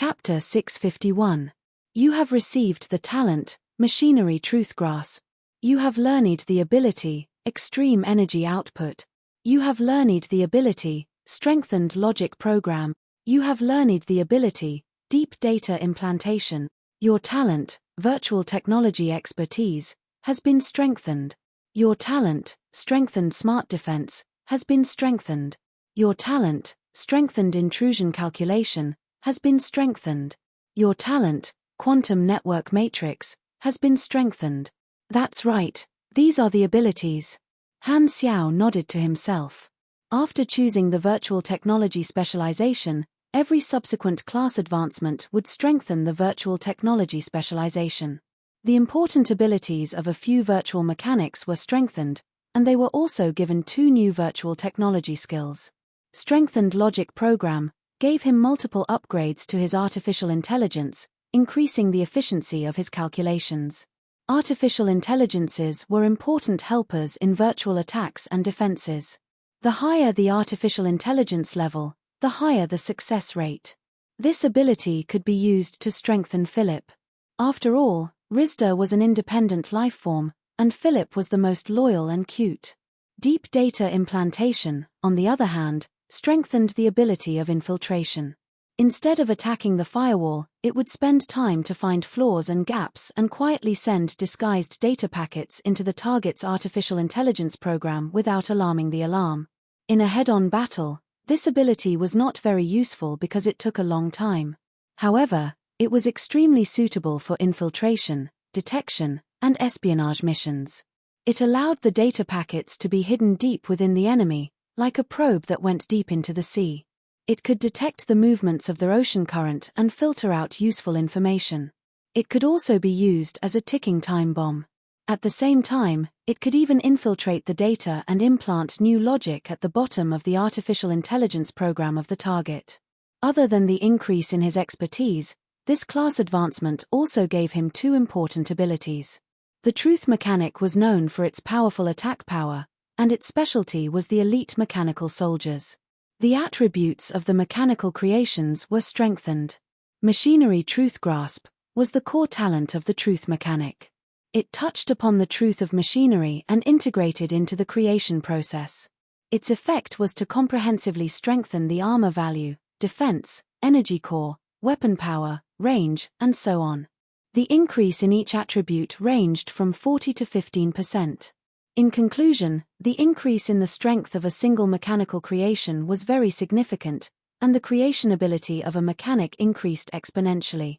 Chapter 651. You have received the talent, machinery truth grasp. You have learned the ability, extreme energy output. You have learned the ability, strengthened logic program. You have learned the ability, deep data implantation. Your talent, virtual technology expertise, has been strengthened. Your talent, strengthened smart defense, has been strengthened. Your talent, strengthened intrusion calculation, has been strengthened. Your talent, quantum network matrix, has been strengthened. That's right, these are the abilities. Han Xiao nodded to himself. After choosing the virtual technology specialization, every subsequent class advancement would strengthen the virtual technology specialization. The important abilities of a few virtual mechanics were strengthened, and they were also given 2 new virtual technology skills. Strengthened logic program gave him multiple upgrades to his artificial intelligence, increasing the efficiency of his calculations. Artificial intelligences were important helpers in virtual attacks and defenses. The higher the artificial intelligence level, the higher the success rate. This ability could be used to strengthen Philip. After all, Rizda was an independent life form, and Philip was the most loyal and cute. Deep data implantation, on the other hand, strengthened the ability of infiltration. Instead of attacking the firewall, it would spend time to find flaws and gaps and quietly send disguised data packets into the target's artificial intelligence program without alarming the alarm. In a head-on battle, this ability was not very useful because it took a long time. However, it was extremely suitable for infiltration, detection, and espionage missions. It allowed the data packets to be hidden deep within the enemy, like a probe that went deep into the sea. It could detect the movements of the ocean current and filter out useful information. It could also be used as a ticking time bomb. At the same time, it could even infiltrate the data and implant new logic at the bottom of the artificial intelligence program of the target. Other than the increase in his expertise, this class advancement also gave him 2 important abilities. The truth mechanic was known for its powerful attack power, and its specialty was the elite mechanical soldiers. The attributes of the mechanical creations were strengthened. Machinery truth grasp was the core talent of the truth mechanic. It touched upon the truth of machinery and integrated into the creation process. Its effect was to comprehensively strengthen the armor value, defense, energy core, weapon power, range, and so on. The increase in each attribute ranged from 40 to 15%. In conclusion, the increase in the strength of a single mechanical creation was very significant, and the creation ability of a mechanic increased exponentially.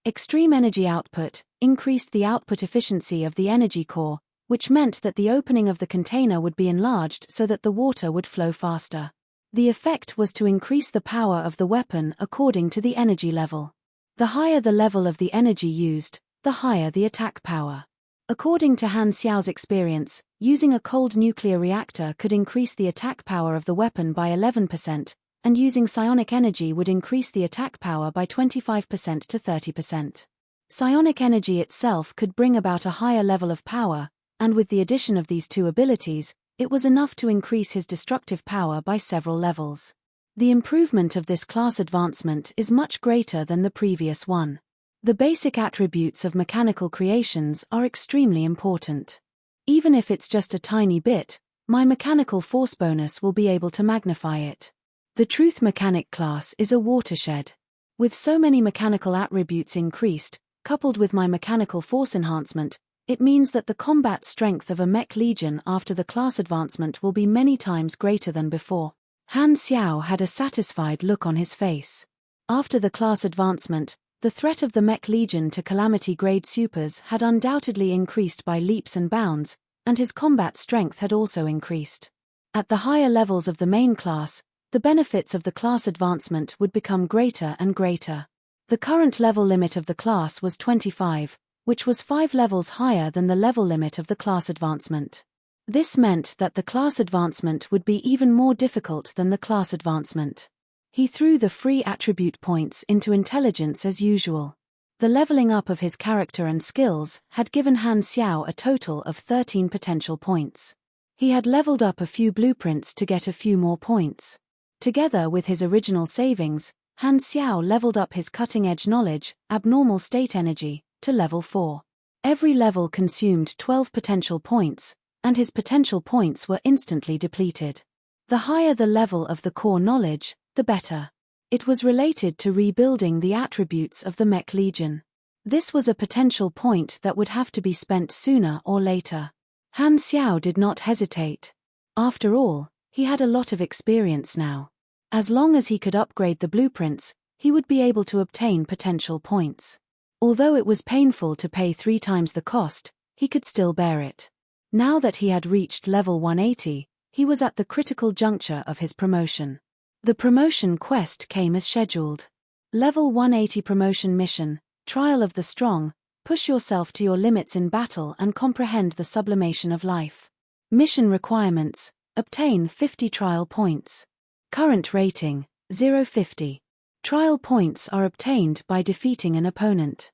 Extreme energy output increased the output efficiency of the energy core, which meant that the opening of the container would be enlarged so that the water would flow faster. The effect was to increase the power of the weapon according to the energy level. The higher the level of the energy used, the higher the attack power. According to Han Xiao's experience, using a cold nuclear reactor could increase the attack power of the weapon by 11%, and using psionic energy would increase the attack power by 25% to 30%. Psionic energy itself could bring about a higher level of power, and with the addition of these 2 abilities, it was enough to increase his destructive power by several levels. The improvement of this class advancement is much greater than the previous one. The basic attributes of mechanical creations are extremely important. Even if it's just a tiny bit, my mechanical force bonus will be able to magnify it. The truth mechanic class is a watershed. With so many mechanical attributes increased, coupled with my mechanical force enhancement, it means that the combat strength of a mech legion after the class advancement will be many times greater than before. Han Xiao had a satisfied look on his face. After the class advancement, the threat of the mech legion to calamity-grade supers had undoubtedly increased by leaps and bounds, and his combat strength had also increased. At the higher levels of the main class, the benefits of the class advancement would become greater and greater. The current level limit of the class was 25, which was 5 levels higher than the level limit of the class advancement. This meant that the class advancement would be even more difficult than the class advancement. He threw the free attribute points into intelligence as usual. The leveling up of his character and skills had given Han Xiao a total of 13 potential points. He had leveled up a few blueprints to get a few more points. Together with his original savings, Han Xiao leveled up his cutting-edge knowledge, abnormal state energy, to level 4. Every level consumed 12 potential points, and his potential points were instantly depleted. The higher the level of the core knowledge, the better. It was related to rebuilding the attributes of the Mech Legion. This was a potential point that would have to be spent sooner or later. Han Xiao did not hesitate. After all, he had a lot of experience now. As long as he could upgrade the blueprints, he would be able to obtain potential points. Although it was painful to pay 3 times the cost, he could still bear it. Now that he had reached level 180, he was at the critical juncture of his promotion. The promotion quest came as scheduled. Level 180 promotion mission, Trial of the Strong, push yourself to your limits in battle and comprehend the sublimation of life. Mission requirements, obtain 50 trial points. Current rating, 050. Trial points are obtained by defeating an opponent.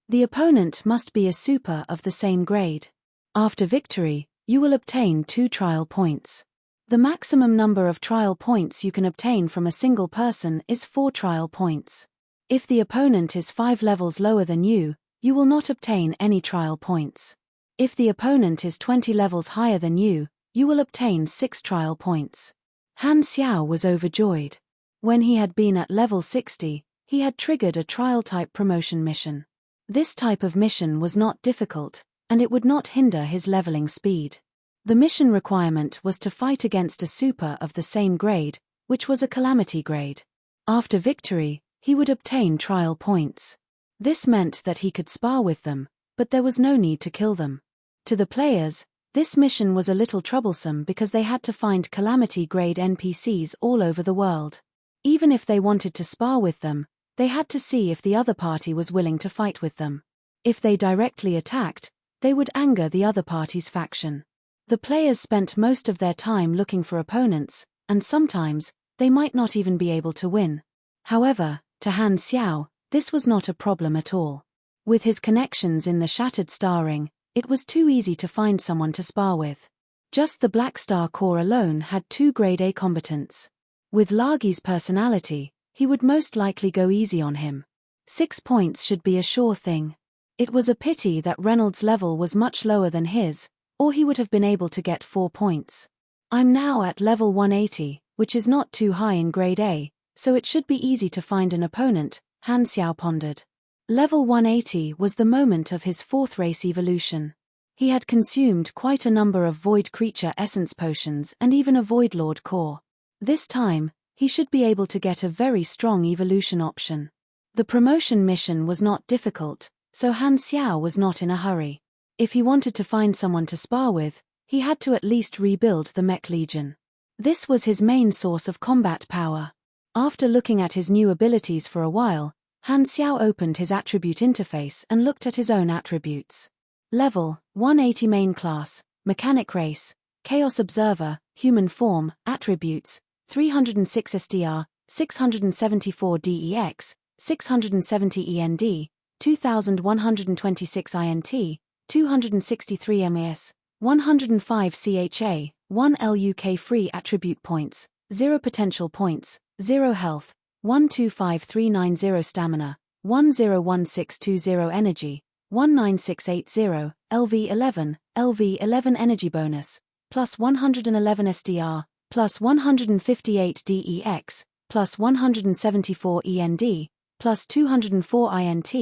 The opponent must be a super of the same grade. After victory, you will obtain 2 trial points. The maximum number of trial points you can obtain from a single person is 4 trial points. If the opponent is 5 levels lower than you, you will not obtain any trial points. If the opponent is 20 levels higher than you will obtain 6 trial points. Han Xiao was overjoyed. When he had been at level 60, he had triggered a trial-type promotion mission. This type of mission was not difficult, and it would not hinder his leveling speed. The mission requirement was to fight against a super of the same grade, which was a calamity grade. After victory, he would obtain trial points. This meant that he could spar with them, but there was no need to kill them. To the players, this mission was a little troublesome because they had to find calamity-grade NPCs all over the world. Even if they wanted to spar with them, they had to see if the other party was willing to fight with them. If they directly attacked, they would anger the other party's faction. The players spent most of their time looking for opponents, and sometimes, they might not even be able to win. However, to Han Xiao, this was not a problem at all. With his connections in the Shattered Star Ring, it was too easy to find someone to spar with. Just the Black Star Corps alone had 2 grade A combatants. With Lagi's personality, he would most likely go easy on him. 6 points should be a sure thing. It was a pity that Reynolds' level was much lower than his, or he would have been able to get 4 points. I'm now at level 180, which is not too high in grade A, so it should be easy to find an opponent, Han Xiao pondered. Level 180 was the moment of his 4th race evolution. He had consumed quite a number of Void Creature Essence Potions and even a Void Lord Core. This time, he should be able to get a very strong evolution option. The promotion mission was not difficult, so Han Xiao was not in a hurry. If he wanted to find someone to spar with, he had to at least rebuild the Mech Legion. This was his main source of combat power. After looking at his new abilities for a while, Han Xiao opened his attribute interface and looked at his own attributes. Level, 180 main class, Mechanic Race, Chaos Observer, Human Form, Attributes, 306 SDR, 674 DEX, 670 END, 2126 INT, 263 MAS, 105 CHA, 1 LUK free attribute points, 0 potential points, 0 health, 125390 stamina, 101620 energy, 19680, LV11 energy bonus, plus 111 SDR, plus 158 DEX, plus 174 END, plus 204 INT,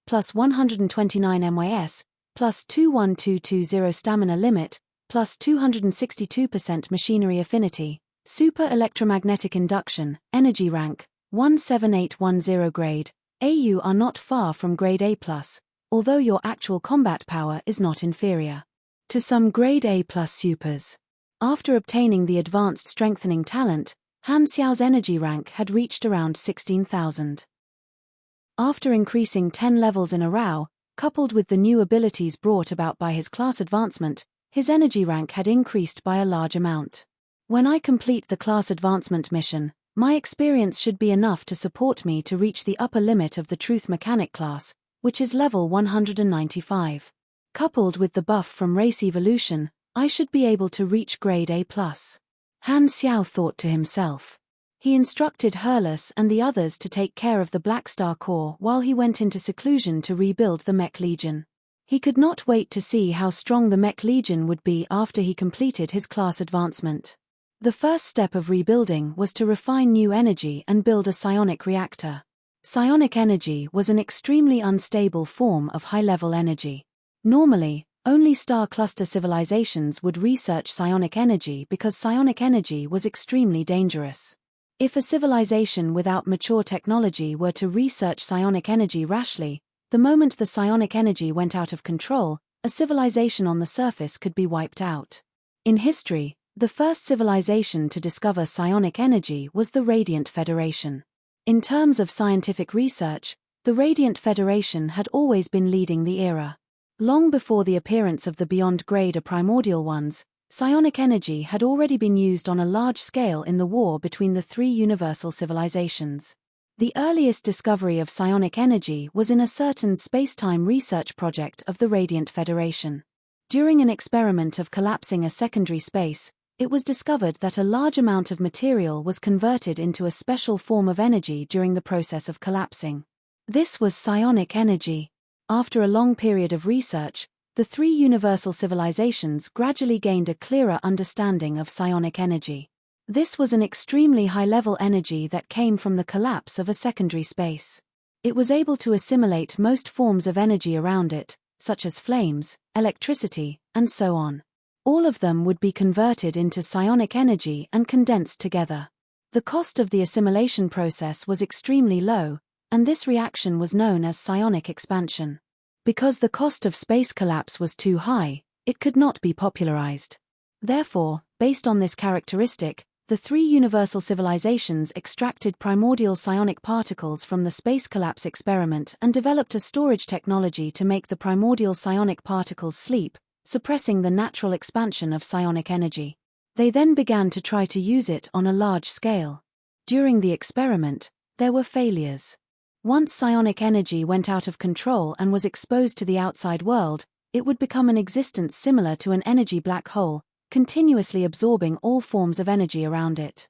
plus 129 MYS, plus 21220 stamina limit, plus 262% machinery affinity, super electromagnetic induction, energy rank, 17810 grade. You are not far from grade A+, although your actual combat power is not inferior to some grade A+ supers. After obtaining the advanced strengthening talent, Han Xiao's energy rank had reached around 16,000. After increasing 10 levels in a row, coupled with the new abilities brought about by his class advancement, his energy rank had increased by a large amount. When I complete the class advancement mission, my experience should be enough to support me to reach the upper limit of the Truth Mechanic class, which is level 195. Coupled with the buff from race evolution, I should be able to reach grade A+. Han Xiao thought to himself. He instructed Hurlus and the others to take care of the Black Star Corps while he went into seclusion to rebuild the Mech Legion. He could not wait to see how strong the Mech Legion would be after he completed his class advancement. The first step of rebuilding was to refine new energy and build a psionic reactor. Psionic energy was an extremely unstable form of high-level energy. Normally, only star cluster civilizations would research psionic energy because psionic energy was extremely dangerous. If a civilization without mature technology were to research psionic energy rashly, the moment the psionic energy went out of control, a civilization on the surface could be wiped out. In history, the first civilization to discover psionic energy was the Radiant Federation. In terms of scientific research, the Radiant Federation had always been leading the era. Long before the appearance of the Beyond Grade or Primordial Ones, psionic energy had already been used on a large scale in the war between the three universal civilizations. The earliest discovery of psionic energy was in a certain space-time research project of the Radiant Federation. During an experiment of collapsing a secondary space, it was discovered that a large amount of material was converted into a special form of energy during the process of collapsing. This was psionic energy. After a long period of research, the three universal civilizations gradually gained a clearer understanding of psionic energy. This was an extremely high-level energy that came from the collapse of a secondary space. It was able to assimilate most forms of energy around it, such as flames, electricity, and so on. All of them would be converted into psionic energy and condensed together. The cost of the assimilation process was extremely low, and this reaction was known as psionic expansion. Because the cost of space collapse was too high, it could not be popularized. Therefore, based on this characteristic, the three universal civilizations extracted primordial psionic particles from the space collapse experiment and developed a storage technology to make the primordial psionic particles sleep, suppressing the natural expansion of psionic energy. They then began to try to use it on a large scale. During the experiment, there were failures. Once psionic energy went out of control and was exposed to the outside world, it would become an existence similar to an energy black hole, continuously absorbing all forms of energy around it.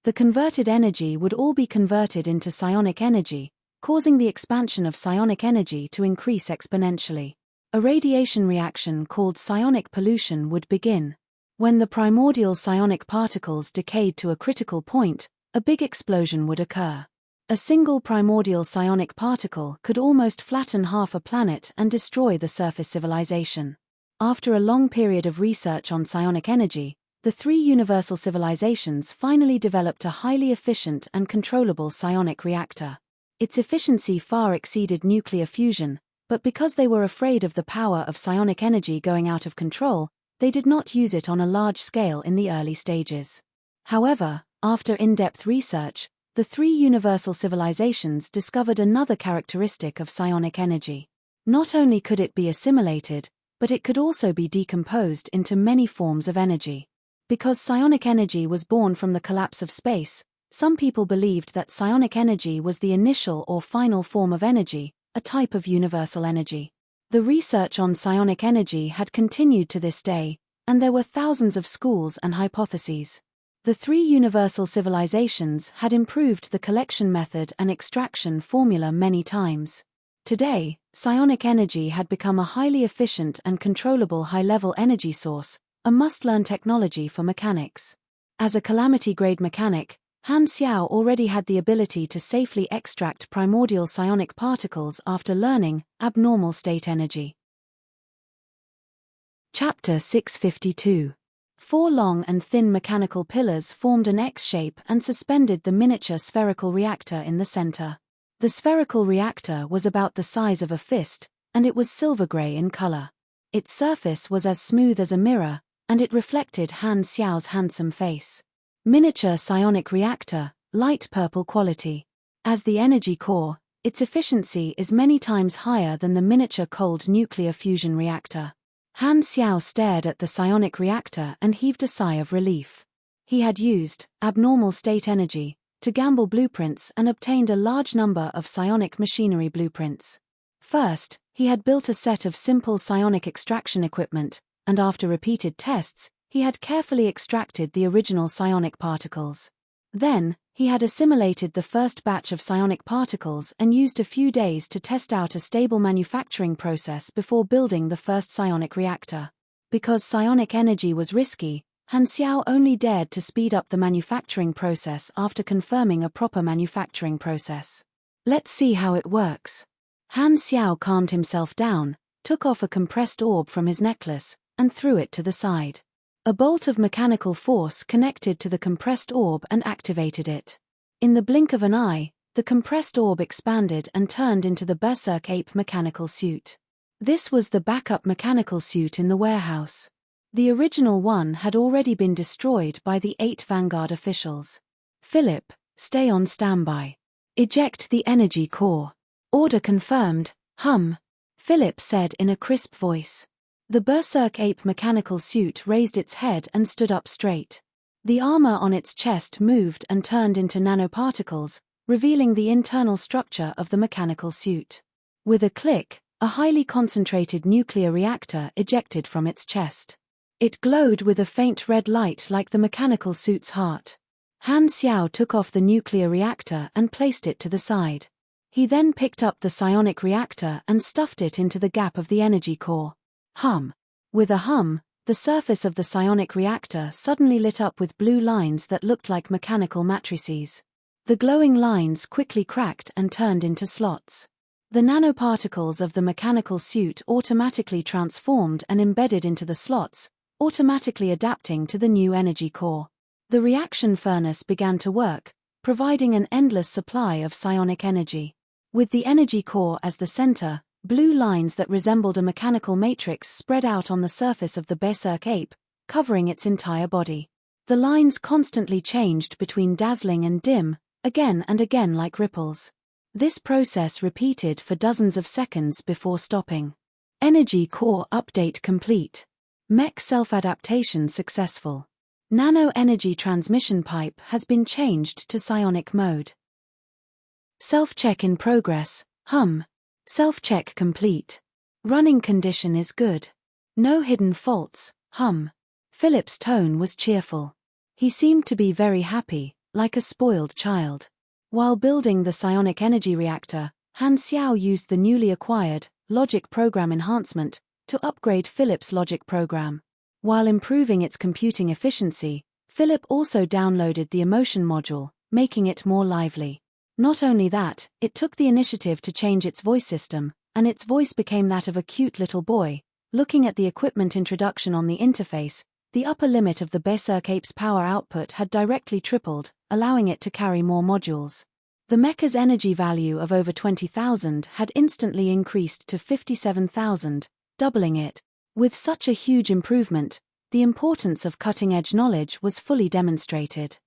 The converted energy would all be converted into psionic energy, causing the expansion of psionic energy to increase exponentially. A radiation reaction called psionic pollution would begin. When the primordial psionic particles decayed to a critical point, a big explosion would occur. A single primordial psionic particle could almost flatten half a planet and destroy the surface civilization. After a long period of research on psionic energy, the three universal civilizations finally developed a highly efficient and controllable psionic reactor. Its efficiency far exceeded nuclear fusion, but because they were afraid of the power of psionic energy going out of control, they did not use it on a large scale in the early stages. However, after in-depth research, the three universal civilizations discovered another characteristic of psionic energy. Not only could it be assimilated, but it could also be decomposed into many forms of energy. Because psionic energy was born from the collapse of space, some people believed that psionic energy was the initial or final form of energy, a type of universal energy. The research on psionic energy had continued to this day, and there were thousands of schools and hypotheses. The three universal civilizations had improved the collection method and extraction formula many times. Today, psionic energy had become a highly efficient and controllable high-level energy source, a must-learn technology for mechanics. As a calamity-grade mechanic, Han Xiao already had the ability to safely extract primordial psionic particles after learning abnormal state energy. Chapter 652. Four long and thin mechanical pillars formed an X shape and suspended the miniature spherical reactor in the center. The spherical reactor was about the size of a fist, and it was silver-gray in color. Its surface was as smooth as a mirror, and it reflected Han Xiao's handsome face. Miniature psionic reactor, light purple quality. As the energy core, its efficiency is many times higher than the miniature cold nuclear fusion reactor. Han Xiao stared at the psionic reactor and heaved a sigh of relief. He had used abnormal state energy to gamble blueprints and obtained a large number of psionic machinery blueprints. First, he had built a set of simple psionic extraction equipment, and after repeated tests, he had carefully extracted the original psionic particles. Then, he had assimilated the first batch of psionic particles and used a few days to test out a stable manufacturing process before building the first psionic reactor. Because psionic energy was risky, Han Xiao only dared to speed up the manufacturing process after confirming a proper manufacturing process. Let's see how it works. Han Xiao calmed himself down, took off a compressed orb from his necklace, and threw it to the side. A bolt of mechanical force connected to the compressed orb and activated it. In the blink of an eye, the compressed orb expanded and turned into the Berserk Ape mechanical suit. This was the backup mechanical suit in the warehouse. The original one had already been destroyed by the 8 Vanguard officials. Philip, stay on standby. Eject the energy core. Order confirmed, hum. Philip said in a crisp voice. The Berserk Ape mechanical suit raised its head and stood up straight. The armor on its chest moved and turned into nanoparticles, revealing the internal structure of the mechanical suit. With a click, a highly concentrated nuclear reactor ejected from its chest. It glowed with a faint red light like the mechanical suit's heart. Han Xiao took off the nuclear reactor and placed it to the side. He then picked up the psionic reactor and stuffed it into the gap of the energy core. Hum. With a hum, the surface of the psionic reactor suddenly lit up with blue lines that looked like mechanical matrices. The glowing lines quickly cracked and turned into slots. The nanoparticles of the mechanical suit automatically transformed and embedded into the slots, automatically adapting to the new energy core. The reaction furnace began to work, providing an endless supply of psionic energy. With the energy core as the center, blue lines that resembled a mechanical matrix spread out on the surface of the Berserk Ape, covering its entire body. The lines constantly changed between dazzling and dim, again and again like ripples. This process repeated for dozens of seconds before stopping. Energy core update complete. Mech self-adaptation successful. Nano-energy transmission pipe has been changed to psionic mode. Self-check in progress, hum. Self-check complete. Running condition is good. No hidden faults, hum. Philip's tone was cheerful. He seemed to be very happy, like a spoiled child. While building the psionic energy reactor, Han Xiao used the newly acquired logic program enhancement to upgrade Philip's logic program. While improving its computing efficiency, Philip also downloaded the emotion module, making it more lively. Not only that, it took the initiative to change its voice system, and its voice became that of a cute little boy. Looking at the equipment introduction on the interface, the upper limit of the Berserk Ape's power output had directly tripled, allowing it to carry more modules. The mecha's energy value of over 20,000 had instantly increased to 57,000, doubling it. With such a huge improvement, the importance of cutting-edge knowledge was fully demonstrated.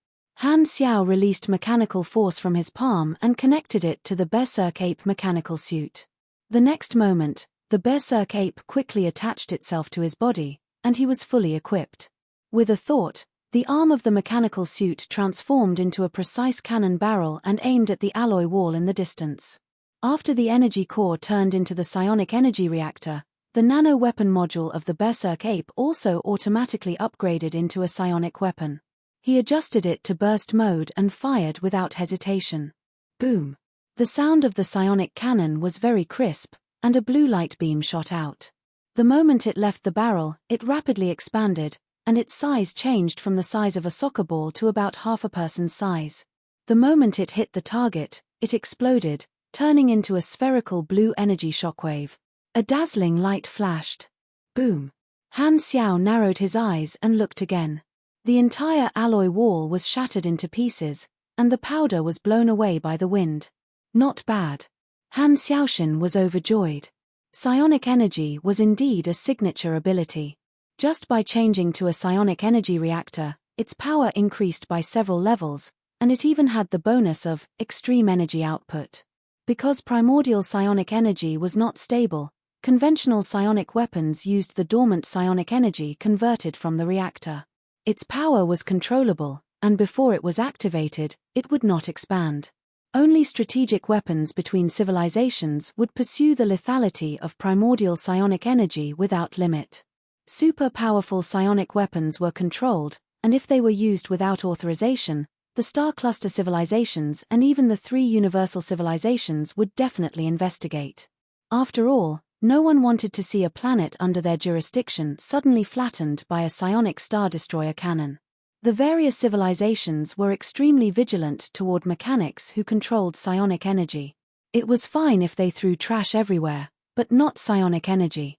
Han Xiao released mechanical force from his palm and connected it to the Berserk Ape mechanical suit. The next moment, the Berserk Ape quickly attached itself to his body, and he was fully equipped. With a thought, the arm of the mechanical suit transformed into a precise cannon barrel and aimed at the alloy wall in the distance. After the energy core turned into the psionic energy reactor, the nano-weapon module of the Berserk Ape also automatically upgraded into a psionic weapon. He adjusted it to burst mode and fired without hesitation. Boom! The sound of the psionic cannon was very crisp, and a blue light beam shot out. The moment it left the barrel, it rapidly expanded, and its size changed from the size of a soccer ball to about half a person's size. The moment it hit the target, it exploded, turning into a spherical blue energy shockwave. A dazzling light flashed. Boom! Han Xiao narrowed his eyes and looked again. The entire alloy wall was shattered into pieces, and the powder was blown away by the wind. Not bad. Han Xiaoshan was overjoyed. Psionic energy was indeed a signature ability. Just by changing to a psionic energy reactor, its power increased by several levels, and it even had the bonus of extreme energy output. Because primordial psionic energy was not stable, conventional psionic weapons used the dormant psionic energy converted from the reactor. Its power was controllable, and before it was activated, it would not expand. Only strategic weapons between civilizations would pursue the lethality of primordial psionic energy without limit. Super powerful psionic weapons were controlled, and if they were used without authorization, the star cluster civilizations and even the 3 universal civilizations would definitely investigate. After all, no one wanted to see a planet under their jurisdiction suddenly flattened by a psionic star destroyer cannon. The various civilizations were extremely vigilant toward mechanics who controlled psionic energy. It was fine if they threw trash everywhere, but not psionic energy.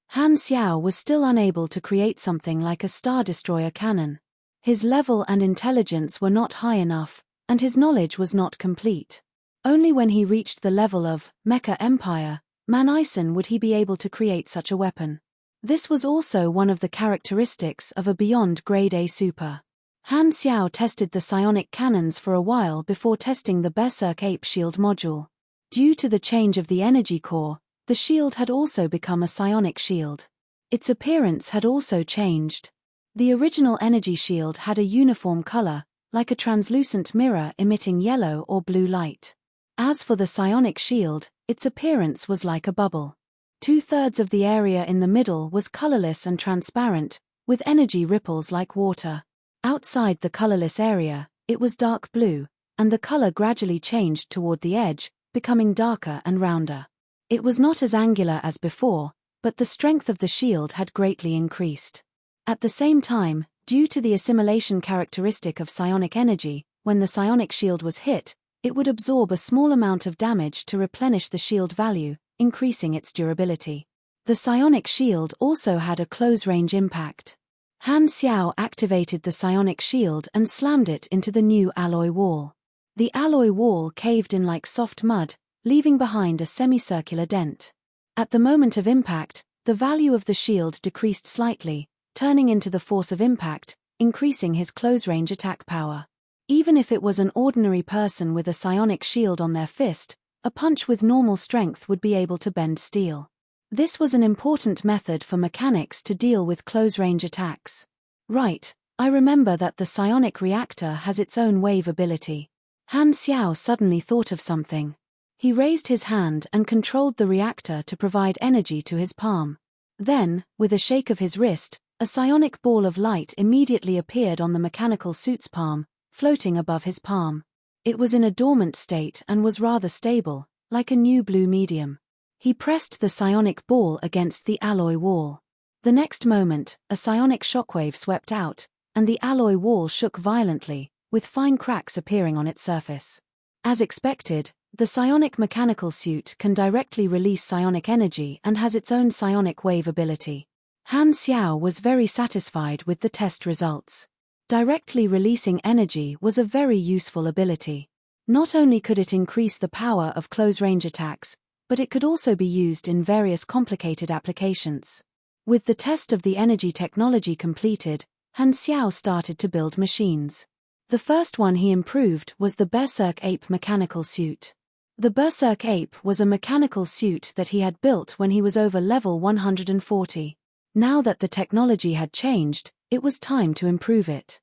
Han Xiao was still unable to create something like a star destroyer cannon. His level and intelligence were not high enough, and his knowledge was not complete. Only when he reached the level of Mecha Empire, Man-Ison would he be able to create such a weapon. This was also one of the characteristics of a beyond grade A super. Han Xiao tested the psionic cannons for a while before testing the Berserk Ape shield module. Due to the change of the energy core, the shield had also become a psionic shield. Its appearance had also changed. The original energy shield had a uniform color, like a translucent mirror emitting yellow or blue light. As for the psionic shield, its appearance was like a bubble. 2/3 of the area in the middle was colorless and transparent, with energy ripples like water. Outside the colorless area, it was dark blue, and the color gradually changed toward the edge, becoming darker and rounder. It was not as angular as before, but the strength of the shield had greatly increased. At the same time, due to the assimilation characteristic of psionic energy, when the psionic shield was hit, it would absorb a small amount of damage to replenish the shield value, increasing its durability. The psionic shield also had a close-range impact. Han Xiao activated the psionic shield and slammed it into the new alloy wall. The alloy wall caved in like soft mud, leaving behind a semicircular dent. At the moment of impact, the value of the shield decreased slightly, turning into the force of impact, increasing his close-range attack power. Even if it was an ordinary person with a psionic shield on their fist, a punch with normal strength would be able to bend steel. This was an important method for mechanics to deal with close-range attacks. Right, I remember that the psionic reactor has its own wave ability. Han Xiao suddenly thought of something. He raised his hand and controlled the reactor to provide energy to his palm. Then, with a shake of his wrist, a psionic ball of light immediately appeared on the mechanical suit's palm, floating above his palm. It was in a dormant state and was rather stable, like a new blue medium. He pressed the psionic ball against the alloy wall. The next moment, a psionic shockwave swept out, and the alloy wall shook violently, with fine cracks appearing on its surface. As expected, the psionic mechanical suit can directly release psionic energy and has its own psionic wave ability. Han Xiao was very satisfied with the test results. Directly releasing energy was a very useful ability. Not only could it increase the power of close-range attacks, but it could also be used in various complicated applications. With the test of the energy technology completed, Han Xiao started to build machines. The first one he improved was the Berserk Ape mechanical suit. The Berserk Ape was a mechanical suit that he had built when he was over level 140. Now that the technology had changed, it was time to improve it.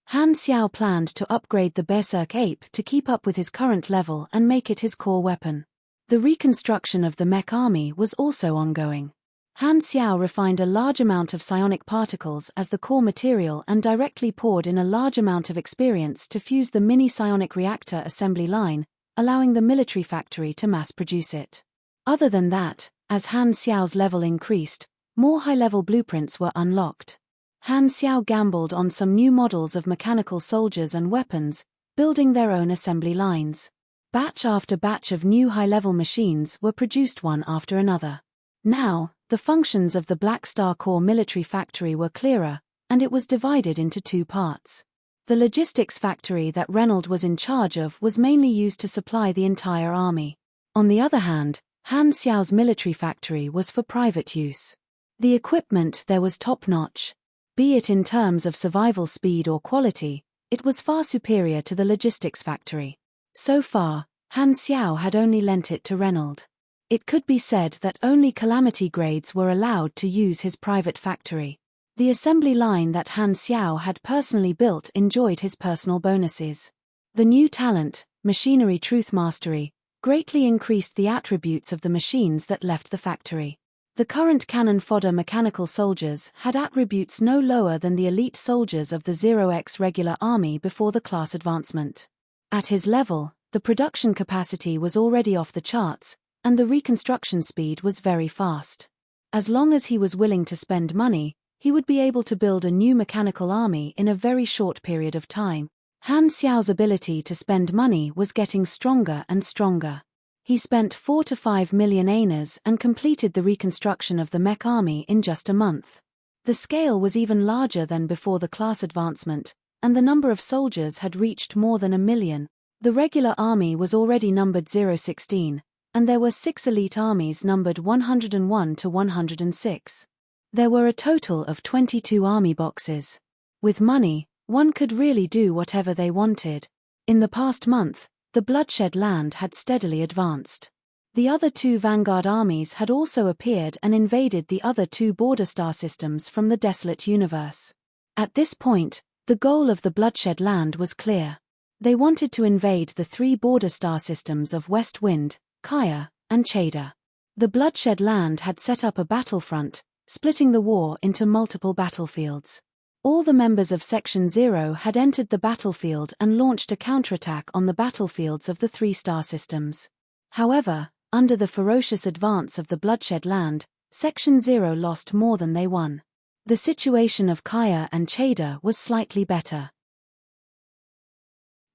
Han Xiao planned to upgrade the Berserk Ape to keep up with his current level and make it his core weapon. The reconstruction of the mech army was also ongoing. Han Xiao refined a large amount of psionic particles as the core material and directly poured in a large amount of experience to fuse the mini psionic reactor assembly line, allowing the military factory to mass produce it. Other than that, as Han Xiao's level increased, more high-level blueprints were unlocked. Han Xiao gambled on some new models of mechanical soldiers and weapons, building their own assembly lines. Batch after batch of new high-level machines were produced one after another. Now, the functions of the Black Star Core military factory were clearer, and it was divided into 2 parts. The logistics factory that Reynolds was in charge of was mainly used to supply the entire army. On the other hand, Han Xiao's military factory was for private use. The equipment there was top-notch. Be it in terms of survival speed or quality, it was far superior to the logistics factory. So far, Han Xiao had only lent it to Reynolds. It could be said that only calamity grades were allowed to use his private factory. The assembly line that Han Xiao had personally built enjoyed his personal bonuses. The new talent, Machinery Truth Mastery, greatly increased the attributes of the machines that left the factory. The current cannon fodder mechanical soldiers had attributes no lower than the elite soldiers of the 0x regular army before the class advancement. At his level, the production capacity was already off the charts, and the reconstruction speed was very fast. As long as he was willing to spend money, he would be able to build a new mechanical army in a very short period of time. Han Xiao's ability to spend money was getting stronger and stronger. He spent 4 to 5 million aners and completed the reconstruction of the mech army in just a month. The scale was even larger than before the class advancement, and the number of soldiers had reached more than 1 million. The regular army was already numbered 016, and there were 6 elite armies numbered 101 to 106. There were a total of 22 army boxes. With money, one could really do whatever they wanted. In the past month, the bloodshed land had steadily advanced. The other 2 vanguard armies had also appeared and invaded the other 2 border star systems from the desolate universe. At this point, the goal of the bloodshed land was clear. They wanted to invade the 3 border star systems of West Wind, Kaya, and Cheda. The bloodshed land had set up a battlefront, splitting the war into multiple battlefields. All the members of Section 0 had entered the battlefield and launched a counterattack on the battlefields of the 3 star systems. However, under the ferocious advance of the bloodshed land, Section 0 lost more than they won. The situation of Kaya and Cheda was slightly better.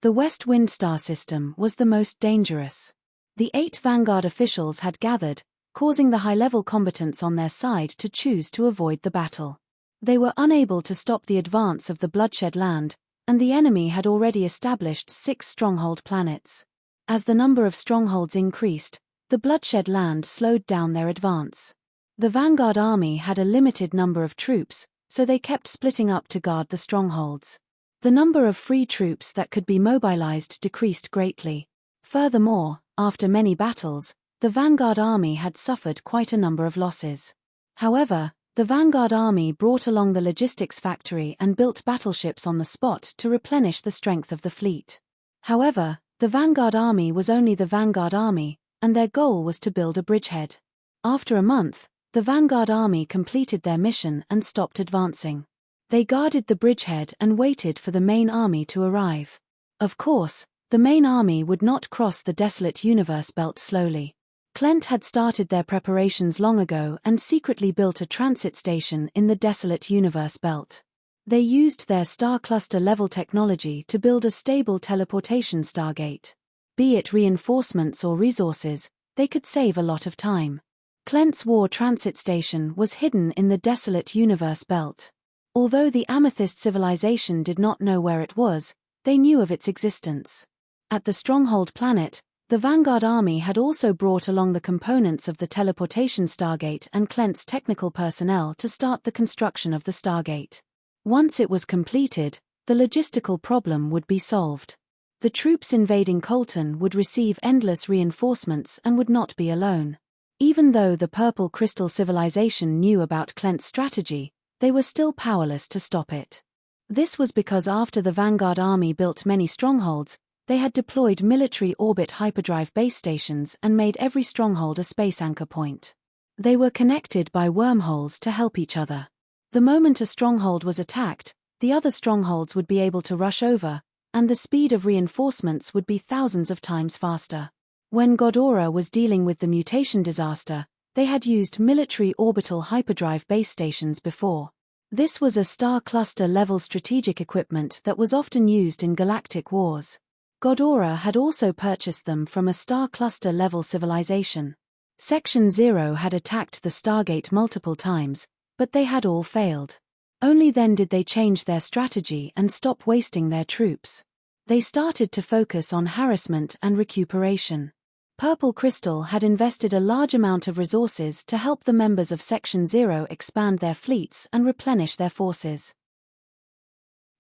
The West Wind star system was the most dangerous. The 8 vanguard officials had gathered, causing the high-level combatants on their side to choose to avoid the battle. They were unable to stop the advance of the bloodshed land, and the enemy had already established 6 stronghold planets. As the number of strongholds increased, the bloodshed land slowed down their advance. The vanguard army had a limited number of troops, so they kept splitting up to guard the strongholds. The number of free troops that could be mobilized decreased greatly. Furthermore, after many battles, the vanguard army had suffered quite a number of losses. However, the vanguard army brought along the logistics factory and built battleships on the spot to replenish the strength of the fleet. However, the vanguard army was only the vanguard army, and their goal was to build a bridgehead. After a month, the vanguard army completed their mission and stopped advancing. They guarded the bridgehead and waited for the main army to arrive. Of course, the main army would not cross the desolate universe belt slowly. Klent had started their preparations long ago and secretly built a transit station in the desolate universe belt. They used their star cluster level technology to build a stable teleportation stargate. Be it reinforcements or resources, they could save a lot of time. Klent's war transit station was hidden in the desolate universe belt. Although the Amethyst civilization did not know where it was, they knew of its existence. At the stronghold planet, the vanguard army had also brought along the components of the teleportation stargate and Klent's technical personnel to start the construction of the stargate. Once it was completed, the logistical problem would be solved. The troops invading Colton would receive endless reinforcements and would not be alone. Even though the Purple Crystal civilization knew about Klent's strategy, they were still powerless to stop it. This was because after the vanguard army built many strongholds, they had deployed military orbit hyperdrive base stations and made every stronghold a space anchor point. They were connected by wormholes to help each other. The moment a stronghold was attacked, the other strongholds would be able to rush over, and the speed of reinforcements would be thousands of times faster. When Godora was dealing with the mutation disaster, they had used military orbital hyperdrive base stations before. This was a star cluster level strategic equipment that was often used in galactic wars. Godora had also purchased them from a star cluster level civilization. Section 0 had attacked the Stargate multiple times, but they had all failed. Only then did they change their strategy and stop wasting their troops. They started to focus on harassment and recuperation. Purple Crystal had invested a large amount of resources to help the members of Section 0 expand their fleets and replenish their forces.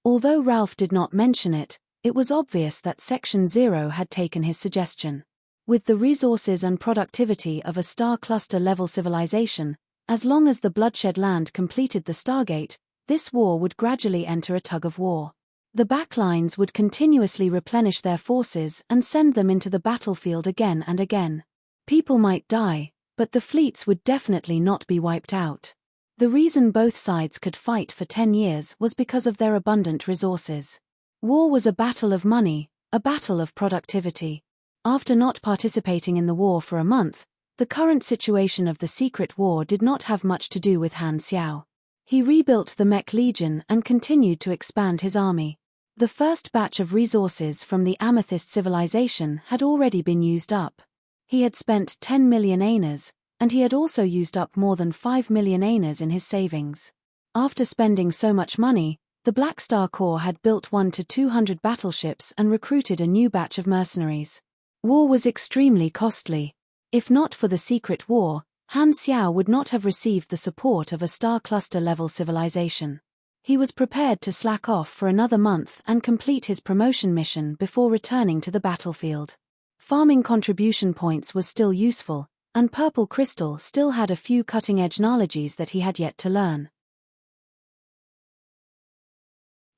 Although Ralph did not mention it, it was obvious that Section 0 had taken his suggestion. With the resources and productivity of a star cluster level civilization, as long as the bloodshed land completed the Stargate, this war would gradually enter a tug-of-war. The backlines would continuously replenish their forces and send them into the battlefield again and again. People might die, But the fleets would definitely not be wiped out. The reason both sides could fight for 10 years was because of their abundant resources. War was a battle of money, a battle of productivity. After not participating in the war for a month, the current situation of the secret war did not have much to do with Han Xiao. He rebuilt the Mech Legion and continued to expand his army. The first batch of resources from the Amethyst civilization had already been used up. He had spent 10 million aners, and he had also used up more than 5 million aners in his savings. After spending so much money, the Black Star Corps had built 1 to 200 battleships and recruited a new batch of mercenaries. War was extremely costly. If not for the secret war, Han Xiao would not have received the support of a star cluster-level civilization. He was prepared to slack off for another month and complete his promotion mission before returning to the battlefield. Farming contribution points was still useful, and Purple Crystal still had a few cutting-edge knowledges that he had yet to learn.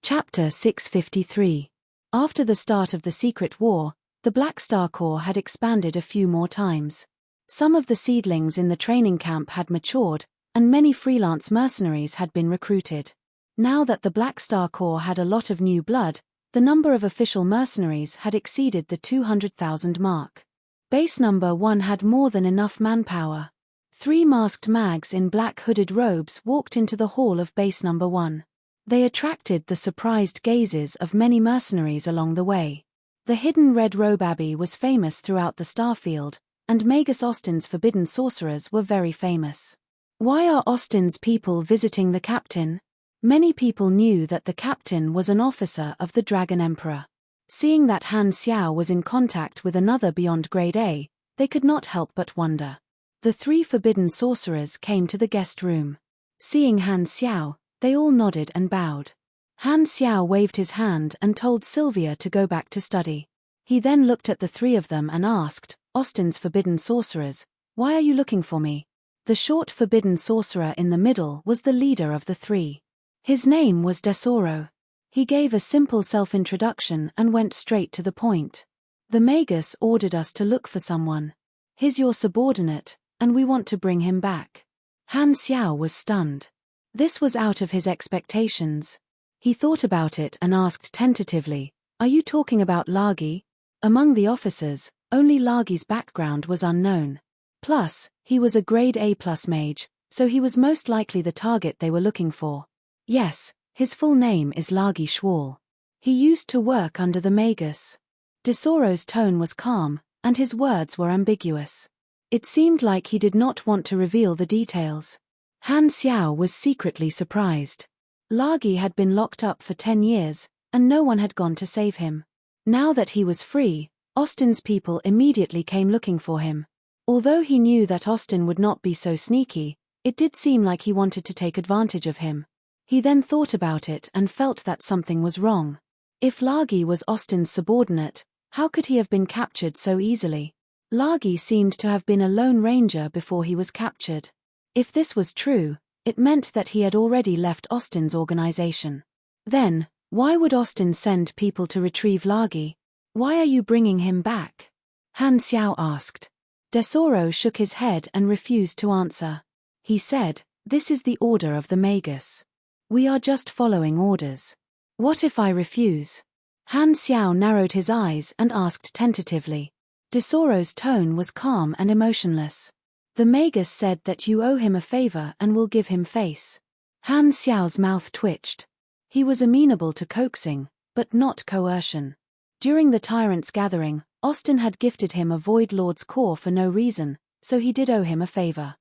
Chapter 653. After the start of the Secret War, the Black Star Corps had expanded a few more times. Some of the seedlings in the training camp had matured, and many freelance mercenaries had been recruited. Now that the Black Star Corps had a lot of new blood, the number of official mercenaries had exceeded the 200,000 mark. Base number 1 had more than enough manpower. 3 masked mags in black hooded robes walked into the hall of base number 1. They attracted the surprised gazes of many mercenaries along the way. The hidden red robe abbey was famous throughout the starfield, and Magus Austin's forbidden sorcerers were very famous. Why are Austin's people visiting the captain? Many people knew that the captain was an officer of the Dragon Emperor. Seeing that Han Xiao was in contact with another beyond Grade A, they could not help but wonder. The 3 forbidden sorcerers came to the guest room. Seeing Han Xiao, they all nodded and bowed. Han Xiao waved his hand and told Sylvia to go back to study. He then looked at the 3 of them and asked, "Austin's forbidden sorcerers, why are you looking for me?" The short forbidden sorcerer in the middle was the leader of the 3. His name was Desoro. He gave a simple self-introduction and went straight to the point. "The Magus ordered us to look for someone. He's your subordinate, and we want to bring him back." Han Xiao was stunned. This was out of his expectations. He thought about it and asked tentatively, "Are you talking about Lagi?" Among the officers, only Lagi's background was unknown. Plus, he was a Grade A+ mage, so he was most likely the target they were looking for. Yes, his full name is Lagi Schwal. He used to work under the Magus. Desoro's tone was calm, and his words were ambiguous. It seemed like he did not want to reveal the details. Han Xiao was secretly surprised. Lagi had been locked up for 10 years, and no one had gone to save him. Now that he was free, Austin's people immediately came looking for him. Although he knew that Austin would not be so sneaky, it did seem like he wanted to take advantage of him. He then thought about it and felt that something was wrong. If Lagi was Austin's subordinate, how could he have been captured so easily? Lagi seemed to have been a lone ranger before he was captured. If this was true, it meant that he had already left Austin's organization. Then, why would Austin send people to retrieve Lagi? "Why are you bringing him back?" Han Xiao asked. Desoro shook his head and refused to answer. He said, "This is the order of the Magus. We are just following orders. What if I refuse?" Han Xiao narrowed his eyes and asked tentatively. Desoro's tone was calm and emotionless. "The Magus said that you owe him a favor and will give him face." Han Xiao's mouth twitched. He was amenable to coaxing, but not coercion. During the Tyrant's gathering, Austin had gifted him a Void Lord's core for no reason, so he did owe him a favor.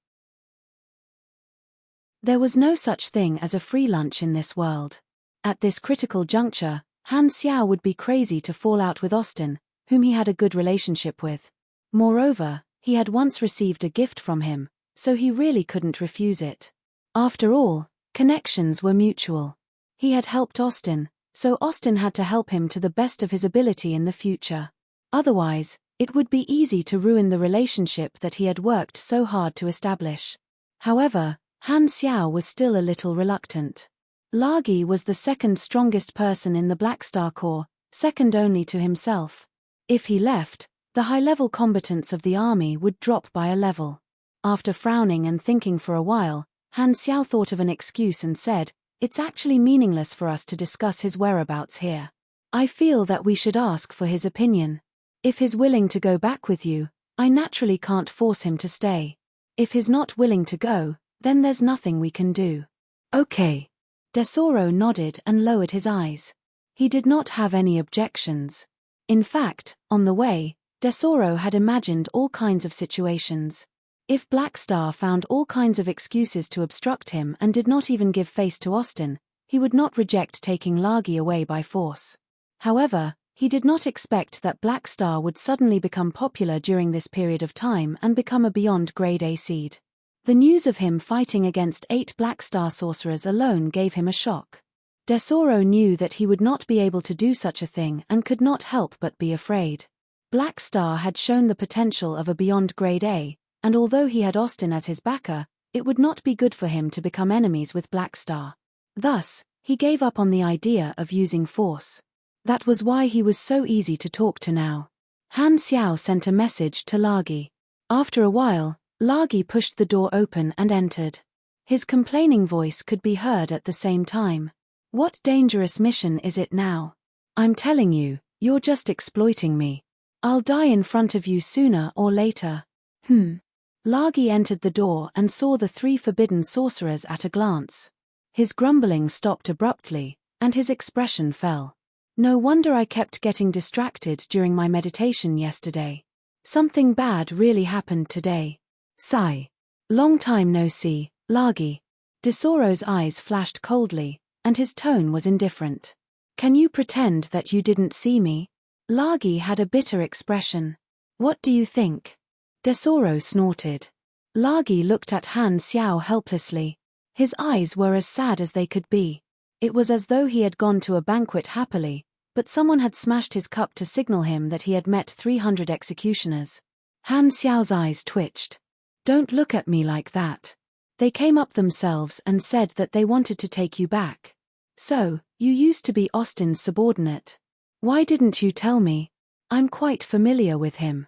There was no such thing as a free lunch in this world. At this critical juncture, Han Xiao would be crazy to fall out with Austin, whom he had a good relationship with. Moreover, he had once received a gift from him, so he really couldn't refuse it. After all, connections were mutual. He had helped Austin, so Austin had to help him to the best of his ability in the future. Otherwise, it would be easy to ruin the relationship that he had worked so hard to establish. However, Han Xiao was still a little reluctant. Lagi was the second strongest person in the Black Star Corps, second only to himself. If he left, the high-level combatants of the army would drop by a level. After frowning and thinking for a while, Han Xiao thought of an excuse and said, "It's actually meaningless for us to discuss his whereabouts here. I feel that we should ask for his opinion. If he's willing to go back with you, I naturally can't force him to stay. If he's not willing to go, then there's nothing we can do." "Okay." Tesoro nodded and lowered his eyes. He did not have any objections. In fact, on the way, Tesoro had imagined all kinds of situations. If Black Star found all kinds of excuses to obstruct him and did not even give face to Austin, he would not reject taking Lagi away by force. However, he did not expect that Black Star would suddenly become popular during this period of time and become a beyond grade A seed. The news of him fighting against 8 Black Star sorcerers alone gave him a shock. Tesoro knew that he would not be able to do such a thing and could not help but be afraid. Black Star had shown the potential of a beyond grade A, and although he had Austin as his backer, it would not be good for him to become enemies with Black Star. Thus, he gave up on the idea of using force. That was why he was so easy to talk to now. Han Xiao sent a message to Lagi. After a while, Lagi pushed the door open and entered. His complaining voice could be heard at the same time. "What dangerous mission is it now? I'm telling you, you're just exploiting me. I'll die in front of you sooner or later." Lagi entered the door and saw the 3 forbidden sorcerers at a glance. His grumbling stopped abruptly, and his expression fell. "No wonder I kept getting distracted during my meditation yesterday. Something bad really happened today. Sigh. Long time no see, Lagi." Tesoro's eyes flashed coldly, and his tone was indifferent. "Can you pretend that you didn't see me?" Lagi had a bitter expression. "What do you think?" Tesoro snorted. Lagi looked at Han Xiao helplessly. His eyes were as sad as they could be. It was as though he had gone to a banquet happily, but someone had smashed his cup to signal him that he had met 300 executioners. Han Xiao's eyes twitched. "Don't look at me like that. They came up themselves and said that they wanted to take you back. So, you used to be Austin's subordinate. Why didn't you tell me? I'm quite familiar with him."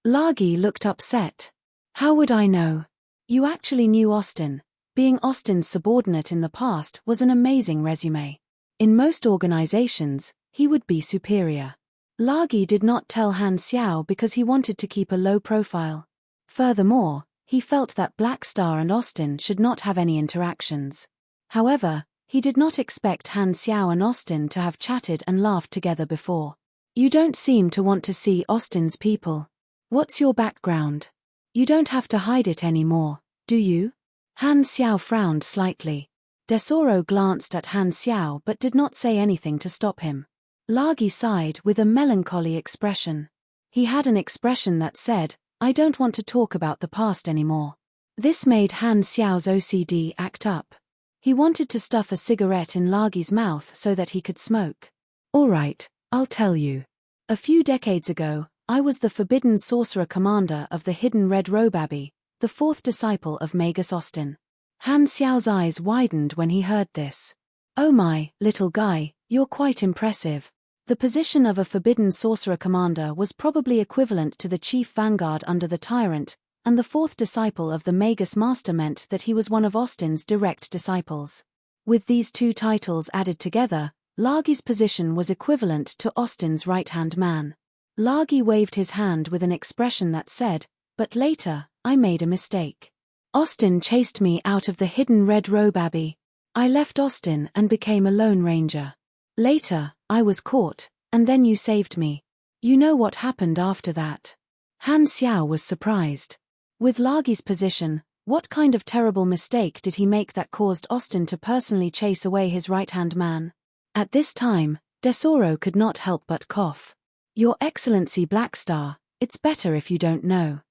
Lagi looked upset. "How would I know? You actually knew Austin. Being Austin's subordinate in the past was an amazing resume. In most organizations, he would be superior." Lagi did not tell Han Xiao because he wanted to keep a low profile. Furthermore, he felt that Black Star and Austin should not have any interactions. However, he did not expect Han Xiao and Austin to have chatted and laughed together before. "You don't seem to want to see Austin's people. What's your background? You don't have to hide it anymore, do you?" Han Xiao frowned slightly. Tesoro glanced at Han Xiao but did not say anything to stop him. Lagi sighed with a melancholy expression. He had an expression that said, "I don't want to talk about the past anymore." This made Han Xiao's OCD act up. He wanted to stuff a cigarette in Lagi's mouth so that he could smoke. "All right, I'll tell you. A few decades ago, I was the forbidden sorcerer commander of the Hidden Red Robe Abbey, the 4th disciple of Magus Austin." Han Xiao's eyes widened when he heard this. "Oh my, little guy, you're quite impressive." The position of a forbidden sorcerer commander was probably equivalent to the chief vanguard under the tyrant, and the 4th disciple of the Magus Master meant that he was one of Austin's direct disciples. With these 2 titles added together, Lagi's position was equivalent to Austin's right-hand man. Lagi waved his hand with an expression that said, "But later, I made a mistake. Austin chased me out of the Hidden Red Robe Abbey. I left Austin and became a Lone Ranger. Later, I was caught, and then you saved me. You know what happened after that." Han Xiao was surprised. With Lagi's position, what kind of terrible mistake did he make that caused Austin to personally chase away his right-hand man? At this time, Tesoro could not help but cough. "Your Excellency Black Star, it's better if you don't know."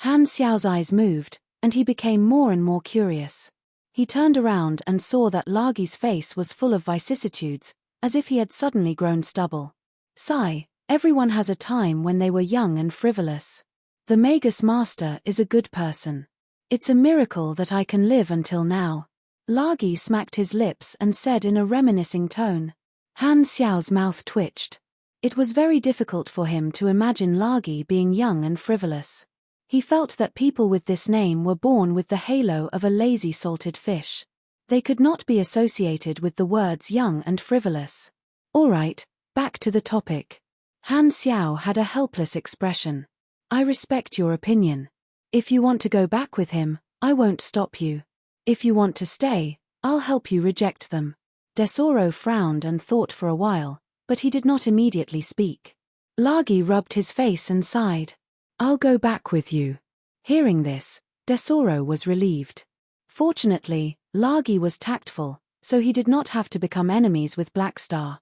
Han Xiao's eyes moved, and he became more and more curious. He turned around and saw that Lagi's face was full of vicissitudes, as if he had suddenly grown stubble. "Sigh, everyone has a time when they were young and frivolous. The Magus Master is a good person. It's a miracle that I can live until now." Lagi smacked his lips and said in a reminiscing tone. Han Xiao's mouth twitched. It was very difficult for him to imagine Lagi being young and frivolous. He felt that people with this name were born with the halo of a lazy salted fish. They could not be associated with the words young and frivolous. All right, back to the topic. Han Xiao had a helpless expression. I respect your opinion. If you want to go back with him, I won't stop you. If you want to stay, I'll help you reject them. Tesoro frowned and thought for a while, but he did not immediately speak. Lagi rubbed his face and sighed. I'll go back with you. Hearing this, Tesoro was relieved. Fortunately, Lagi was tactful, so he did not have to become enemies with Black Star.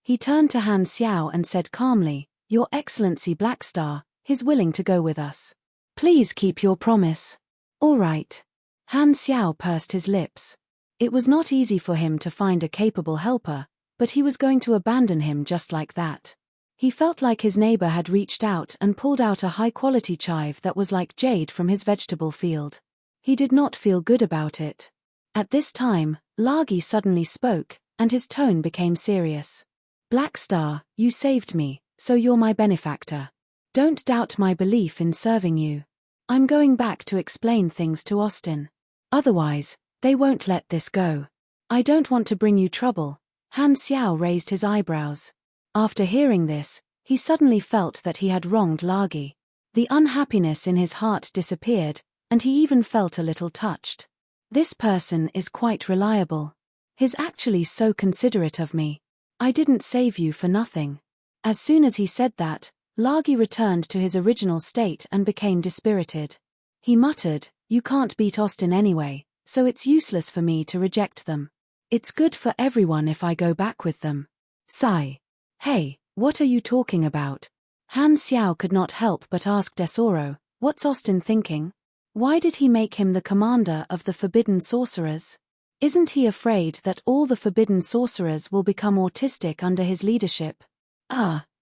He turned to Han Xiao and said calmly, Your Excellency Black Star is willing to go with us. Please keep your promise. All right. Han Xiao pursed his lips. It was not easy for him to find a capable helper, but he was going to abandon him just like that. He felt like his neighbor had reached out and pulled out a high-quality chive that was like jade from his vegetable field. He did not feel good about it. At this time, Lagi suddenly spoke, and his tone became serious. Black Star, you saved me, so you're my benefactor. Don't doubt my belief in serving you. I'm going back to explain things to Austin. Otherwise, they won't let this go. I don't want to bring you trouble. Han Xiao raised his eyebrows. After hearing this, he suddenly felt that he had wronged Lagi. The unhappiness in his heart disappeared, and he even felt a little touched. This person is quite reliable. He's actually so considerate of me. I didn't save you for nothing. As soon as he said that, Lagi returned to his original state and became dispirited. He muttered, You can't beat Austin anyway, so it's useless for me to reject them. It's good for everyone if I go back with them. Sigh. Hey, what are you talking about? Han Xiao could not help but ask Tesoro, what's Austin thinking? Why did he make him the commander of the forbidden sorcerers? Isn't he afraid that all the forbidden sorcerers will become autistic under his leadership?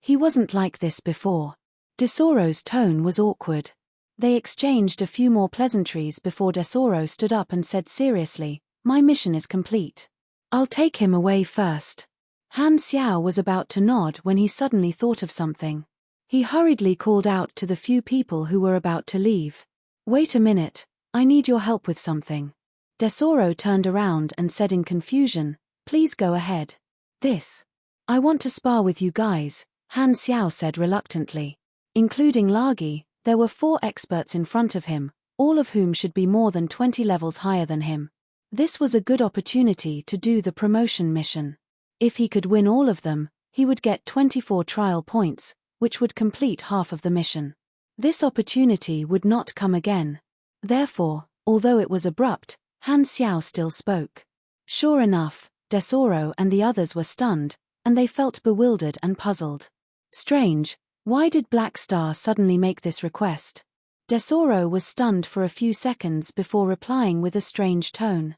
He wasn't like this before. Tesoro's tone was awkward. They exchanged a few more pleasantries before Tesoro stood up and said seriously, My mission is complete. I'll take him away first. Han Xiao was about to nod when he suddenly thought of something. He hurriedly called out to the few people who were about to leave. Wait a minute, I need your help with something. Tesoro turned around and said in confusion, Please go ahead. I want to spar with you guys, Han Xiao said reluctantly. Including Lagi, there were 4 experts in front of him, all of whom should be more than 20 levels higher than him. This was a good opportunity to do the promotion mission. If he could win all of them, he would get 24 trial points, which would complete half of the mission. This opportunity would not come again. Therefore, although it was abrupt, Han Xiao still spoke. Sure enough, Tesoro and the others were stunned, and they felt bewildered and puzzled. Strange, why did Black Star suddenly make this request? Tesoro was stunned for a few seconds before replying with a strange tone.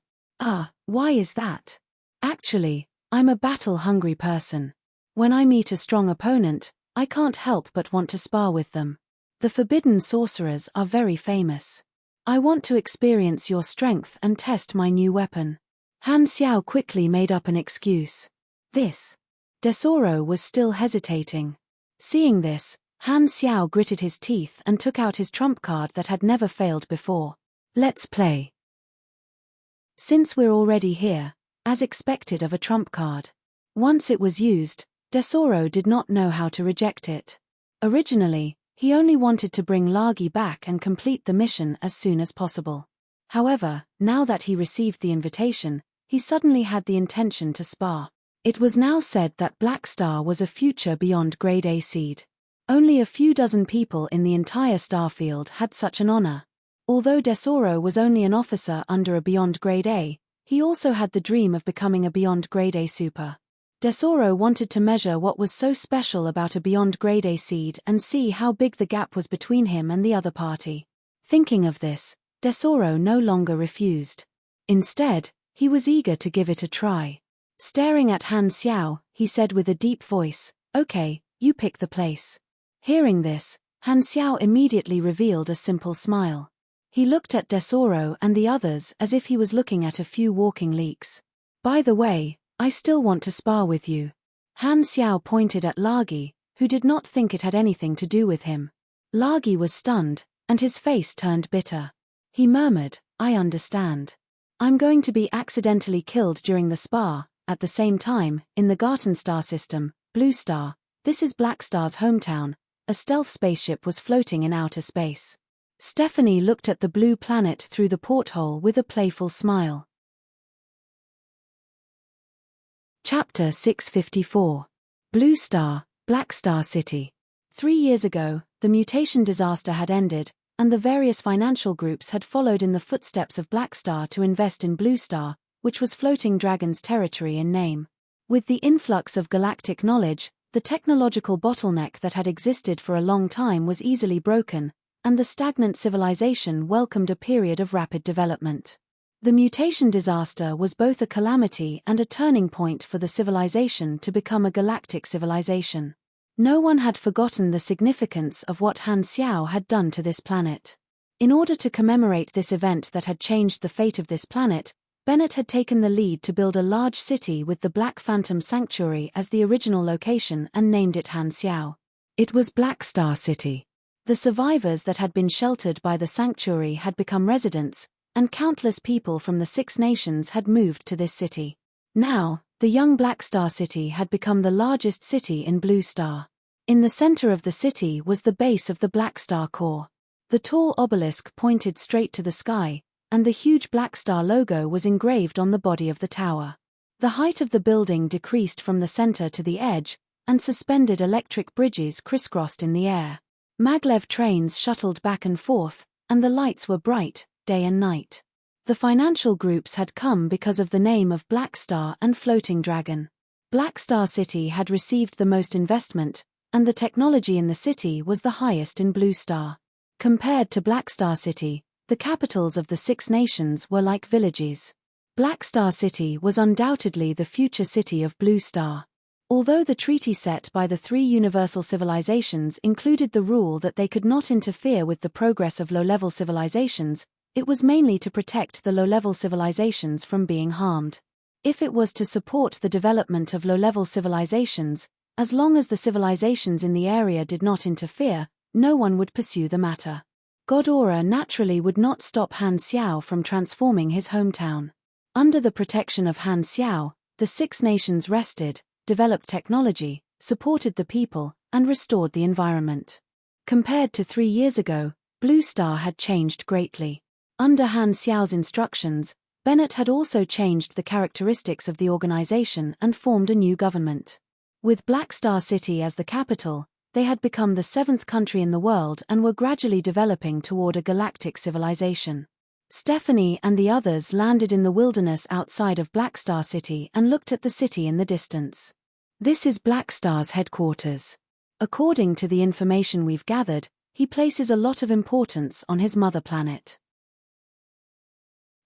Why is that? Actually, I'm a battle-hungry person. When I meet a strong opponent, I can't help but want to spar with them. The forbidden sorcerers are very famous. I want to experience your strength and test my new weapon. Han Xiao quickly made up an excuse. Tesoro was still hesitating. Seeing this, Han Xiao gritted his teeth and took out his trump card that had never failed before. Let's play. Since we're already here, as expected of a trump card. Once it was used, Tesoro did not know how to reject it. Originally, he only wanted to bring Lagi back and complete the mission as soon as possible. However, now that he received the invitation, he suddenly had the intention to spar. It was now said that Black Star was a future beyond grade A seed. Only a few dozen people in the entire starfield had such an honor. Although Tesoro was only an officer under a beyond grade A, he also had the dream of becoming a beyond grade A super. Tesoro wanted to measure what was so special about a beyond grade A seed and see how big the gap was between him and the other party. Thinking of this, Tesoro no longer refused. Instead, he was eager to give it a try. Staring at Han Xiao, he said with a deep voice, Okay, you pick the place. Hearing this, Han Xiao immediately revealed a simple smile. He looked at Tesoro and the others as if he was looking at a few walking leaks. By the way, I still want to spar with you. Han Xiao pointed at Lagi, who did not think it had anything to do with him. Lagi was stunned, and his face turned bitter. He murmured, "I understand. I'm going to be accidentally killed during the spa." At the same time, in the Garten star system, Blue Star, this is Black Star's hometown, a stealth spaceship was floating in outer space. Stephanie looked at the blue planet through the porthole with a playful smile. Chapter 654. Blue Star, Black Star City. 3 years ago, the mutation disaster had ended, and the various financial groups had followed in the footsteps of Black Star to invest in Blue Star, which was Floating Dragon's territory in name. With the influx of galactic knowledge, the technological bottleneck that had existed for a long time was easily broken, and the stagnant civilization welcomed a period of rapid development. The mutation disaster was both a calamity and a turning point for the civilization to become a galactic civilization. No one had forgotten the significance of what Han Xiao had done to this planet. In order to commemorate this event that had changed the fate of this planet, Bennett had taken the lead to build a large city with the Black Phantom Sanctuary as the original location and named it Han Xiao. It was Black Star City. The survivors that had been sheltered by the sanctuary had become residents, and countless people from the 6 nations had moved to this city. Now, the young Black Star City had become the largest city in Blue Star. In the center of the city was the base of the Black Star core. The tall obelisk pointed straight to the sky, and the huge Black Star logo was engraved on the body of the tower. The height of the building decreased from the center to the edge, and suspended electric bridges crisscrossed in the air. Maglev trains shuttled back and forth, and the lights were bright, day and night. The financial groups had come because of the name of Black Star and Floating Dragon. Black Star City had received the most investment, and the technology in the city was the highest in Blue Star. Compared to Black Star City, the capitals of the 6 nations were like villages. Black Star City was undoubtedly the future city of Blue Star. Although the treaty set by the 3 universal civilizations included the rule that they could not interfere with the progress of low-level civilizations, it was mainly to protect the low-level civilizations from being harmed. If it was to support the development of low-level civilizations, as long as the civilizations in the area did not interfere, no one would pursue the matter. Ghidorah naturally would not stop Han Xiao from transforming his hometown. Under the protection of Han Xiao, the 6 nations rested, developed technology, supported the people, and restored the environment. Compared to 3 years ago, Blue Star had changed greatly. Under Han Xiao's instructions, Bennett had also changed the characteristics of the organization and formed a new government. With Black Star City as the capital, they had become the 7th country in the world and were gradually developing toward a galactic civilization. Stephanie and the others landed in the wilderness outside of Black Star City and looked at the city in the distance. This is Black Star's headquarters. According to the information we've gathered, he places a lot of importance on his mother planet.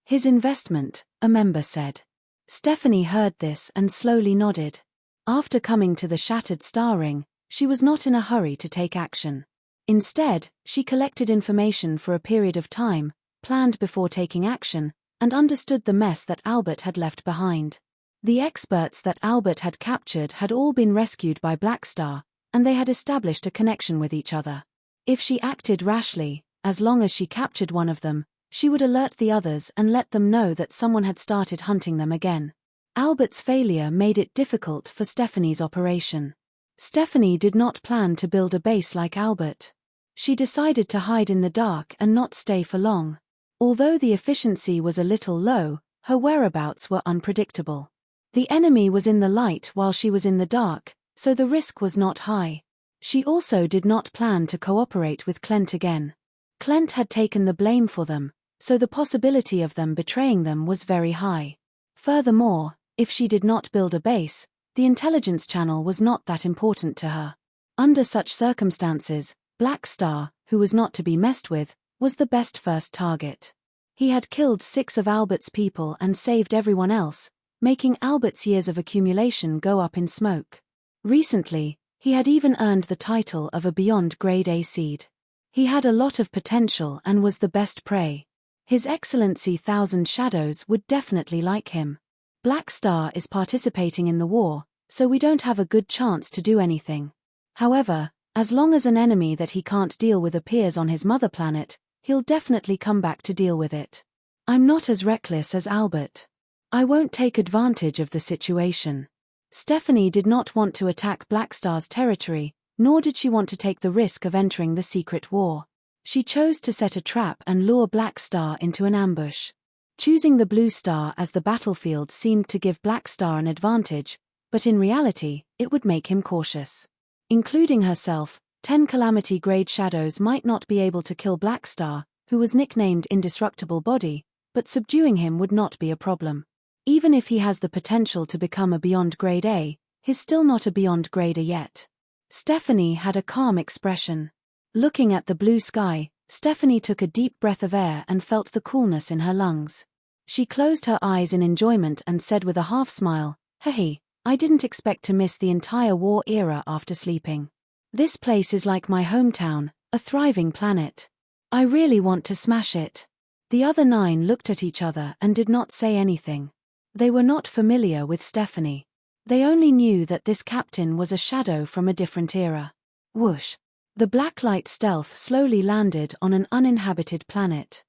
His investment, a member said. Stephanie heard this and slowly nodded. After coming to the shattered star ring, she was not in a hurry to take action. Instead, she collected information for a period of time, planned before taking action, and understood the mess that Albert had left behind. The experts that Albert had captured had all been rescued by Black Star, and they had established a connection with each other. If she acted rashly, as long as she captured one of them, she would alert the others and let them know that someone had started hunting them again. Albert's failure made it difficult for Stephanie's operation. Stephanie did not plan to build a base like Albert. She decided to hide in the dark and not stay for long. Although the efficiency was a little low, her whereabouts were unpredictable. The enemy was in the light while she was in the dark, so the risk was not high. She also did not plan to cooperate with Clint again. Clint had taken the blame for them, so the possibility of them betraying them was very high. Furthermore, if she did not build a base, the intelligence channel was not that important to her. Under such circumstances, Black Star, who was not to be messed with, was the best first target. He had killed 6 of Albert's people and saved everyone else, making Albert's years of accumulation go up in smoke. Recently, he had even earned the title of a Beyond Grade A seed. He had a lot of potential and was the best prey. His Excellency Thousand Shadows would definitely like him. Black Star is participating in the war, so we don't have a good chance to do anything. However, As long as an enemy that he can't deal with appears on his mother planet, he'll definitely come back to deal with it. I'm not as reckless as Albert. I won't take advantage of the situation. Stephanie did not want to attack Blackstar's territory, nor did she want to take the risk of entering the secret war. She chose to set a trap and lure Blackstar into an ambush. Choosing the Blue Star as the battlefield seemed to give Blackstar an advantage, but in reality, it would make him cautious. Including herself, 10 Calamity-grade shadows might not be able to kill Blackstar, who was nicknamed Indestructible Body, but subduing him would not be a problem. Even if he has the potential to become a Beyond Grade A, he's still not a Beyond Grade A yet. Stephanie had a calm expression. Looking at the blue sky, Stephanie took a deep breath of air and felt the coolness in her lungs. She closed her eyes in enjoyment and said with a half-smile, "Hey, I didn't expect to miss the entire war era after sleeping. This place is like my hometown, a thriving planet. I really want to smash it." The other 9 looked at each other and did not say anything. They were not familiar with Stephanie. They only knew that this captain was a shadow from a different era. Whoosh! The blacklight stealth slowly landed on an uninhabited planet.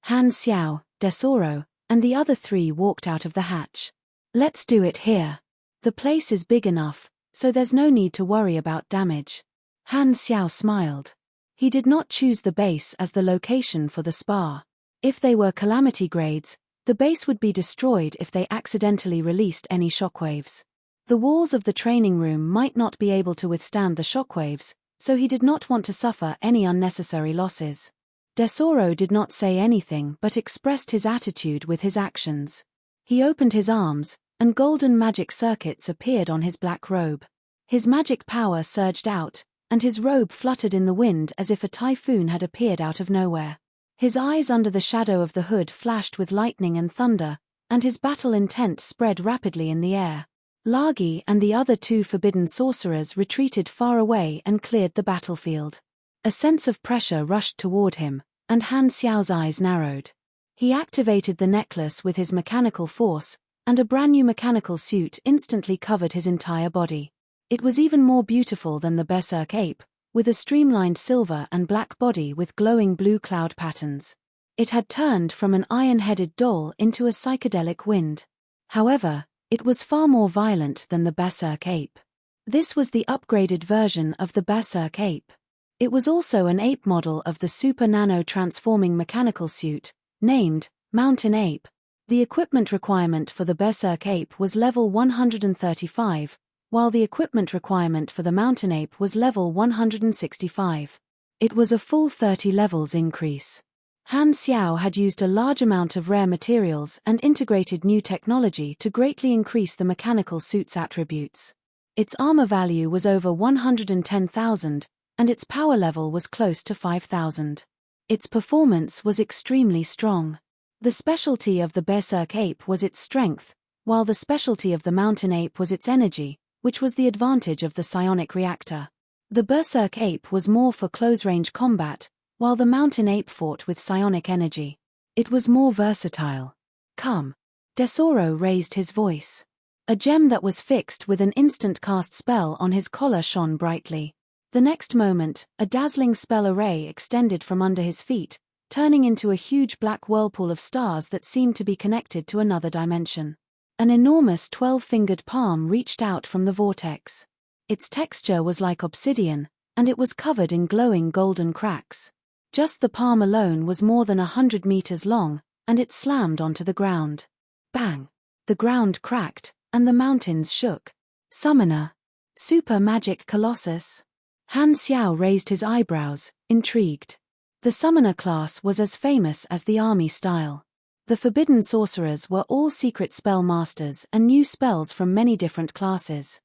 Han Xiao, Desoro, and the other 3 walked out of the hatch. "Let's do it here. The place is big enough, so there's no need to worry about damage." Han Xiao smiled. He did not choose the base as the location for the spa. If they were calamity grades, the base would be destroyed if they accidentally released any shockwaves. The walls of the training room might not be able to withstand the shockwaves, so he did not want to suffer any unnecessary losses. Desoro did not say anything but expressed his attitude with his actions. He opened his arms, and golden magic circuits appeared on his black robe. His magic power surged out, and his robe fluttered in the wind as if a typhoon had appeared out of nowhere. His eyes under the shadow of the hood flashed with lightning and thunder, and his battle intent spread rapidly in the air. Lagi and the other 2 forbidden sorcerers retreated far away and cleared the battlefield. A sense of pressure rushed toward him, and Han Xiao's eyes narrowed. He activated the necklace with his mechanical force, and a brand new mechanical suit instantly covered his entire body. It was even more beautiful than the Berserk ape, with a streamlined silver and black body with glowing blue cloud patterns. It had turned from an iron-headed doll into a psychedelic wind. However, it was far more violent than the Berserk ape. This was the upgraded version of the Berserk ape. It was also an ape model of the super nano transforming mechanical suit, named Mountain Ape. The equipment requirement for the Berserk ape was level 135, while the equipment requirement for the Mountain Ape was level 165. It was a full 30 levels increase. Han Xiao had used a large amount of rare materials and integrated new technology to greatly increase the mechanical suit's attributes. Its armor value was over 110,000, and its power level was close to 5,000. Its performance was extremely strong. The specialty of the Berserk ape was its strength, while the specialty of the Mountain Ape was its energy, which was the advantage of the psionic reactor. The Berserk ape was more for close-range combat, while the Mountain Ape fought with psionic energy. It was more versatile. "Come." Desoro raised his voice. A gem that was fixed with an instant cast spell on his collar shone brightly. The next moment, a dazzling spell array extended from under his feet, turning into a huge black whirlpool of stars that seemed to be connected to another dimension. An enormous 12-fingered palm reached out from the vortex. Its texture was like obsidian, and it was covered in glowing golden cracks. Just the palm alone was more than 100 meters long, and it slammed onto the ground. Bang! The ground cracked, and the mountains shook. Summoner. Super Magic Colossus. Han Xiao raised his eyebrows, intrigued. The summoner class was as famous as the army style. The forbidden sorcerers were all secret spell masters and knew spells from many different classes.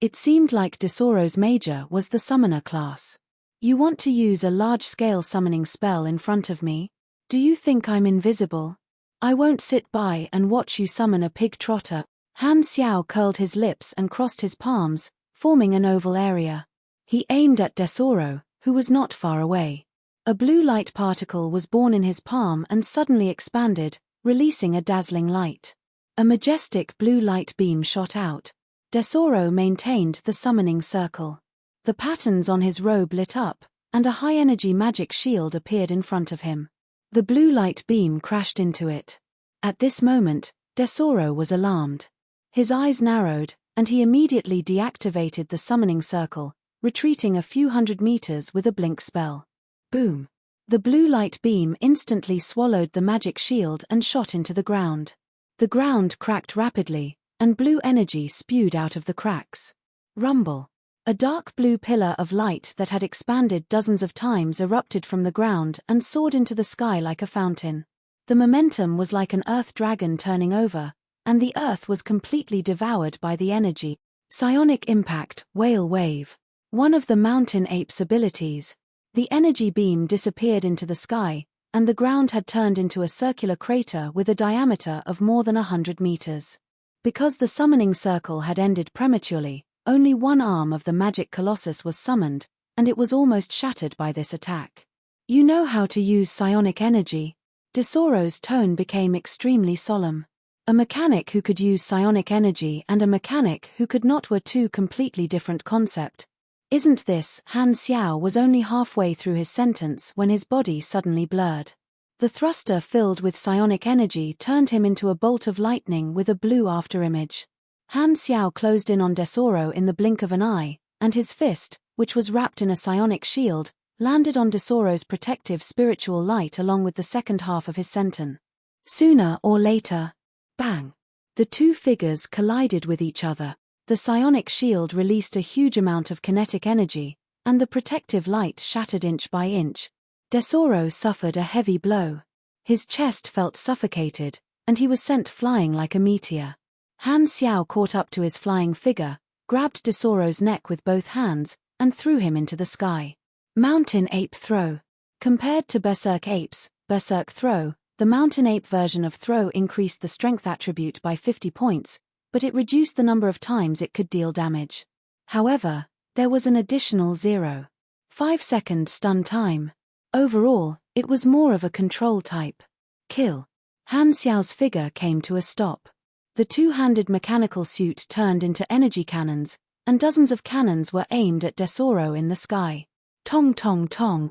It seemed like Desoro's major was the summoner class. "You want to use a large-scale summoning spell in front of me? Do you think I'm invisible? I won't sit by and watch you summon a pig trotter." Han Xiao curled his lips and crossed his palms, forming an oval area. He aimed at Desoro, who was not far away. A blue light particle was born in his palm and suddenly expanded, releasing a dazzling light. A majestic blue light beam shot out. Desoro maintained the summoning circle. The patterns on his robe lit up, and a high-energy magic shield appeared in front of him. The blue light beam crashed into it. At this moment, Desoro was alarmed. His eyes narrowed, and he immediately deactivated the summoning circle, retreating a few hundred meters with a blink spell. Boom! The blue light beam instantly swallowed the magic shield and shot into the ground. The ground cracked rapidly, and blue energy spewed out of the cracks. Rumble! A dark blue pillar of light that had expanded dozens of times erupted from the ground and soared into the sky like a fountain. The momentum was like an earth dragon turning over, and the earth was completely devoured by the energy. Psionic impact, whale wave. One of the mountain ape's abilities. The energy beam disappeared into the sky, and the ground had turned into a circular crater with a diameter of more than 100 meters. Because the summoning circle had ended prematurely, only one arm of the magic colossus was summoned, and it was almost shattered by this attack. You know how to use psionic energy? Desoro's tone became extremely solemn. A mechanic who could use psionic energy and a mechanic who could not were two completely different concepts. Isn't this? Han Xiao was only halfway through his sentence when his body suddenly blurred. The thruster filled with psionic energy turned him into a bolt of lightning with a blue afterimage. Han Xiao closed in on Desoro in the blink of an eye, and his fist, which was wrapped in a psionic shield, landed on Desoro's protective spiritual light along with the second half of his sentence. Sooner or later, bang! The two figures collided with each other. The psionic shield released a huge amount of kinetic energy, and the protective light shattered inch by inch. Desoro suffered a heavy blow. His chest felt suffocated, and he was sent flying like a meteor. Han Xiao caught up to his flying figure, grabbed Desoro's neck with both hands, and threw him into the sky. Mountain Ape Throw. Compared to Berserk Apes, Berserk Throw, the Mountain Ape version of Throw increased the strength attribute by 50 points, but it reduced the number of times it could deal damage. However, there was an additional 0.5-second stun time. Overall, it was more of a control type. Kill. Han Xiao's figure came to a stop. The two-handed mechanical suit turned into energy cannons, and dozens of cannons were aimed at Desoro in the sky. Tong tong tong.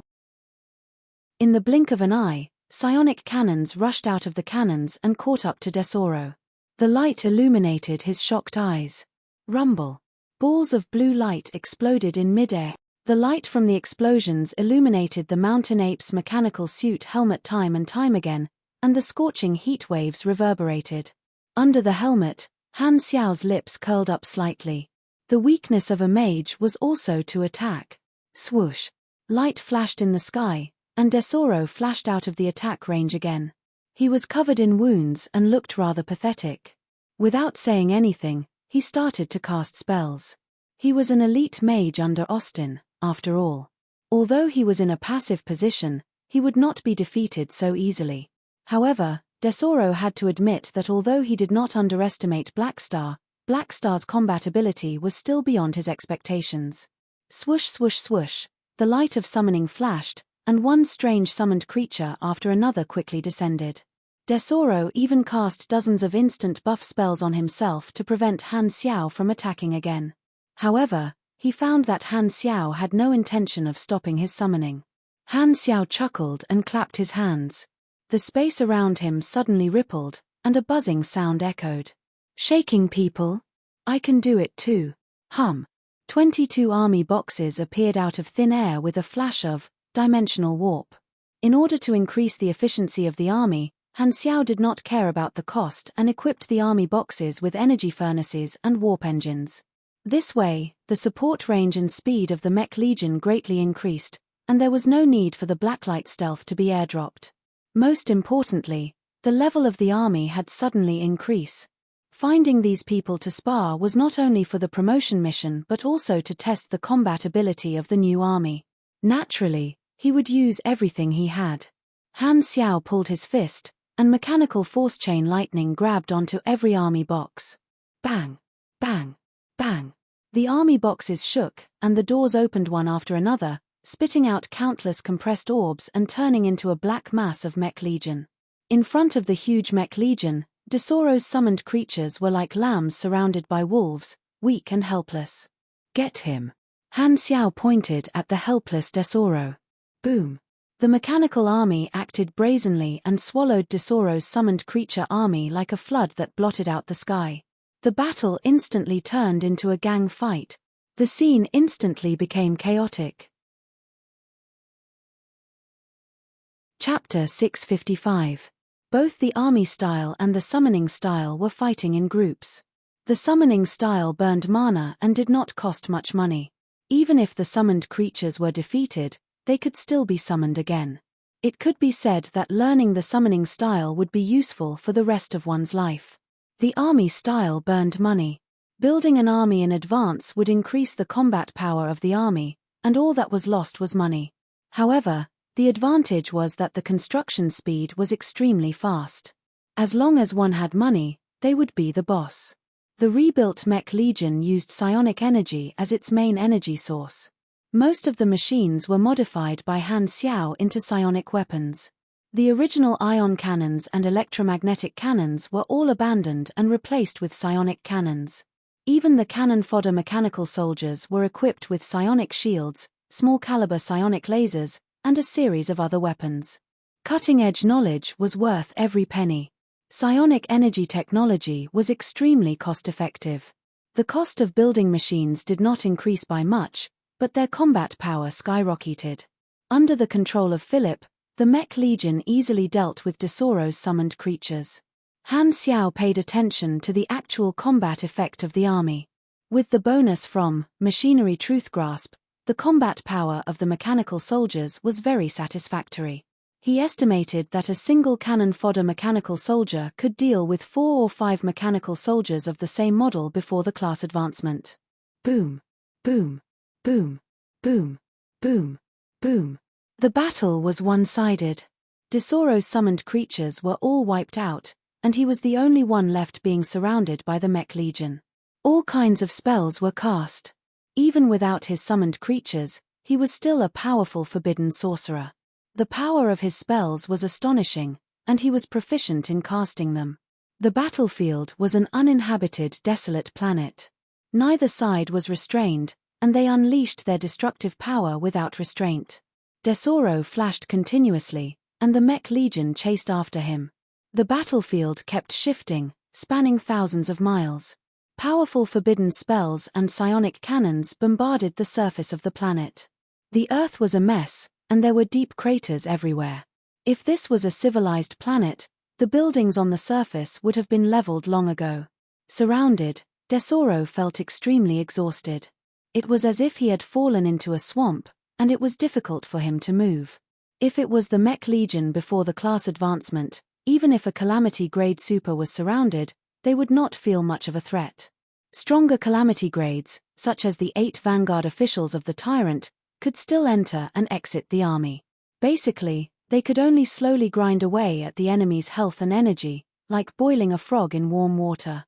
In the blink of an eye, psionic cannons rushed out of the cannons and caught up to Desoro. The light illuminated his shocked eyes. Rumble. Balls of blue light exploded in midair. The light from the explosions illuminated the mountain ape's mechanical suit helmet time and time again, and the scorching heat waves reverberated. Under the helmet, Han Xiao's lips curled up slightly. The weakness of a mage was also to attack. Swoosh. Light flashed in the sky, and Desoro flashed out of the attack range again. He was covered in wounds and looked rather pathetic. Without saying anything, he started to cast spells. He was an elite mage under Austin, after all. Although he was in a passive position, he would not be defeated so easily. However, Desoro had to admit that although he did not underestimate Blackstar, Blackstar's combat ability was still beyond his expectations. Swoosh swoosh swoosh, the light of summoning flashed, and one strange summoned creature after another quickly descended. Desoro even cast dozens of instant buff spells on himself to prevent Han Xiao from attacking again. However, he found that Han Xiao had no intention of stopping his summoning. Han Xiao chuckled and clapped his hands. The space around him suddenly rippled, and a buzzing sound echoed. Shaking people? I can do it too. Hum. 22 army boxes appeared out of thin air with a flash of dimensional warp. In order to increase the efficiency of the army, Han Xiao did not care about the cost and equipped the army boxes with energy furnaces and warp engines. This way, the support range and speed of the Mech Legion greatly increased, and there was no need for the Blacklight stealth to be airdropped. Most importantly, the level of the army had suddenly increased. Finding these people to spar was not only for the promotion mission but also to test the combat ability of the new army. Naturally, he would use everything he had. Han Xiao pulled his fist, and mechanical force chain lightning grabbed onto every army box. Bang! Bang! Bang! The army boxes shook, and the doors opened one after another, spitting out countless compressed orbs and turning into a black mass of Mech Legion. In front of the huge Mech Legion, Desoro's summoned creatures were like lambs surrounded by wolves, weak and helpless. Get him. Han Xiao pointed at the helpless Tesoro. Boom. The mechanical army acted brazenly and swallowed Tesoro's summoned creature army like a flood that blotted out the sky. The battle instantly turned into a gang fight. The scene instantly became chaotic. Chapter 655. Both the army style and the summoning style were fighting in groups. The summoning style burned mana and did not cost much money. Even if the summoned creatures were defeated, they could still be summoned again. It could be said that learning the summoning style would be useful for the rest of one's life. The army style burned money. Building an army in advance would increase the combat power of the army, and all that was lost was money. However, the advantage was that the construction speed was extremely fast. As long as one had money, they would be the boss. The rebuilt Mech Legion used psionic energy as its main energy source. Most of the machines were modified by Han Xiao into psionic weapons. The original ion cannons and electromagnetic cannons were all abandoned and replaced with psionic cannons. Even the cannon fodder mechanical soldiers were equipped with psionic shields, small-caliber psionic lasers, and a series of other weapons. Cutting-edge knowledge was worth every penny. Psionic energy technology was extremely cost-effective. The cost of building machines did not increase by much, but their combat power skyrocketed. Under the control of Philip, the Mech Legion easily dealt with Tesoro's summoned creatures. Han Xiao paid attention to the actual combat effect of the army. With the bonus from Machinery Truth Grasp, the combat power of the mechanical soldiers was very satisfactory. He estimated that a single cannon fodder mechanical soldier could deal with 4 or 5 mechanical soldiers of the same model before the class advancement. Boom. Boom. Boom. Boom. Boom. Boom. The battle was one-sided. Tesoro's summoned creatures were all wiped out, and he was the only one left being surrounded by the Mech Legion. All kinds of spells were cast. Even without his summoned creatures, he was still a powerful forbidden sorcerer. The power of his spells was astonishing, and he was proficient in casting them. The battlefield was an uninhabited, desolate planet. Neither side was restrained, and they unleashed their destructive power without restraint. Tesoro flashed continuously, and the Mech Legion chased after him. The battlefield kept shifting, spanning thousands of miles. Powerful forbidden spells and psionic cannons bombarded the surface of the planet. The Earth was a mess, and there were deep craters everywhere. If this was a civilized planet, the buildings on the surface would have been leveled long ago. Surrounded, Tesoro felt extremely exhausted. It was as if he had fallen into a swamp, and it was difficult for him to move. If it was the Mech Legion before the class advancement, even if a Calamity Grade Super was surrounded, they would not feel much of a threat. Stronger Calamity Grades, such as the 8 Vanguard officials of the Tyrant, could still enter and exit the army. Basically, they could only slowly grind away at the enemy's health and energy, like boiling a frog in warm water.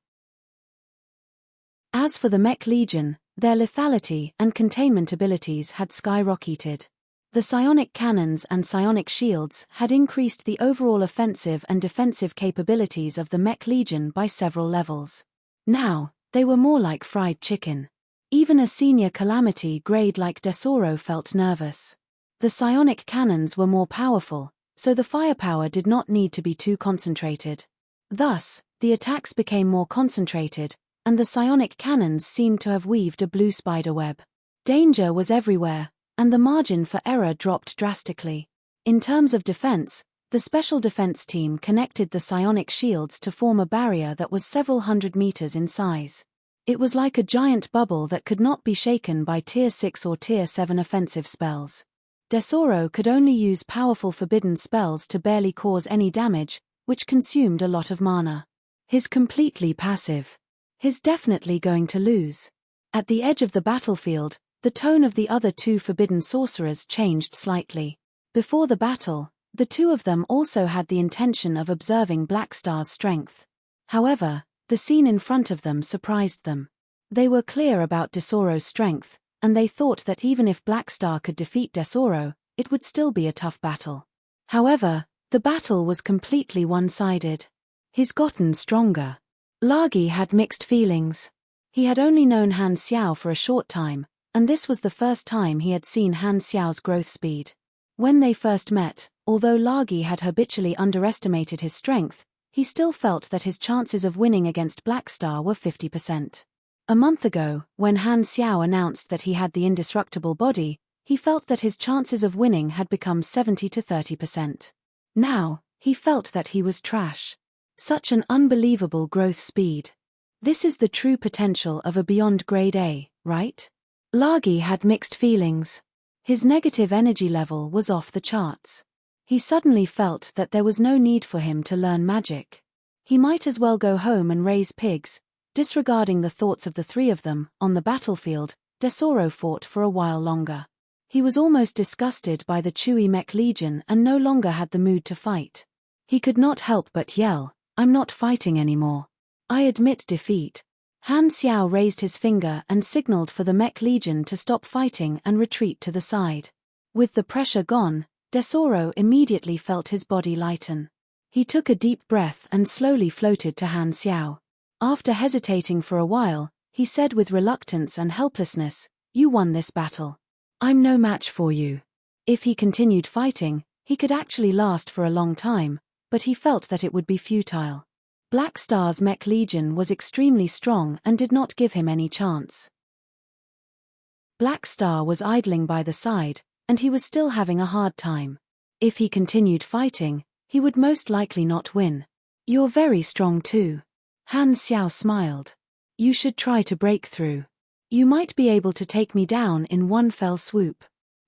As for the Mech Legion, their lethality and containment abilities had skyrocketed. The psionic cannons and psionic shields had increased the overall offensive and defensive capabilities of the Mech Legion by several levels. Now, they were more like fried chicken. Even a senior Calamity grade like Tesoro felt nervous. The psionic cannons were more powerful, so the firepower did not need to be too concentrated. Thus, the attacks became more concentrated, and the psionic cannons seemed to have weaved a blue spider web. Danger was everywhere, and the margin for error dropped drastically. In terms of defense, the Special Defense Team connected the psionic shields to form a barrier that was several hundred meters in size. It was like a giant bubble that could not be shaken by Tier 6 or Tier 7 offensive spells. Tesoro could only use powerful forbidden spells to barely cause any damage, which consumed a lot of mana. He's completely passive. He's definitely going to lose. At the edge of the battlefield, the tone of the other 2 forbidden sorcerers changed slightly. Before the battle, the 2 of them also had the intention of observing Blackstar's strength. However, the scene in front of them surprised them. They were clear about Tesoro's strength, and they thought that even if Blackstar could defeat Tesoro, it would still be a tough battle. However, the battle was completely one-sided. He's gotten stronger. Lagi had mixed feelings. He had only known Han Xiao for a short time, and this was the first time he had seen Han Xiao's growth speed. When they first met, although Lagi had habitually underestimated his strength, he still felt that his chances of winning against Black Star were 50%. A month ago, when Han Xiao announced that he had the indestructible body, he felt that his chances of winning had become 70 to 30%. Now, he felt that he was trash. Such an unbelievable growth speed. This is the true potential of a beyond grade A, right? Lagi had mixed feelings. His negative energy level was off the charts. He suddenly felt that there was no need for him to learn magic. He might as well go home and raise pigs. Disregarding the thoughts of the three of them, on the battlefield, Desoro fought for a while longer. He was almost disgusted by the Chewy Mech Legion and no longer had the mood to fight. He could not help but yell, "I'm not fighting anymore. I admit defeat." Han Xiao raised his finger and signaled for the Mech Legion to stop fighting and retreat to the side. With the pressure gone, Desoro immediately felt his body lighten. He took a deep breath and slowly floated to Han Xiao. After hesitating for a while, he said with reluctance and helplessness, "You won this battle. I'm no match for you." If he continued fighting, he could actually last for a long time, but he felt that it would be futile. Black Star's Mech Legion was extremely strong and did not give him any chance. Black Star was idling by the side, and he was still having a hard time. If he continued fighting, he would most likely not win. "You're very strong too." Han Xiao smiled. "You should try to break through. You might be able to take me down in one fell swoop."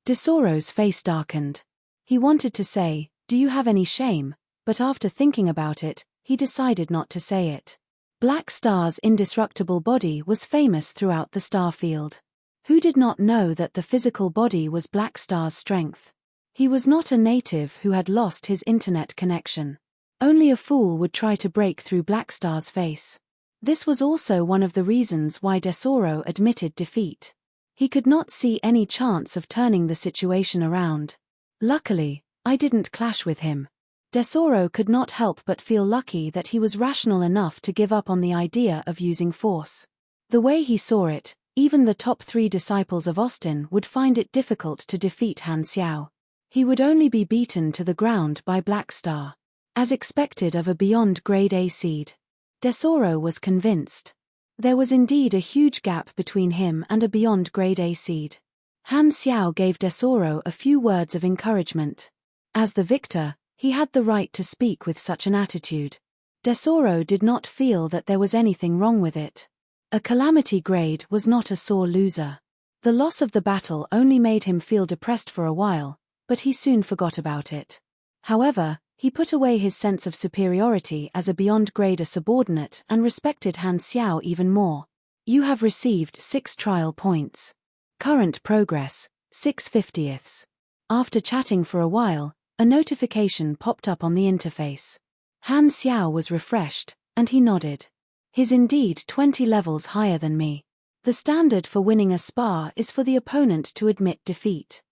Desoro's face darkened. He wanted to say, "Do you have any shame?" but after thinking about it, he decided not to say it. Black Star's indestructible body was famous throughout the star field. Who did not know that the physical body was Black Star's strength? He was not a native who had lost his internet connection. Only a fool would try to break through Black Star's face. This was also one of the reasons why Desoro admitted defeat. He could not see any chance of turning the situation around. "Luckily, I didn't clash with him." Desoro could not help but feel lucky that he was rational enough to give up on the idea of using force. The way he saw it, even the top 3 disciples of Austin would find it difficult to defeat Han Xiao. He would only be beaten to the ground by Black Star. As expected of a beyond grade A seed. Desoro was convinced. There was indeed a huge gap between him and a beyond grade A seed. Han Xiao gave Desoro a few words of encouragement. As the victor, he had the right to speak with such an attitude. Desoro did not feel that there was anything wrong with it. A calamity grade was not a sore loser. The loss of the battle only made him feel depressed for a while, but he soon forgot about it. However, he put away his sense of superiority as a beyond grade A subordinate and respected Han Xiao even more. "You have received 6 trial points. Current progress, 6/50ths. After chatting for a while, a notification popped up on the interface. Han Xiao was refreshed, and he nodded. "He's indeed 20 levels higher than me. The standard for winning a spar is for the opponent to admit defeat.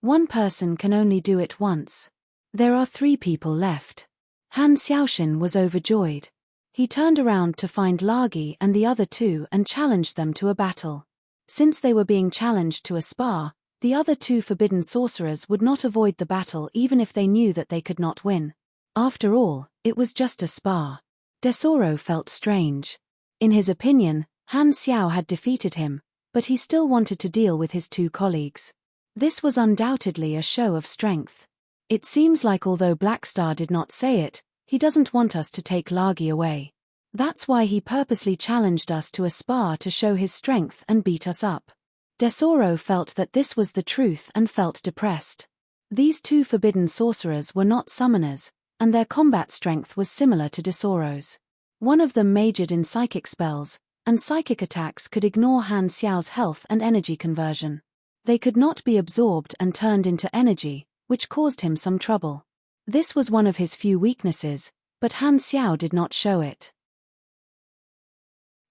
One person can only do it once. There are 3 people left." Han Xiaoxin was overjoyed. He turned around to find Lagi and the other 2 and challenged them to a battle. Since they were being challenged to a spar, the other 2 forbidden sorcerers would not avoid the battle even if they knew that they could not win. After all, it was just a spar. Desoro felt strange. In his opinion, Han Xiao had defeated him, but he still wanted to deal with his 2 colleagues. This was undoubtedly a show of strength. It seems like although Black Star did not say it, he doesn't want us to take Lagi away. That's why he purposely challenged us to a spar to show his strength and beat us up. Desoro felt that this was the truth and felt depressed. These 2 forbidden sorcerers were not summoners, and their combat strength was similar to Desoro's. One of them majored in psychic spells, and psychic attacks could ignore Han Xiao's health and energy conversion. They could not be absorbed and turned into energy, which caused him some trouble. This was one of his few weaknesses, but Han Xiao did not show it.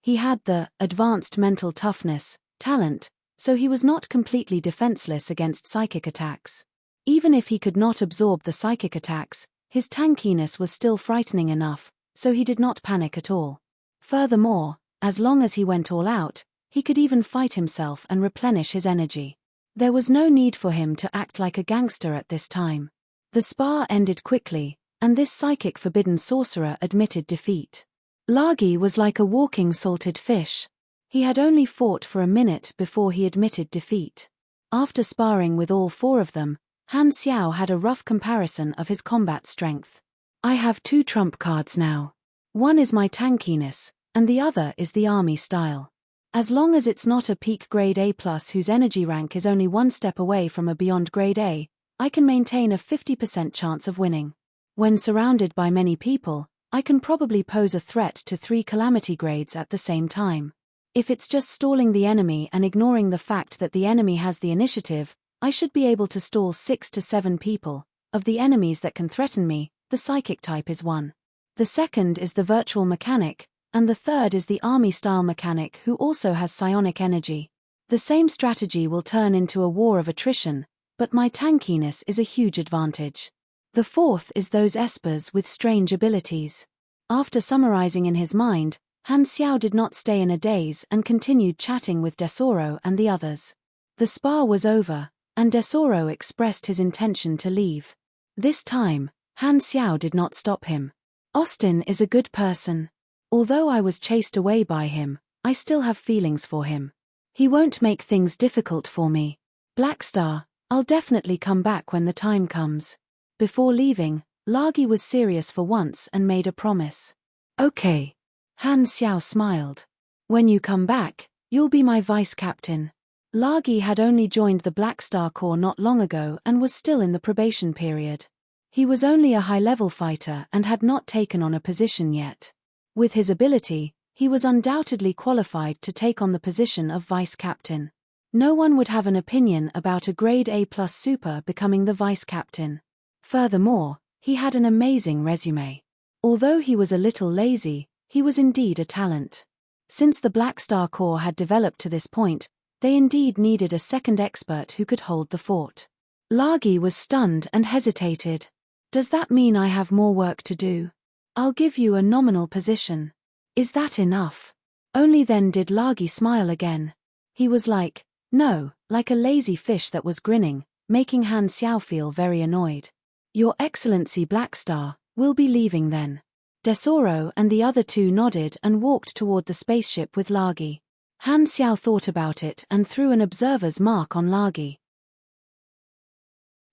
He had the advanced mental toughness talent, so he was not completely defenseless against psychic attacks. Even if he could not absorb the psychic attacks, his tankiness was still frightening enough, so he did not panic at all. Furthermore, As long as he went all out, he could even fight himself and replenish his energy. There was no need for him to act like a gangster at this time. The spar ended quickly, and this psychic forbidden sorcerer admitted defeat. Lagi was like a walking salted fish. He had only fought for a minute before he admitted defeat. After sparring with all four of them, Han Xiao had a rough comparison of his combat strength. I have 2 trump cards now. One is my tankiness, and the other is the army style. As long as it's not a peak grade A+ whose energy rank is only 1 step away from a beyond grade A, I can maintain a 50% chance of winning. When surrounded by many people, I can probably pose a threat to 3 calamity grades at the same time. If it's just stalling the enemy and ignoring the fact that the enemy has the initiative, I should be able to stall 6 to 7 people. Of the enemies that can threaten me, the psychic type is one. The second is the virtual mechanic, and the third is the army-style mechanic who also has psionic energy. The same strategy will turn into a war of attrition, but my tankiness is a huge advantage. The fourth is those espers with strange abilities. After summarizing in his mind, Han Xiao did not stay in a daze and continued chatting with Desoro and the others. The spar was over, and Desoro expressed his intention to leave. This time, Han Xiao did not stop him. Austin is a good person. Although I was chased away by him, I still have feelings for him. He won't make things difficult for me. Blackstar, I'll definitely come back when the time comes. Before leaving, Lagi was serious for once and made a promise. Okay. Han Xiao smiled. When you come back, you'll be my vice captain. Lagi had only joined the Blackstar Corps not long ago and was still in the probation period. He was only a high-level fighter and had not taken on a position yet. With his ability, he was undoubtedly qualified to take on the position of vice captain. No one would have an opinion about a grade A+ super becoming the vice captain. Furthermore, he had an amazing resume. Although he was a little lazy, he was indeed a talent. Since the Blackstar Corps had developed to this point, they indeed needed a second expert who could hold the fort. Lagi was stunned and hesitated. Does that mean I have more work to do? I'll give you a nominal position. Is that enough? Only then did Lagi smile again. He was like a lazy fish that was grinning, making Han Xiao feel very annoyed. Your Excellency Blackstar, we'll be leaving then. Desoro and the other 2 nodded and walked toward the spaceship with Lagi. Han Xiao thought about it and threw an observer's mark on Lagi.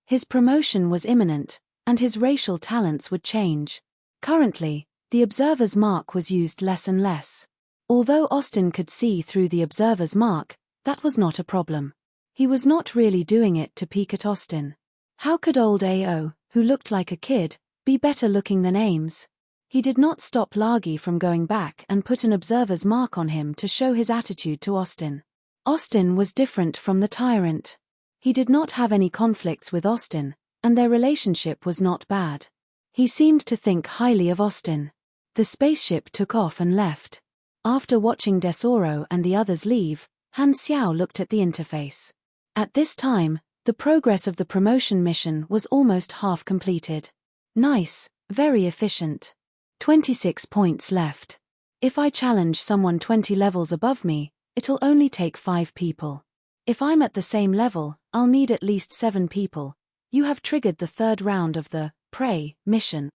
His promotion was imminent, and his racial talents would change. Currently, the observer's mark was used less and less. Although Austin could see through the observer's mark, that was not a problem. He was not really doing it to peek at Austin. How could old AO, who looked like a kid, be better looking than Ames? He did not stop Lagi from going back and put an observer's mark on him to show his attitude to Austin. Austin was different from the tyrant. He did not have any conflicts with Austin, and their relationship was not bad. He seemed to think highly of Austin. The spaceship took off and left. After watching Desoro and the others leave, Han Xiao looked at the interface. At this time, the progress of the promotion mission was almost half completed. Nice, very efficient. 26 points left. If I challenge someone 20 levels above me, it'll only take 5 people. If I'm at the same level, I'll need at least 7 people. You have triggered the 3rd round of the Prey mission.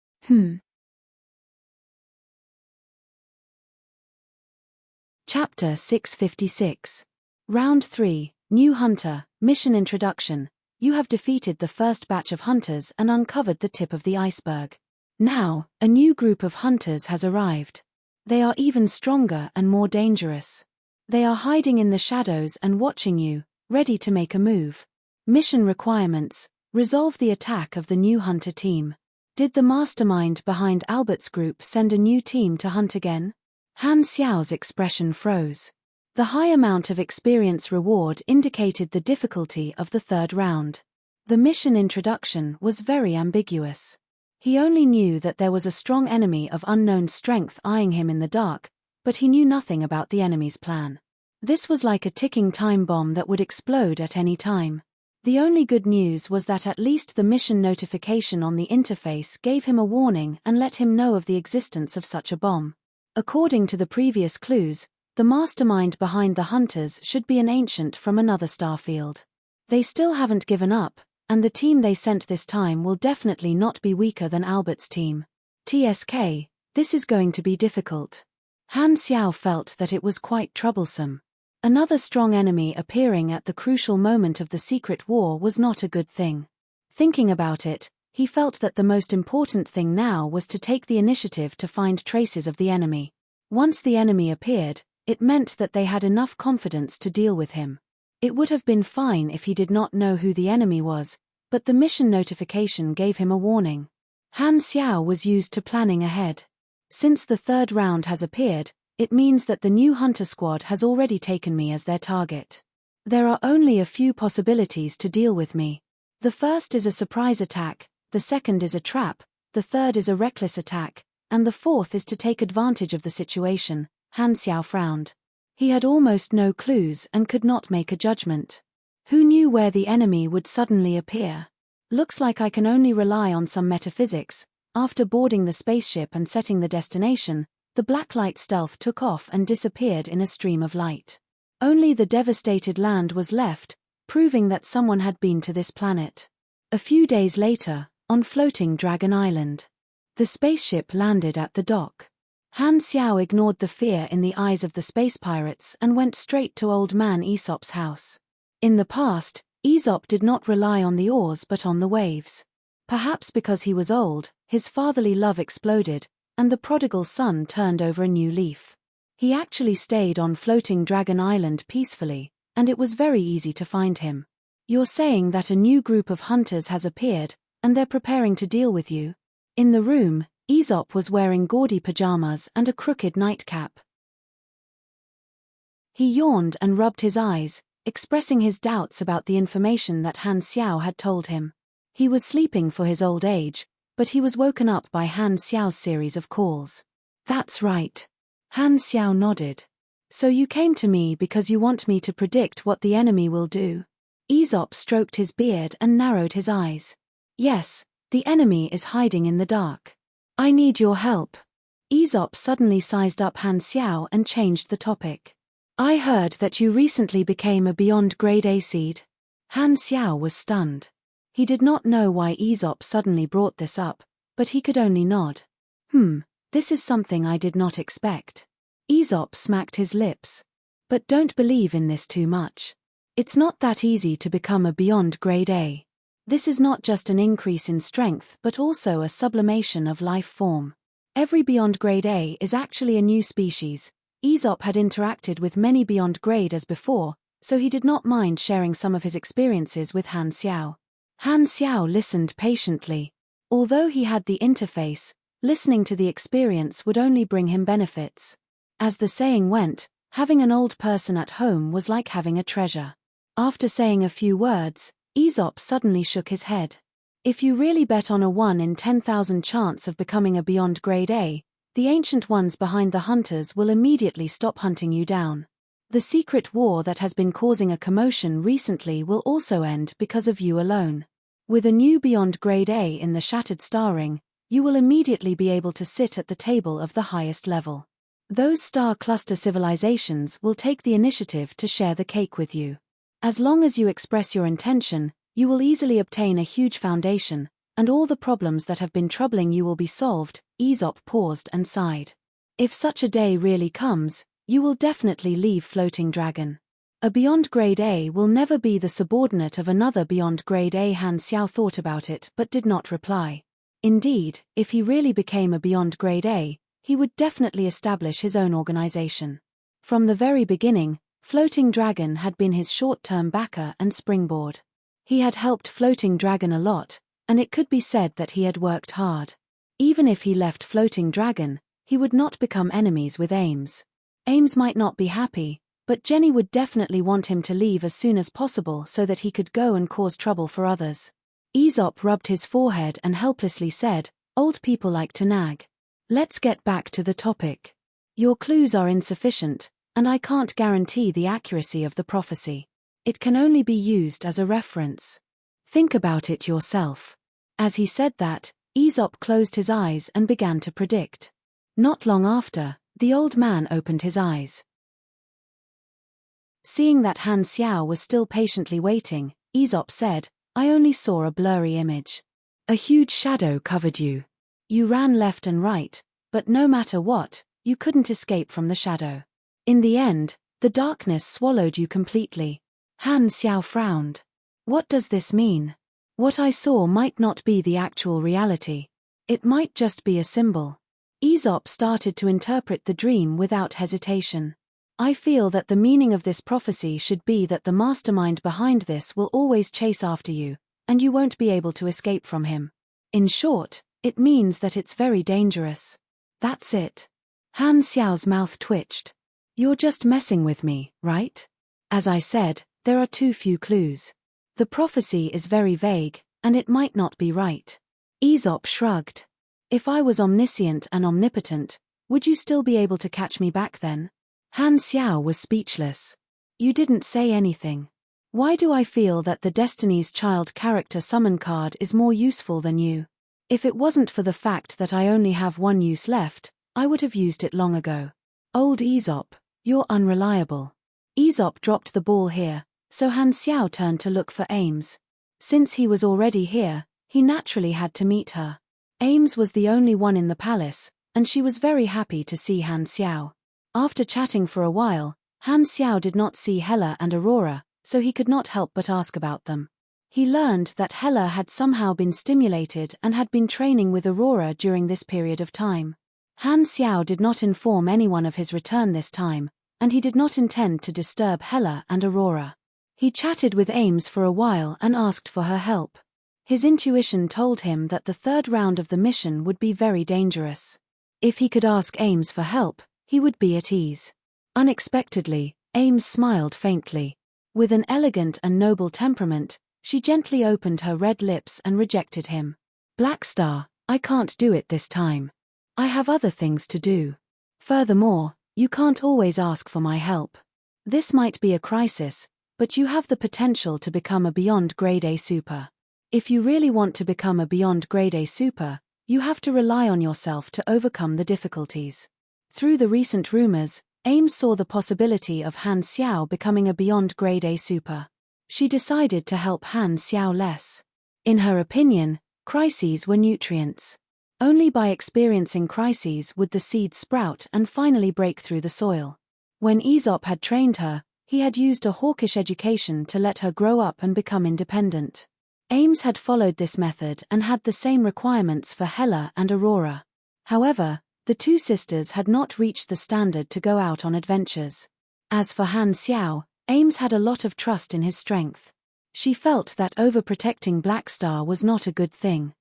Chapter 656. Round 3, New Hunter, Mission Introduction. You have defeated the first batch of hunters and uncovered the tip of the iceberg. Now, a new group of hunters has arrived. They are even stronger and more dangerous. They are hiding in the shadows and watching you, ready to make a move. Mission requirements: resolve the attack of the new hunter team. Did the mastermind behind Albert's group send a new team to hunt again? Han Xiao's expression froze. The high amount of experience reward indicated the difficulty of the 3rd round. The mission introduction was very ambiguous. He only knew that there was a strong enemy of unknown strength eyeing him in the dark, but he knew nothing about the enemy's plan. This was like a ticking time bomb that would explode at any time. The only good news was that at least the mission notification on the interface gave him a warning and let him know of the existence of such a bomb. According to the previous clues, The mastermind behind the hunters should be an ancient from another starfield. They still haven't given up, and the team they sent this time will definitely not be weaker than Albert's team. TSK, this is going to be difficult. Han Xiao felt that it was quite troublesome. Another strong enemy appearing at the crucial moment of the secret war was not a good thing. Thinking about it, he felt that the most important thing now was to take the initiative to find traces of the enemy. Once the enemy appeared, it meant that they had enough confidence to deal with him. It would have been fine if he did not know who the enemy was, but the mission notification gave him a warning. Han Xiao was used to planning ahead. Since the third round has appeared, it means that the new hunter squad has already taken me as their target. There are only a few possibilities to deal with me. The first is a surprise attack, the second is a trap, the third is a reckless attack, and the fourth is to take advantage of the situation. Han Xiao frowned. He had almost no clues and could not make a judgment. Who knew where the enemy would suddenly appear? Looks like I can only rely on some metaphysics. After boarding the spaceship and setting the destination, the blacklight stealth took off and disappeared in a stream of light. Only the devastated land was left, proving that someone had been to this planet. A few days later, on floating Dragon Island. The spaceship landed at the dock. Han Xiao ignored the fear in the eyes of the space pirates and went straight to old man Aesop's house. In the past, Aesop did not rely on the oars but on the waves. Perhaps because he was old, his fatherly love exploded, and the prodigal son turned over a new leaf. He actually stayed on floating Dragon Island peacefully, and it was very easy to find him. You're saying that a new group of hunters has appeared, and they're preparing to deal with you? In the room, Aesop was wearing gaudy pajamas and a crooked nightcap. He yawned and rubbed his eyes, expressing his doubts about the information that Han Xiao had told him. He was sleeping for his old age, but he was woken up by Han Xiao's series of calls. That's right. Han Xiao nodded. So you came to me because you want me to predict what the enemy will do? Aesop stroked his beard and narrowed his eyes. Yes, the enemy is hiding in the dark. I need your help. Aesop suddenly sized up Han Xiao and changed the topic. I heard that you recently became a Beyond Grade A seed. Han Xiao was stunned. He did not know why Aesop suddenly brought this up, but he could only nod. This is something I did not expect. Aesop smacked his lips. But don't believe in this too much. It's not that easy to become a Beyond Grade A. This is not just an increase in strength but also a sublimation of life form. Every Beyond Grade A is actually a new species. Aesop had interacted with many Beyond Grade as before, so he did not mind sharing some of his experiences with Han Xiao. Han Xiao listened patiently. Although he had the interface, listening to the experience would only bring him benefits. As the saying went, having an old person at home was like having a treasure. After saying a few words, Aesop suddenly shook his head. If you really bet on a 1 in 10,000 chance of becoming a Beyond Grade A, the ancient ones behind the hunters will immediately stop hunting you down. The secret war that has been causing a commotion recently will also end because of you alone. With a new Beyond Grade A in the Shattered Star Ring, you will immediately be able to sit at the table of the highest level. Those star cluster civilizations will take the initiative to share the cake with you. As long as you express your intention, you will easily obtain a huge foundation, and all the problems that have been troubling you will be solved. Aesop paused and sighed. If such a day really comes, you will definitely leave Floating Dragon. A Beyond Grade A will never be the subordinate of another Beyond Grade A. Han Xiao thought about it but did not reply. Indeed, if he really became a Beyond Grade A, he would definitely establish his own organization. From the very beginning, Floating Dragon had been his short-term backer and springboard. He had helped Floating Dragon a lot, and it could be said that he had worked hard. Even if he left Floating Dragon, he would not become enemies with Ames. Ames might not be happy, but Jenny would definitely want him to leave as soon as possible so that he could go and cause trouble for others. Aesop rubbed his forehead and helplessly said, "Old people like to nag. Let's get back to the topic. Your clues are insufficient, and I can't guarantee the accuracy of the prophecy. It can only be used as a reference. Think about it yourself." As he said that, Aesop closed his eyes and began to predict. Not long after, the old man opened his eyes. Seeing that Han Xiao was still patiently waiting, Aesop said, "I only saw a blurry image. A huge shadow covered you. You ran left and right, but no matter what, you couldn't escape from the shadow. In the end, the darkness swallowed you completely." Han Xiao frowned. "What does this mean? What I saw might not be the actual reality. It might just be a symbol." Aesop started to interpret the dream without hesitation. "I feel that the meaning of this prophecy should be that the mastermind behind this will always chase after you, and you won't be able to escape from him. In short, it means that it's very dangerous." "That's it." Han Xiao's mouth twitched. "You're just messing with me, right? As I said, there are too few clues. The prophecy is very vague, and it might not be right." Aesop shrugged. "If I was omniscient and omnipotent, would you still be able to catch me back then?" Han Xiao was speechless. "You didn't say anything. Why do I feel that the Destiny's Child character summon card is more useful than you? If it wasn't for the fact that I only have one use left, I would have used it long ago." "Old Aesop, you're unreliable." Aesop dropped the ball here, so Han Xiao turned to look for Ames. Since he was already here, he naturally had to meet her. Ames was the only one in the palace, and she was very happy to see Han Xiao. After chatting for a while, Han Xiao did not see Hela and Aurora, so he could not help but ask about them. He learned that Hela had somehow been stimulated and had been training with Aurora during this period of time. Han Xiao did not inform anyone of his return this time, and he did not intend to disturb Hela and Aurora. He chatted with Ames for a while and asked for her help. His intuition told him that the third round of the mission would be very dangerous. If he could ask Ames for help, he would be at ease. Unexpectedly, Ames smiled faintly. With an elegant and noble temperament, she gently opened her red lips and rejected him. "Blackstar, I can't do it this time. I have other things to do. Furthermore, you can't always ask for my help. This might be a crisis, but you have the potential to become a Beyond Grade A Super. If you really want to become a Beyond Grade A Super, you have to rely on yourself to overcome the difficulties." Through the recent rumors, Ames saw the possibility of Han Xiao becoming a Beyond Grade A Super. She decided to help Han Xiao less. In her opinion, crises were nutrients. Only by experiencing crises would the seed sprout and finally break through the soil. When Aesop had trained her, he had used a hawkish education to let her grow up and become independent. Ames had followed this method and had the same requirements for Hela and Aurora. However, the two sisters had not reached the standard to go out on adventures. As for Han Xiao, Ames had a lot of trust in his strength. She felt that overprotecting Blackstar was not a good thing.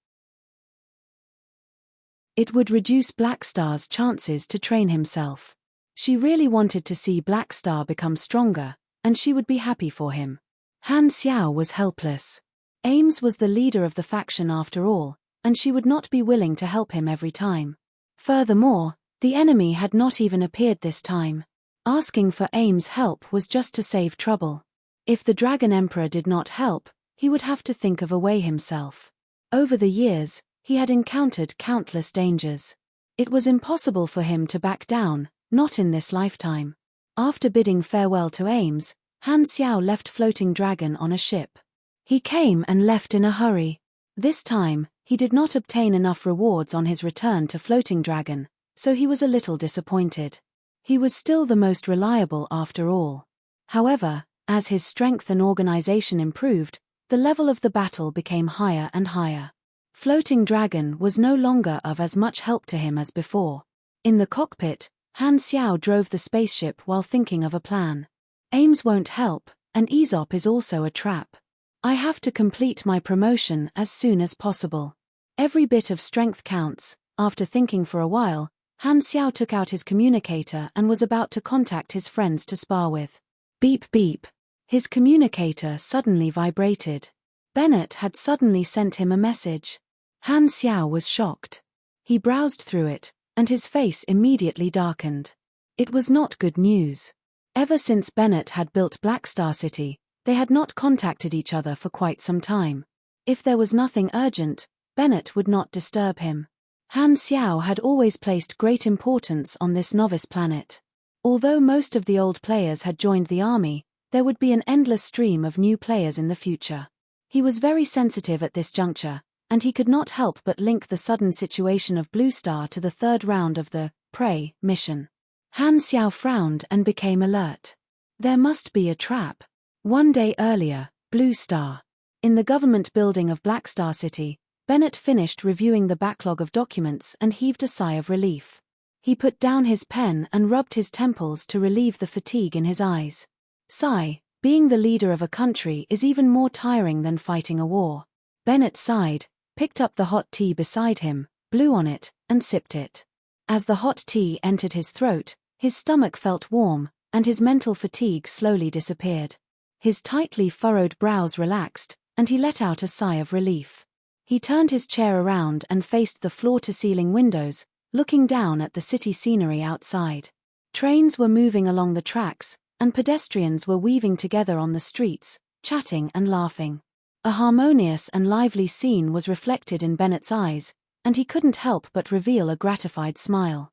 It would reduce Blackstar's chances to train himself. She really wanted to see Blackstar become stronger, and she would be happy for him. Han Xiao was helpless. Ames was the leader of the faction after all, and she would not be willing to help him every time. Furthermore, the enemy had not even appeared this time. Asking for Ames' help was just to save trouble. If the Dragon Emperor did not help, he would have to think of a way himself. Over the years, he had encountered countless dangers. It was impossible for him to back down, not in this lifetime. After bidding farewell to Ames, Han Xiao left Floating Dragon on a ship. He came and left in a hurry. This time, he did not obtain enough rewards on his return to Floating Dragon, so he was a little disappointed. He was still the most reliable after all. However, as his strength and organization improved, the level of the battle became higher and higher. Floating Dragon was no longer of as much help to him as before. In the cockpit, Han Xiao drove the spaceship while thinking of a plan. Ames won't help, and Aesop is also a trap. I have to complete my promotion as soon as possible. Every bit of strength counts. After thinking for a while, Han Xiao took out his communicator and was about to contact his friends to spar with. Beep beep. His communicator suddenly vibrated. Bennett had suddenly sent him a message. Han Xiao was shocked. He browsed through it, and his face immediately darkened. It was not good news. Ever since Bennett had built Blackstar City, they had not contacted each other for quite some time. If there was nothing urgent, Bennett would not disturb him. Han Xiao had always placed great importance on this novice planet. Although most of the old players had joined the army, There would be an endless stream of new players in the future. He was very sensitive at this juncture, and he could not help but link the sudden situation of Blue Star to the third round of the Prey mission. Han Xiao frowned and became alert. There must be a trap. One day earlier, Blue Star. In the government building of Black Star City, Bennett finished reviewing the backlog of documents and heaved a sigh of relief. He put down his pen and rubbed his temples to relieve the fatigue in his eyes. Sigh, being the leader of a country is even more tiring than fighting a war. Bennett sighed, picked up the hot tea beside him, blew on it, and sipped it. As the hot tea entered his throat, his stomach felt warm, and his mental fatigue slowly disappeared. His tightly furrowed brows relaxed, and he let out a sigh of relief. He turned his chair around and faced the floor-to-ceiling windows, looking down at the city scenery outside. Trains were moving along the tracks, and pedestrians were weaving together on the streets, chatting and laughing. A harmonious and lively scene was reflected in Bennett's eyes, and he couldn't help but reveal a gratified smile.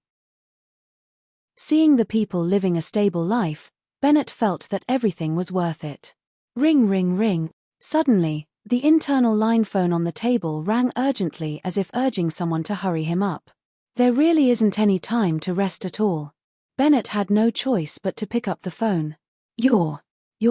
Seeing the people living a stable life, Bennett felt that everything was worth it. Ring, ring, ring. Suddenly, the internal line phone on the table rang urgently as if urging someone to hurry him up. There really isn't any time to rest at all. Bennett had no choice but to pick up the phone. Your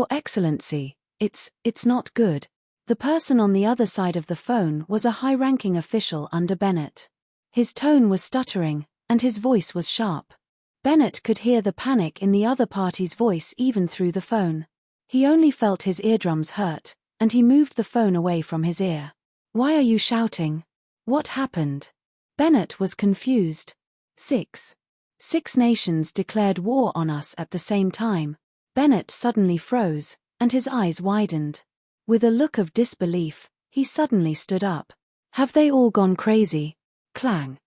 Excellency, it's not good. The person on the other side of the phone was a high-ranking official under Bennett. His tone was stuttering, and his voice was sharp. Bennett could hear the panic in the other party's voice even through the phone. He only felt his eardrums hurt, and he moved the phone away from his ear. Why are you shouting? What happened? Bennett was confused. Six nations declared war on us at the same time. Bennett suddenly froze, and his eyes widened. With a look of disbelief, he suddenly stood up. Have they all gone crazy? Clang.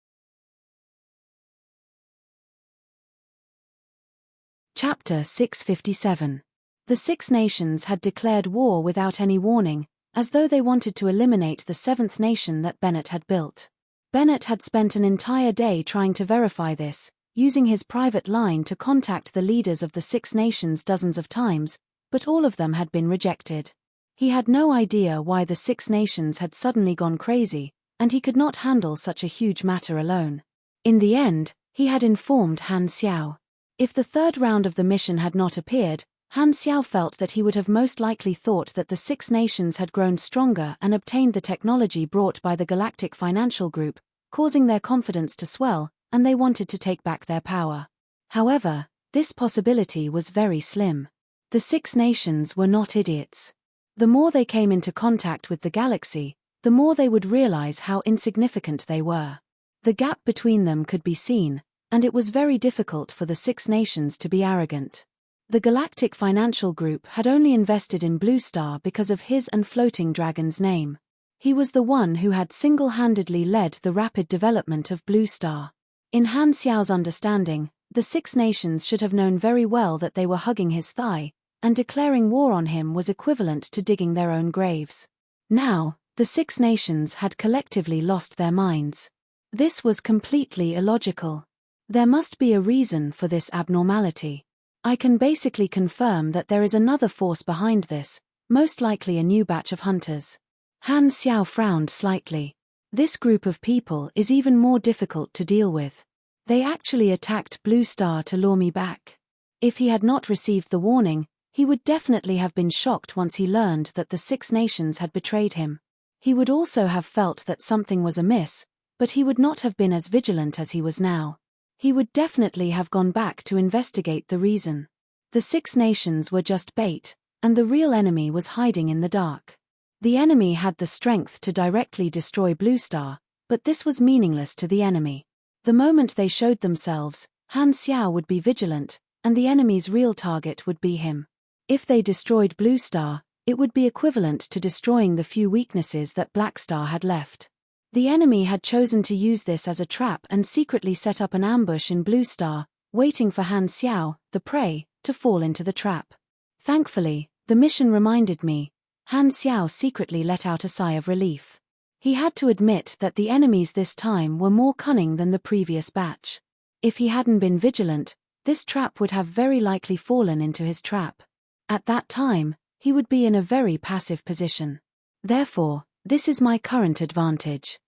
Chapter 657. The Six Nations had declared war without any warning, as though they wanted to eliminate the seventh nation that Bennett had built. Bennett had spent an entire day trying to verify this, using his private line to contact the leaders of the Six Nations dozens of times, but all of them had been rejected. He had no idea why the Six Nations had suddenly gone crazy, and he could not handle such a huge matter alone. In the end, he had informed Han Xiao. If the third round of the mission had not appeared, Han Xiao felt that he would have most likely thought that the Six Nations had grown stronger and obtained the technology brought by the Galactic Financial Group, causing their confidence to swell, and they wanted to take back their power. However, this possibility was very slim. The Six Nations were not idiots. The more they came into contact with the galaxy, the more they would realize how insignificant they were. The gap between them could be seen, and it was very difficult for the Six Nations to be arrogant. The Galactic Financial Group had only invested in Blue Star because of his and Floating Dragon's name. He was the one who had single-handedly led the rapid development of Blue Star. In Han Xiao's understanding, the Six Nations should have known very well that they were hugging his thigh, and declaring war on him was equivalent to digging their own graves. Now, the Six Nations had collectively lost their minds. This was completely illogical. There must be a reason for this abnormality. I can basically confirm that there is another force behind this, most likely a new batch of hunters. Han Xiao frowned slightly. This group of people is even more difficult to deal with. They actually attacked Blue Star to lure me back. If he had not received the warning, he would definitely have been shocked once he learned that the Six Nations had betrayed him. He would also have felt that something was amiss, but he would not have been as vigilant as he was now. He would definitely have gone back to investigate the reason. The Six Nations were just bait, and the real enemy was hiding in the dark. The enemy had the strength to directly destroy Blue Star, but this was meaningless to the enemy. The moment they showed themselves, Han Xiao would be vigilant, and the enemy's real target would be him. If they destroyed Blue Star, it would be equivalent to destroying the few weaknesses that Black Star had left. The enemy had chosen to use this as a trap and secretly set up an ambush in Blue Star, waiting for Han Xiao, the prey, to fall into the trap. Thankfully, the mission reminded me. Han Xiao secretly let out a sigh of relief. He had to admit that the enemies this time were more cunning than the previous batch. If he hadn't been vigilant, this trap would have very likely fallen into his trap. At that time, he would be in a very passive position. Therefore, this is my current advantage.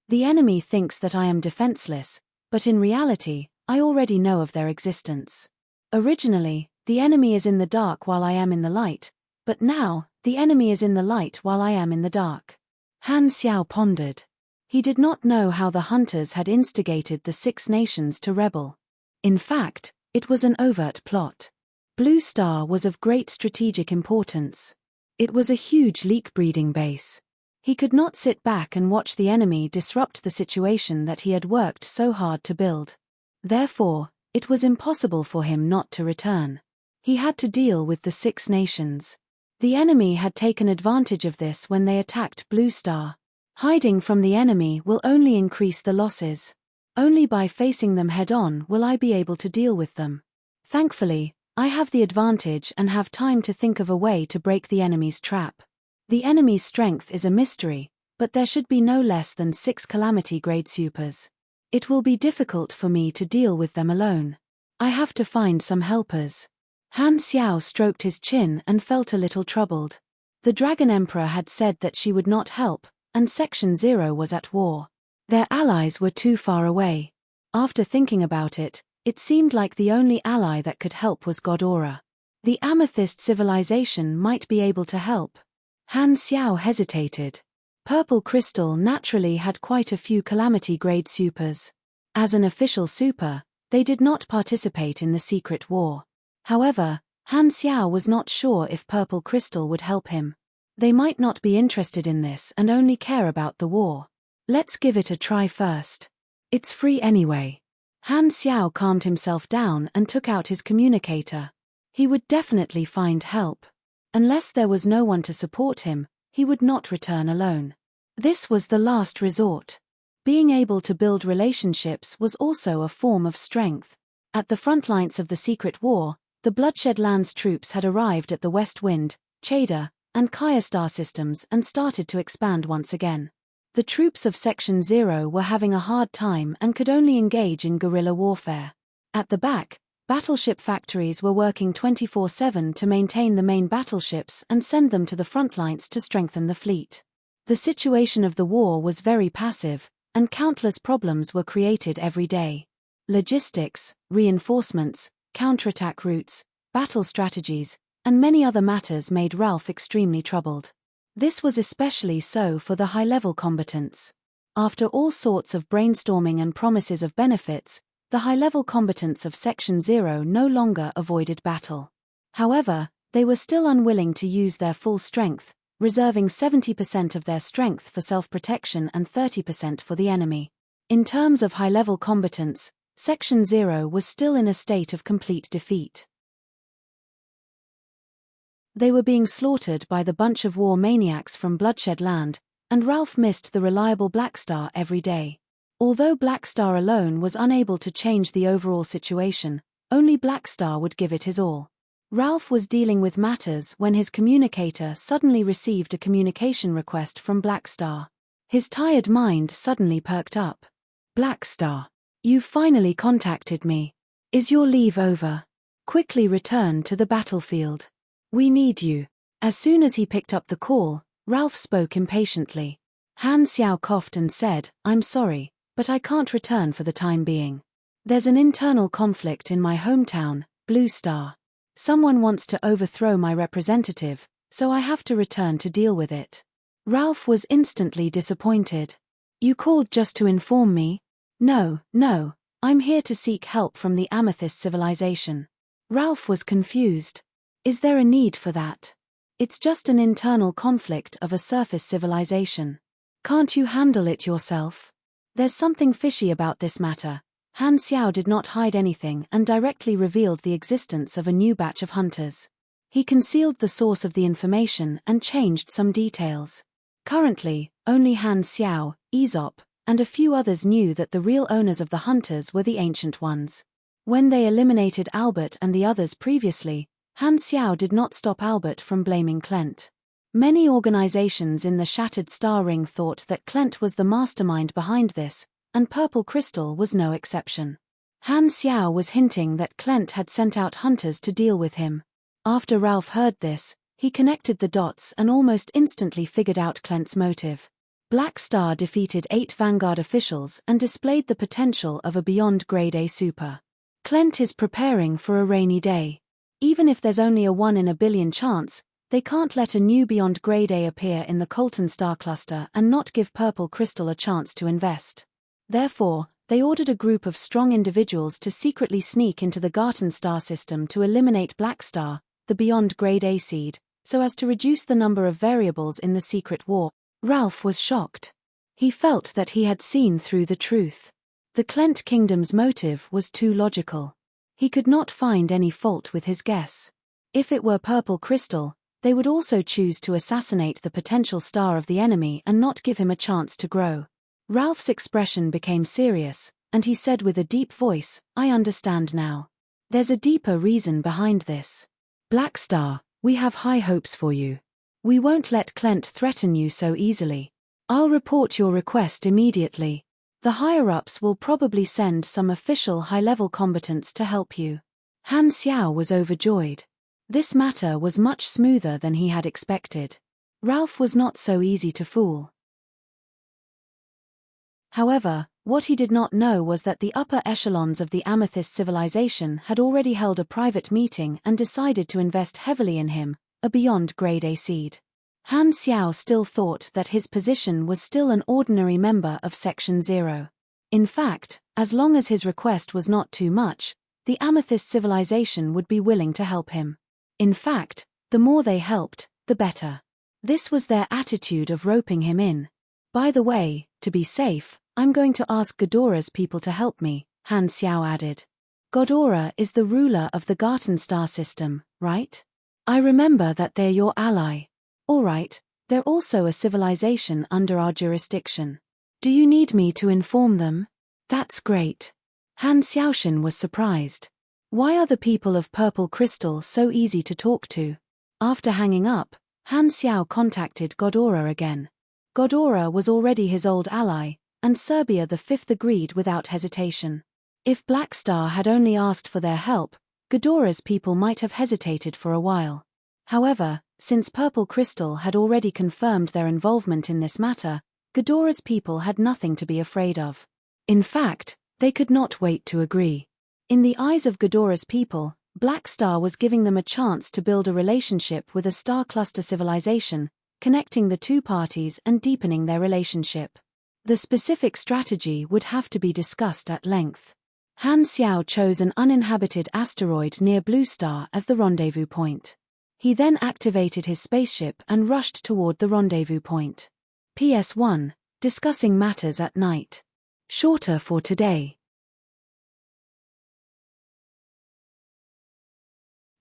The enemy thinks that I am defenseless, but in reality, I already know of their existence. Originally, the enemy is in the dark while I am in the light, but now, the enemy is in the light while I am in the dark. Han Xiao pondered. He did not know how the hunters had instigated the 6 nations to rebel. In fact, it was an overt plot. Blue Star was of great strategic importance. It was a huge leak-breeding base. He could not sit back and watch the enemy disrupt the situation that he had worked so hard to build. Therefore, it was impossible for him not to return. He had to deal with the 6 nations. The enemy had taken advantage of this when they attacked Blue Star. Hiding from the enemy will only increase the losses. Only by facing them head-on will I be able to deal with them. Thankfully, I have the advantage and have time to think of a way to break the enemy's trap. The enemy's strength is a mystery, but there should be no less than 6 calamity-grade supers. It will be difficult for me to deal with them alone. I have to find some helpers. Han Xiao stroked his chin and felt a little troubled. The Dragon Emperor had said that she would not help, and Section 0 was at war. Their allies were too far away. After thinking about it, it seemed like the only ally that could help was Godora. The Amethyst civilization might be able to help. Han Xiao hesitated. Purple Crystal naturally had quite a few calamity-grade supers. As an official super, they did not participate in the secret war. However, Han Xiao was not sure if Purple Crystal would help him. They might not be interested in this and only care about the war. Let's give it a try first. It's free anyway. Han Xiao calmed himself down and took out his communicator. He would definitely find help. Unless there was no one to support him, he would not return alone. This was the last resort. Being able to build relationships was also a form of strength. At the front lines of the secret war, the Bloodshed Lands troops had arrived at the West Wind, Cheda, and Kaya star systems and started to expand once again. The troops of Section 0 were having a hard time and could only engage in guerrilla warfare. At the back, battleship factories were working 24/7 to maintain the main battleships and send them to the front lines to strengthen the fleet. The situation of the war was very passive, and countless problems were created every day. Logistics, reinforcements, counterattack routes, battle strategies, and many other matters made Ralph extremely troubled. This was especially so for the high-level combatants. After all sorts of brainstorming and promises of benefits, the high-level combatants of Section 0 no longer avoided battle. However, they were still unwilling to use their full strength, reserving 70% of their strength for self-protection and 30% for the enemy. In terms of high-level combatants, Section 0 was still in a state of complete defeat. They were being slaughtered by the bunch of war maniacs from Bloodshed Land, and Ralph missed the reliable Blackstar every day. Although Blackstar alone was unable to change the overall situation, only Blackstar would give it his all. Ralph was dealing with matters when his communicator suddenly received a communication request from Blackstar. His tired mind suddenly perked up. Blackstar, you've finally contacted me. Is your leave over? Quickly return to the battlefield. We need you. As soon as he picked up the call, Ralph spoke impatiently. Han Xiao coughed and said, I'm sorry, but I can't return for the time being. There's an internal conflict in my hometown, Blue Star. Someone wants to overthrow my representative, so I have to return to deal with it. Ralph was instantly disappointed. You called just to inform me? No, I'm here to seek help from the Amethyst civilization. Ralph was confused. Is there a need for that? It's just an internal conflict of a surface civilization. Can't you handle it yourself? There's something fishy about this matter. Han Xiao did not hide anything and directly revealed the existence of a new batch of hunters. He concealed the source of the information and changed some details. Currently, only Han Xiao, Aesop, and a few others knew that the real owners of the hunters were the Ancient Ones. When they eliminated Albert and the others previously, Han Xiao did not stop Albert from blaming Klent. Many organizations in the Shattered Star Ring thought that Klent was the mastermind behind this, and Purple Crystal was no exception. Han Xiao was hinting that Clent had sent out hunters to deal with him. After Ralph heard this, he connected the dots and almost instantly figured out Clent's motive. Black Star defeated 8 Vanguard officials and displayed the potential of a beyond Grade A super. Clent is preparing for a rainy day. Even if there's only a 1 in a billion chance, they can't let a new beyond Grade A appear in the Colton star cluster and not give Purple Crystal a chance to invest. Therefore, they ordered a group of strong individuals to secretly sneak into the Garten star system to eliminate Black Star, the beyond Grade A seed, so as to reduce the number of variables in the secret war. Ralph was shocked. He felt that he had seen through the truth. The Clent Kingdom's motive was too logical. He could not find any fault with his guess. If it were Purple Crystal, they would also choose to assassinate the potential star of the enemy and not give him a chance to grow. Ralph's expression became serious, and he said with a deep voice, "I understand now. There's a deeper reason behind this. Black Star, we have high hopes for you. We won't let Clent threaten you so easily. I'll report your request immediately. The higher-ups will probably send some official high-level combatants to help you." Han Xiao was overjoyed. This matter was much smoother than he had expected. Ralph was not so easy to fool. However, what he did not know was that the upper echelons of the Amethyst civilization had already held a private meeting and decided to invest heavily in him, a beyond Grade A seed. Han Xiao still thought that his position was still an ordinary member of Section 0. In fact, as long as his request was not too much, the Amethyst civilization would be willing to help him. In fact, the more they helped, the better. This was their attitude of roping him in. "By the way, to be safe, I'm going to ask Ghodora's people to help me," Han Xiao added. "Ghodora is the ruler of the Garten star system, right? I remember that they're your ally. All right, they're also a civilization under our jurisdiction. Do you need me to inform them?" "That's great." Han Xiaoshan was surprised. Why are the people of Purple Crystal so easy to talk to? After hanging up, Han Xiao contacted Ghodora again. Ghodora was already his old ally, and Serbia the Fifth agreed without hesitation. If Black Star had only asked for their help, Ghodora's people might have hesitated for a while. However, since Purple Crystal had already confirmed their involvement in this matter, Ghodora's people had nothing to be afraid of. In fact, they could not wait to agree. In the eyes of Ghodora's people, Black Star was giving them a chance to build a relationship with a star cluster civilization, connecting the two parties and deepening their relationship. The specific strategy would have to be discussed at length. Han Xiao chose an uninhabited asteroid near Blue Star as the rendezvous point. He then activated his spaceship and rushed toward the rendezvous point. PS1, discussing matters at night. Shorter for today.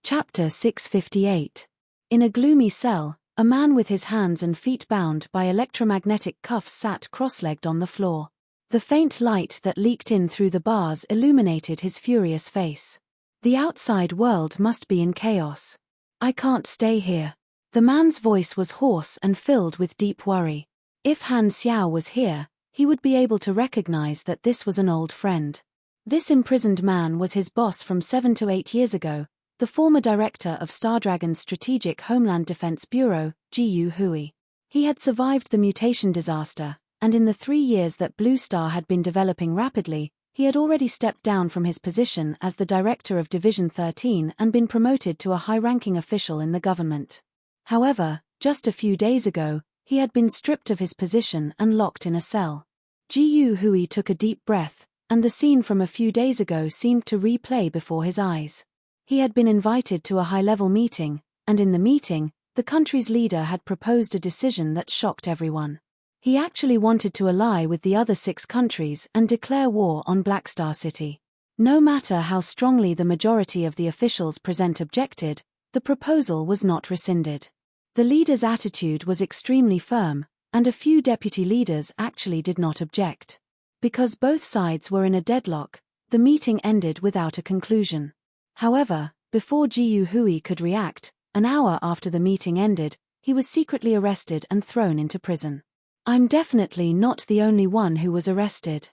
Chapter 658. In a gloomy cell, a man with his hands and feet bound by electromagnetic cuffs sat cross-legged on the floor. The faint light that leaked in through the bars illuminated his furious face. The outside world must be in chaos. "I can't stay here." The man's voice was hoarse and filled with deep worry. If Han Xiao was here, he would be able to recognize that this was an old friend. This imprisoned man was his boss from 7 to 8 years ago, the former director of Stardragon's Strategic Homeland Defense Bureau, Jiyu Hui. He had survived the mutation disaster, and in the 3 years that Blue Star had been developing rapidly, he had already stepped down from his position as the director of Division 13 and been promoted to a high-ranking official in the government. However, just a few days ago, he had been stripped of his position and locked in a cell. Jiyu Hui took a deep breath, and the scene from a few days ago seemed to replay before his eyes. He had been invited to a high-level meeting, and in the meeting, the country's leader had proposed a decision that shocked everyone. He actually wanted to ally with the other 6 countries and declare war on Black Star City. No matter how strongly the majority of the officials present objected, the proposal was not rescinded. The leader's attitude was extremely firm, and a few deputy leaders actually did not object. Because both sides were in a deadlock, the meeting ended without a conclusion. However, before Jiyu Hui could react, an hour after the meeting ended, he was secretly arrested and thrown into prison. "I'm definitely not the only one who was arrested.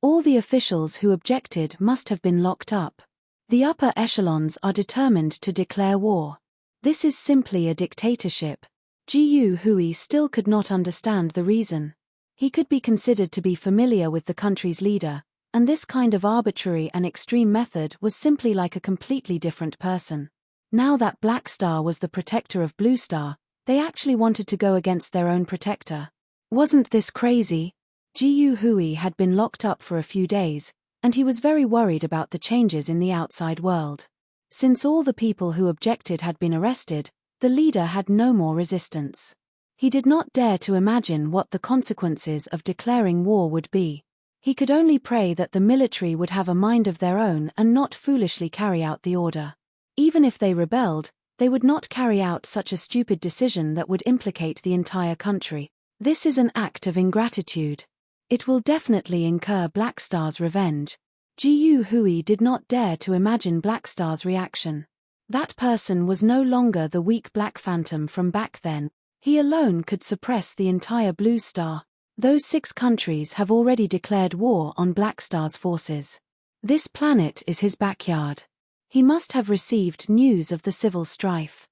All the officials who objected must have been locked up. The upper echelons are determined to declare war. This is simply a dictatorship. Gu Hui still could not understand the reason. He could be considered to be familiar with the country's leader, and this kind of arbitrary and extreme method was simply like a completely different person. Now that Black Star was the protector of Blue Star, they actually wanted to go against their own protector. Wasn't this crazy? Gu Hui had been locked up for a few days, and he was very worried about the changes in the outside world. Since all the people who objected had been arrested, the leader had no more resistance. He did not dare to imagine what the consequences of declaring war would be. He could only pray that the military would have a mind of their own and not foolishly carry out the order. Even if they rebelled, they would not carry out such a stupid decision that would implicate the entire country. This is an act of ingratitude. It will definitely incur Black Star's revenge. Gu Hui did not dare to imagine Black Star's reaction. That person was no longer the weak Black Phantom from back then. He alone could suppress the entire Blue Star. Those 6 countries have already declared war on Black Star's forces. This planet is his backyard. He must have received news of the civil strife.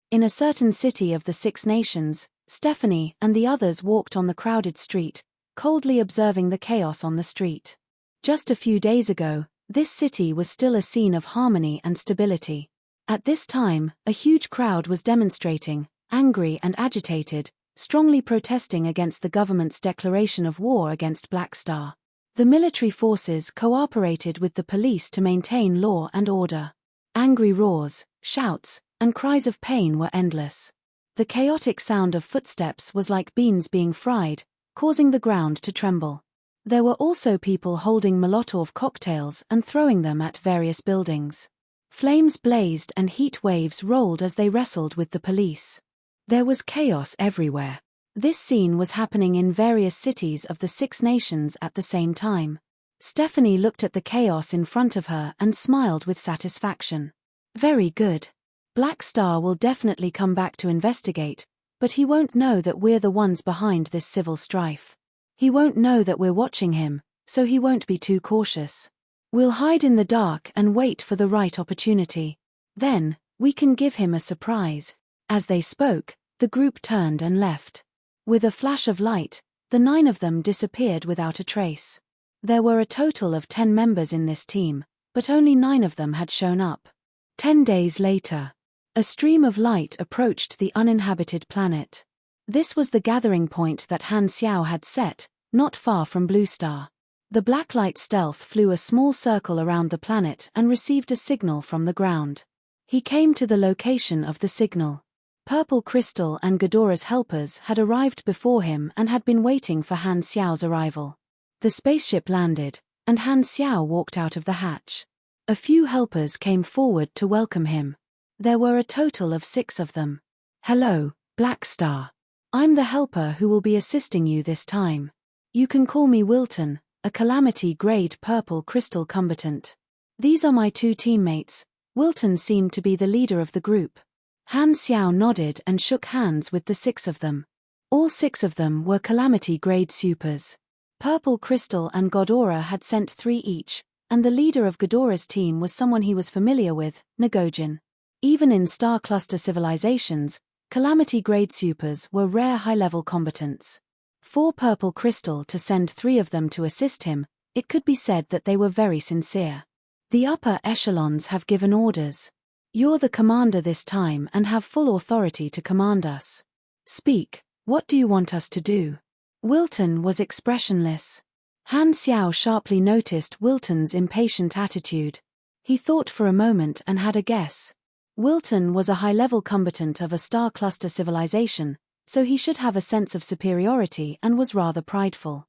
In a certain city of the 6 nations, Stephanie and the others walked on the crowded street, coldly observing the chaos on the street. Just a few days ago, this city was still a scene of harmony and stability. At this time, a huge crowd was demonstrating, angry and agitated, strongly protesting against the government's declaration of war against Black Star. The military forces cooperated with the police to maintain law and order. Angry roars, shouts, and cries of pain were endless. The chaotic sound of footsteps was like beans being fried, causing the ground to tremble. There were also people holding Molotov cocktails and throwing them at various buildings. Flames blazed and heat waves rolled as they wrestled with the police. There was chaos everywhere. This scene was happening in various cities of the 6 nations at the same time. Stephanie looked at the chaos in front of her and smiled with satisfaction. Very good. Black Star will definitely come back to investigate, but he won't know that we're the ones behind this civil strife. He won't know that we're watching him, so he won't be too cautious. We'll hide in the dark and wait for the right opportunity. Then, we can give him a surprise. As they spoke, the group turned and left. With a flash of light, the 9 of them disappeared without a trace. There were a total of 10 members in this team, but only 9 of them had shown up. 10 days later, a stream of light approached the uninhabited planet. This was the gathering point that Han Xiao had set, not far from Blue Star. The black light stealth flew a small circle around the planet and received a signal from the ground. He came to the location of the signal. Purple Crystal and Ghidorah's helpers had arrived before him and had been waiting for Han Xiao's arrival. The spaceship landed, and Han Xiao walked out of the hatch. A few helpers came forward to welcome him. There were a total of 6 of them. Hello, Black Star. I'm the helper who will be assisting you this time. You can call me Wilton, a Calamity-grade Purple Crystal combatant. These are my 2 teammates. Wilton seemed to be the leader of the group. Han Xiao nodded and shook hands with the 6 of them. All 6 of them were Calamity-grade supers. Purple Crystal and Ghidorah had sent 3 each, and the leader of Ghidorah's team was someone he was familiar with, Nagojin. Even in star cluster civilizations, Calamity-grade supers were rare high-level combatants. For Purple Crystal to send 3 of them to assist him, it could be said that they were very sincere. The upper echelons have given orders. You're the commander this time and have full authority to command us. Speak, what do you want us to do? Wilton was expressionless. Han Xiao sharply noticed Wilton's impatient attitude. He thought for a moment and had a guess. Wilton was a high-level combatant of a star cluster civilization, so he should have a sense of superiority and was rather prideful.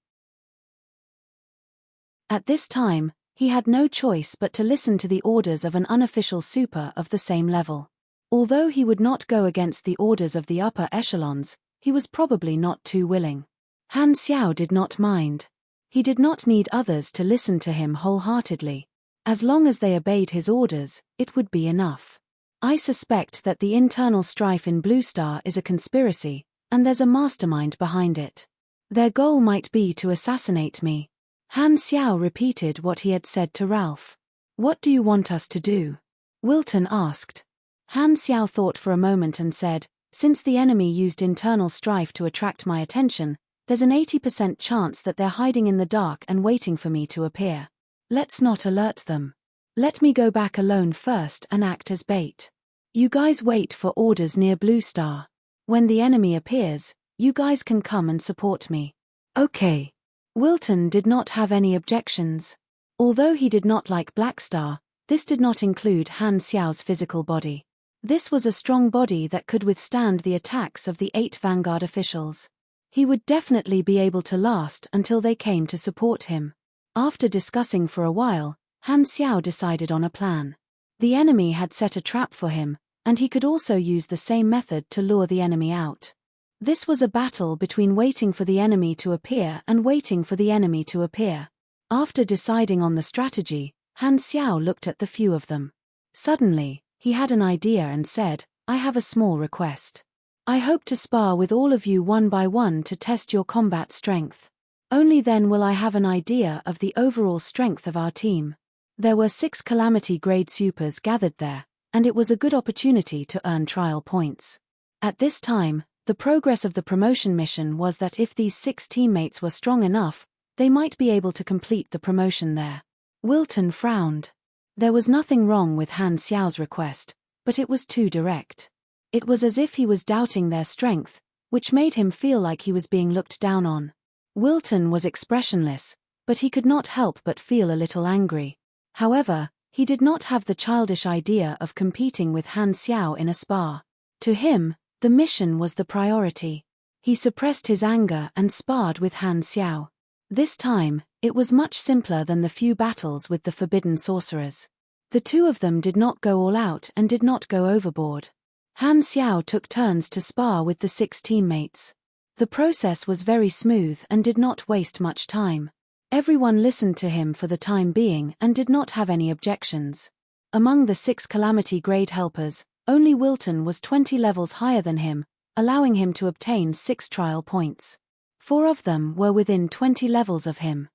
At this time, he had no choice but to listen to the orders of an unofficial super of the same level. Although he would not go against the orders of the upper echelons, he was probably not too willing. Han Xiao did not mind. He did not need others to listen to him wholeheartedly. As long as they obeyed his orders, it would be enough. I suspect that the internal strife in Blue Star is a conspiracy, and there's a mastermind behind it. Their goal might be to assassinate me. Han Xiao repeated what he had said to Ralph. What do you want us to do? Wilton asked. Han Xiao thought for a moment and said, since the enemy used internal strife to attract my attention, there's an 80% chance that they're hiding in the dark and waiting for me to appear. Let's not alert them. Let me go back alone first and act as bait. You guys wait for orders near Blue Star. When the enemy appears, you guys can come and support me. Okay. Wilton did not have any objections. Although he did not like Black Star, this did not include Han Xiao's physical body. This was a strong body that could withstand the attacks of the 8 Vanguard officials. He would definitely be able to last until they came to support him. After discussing for a while, Han Xiao decided on a plan. The enemy had set a trap for him, and he could also use the same method to lure the enemy out. This was a battle between waiting for the enemy to appear and waiting for the enemy to appear. After deciding on the strategy, Han Xiao looked at the few of them. Suddenly, he had an idea and said, I have a small request. I hope to spar with all of you one by one to test your combat strength. Only then will I have an idea of the overall strength of our team. There were 6 Calamity Grade Supers gathered there, and it was a good opportunity to earn trial points. At this time, the progress of the promotion mission was that if these 6 teammates were strong enough, they might be able to complete the promotion there. Wilton frowned. There was nothing wrong with Han Xiao's request, but it was too direct. It was as if he was doubting their strength, which made him feel like he was being looked down on. Wilton was expressionless, but he could not help but feel a little angry. However, he did not have the childish idea of competing with Han Xiao in a spar. To him, the mission was the priority. He suppressed his anger and sparred with Han Xiao. This time, it was much simpler than the few battles with the forbidden sorcerers. The two of them did not go all out and did not go overboard. Han Xiao took turns to spar with the 6 teammates. The process was very smooth and did not waste much time. Everyone listened to him for the time being and did not have any objections. Among the 6 Calamity Grade helpers, only Wilton was 20 levels higher than him, allowing him to obtain 6 trial points. 4 of them were within 20 levels of him.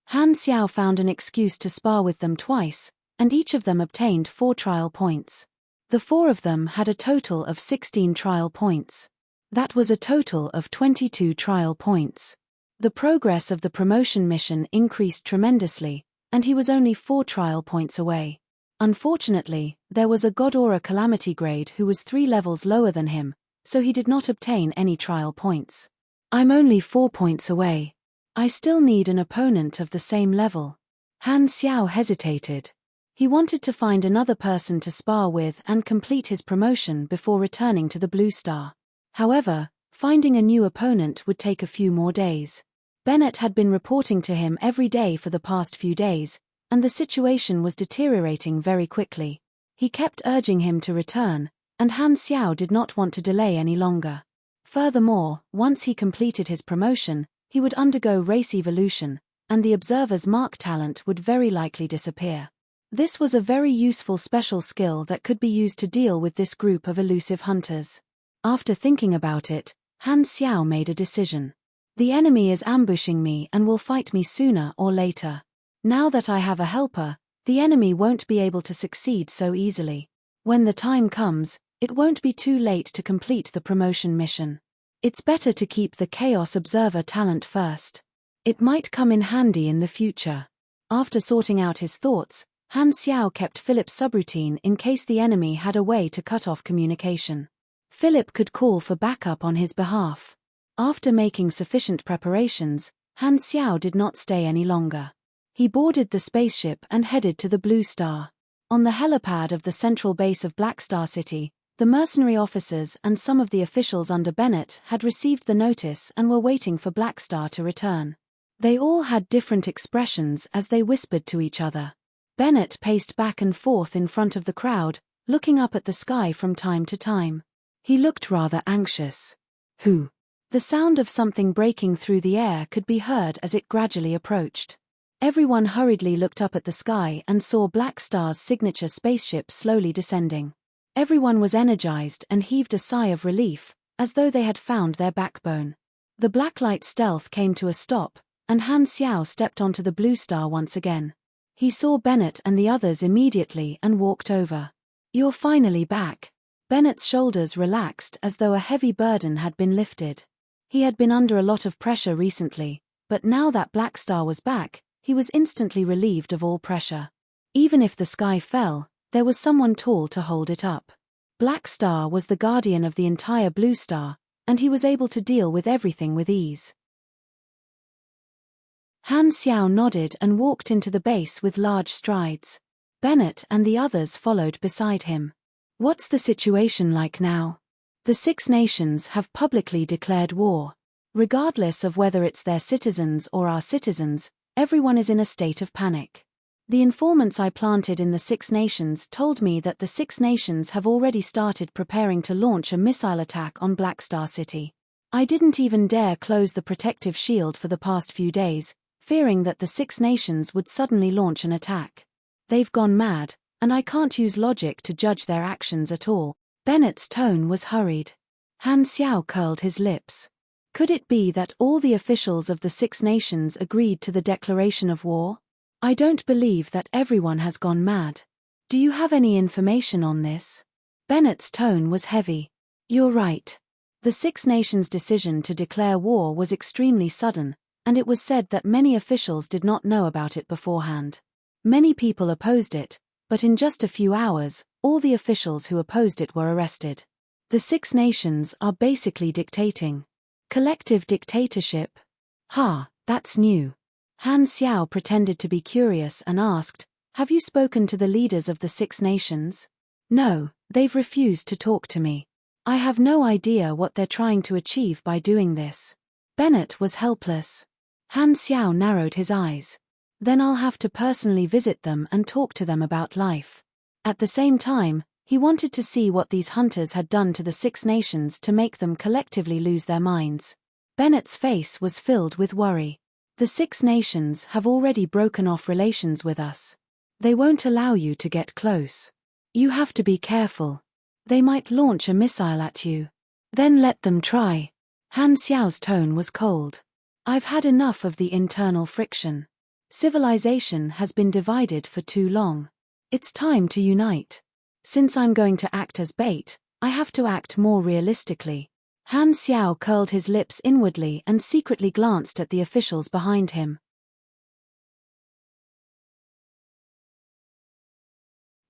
Han Xiao found an excuse to spar with them twice, and each of them obtained 4 trial points. The 4 of them had a total of 16 trial points. That was a total of 22 trial points. The progress of the promotion mission increased tremendously, and he was only 4 trial points away. Unfortunately, there was a God Aura Calamity Grade who was 3 levels lower than him, so he did not obtain any trial points. I'm only 4 points away. I still need an opponent of the same level. Han Xiao hesitated. He wanted to find another person to spar with and complete his promotion before returning to the Blue Star. However, finding a new opponent would take a few more days. Bennett had been reporting to him every day for the past few days, and the situation was deteriorating very quickly. He kept urging him to return, and Han Xiao did not want to delay any longer. Furthermore, once he completed his promotion, he would undergo race evolution, and the observer's mark talent would very likely disappear. This was a very useful special skill that could be used to deal with this group of elusive hunters. After thinking about it, Han Xiao made a decision. The enemy is ambushing me and will fight me sooner or later. Now that I have a helper, the enemy won't be able to succeed so easily. When the time comes, it won't be too late to complete the promotion mission. It's better to keep the Chaos Observer talent first. It might come in handy in the future. After sorting out his thoughts, Han Xiao kept Philip's subroutine in case the enemy had a way to cut off communication. Philip could call for backup on his behalf. After making sufficient preparations, Han Xiao did not stay any longer. He boarded the spaceship and headed to the Blue Star. On the helipad of the central base of Black Star City, the mercenary officers and some of the officials under Bennett had received the notice and were waiting for Black Star to return. They all had different expressions as they whispered to each other. Bennett paced back and forth in front of the crowd, looking up at the sky from time to time. He looked rather anxious. Who? The sound of something breaking through the air could be heard as it gradually approached. Everyone hurriedly looked up at the sky and saw Black Star's signature spaceship slowly descending. Everyone was energized and heaved a sigh of relief, as though they had found their backbone. The blacklight stealth came to a stop, and Han Xiao stepped onto the blue star once again. He saw Bennett and the others immediately and walked over. "You're finally back." Bennett's shoulders relaxed as though a heavy burden had been lifted. He had been under a lot of pressure recently, but now that Black Star was back, he was instantly relieved of all pressure. Even if the sky fell, there was someone tall to hold it up. Black Star was the guardian of the entire Blue Star, and he was able to deal with everything with ease. Han Xiao nodded and walked into the base with large strides. Bennett and the others followed beside him. "What's the situation like now?" "The Six Nations have publicly declared war. Regardless of whether it's their citizens or our citizens, everyone is in a state of panic. The informants I planted in the Six Nations told me that the Six Nations have already started preparing to launch a missile attack on Black Star City. I didn't even dare close the protective shield for the past few days, fearing that the Six Nations would suddenly launch an attack. They've gone mad, and I can't use logic to judge their actions at all." Bennett's tone was hurried. Han Xiao curled his lips. Could it be that all the officials of the Six Nations agreed to the declaration of war? "I don't believe that everyone has gone mad. Do you have any information on this?" Bennett's tone was heavy. "You're right. The Six Nations' decision to declare war was extremely sudden, and it was said that many officials did not know about it beforehand. Many people opposed it, but in just a few hours, all the officials who opposed it were arrested. The Six Nations are basically dictating. Collective dictatorship? That's new." Han Xiao pretended to be curious and asked, "Have you spoken to the leaders of the Six Nations?" "No, they've refused to talk to me. I have no idea what they're trying to achieve by doing this." Bennett was helpless. Han Xiao narrowed his eyes. "Then I'll have to personally visit them and talk to them about life." At the same time, he wanted to see what these hunters had done to the Six Nations to make them collectively lose their minds. Bennett's face was filled with worry. "The Six Nations have already broken off relations with us. They won't allow you to get close. You have to be careful. They might launch a missile at you. Then let them try." Han Xiao's tone was cold. "I've had enough of the internal friction. Civilization has been divided for too long. It's time to unite. Since I'm going to act as bait, I have to act more realistically." Han Xiao curled his lips inwardly and secretly glanced at the officials behind him.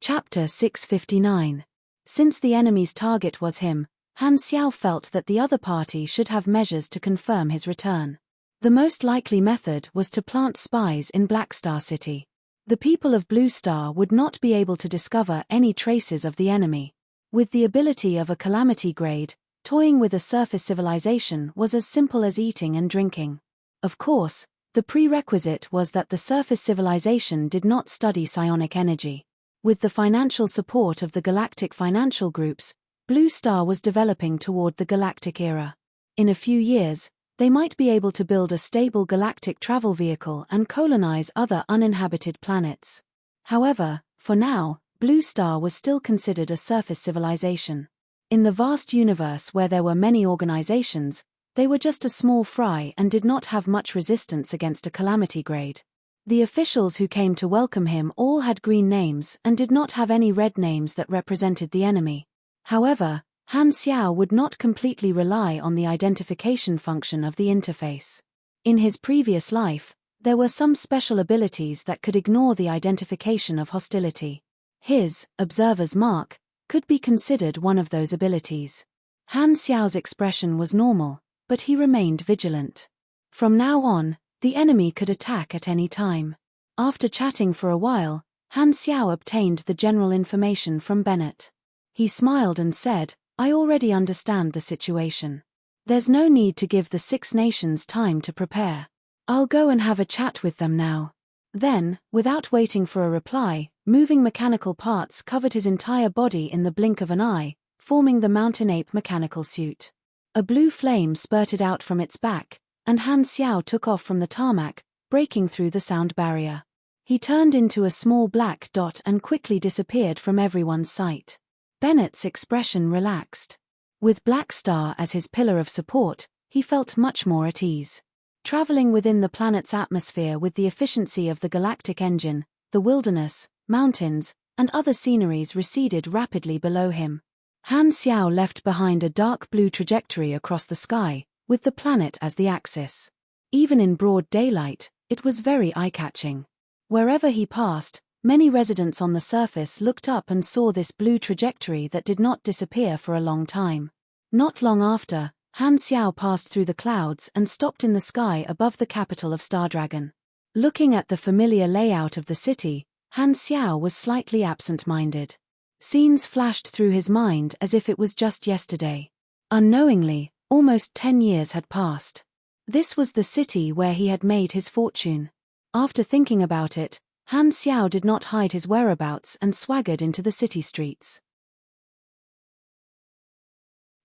Chapter 659. Since the enemy's target was him, Han Xiao felt that the other party should have measures to confirm his return. The most likely method was to plant spies in Black Star City. The people of Blue Star would not be able to discover any traces of the enemy. With the ability of a calamity grade, toying with a surface civilization was as simple as eating and drinking. Of course, the prerequisite was that the surface civilization did not study psionic energy. With the financial support of the galactic financial groups, Blue Star was developing toward the galactic era. In a few years, they might be able to build a stable galactic travel vehicle and colonize other uninhabited planets. However, for now, Blue Star was still considered a surface civilization. In the vast universe where there were many organizations, they were just a small fry and did not have much resistance against a calamity grade. The officials who came to welcome him all had green names and did not have any red names that represented the enemy. However, Han Xiao would not completely rely on the identification function of the interface. In his previous life, there were some special abilities that could ignore the identification of hostility. His observer's mark could be considered one of those abilities. Han Xiao's expression was normal, but he remained vigilant. From now on, the enemy could attack at any time. After chatting for a while, Han Xiao obtained the general information from Bennett. He smiled and said, "I already understand the situation. There's no need to give the Six Nations time to prepare. I'll go and have a chat with them now." Then, without waiting for a reply, moving mechanical parts covered his entire body in the blink of an eye, forming the mountain ape mechanical suit. A blue flame spurted out from its back, and Han Xiao took off from the tarmac, breaking through the sound barrier. He turned into a small black dot and quickly disappeared from everyone's sight. Bennett's expression relaxed. With Black Star as his pillar of support, he felt much more at ease. Traveling within the planet's atmosphere with the efficiency of the galactic engine, the wilderness, mountains, and other sceneries receded rapidly below him. Han Xiao left behind a dark blue trajectory across the sky, with the planet as the axis. Even in broad daylight, it was very eye-catching. Wherever he passed, many residents on the surface looked up and saw this blue trajectory that did not disappear for a long time. Not long after, Han Xiao passed through the clouds and stopped in the sky above the capital of Stardragon. Looking at the familiar layout of the city, Han Xiao was slightly absent-minded. Scenes flashed through his mind as if it was just yesterday. Unknowingly, almost 10 years had passed. This was the city where he had made his fortune. After thinking about it, Han Xiao did not hide his whereabouts and swaggered into the city streets.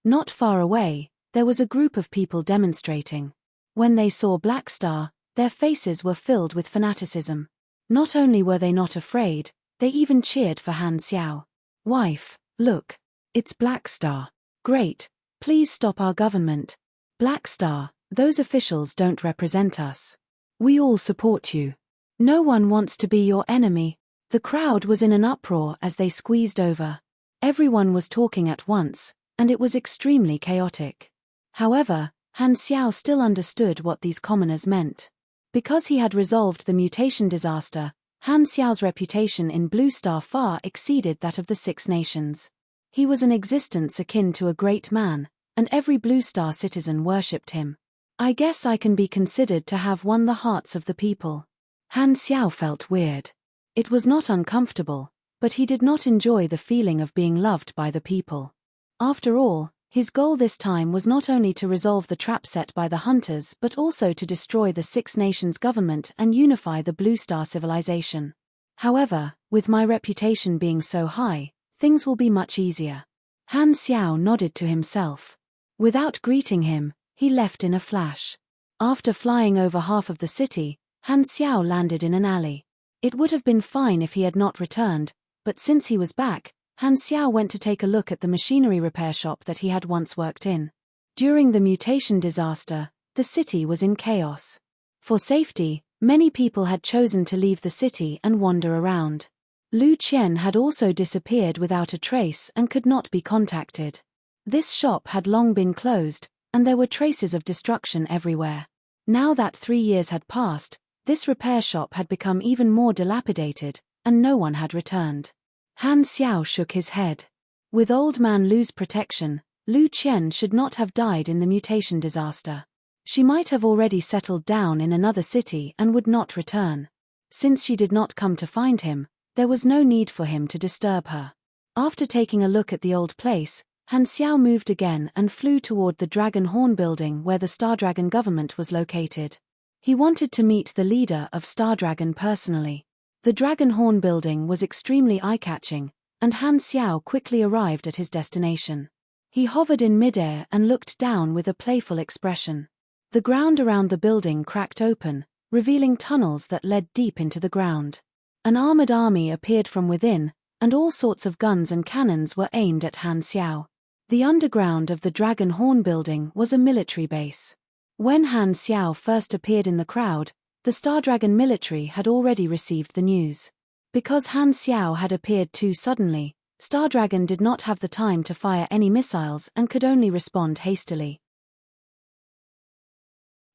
Not far away, there was a group of people demonstrating. When they saw Black Star, their faces were filled with fanaticism. Not only were they not afraid, they even cheered for Han Xiao. "Wife, look. It's Black Star. Great, please stop our government. Black Star, those officials don't represent us. We all support you. No one wants to be your enemy." The crowd was in an uproar as they squeezed over. Everyone was talking at once, and it was extremely chaotic. However, Han Xiao still understood what these commoners meant. Because he had resolved the mutation disaster, Han Xiao's reputation in Blue Star far exceeded that of the Six Nations. He was an existence akin to a great man, and every Blue Star citizen worshipped him. "I guess I can be considered to have won the hearts of the people." Han Xiao felt weird. It was not uncomfortable, but he did not enjoy the feeling of being loved by the people. After all, his goal this time was not only to resolve the trap set by the hunters but also to destroy the Six Nations government and unify the Blue Star civilization. However, with my reputation being so high, things will be much easier. Han Xiao nodded to himself. Without greeting him, he left in a flash. After flying over half of the city, Han Xiao landed in an alley. It would have been fine if he had not returned, but since he was back, Han Xiao went to take a look at the machinery repair shop that he had once worked in. During the mutation disaster, the city was in chaos. For safety, many people had chosen to leave the city and wander around. Lu Qian had also disappeared without a trace and could not be contacted. This shop had long been closed, and there were traces of destruction everywhere. Now that 3 years had passed, this repair shop had become even more dilapidated, and no one had returned. Han Xiao shook his head. With Old Man Lu's protection, Lu Qian should not have died in the mutation disaster. She might have already settled down in another city and would not return. Since she did not come to find him, there was no need for him to disturb her. After taking a look at the old place, Han Xiao moved again and flew toward the Dragon Horn building where the Stardragon government was located. He wanted to meet the leader of Stardragon personally. The Dragon Horn building was extremely eye-catching, and Han Xiao quickly arrived at his destination. He hovered in midair and looked down with a playful expression. The ground around the building cracked open, revealing tunnels that led deep into the ground. An armored army appeared from within, and all sorts of guns and cannons were aimed at Han Xiao. The underground of the Dragon Horn building was a military base. When Han Xiao first appeared in the crowd, the Stardragon military had already received the news. Because Han Xiao had appeared too suddenly, Stardragon did not have the time to fire any missiles and could only respond hastily.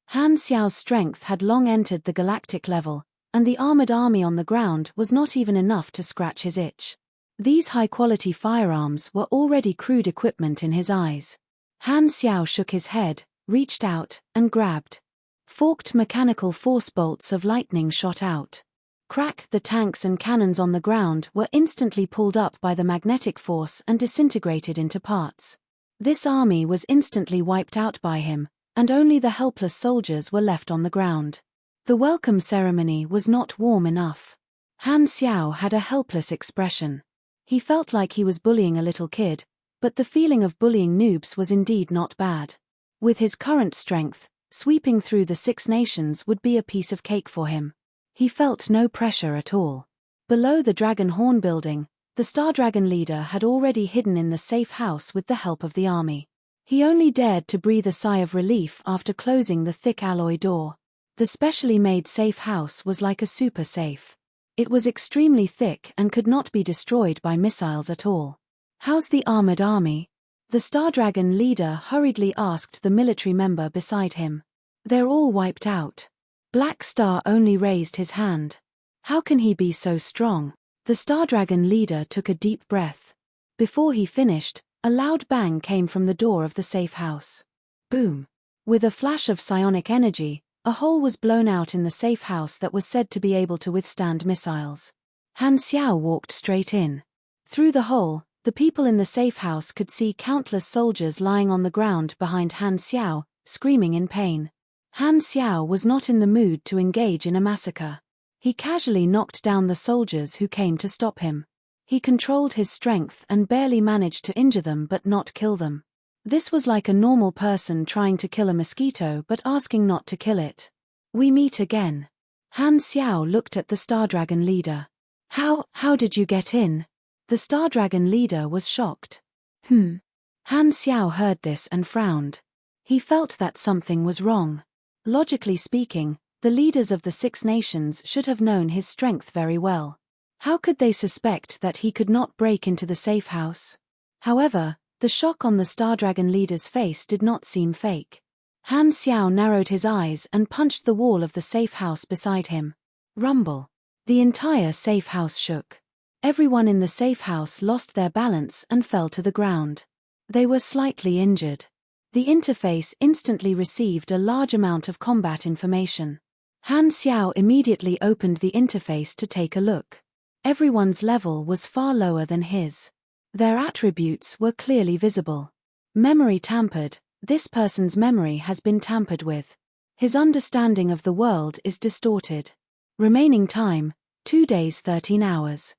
Han Xiao's strength had long entered the galactic level, and the armored army on the ground was not even enough to scratch his itch. These high-quality firearms were already crude equipment in his eyes. Han Xiao shook his head, reached out, and grabbed. Forked mechanical force bolts of lightning shot out. Crack! The tanks and cannons on the ground were instantly pulled up by the magnetic force and disintegrated into parts. This army was instantly wiped out by him, and only the helpless soldiers were left on the ground. The welcome ceremony was not warm enough. Han Xiao had a helpless expression. He felt like he was bullying a little kid, but the feeling of bullying noobs was indeed not bad. With his current strength, sweeping through the Six Nations would be a piece of cake for him. He felt no pressure at all. Below the Dragon Horn building, the Stardragon leader had already hidden in the safe house with the help of the army. He only dared to breathe a sigh of relief after closing the thick alloy door. The specially made safe house was like a super safe. It was extremely thick and could not be destroyed by missiles at all. "How's the armored army?" the Star Dragon leader hurriedly asked the military member beside him. "They're all wiped out." Black Star only raised his hand. "How can he be so strong?" The Star Dragon leader took a deep breath. Before he finished, a loud bang came from the door of the safe house. Boom! With a flash of psionic energy, a hole was blown out in the safe house that was said to be able to withstand missiles. Han Xiao walked straight in. Through the hole, the people in the safe house could see countless soldiers lying on the ground behind Han Xiao, screaming in pain. Han Xiao was not in the mood to engage in a massacre. He casually knocked down the soldiers who came to stop him. He controlled his strength and barely managed to injure them but not kill them. This was like a normal person trying to kill a mosquito but asking not to kill it. "We meet again." Han Xiao looked at the Star Dragon leader. How did you get in?" The Star Dragon leader was shocked. Han Xiao heard this and frowned. He felt that something was wrong. Logically speaking, the leaders of the 6 nations should have known his strength very well. How could they suspect that he could not break into the safe house? However, the shock on the Star Dragon leader's face did not seem fake. Han Xiao narrowed his eyes and punched the wall of the safe house beside him. Rumble. The entire safe house shook. Everyone in the safe house lost their balance and fell to the ground. They were slightly injured. The interface instantly received a large amount of combat information. Han Xiao immediately opened the interface to take a look. Everyone's level was far lower than his. Their attributes were clearly visible. Memory tampered. This person's memory has been tampered with. His understanding of the world is distorted. Remaining time, 2 days 13 hours.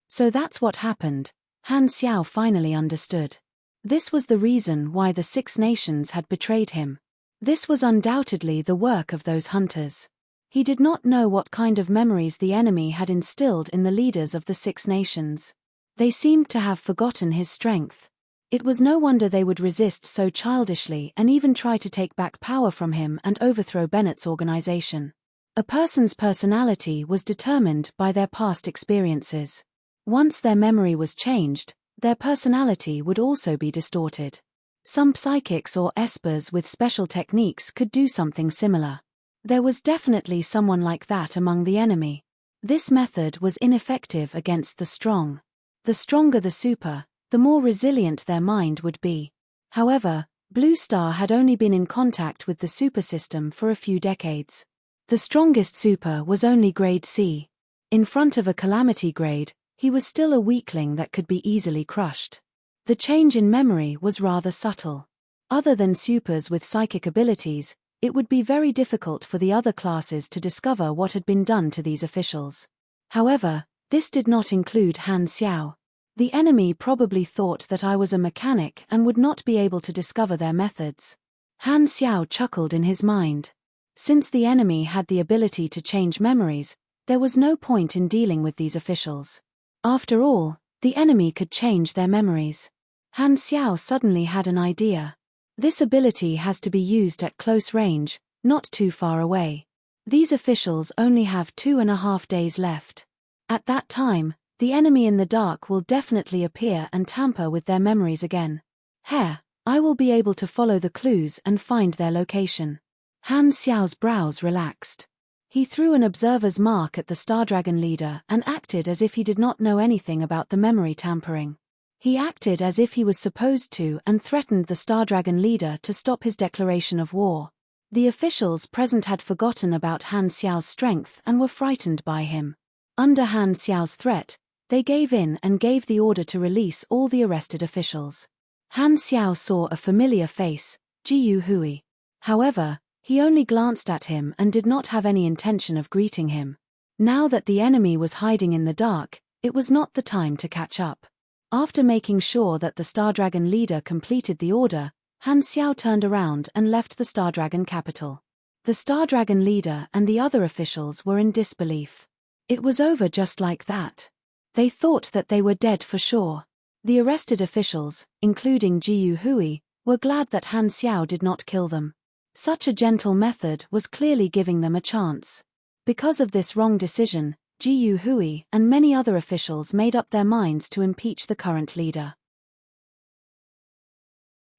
So that's what happened. Han Xiao finally understood. This was the reason why the 6 nations had betrayed him. This was undoubtedly the work of those hunters. He did not know what kind of memories the enemy had instilled in the leaders of the 6 nations. They seemed to have forgotten his strength. It was no wonder they would resist so childishly and even try to take back power from him and overthrow Bennett's organization. A person's personality was determined by their past experiences. Once their memory was changed, their personality would also be distorted. Some psychics or espers with special techniques could do something similar. There was definitely someone like that among the enemy. This method was ineffective against the strong. The stronger the super, the more resilient their mind would be. However, Blue Star had only been in contact with the super system for a few decades. The strongest super was only grade C. In front of a calamity grade, he was still a weakling that could be easily crushed. The change in memory was rather subtle. Other than supers with psychic abilities, it would be very difficult for the other classes to discover what had been done to these officials. However, this did not include Han Xiao. The enemy probably thought that I was a mechanic and would not be able to discover their methods. Han Xiao chuckled in his mind. Since the enemy had the ability to change memories, there was no point in dealing with these officials. After all, the enemy could change their memories. Han Xiao suddenly had an idea. This ability has to be used at close range, not too far away. These officials only have 2.5 days left. At that time, the enemy in the dark will definitely appear and tamper with their memories again. I will be able to follow the clues and find their location. Han Xiao's brows relaxed. He threw an observer's mark at the Star Dragon leader and acted as if he did not know anything about the memory tampering. He acted as if he was supposed to and threatened the Star Dragon leader to stop his declaration of war. The officials present had forgotten about Han Xiao's strength and were frightened by him. Under Han Xiao's threat, they gave in and gave the order to release all the arrested officials. Han Xiao saw a familiar face, Jiu Hui. However, he only glanced at him and did not have any intention of greeting him. Now that the enemy was hiding in the dark, it was not the time to catch up. After making sure that the Star Dragon leader completed the order, Han Xiao turned around and left the Star Dragon capital. The Star Dragon leader and the other officials were in disbelief. It was over just like that. They thought that they were dead for sure. The arrested officials, including Jiu Hui, were glad that Han Xiao did not kill them. Such a gentle method was clearly giving them a chance. Because of this wrong decision, Jiu Hui and many other officials made up their minds to impeach the current leader.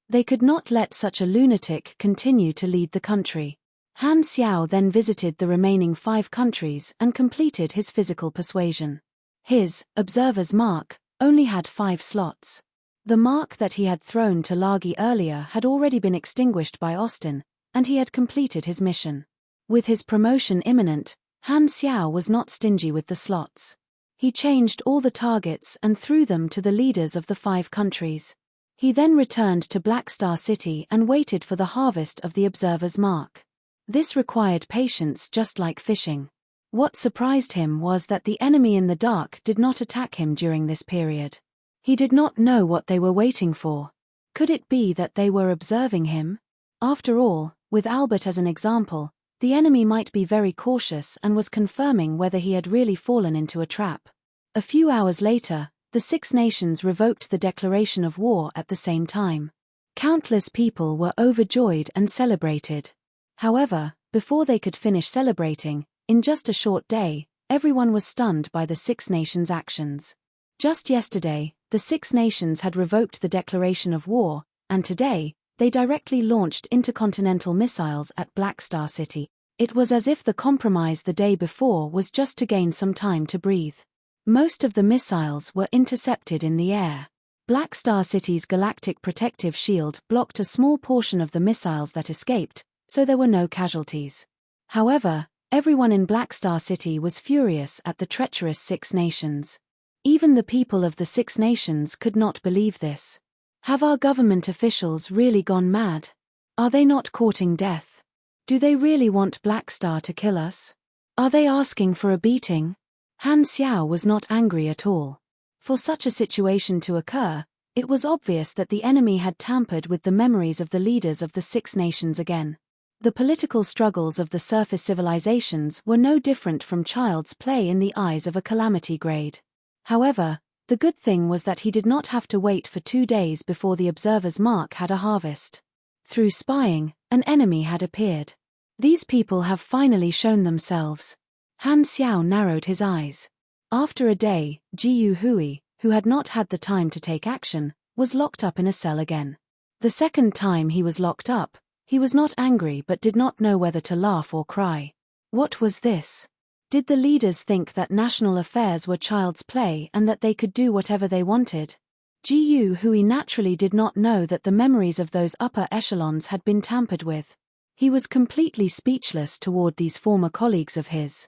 They could not let such a lunatic continue to lead the country. Han Xiao then visited the remaining 5 countries and completed his physical persuasion. His observer's mark only had 5 slots. The mark that he had thrown to Lagi earlier had already been extinguished by Austin, and he had completed his mission. With his promotion imminent, Han Xiao was not stingy with the slots. He changed all the targets and threw them to the leaders of the 5 countries. He then returned to Black Star City and waited for the harvest of the observer's mark. This required patience just like fishing. What surprised him was that the enemy in the dark did not attack him during this period. He did not know what they were waiting for. Could it be that they were observing him? After all, with Albert as an example, the enemy might be very cautious and was confirming whether he had really fallen into a trap. A few hours later, the 6 nations revoked the declaration of war at the same time. Countless people were overjoyed and celebrated. However, before they could finish celebrating, in just a short day, everyone was stunned by the 6 nations' actions. Just yesterday, the 6 nations had revoked the declaration of war, and today, they directly launched intercontinental missiles at Black Star City. It was as if the compromise the day before was just to gain some time to breathe. Most of the missiles were intercepted in the air. Black Star City's galactic protective shield blocked a small portion of the missiles that escaped, so there were no casualties. However, everyone in Black Star City was furious at the treacherous 6 nations. Even the people of the 6 nations could not believe this. Have our government officials really gone mad? Are they not courting death? Do they really want Black Star to kill us? Are they asking for a beating? Han Xiao was not angry at all. For such a situation to occur, it was obvious that the enemy had tampered with the memories of the leaders of the 6 nations again. The political struggles of the surface civilizations were no different from child's play in the eyes of a calamity grade. However, the good thing was that he did not have to wait for 2 days before the observer's mark had a harvest. Through spying, an enemy had appeared. These people have finally shown themselves. Han Xiao narrowed his eyes. After a day, Jiu Hui, who had not had the time to take action, was locked up in a cell again. The second time he was locked up, he was not angry but did not know whether to laugh or cry. What was this? Did the leaders think that national affairs were child's play and that they could do whatever they wanted? Jiu Hui naturally did not know that the memories of those upper echelons had been tampered with. He was completely speechless toward these former colleagues of his.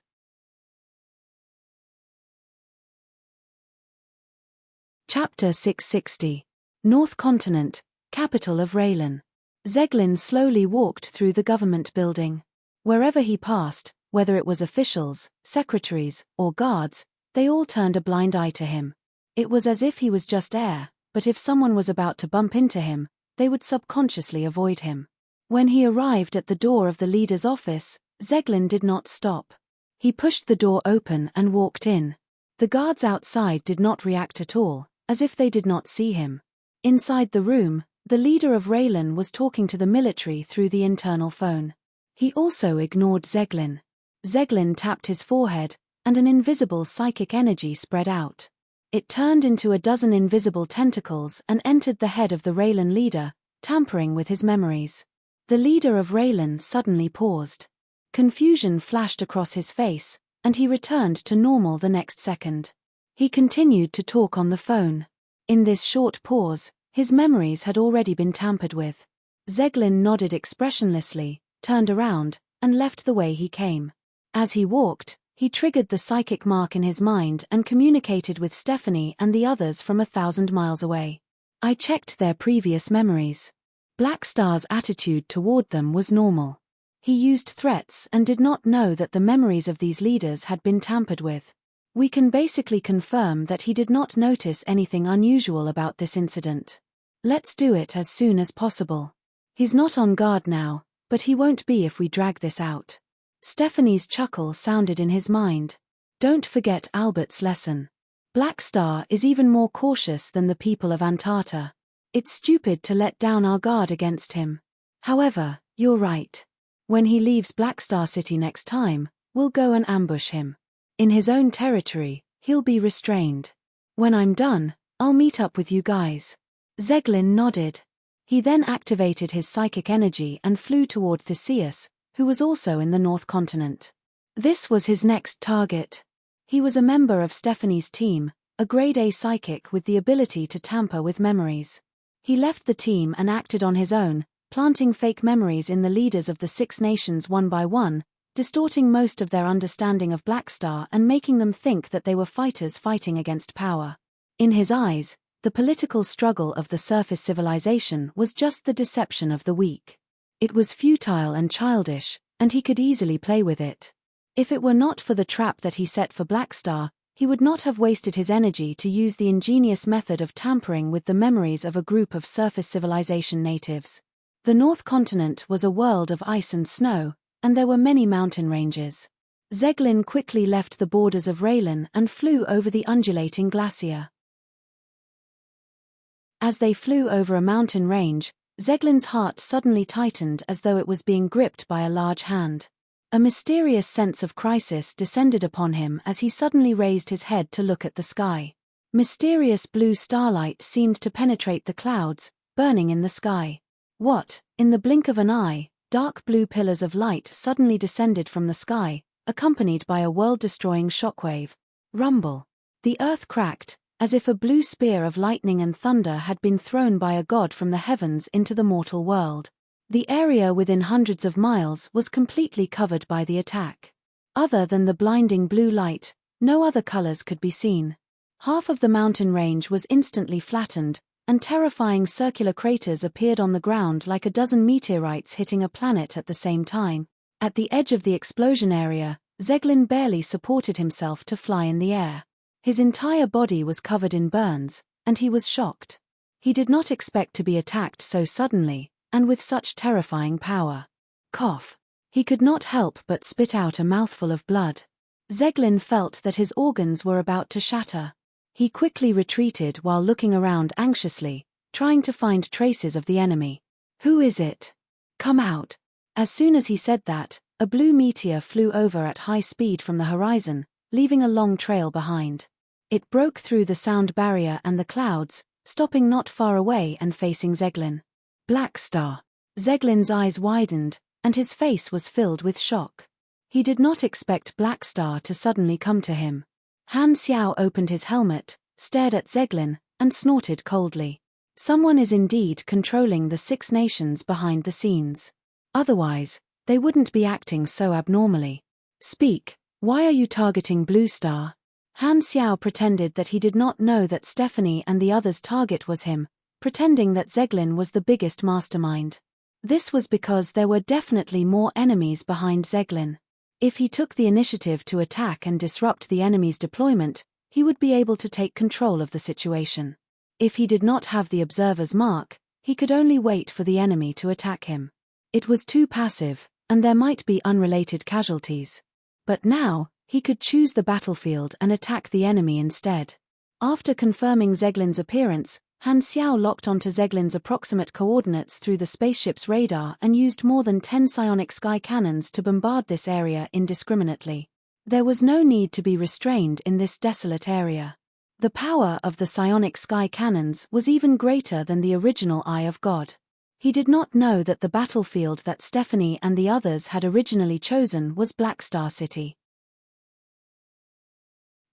Chapter 660. North Continent, capital of Raylan. Zeglin slowly walked through the government building. Wherever he passed, whether it was officials, secretaries, or guards, they all turned a blind eye to him. It was as if he was just air, but if someone was about to bump into him, they would subconsciously avoid him. When he arrived at the door of the leader's office, Zeglin did not stop. He pushed the door open and walked in. The guards outside did not react at all, as if they did not see him. Inside the room, the leader of Raylan was talking to the military through the internal phone. He also ignored Zeglin. Zeglin tapped his forehead, and an invisible psychic energy spread out. It turned into a dozen invisible tentacles and entered the head of the Raylan leader, tampering with his memories. The leader of Raylan suddenly paused. Confusion flashed across his face, and he returned to normal the next second. He continued to talk on the phone. In this short pause, his memories had already been tampered with. Zeglin nodded expressionlessly, turned around, and left the way he came. As he walked, he triggered the psychic mark in his mind and communicated with Stephanie and the others from 1,000 miles away. I checked their previous memories. Black Star's attitude toward them was normal. He used threats and did not know that the memories of these leaders had been tampered with. We can basically confirm that he did not notice anything unusual about this incident. Let's do it as soon as possible. He's not on guard now, but he won't be if we drag this out. Stephanie's chuckle sounded in his mind. Don't forget Albert's lesson. Black Star is even more cautious than the people of Antata. It's stupid to let down our guard against him. However, you're right. When he leaves Black Star City next time, we'll go and ambush him. In his own territory, he'll be restrained. When I'm done, I'll meet up with you guys. Zeglin nodded. He then activated his psychic energy and flew toward Theseus, who was also in the North Continent. This was his next target. He was a member of Stephanie's team, a grade A psychic with the ability to tamper with memories. He left the team and acted on his own, planting fake memories in the leaders of the 6 nations one by one, distorting most of their understanding of Black Star and making them think that they were fighters fighting against power. In his eyes, the political struggle of the surface civilization was just the deception of the weak. It was futile and childish, and he could easily play with it. If it were not for the trap that he set for Black Star, he would not have wasted his energy to use the ingenious method of tampering with the memories of a group of surface civilization natives. The North Continent was a world of ice and snow, and there were many mountain ranges. Zeglin quickly left the borders of Raylan and flew over the undulating glacier. As they flew over a mountain range, Zeglin's heart suddenly tightened as though it was being gripped by a large hand. A mysterious sense of crisis descended upon him as he suddenly raised his head to look at the sky. Mysterious blue starlight seemed to penetrate the clouds, burning in the sky. What, in the blink of an eye, dark blue pillars of light suddenly descended from the sky, accompanied by a world-destroying shockwave. Rumble. The earth cracked, as if a blue spear of lightning and thunder had been thrown by a god from the heavens into the mortal world. The area within hundreds of miles was completely covered by the attack. Other than the blinding blue light, no other colors could be seen. Half of the mountain range was instantly flattened, and terrifying circular craters appeared on the ground like a dozen meteorites hitting a planet at the same time. At the edge of the explosion area, Zeglin barely supported himself to fly in the air. His entire body was covered in burns, and he was shocked. He did not expect to be attacked so suddenly, and with such terrifying power. Cough. He could not help but spit out a mouthful of blood. Zeglin felt that his organs were about to shatter. He quickly retreated while looking around anxiously, trying to find traces of the enemy. Who is it? Come out. As soon as he said that, a blue meteor flew over at high speed from the horizon, leaving a long trail behind. It broke through the sound barrier and the clouds, stopping not far away and facing Zeglin. Black Star. Zeglin's eyes widened, and his face was filled with shock. He did not expect Black Star to suddenly come to him. Han Xiao opened his helmet, stared at Zeglin, and snorted coldly. Someone is indeed controlling the 6 nations behind the scenes. Otherwise, they wouldn't be acting so abnormally. Speak, why are you targeting Blue Star? Han Xiao pretended that he did not know that Stephanie and the others' target was him, pretending that Zeglin was the biggest mastermind. This was because there were definitely more enemies behind Zeglin. If he took the initiative to attack and disrupt the enemy's deployment, he would be able to take control of the situation. If he did not have the observer's mark, he could only wait for the enemy to attack him. It was too passive, and there might be unrelated casualties. But now, he could choose the battlefield and attack the enemy instead. After confirming Zeglin's appearance, Han Xiao locked onto Zeglin's approximate coordinates through the spaceship's radar and used more than 10 psionic sky cannons to bombard this area indiscriminately. There was no need to be restrained in this desolate area. The power of the psionic sky cannons was even greater than the original Eye of God. He did not know that the battlefield that Stephanie and the others had originally chosen was Black Star City.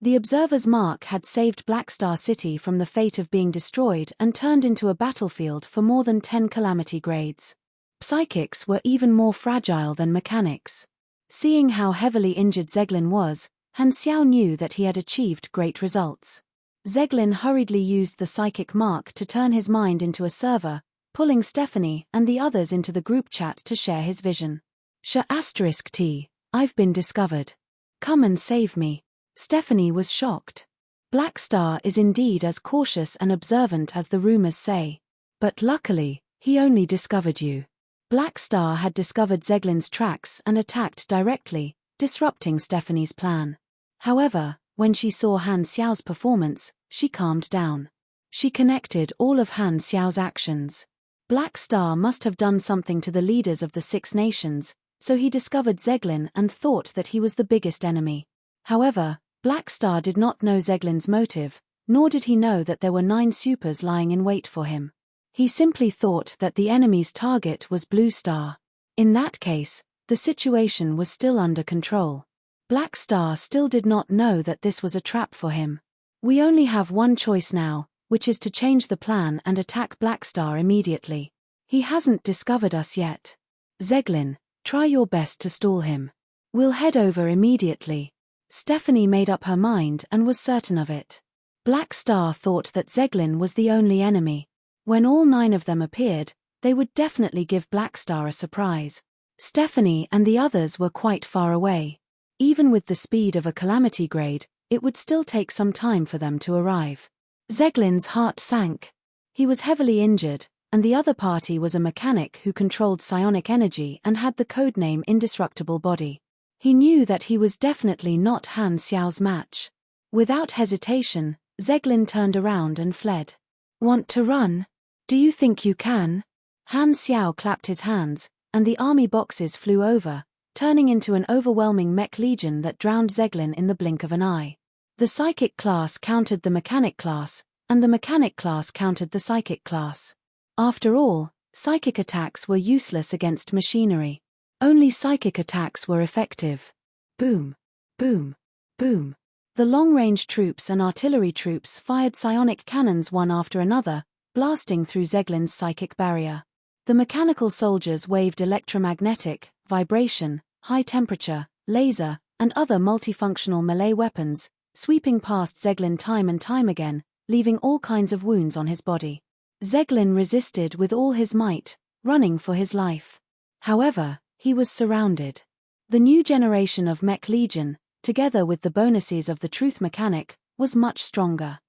The observer's mark had saved Black Star City from the fate of being destroyed and turned into a battlefield for more than 10 calamity grades. Psychics were even more fragile than mechanics. Seeing how heavily injured Zeglin was, Han Xiao knew that he had achieved great results. Zeglin hurriedly used the psychic mark to turn his mind into a server, pulling Stephanie and the others into the group chat to share his vision. *T, I've been discovered. Come and save me. Stephanie was shocked. Black Star is indeed as cautious and observant as the rumors say. But luckily, he only discovered you. Black Star had discovered Zeglin's tracks and attacked directly, disrupting Stephanie's plan. However, When she saw Han Xiao's performance, she calmed down. She connected all of Han Xiao's actions. Black Star must have done something to the leaders of the Six Nations, so he discovered Zeglin and thought that he was the biggest enemy. However, Black Star did not know Zeglin's motive, nor did he know that there were 9 supers lying in wait for him. He simply thought that the enemy's target was Blue Star. In that case, the situation was still under control. Black Star still did not know that this was a trap for him. We only have one choice now, which is to change the plan and attack Black Star immediately. He hasn't discovered us yet. Zeglin, try your best to stall him. We'll head over immediately. Stephanie made up her mind and was certain of it. Black Star thought that Zeglin was the only enemy. When all 9 of them appeared, they would definitely give Black Star a surprise. Stephanie and the others were quite far away. Even with the speed of a calamity grade, it would still take some time for them to arrive. Zeglin's heart sank. He was heavily injured, and the other party was a mechanic who controlled psionic energy and had the codename Indestructible Body. He knew that he was definitely not Han Xiao's match. Without hesitation, Zeglin turned around and fled. Want to run? Do you think you can? Han Xiao clapped his hands, and the army boxes flew over, turning into an overwhelming mech legion that drowned Zeglin in the blink of an eye. The psychic class countered the mechanic class, and the mechanic class countered the psychic class. After all, psychic attacks were useless against machinery. Only psychic attacks were effective. Boom, boom, boom. The long-range troops and artillery troops fired psionic cannons one after another, blasting through Zeglin's psychic barrier. The mechanical soldiers waved electromagnetic, vibration, high temperature, laser, and other multifunctional melee weapons, sweeping past Zeglin time and time again, leaving all kinds of wounds on his body. Zeglin resisted with all his might, running for his life. However, he was surrounded. The new generation of Mech Legion, together with the bonuses of the Truth Mechanic, was much stronger.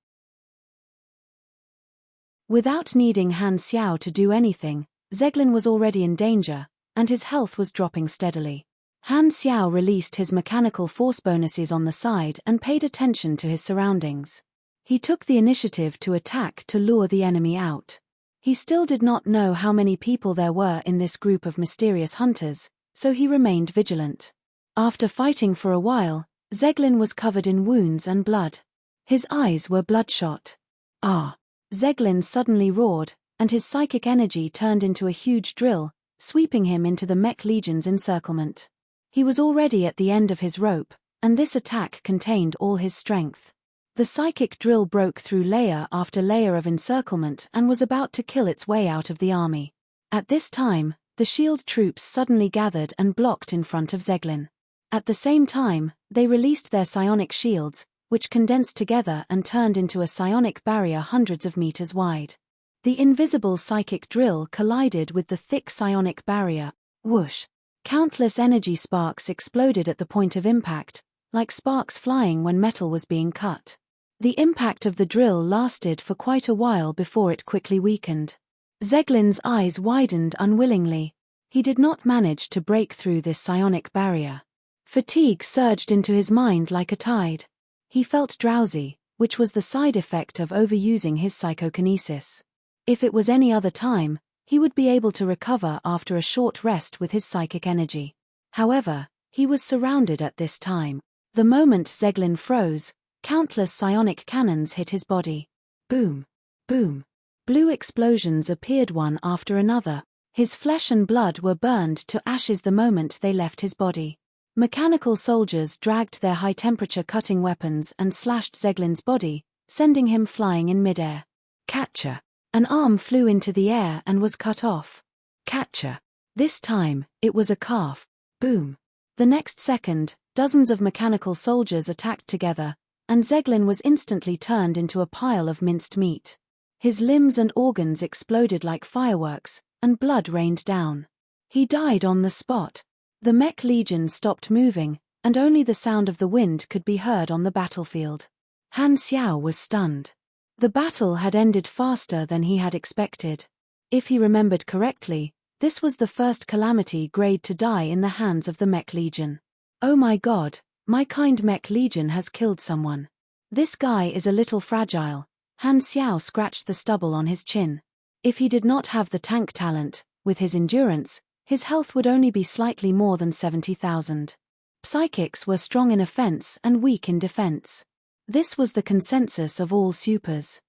Without needing Han Xiao to do anything, Zeglin was already in danger, and his health was dropping steadily. Han Xiao released his mechanical force bonuses on the side and paid attention to his surroundings. He took the initiative to attack to lure the enemy out. He still did not know how many people there were in this group of mysterious hunters, so he remained vigilant. After fighting for a while, Zeglin was covered in wounds and blood. His eyes were bloodshot. Ah! Zeglin suddenly roared, and his psychic energy turned into a huge drill, sweeping him into the Mech Legion's encirclement. He was already at the end of his rope, and this attack contained all his strength. The psychic drill broke through layer after layer of encirclement and was about to kill its way out of the army. At this time, the shield troops suddenly gathered and blocked in front of Zeglin. At the same time, they released their psionic shields, which condensed together and turned into a psionic barrier hundreds of meters wide. The invisible psychic drill collided with the thick psionic barrier. Whoosh! Countless energy sparks exploded at the point of impact, like sparks flying when metal was being cut. The impact of the drill lasted for quite a while before it quickly weakened. Zeglin's eyes widened unwillingly. He did not manage to break through this psionic barrier. Fatigue surged into his mind like a tide. He felt drowsy, which was the side effect of overusing his psychokinesis. If it was any other time, he would be able to recover after a short rest with his psychic energy. However, he was surrounded at this time. The moment Zeglin froze, countless psionic cannons hit his body. Boom! Boom! Blue explosions appeared one after another. His flesh and blood were burned to ashes the moment they left his body. Mechanical soldiers dragged their high-temperature cutting weapons and slashed Zeglin's body, sending him flying in midair. Catcher! An arm flew into the air and was cut off. Catcher! This time, it was a calf. Boom! The next second, dozens of mechanical soldiers attacked together, and Zeglin was instantly turned into a pile of minced meat. His limbs and organs exploded like fireworks, and blood rained down. He died on the spot. The Mech Legion stopped moving, and only the sound of the wind could be heard on the battlefield. Han Xiao was stunned. The battle had ended faster than he had expected. If he remembered correctly, this was the first calamity grade to die in the hands of the Mech Legion. Oh my God, My kind mech legion has killed someone. This guy is a little fragile. Han Xiao scratched the stubble on his chin. If he did not have the tank talent, with his endurance, his health would only be slightly more than 70,000. Psychics were strong in offense and weak in defense. This was the consensus of all supers.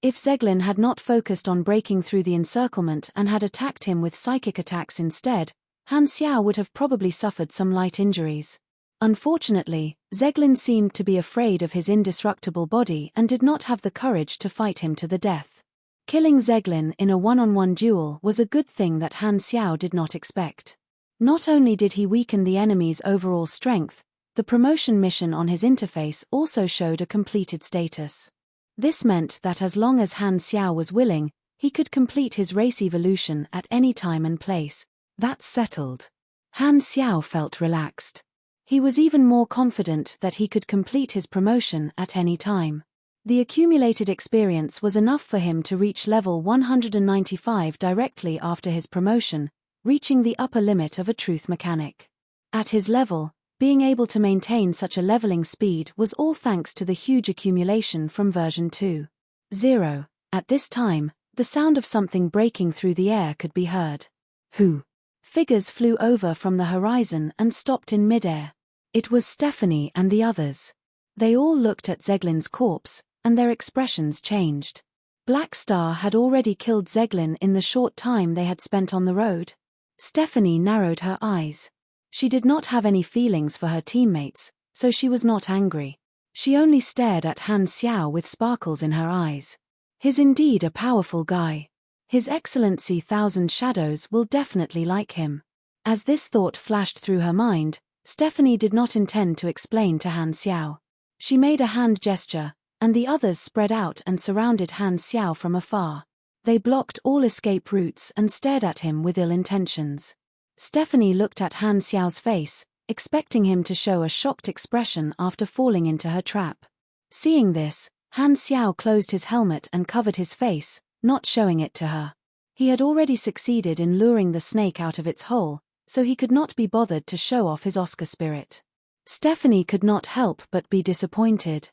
If Zeglin had not focused on breaking through the encirclement and had attacked him with psychic attacks instead, Han Xiao would have probably suffered some light injuries. Unfortunately, Zeglin seemed to be afraid of his indestructible body and did not have the courage to fight him to the death. Killing Zeglin in a one-on-one duel was a good thing that Han Xiao did not expect. Not only did he weaken the enemy's overall strength, the promotion mission on his interface also showed a completed status. This meant that as long as Han Xiao was willing, he could complete his race evolution at any time and place. That's settled. Han Xiao felt relaxed. He was even more confident that he could complete his promotion at any time. The accumulated experience was enough for him to reach level 195 directly after his promotion, reaching the upper limit of a truth mechanic. At his level, being able to maintain such a leveling speed was all thanks to the huge accumulation from version 2.0. At this time, the sound of something breaking through the air could be heard. Who? Figures flew over from the horizon and stopped in midair. It was Stephanie and the others. They all looked at Zeglin's corpse, and their expressions changed. Black Star had already killed Zeglin in the short time they had spent on the road. Stephanie narrowed her eyes. She did not have any feelings for her teammates, so she was not angry. She only stared at Han Xiao with sparkles in her eyes. He's indeed a powerful guy. His Excellency Thousand Shadows will definitely like him. As this thought flashed through her mind, Stephanie did not intend to explain to Han Xiao. She made a hand gesture, and the others spread out and surrounded Han Xiao from afar. They blocked all escape routes and stared at him with ill intentions. Stephanie looked at Han Xiao's face, expecting him to show a shocked expression after falling into her trap. Seeing this, Han Xiao closed his helmet and covered his face, not showing it to her. He had already succeeded in luring the snake out of its hole, so he could not be bothered to show off his Oscar spirit. Stephanie could not help but be disappointed.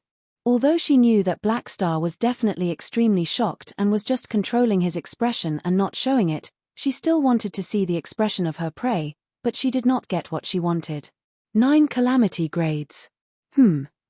Although she knew that Black Star was definitely extremely shocked and was just controlling his expression and not showing it, she still wanted to see the expression of her prey, but she did not get what she wanted. 9 calamity grades.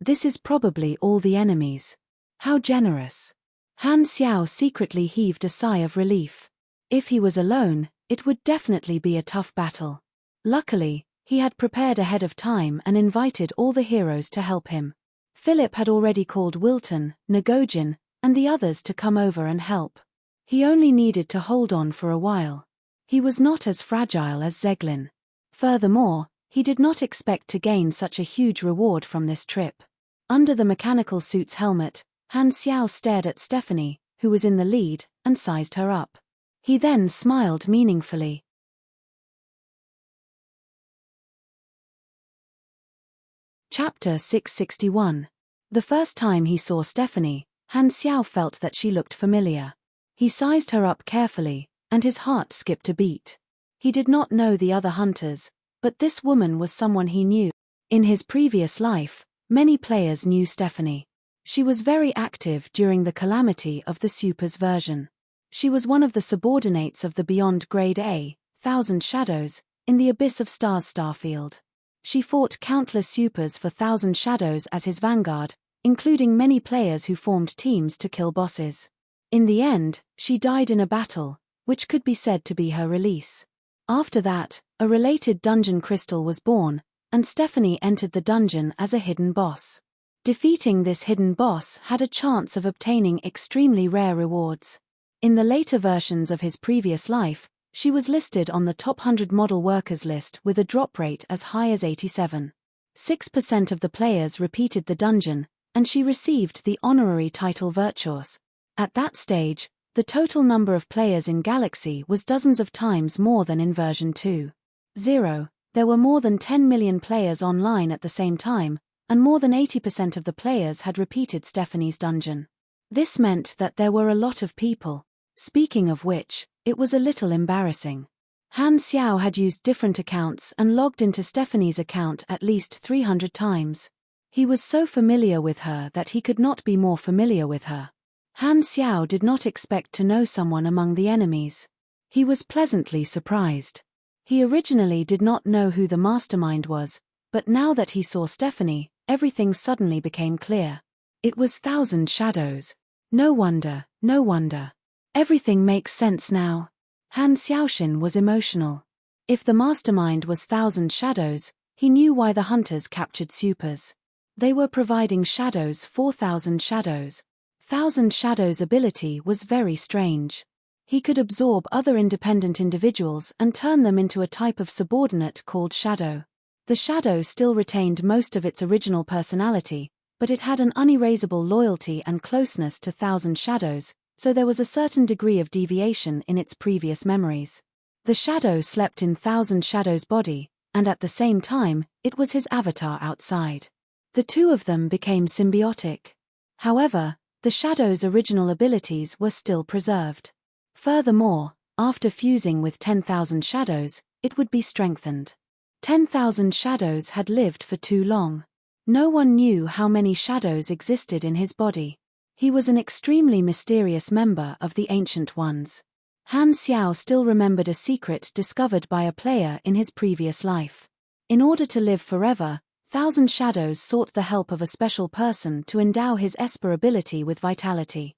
This is probably all the enemies. How generous. Han Xiao secretly heaved a sigh of relief. If he was alone, it would definitely be a tough battle. Luckily, he had prepared ahead of time and invited all the heroes to help him. Philip had already called Wilton, Nagojin, and the others to come over and help. He only needed to hold on for a while. He was not as fragile as Zeglin. Furthermore, he did not expect to gain such a huge reward from this trip. Under the mechanical suit's helmet, Han Xiao stared at Stephanie, who was in the lead, and sized her up. He then smiled meaningfully. Chapter 661. The first time he saw Stephanie, Han Xiao felt that she looked familiar. He sized her up carefully, and his heart skipped a beat. He did not know the other hunters, but this woman was someone he knew. In his previous life, many players knew Stephanie. She was very active during the calamity of the Supers version. She was one of the subordinates of the Beyond Grade A, Thousand Shadows, in the Abyss of Stars starfield. She fought countless Supers for Thousand Shadows as his vanguard, including many players who formed teams to kill bosses. In the end, she died in a battle, which could be said to be her release. After that, a related dungeon crystal was born, and Stephanie entered the dungeon as a hidden boss. Defeating this hidden boss had a chance of obtaining extremely rare rewards. In the later versions of his previous life, she was listed on the top 100 model workers list with a drop rate as high as 87. 6% of the players repeated the dungeon, and she received the honorary title Virtuous. At that stage, the total number of players in Galaxy was dozens of times more than in version 2.0. There were more than 10 million players online at the same time, and more than 80% of the players had repeated Stephanie's dungeon. This meant that there were a lot of people. Speaking of which, it was a little embarrassing. Han Xiao had used different accounts and logged into Stephanie's account at least 300 times. He was so familiar with her that he could not be more familiar with her. Han Xiao did not expect to know someone among the enemies. He was pleasantly surprised. He originally did not know who the mastermind was, but now that he saw Stephanie, everything suddenly became clear. It was Thousand Shadows. No wonder, no wonder. Everything makes sense now. Han Xiaoxin was emotional. If the mastermind was Thousand Shadows, he knew why the hunters captured supers. They were providing shadows for Thousand Shadows. Thousand Shadows' ability was very strange. He could absorb other independent individuals and turn them into a type of subordinate called shadow. The shadow still retained most of its original personality, but it had an unerasable loyalty and closeness to Thousand Shadows, so there was a certain degree of deviation in its previous memories. The shadow slept in Thousand Shadows' body, and at the same time, it was his avatar outside. The two of them became symbiotic. However, the shadow's original abilities were still preserved. Furthermore, after fusing with 10,000 shadows, it would be strengthened. 10,000 shadows had lived for too long. No one knew how many shadows existed in his body. He was an extremely mysterious member of the Ancient Ones. Han Xiao still remembered a secret discovered by a player in his previous life. In order to live forever, Thousand Shadows sought the help of a special person to endow his Esper ability with vitality.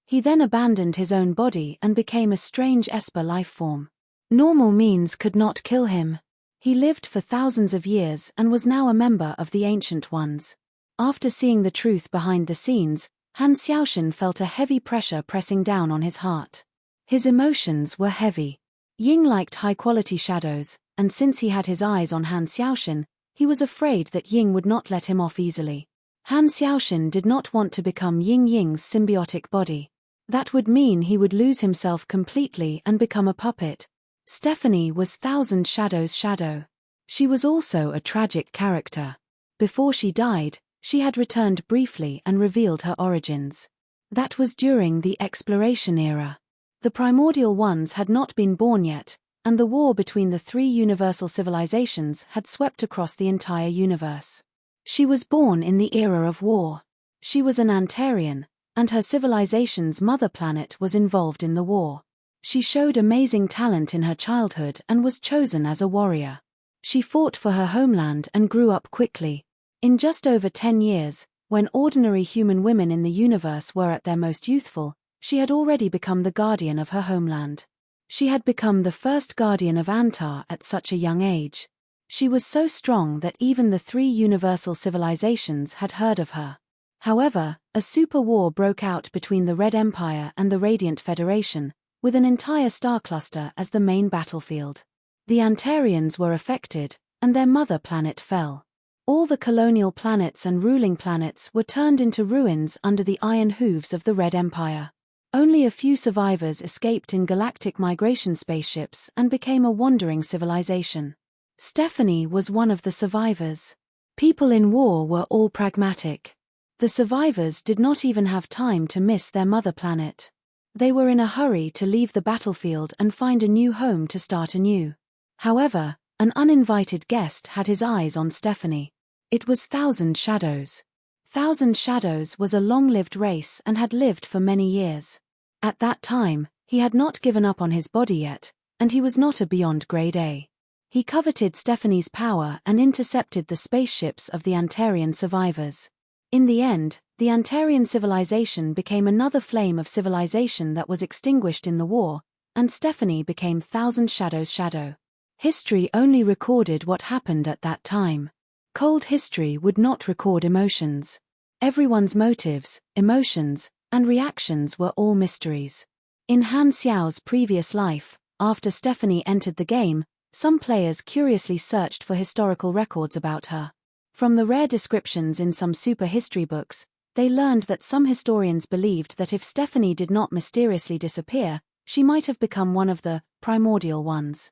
He then abandoned his own body and became a strange Esper life form. Normal means could not kill him. He lived for thousands of years and was now a member of the Ancient Ones. After seeing the truth behind the scenes, Han Xiaoxin felt a heavy pressure pressing down on his heart. His emotions were heavy. Ying liked high-quality shadows, and since he had his eyes on Han Xiaoxin, he was afraid that Ying would not let him off easily. Han Xiaoxin did not want to become Ying's symbiotic body. That would mean he would lose himself completely and become a puppet. Stephanie was Thousand Shadows' shadow. She was also a tragic character. Before she died, she had returned briefly and revealed her origins. That was during the exploration era. The primordial ones had not been born yet, and the war between the three universal civilizations had swept across the entire universe. She was born in the era of war. She was an Antarian, and her civilization's mother planet was involved in the war. She showed amazing talent in her childhood and was chosen as a warrior. She fought for her homeland and grew up quickly. In just over 10 years, when ordinary human women in the universe were at their most youthful, she had already become the guardian of her homeland. She had become the first guardian of Antar at such a young age. She was so strong that even the three universal civilizations had heard of her. However, a super war broke out between the Red Empire and the Radiant Federation, with an entire star cluster as the main battlefield. The Antarians were affected, and their mother planet fell. All the colonial planets and ruling planets were turned into ruins under the iron hooves of the Red Empire. Only a few survivors escaped in galactic migration spaceships and became a wandering civilization. Stephanie was one of the survivors. People in war were all pragmatic. The survivors did not even have time to miss their mother planet. They were in a hurry to leave the battlefield and find a new home to start anew. However, an uninvited guest had his eyes on Stephanie. It was Thousand Shadows. Thousand Shadows was a long-lived race and had lived for many years. At that time, he had not given up on his body yet, and he was not a beyond grade A. He coveted Stephanie's power and intercepted the spaceships of the Antarian survivors. In the end, the Antarian civilization became another flame of civilization that was extinguished in the war, and Stephanie became Thousand Shadows' shadow. History only recorded what happened at that time. Cold history would not record emotions. Everyone's motives, emotions, and reactions were all mysteries. In Han Xiao's previous life, after Stephanie entered the game, some players curiously searched for historical records about her. From the rare descriptions in some super history books, they learned that some historians believed that if Stephanie did not mysteriously disappear, she might have become one of the primordial ones.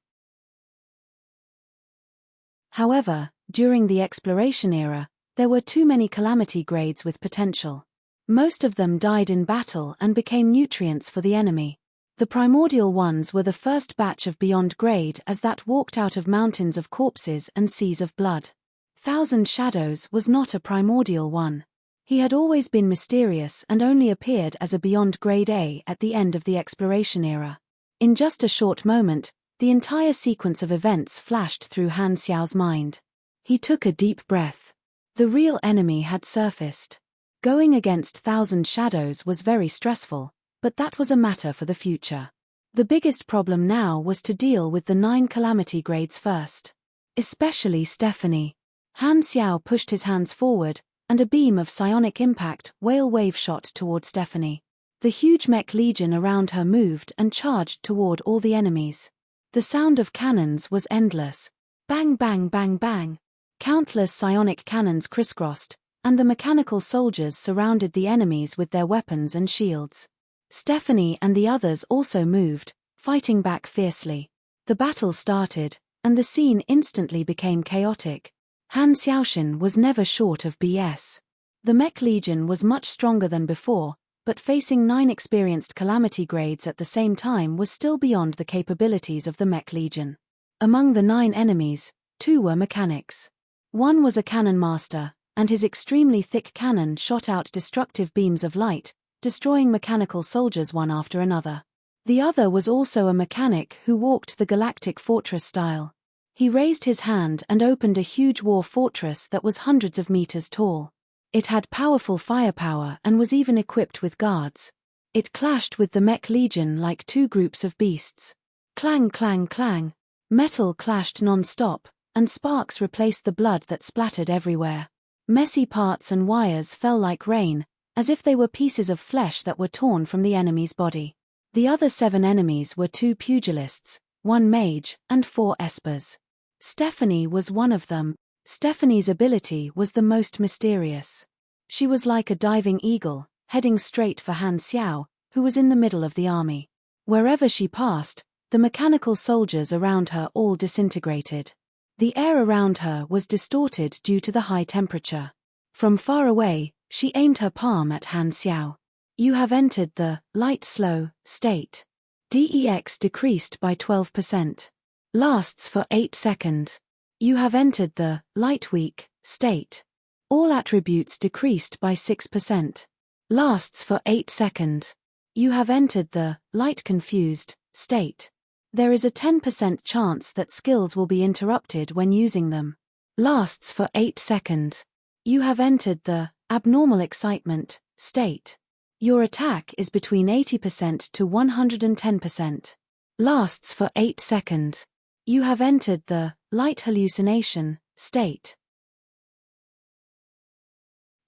However, during the exploration era, there were too many calamity grades with potential. Most of them died in battle and became nutrients for the enemy. The primordial ones were the first batch of beyond grade as that walked out of mountains of corpses and seas of blood. Thousand Shadows was not a primordial one. He had always been mysterious and only appeared as a beyond grade A at the end of the exploration era. In just a short moment, the entire sequence of events flashed through Han Xiao's mind. He took a deep breath. The real enemy had surfaced. Going against Thousand Shadows was very stressful, but that was a matter for the future. The biggest problem now was to deal with the 9 calamity grades first. Especially Stephanie. Han Xiao pushed his hands forward, and a beam of psionic impact whale wave shot toward Stephanie. The huge mech legion around her moved and charged toward all the enemies. The sound of cannons was endless. Bang bang bang bang. Countless psionic cannons crisscrossed, and the mechanical soldiers surrounded the enemies with their weapons and shields. Stephanie and the others also moved, fighting back fiercely. The battle started, and the scene instantly became chaotic. Han Xiaoshan was never short of BS. The mech legion was much stronger than before, but facing 9 experienced calamity grades at the same time was still beyond the capabilities of the mech legion. Among the 9 enemies, 2 were mechanics. One was a cannon master, and his extremely thick cannon shot out destructive beams of light, destroying mechanical soldiers one after another. The other was also a mechanic who walked the galactic fortress style. He raised his hand and opened a huge war fortress that was hundreds of meters tall. It had powerful firepower and was even equipped with guards. It clashed with the mech legion like 2 groups of beasts. Clang clang clang. Metal clashed non-stop, and sparks replaced the blood that splattered everywhere. Messy parts and wires fell like rain, as if they were pieces of flesh that were torn from the enemy's body. The other 7 enemies were 2 pugilists, 1 mage, and 4 espers. Stephanie was one of them. Stephanie's ability was the most mysterious. She was like a diving eagle, heading straight for Han Xiao, who was in the middle of the army. Wherever she passed, the mechanical soldiers around her all disintegrated. The air around her was distorted due to the high temperature. From far away, she aimed her palm at Han Xiao. You have entered the light slow state. DEX decreased by 12%. Lasts for 8 seconds. You have entered the light weak state. All attributes decreased by 6%. Lasts for 8 seconds. You have entered the light confused state. There is a 10% chance that skills will be interrupted when using them. Lasts for 8 seconds. You have entered the abnormal excitement state. Your attack is between 80% to 110%. Lasts for 8 seconds. You have entered the light hallucination state.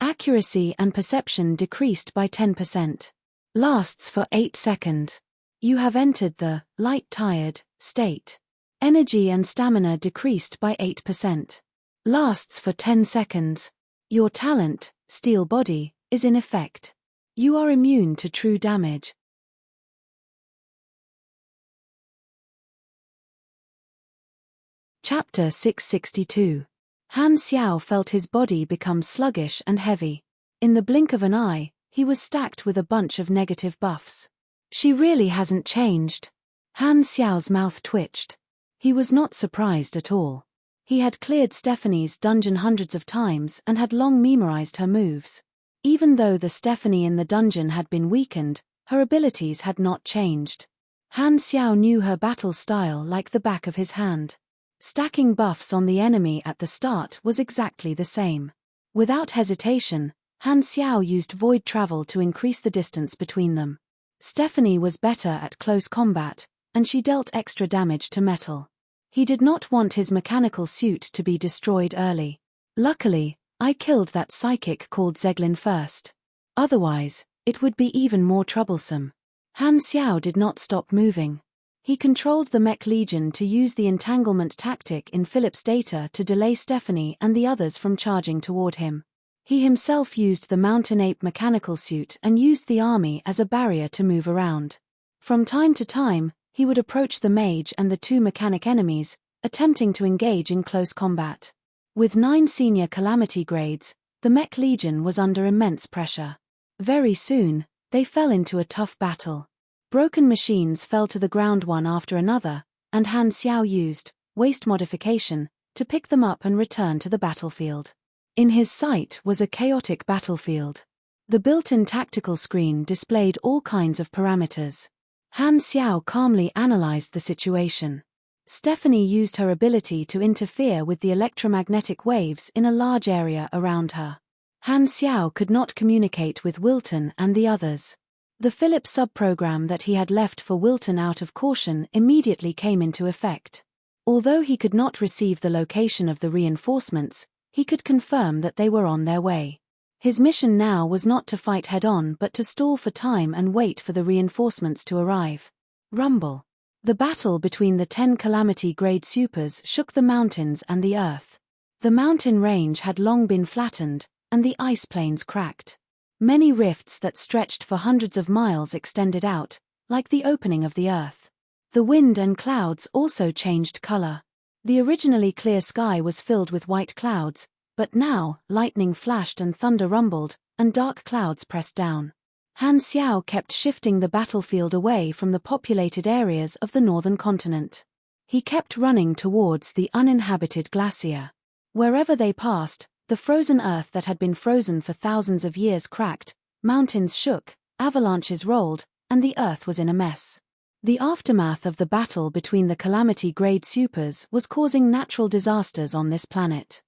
Accuracy and perception decreased by 10%. Lasts for 8 seconds. You have entered the light tired state. Energy and stamina decreased by 8%. Lasts for 10 seconds. Your talent, Steel Body, is in effect. You are immune to true damage. Chapter 662. Han Xiao felt his body become sluggish and heavy. In the blink of an eye, he was stacked with a bunch of negative buffs. She really hasn't changed. Han Xiao's mouth twitched. He was not surprised at all. He had cleared Stephanie's dungeon hundreds of times and had long memorized her moves. Even though the Stephanie in the dungeon had been weakened, her abilities had not changed. Han Xiao knew her battle style like the back of his hand. Stacking buffs on the enemy at the start was exactly the same. Without hesitation, Han Xiao used void travel to increase the distance between them. Stephanie was better at close combat, and she dealt extra damage to metal. He did not want his mechanical suit to be destroyed early. Luckily, I killed that psychic called Zeglin first. Otherwise, it would be even more troublesome. Han Xiao did not stop moving. He controlled the mech legion to use the entanglement tactic in Philip's data to delay Stephanie and the others from charging toward him. He himself used the mountain ape mechanical suit and used the army as a barrier to move around. From time to time, he would approach the mage and the 2 mechanic enemies, attempting to engage in close combat. With 9 senior calamity grades, the mech legion was under immense pressure. Very soon, they fell into a tough battle. Broken machines fell to the ground one after another, and Han Xiao used waste modification to pick them up and return to the battlefield. In his sight was a chaotic battlefield. The built-in tactical screen displayed all kinds of parameters. Han Xiao calmly analyzed the situation. Stephanie used her ability to interfere with the electromagnetic waves in a large area around her. Han Xiao could not communicate with Wilton and the others. The Philip subprogram that he had left for Wilton out of caution immediately came into effect. Although he could not receive the location of the reinforcements, he could confirm that they were on their way. His mission now was not to fight head-on but to stall for time and wait for the reinforcements to arrive. Rumble. The battle between the 10 Calamity-grade supers shook the mountains and the earth. The mountain range had long been flattened, and the ice plains cracked. Many rifts that stretched for hundreds of miles extended out, like the opening of the earth. The wind and clouds also changed color. The originally clear sky was filled with white clouds, but now lightning flashed and thunder rumbled, and dark clouds pressed down. Han Xiao kept shifting the battlefield away from the populated areas of the northern continent. He kept running towards the uninhabited glacier. Wherever they passed, the frozen earth that had been frozen for thousands of years cracked, mountains shook, avalanches rolled, and the earth was in a mess. The aftermath of the battle between the Calamity-grade supers was causing natural disasters on this planet.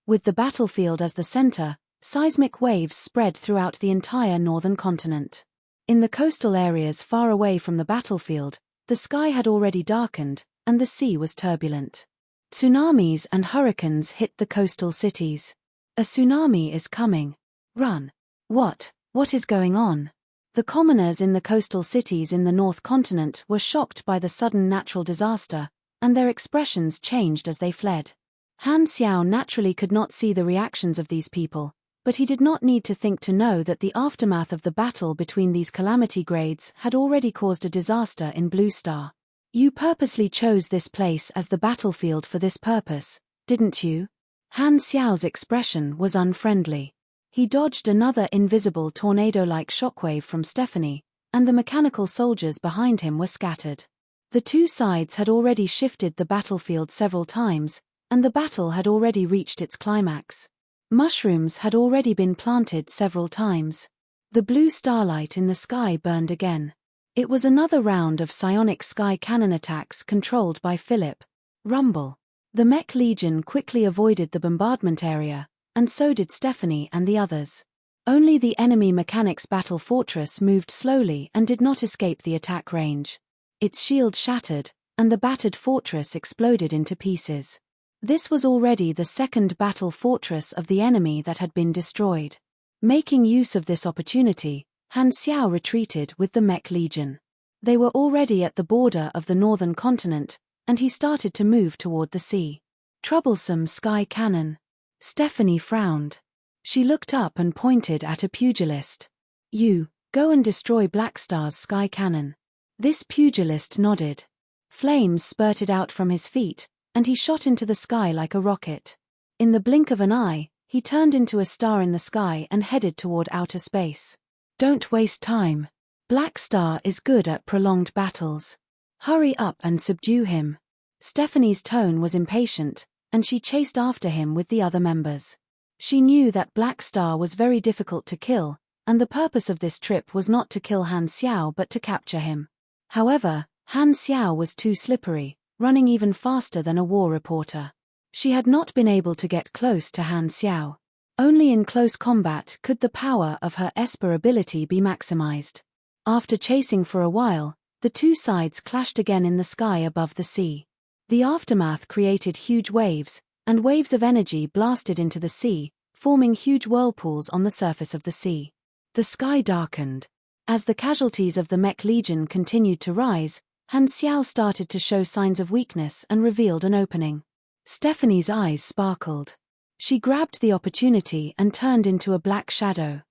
With the battlefield as the center, seismic waves spread throughout the entire northern continent. In the coastal areas far away from the battlefield, the sky had already darkened, and the sea was turbulent. Tsunamis and hurricanes hit the coastal cities. A tsunami is coming. Run. What is going on? The commoners in the coastal cities in the North Continent were shocked by the sudden natural disaster, and their expressions changed as they fled. Han Xiao naturally could not see the reactions of these people, but he did not need to think to know that the aftermath of the battle between these calamity grades had already caused a disaster in Blue Star. You purposely chose this place as the battlefield for this purpose, didn't you? Han Xiao's expression was unfriendly. He dodged another invisible tornado-like shockwave from Stephanie, and the mechanical soldiers behind him were scattered. The two sides had already shifted the battlefield several times, and the battle had already reached its climax. Mushrooms had already been planted several times. The blue starlight in the sky burned again. It was another round of psionic sky cannon attacks controlled by Philip. Rumble. The Mech Legion quickly avoided the bombardment area, and so did Stephanie and the others. Only the enemy mechanics battle fortress moved slowly and did not escape the attack range. Its shield shattered, and the battered fortress exploded into pieces. This was already the second battle fortress of the enemy that had been destroyed. Making use of this opportunity, Han Xiao retreated with the Mech Legion. They were already at the border of the northern continent, and he started to move toward the sea. Troublesome sky cannon. Stephanie frowned. She looked up and pointed at a pugilist. You, go and destroy Black Star's sky cannon. This pugilist nodded. Flames spurted out from his feet, and he shot into the sky like a rocket. In the blink of an eye, he turned into a star in the sky and headed toward outer space. Don't waste time. Black Star is good at prolonged battles. Hurry up and subdue him. Stephanie's tone was impatient, and she chased after him with the other members. She knew that Black Star was very difficult to kill, and the purpose of this trip was not to kill Han Xiao but to capture him. However, Han Xiao was too slippery, running even faster than a war reporter. She had not been able to get close to Han Xiao. Only in close combat could the power of her Esper ability be maximized. After chasing for a while, the two sides clashed again in the sky above the sea. The aftermath created huge waves, and waves of energy blasted into the sea, forming huge whirlpools on the surface of the sea. The sky darkened. As the casualties of the Mech Legion continued to rise, Han Xiao started to show signs of weakness and revealed an opening. Stephanie's eyes sparkled. She grabbed the opportunity and turned into a black shadow.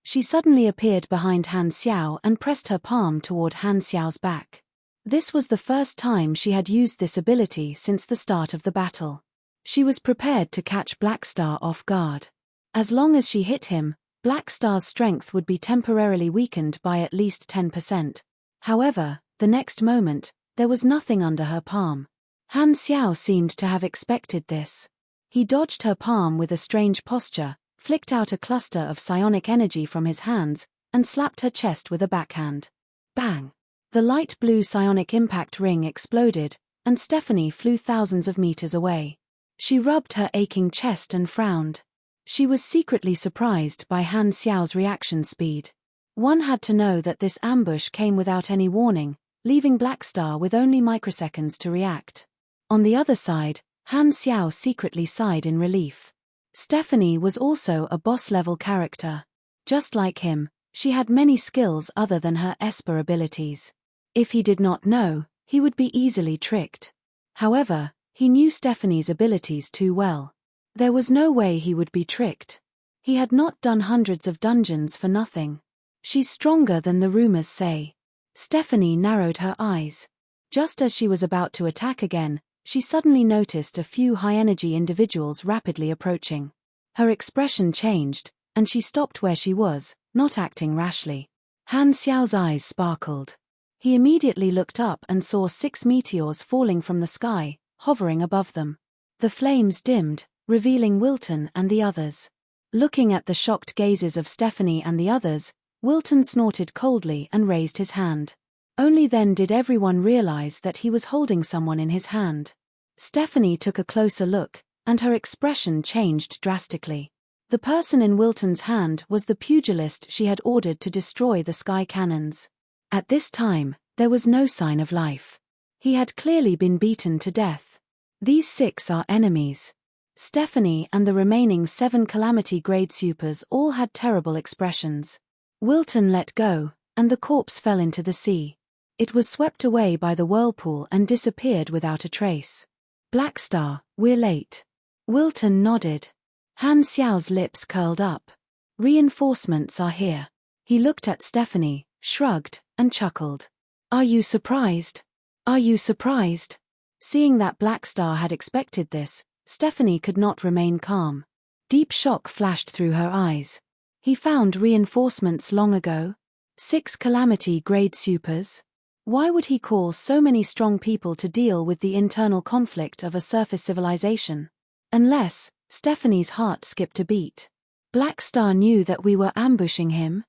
She suddenly appeared behind Han Xiao and pressed her palm toward Han Xiao's back. This was the first time she had used this ability since the start of the battle. She was prepared to catch Black Star off guard. As long as she hit him, Black Star's strength would be temporarily weakened by at least 10%. However, the next moment, there was nothing under her palm. Han Xiao seemed to have expected this. He dodged her palm with a strange posture, flicked out a cluster of psionic energy from his hands, and slapped her chest with a backhand. Bang! The light blue psionic impact ring exploded, and Stephanie flew thousands of meters away. She rubbed her aching chest and frowned. She was secretly surprised by Han Xiao's reaction speed. One had to know that this ambush came without any warning, leaving Black Star with only microseconds to react. On the other side, Han Xiao secretly sighed in relief. Stephanie was also a boss-level character. Just like him, she had many skills other than her Esper abilities. If he did not know, he would be easily tricked. However, he knew Stephanie's abilities too well. There was no way he would be tricked. He had not done hundreds of dungeons for nothing. She's stronger than the rumors say. Stephanie narrowed her eyes. Just as she was about to attack again, she suddenly noticed a few high-energy individuals rapidly approaching. Her expression changed, and she stopped where she was, not acting rashly. Han Xiao's eyes sparkled. He immediately looked up and saw 6 meteors falling from the sky, hovering above them. The flames dimmed, revealing Wilton and the others. Looking at the shocked gazes of Stephanie and the others, Wilton snorted coldly and raised his hand. Only then did everyone realize that he was holding someone in his hand. Stephanie took a closer look, and her expression changed drastically. The person in Wilton's hand was the pugilist she had ordered to destroy the sky cannons. At this time, there was no sign of life. He had clearly been beaten to death. These 6 are enemies. Stephanie and the remaining 7 Calamity-grade supers all had terrible expressions. Wilton let go, and the corpse fell into the sea. It was swept away by the whirlpool and disappeared without a trace. Black Star, we're late. Wilton nodded. Han Xiao's lips curled up. Reinforcements are here. He looked at Stephanie, shrugged, and chuckled. Are you surprised? Are you surprised? Seeing that Black Star had expected this, Stephanie could not remain calm. Deep shock flashed through her eyes. He found reinforcements long ago? 6 Calamity-grade supers? Why would he call so many strong people to deal with the internal conflict of a surface civilization? Unless, Stephanie's heart skipped a beat. Black Star knew that we were ambushing him?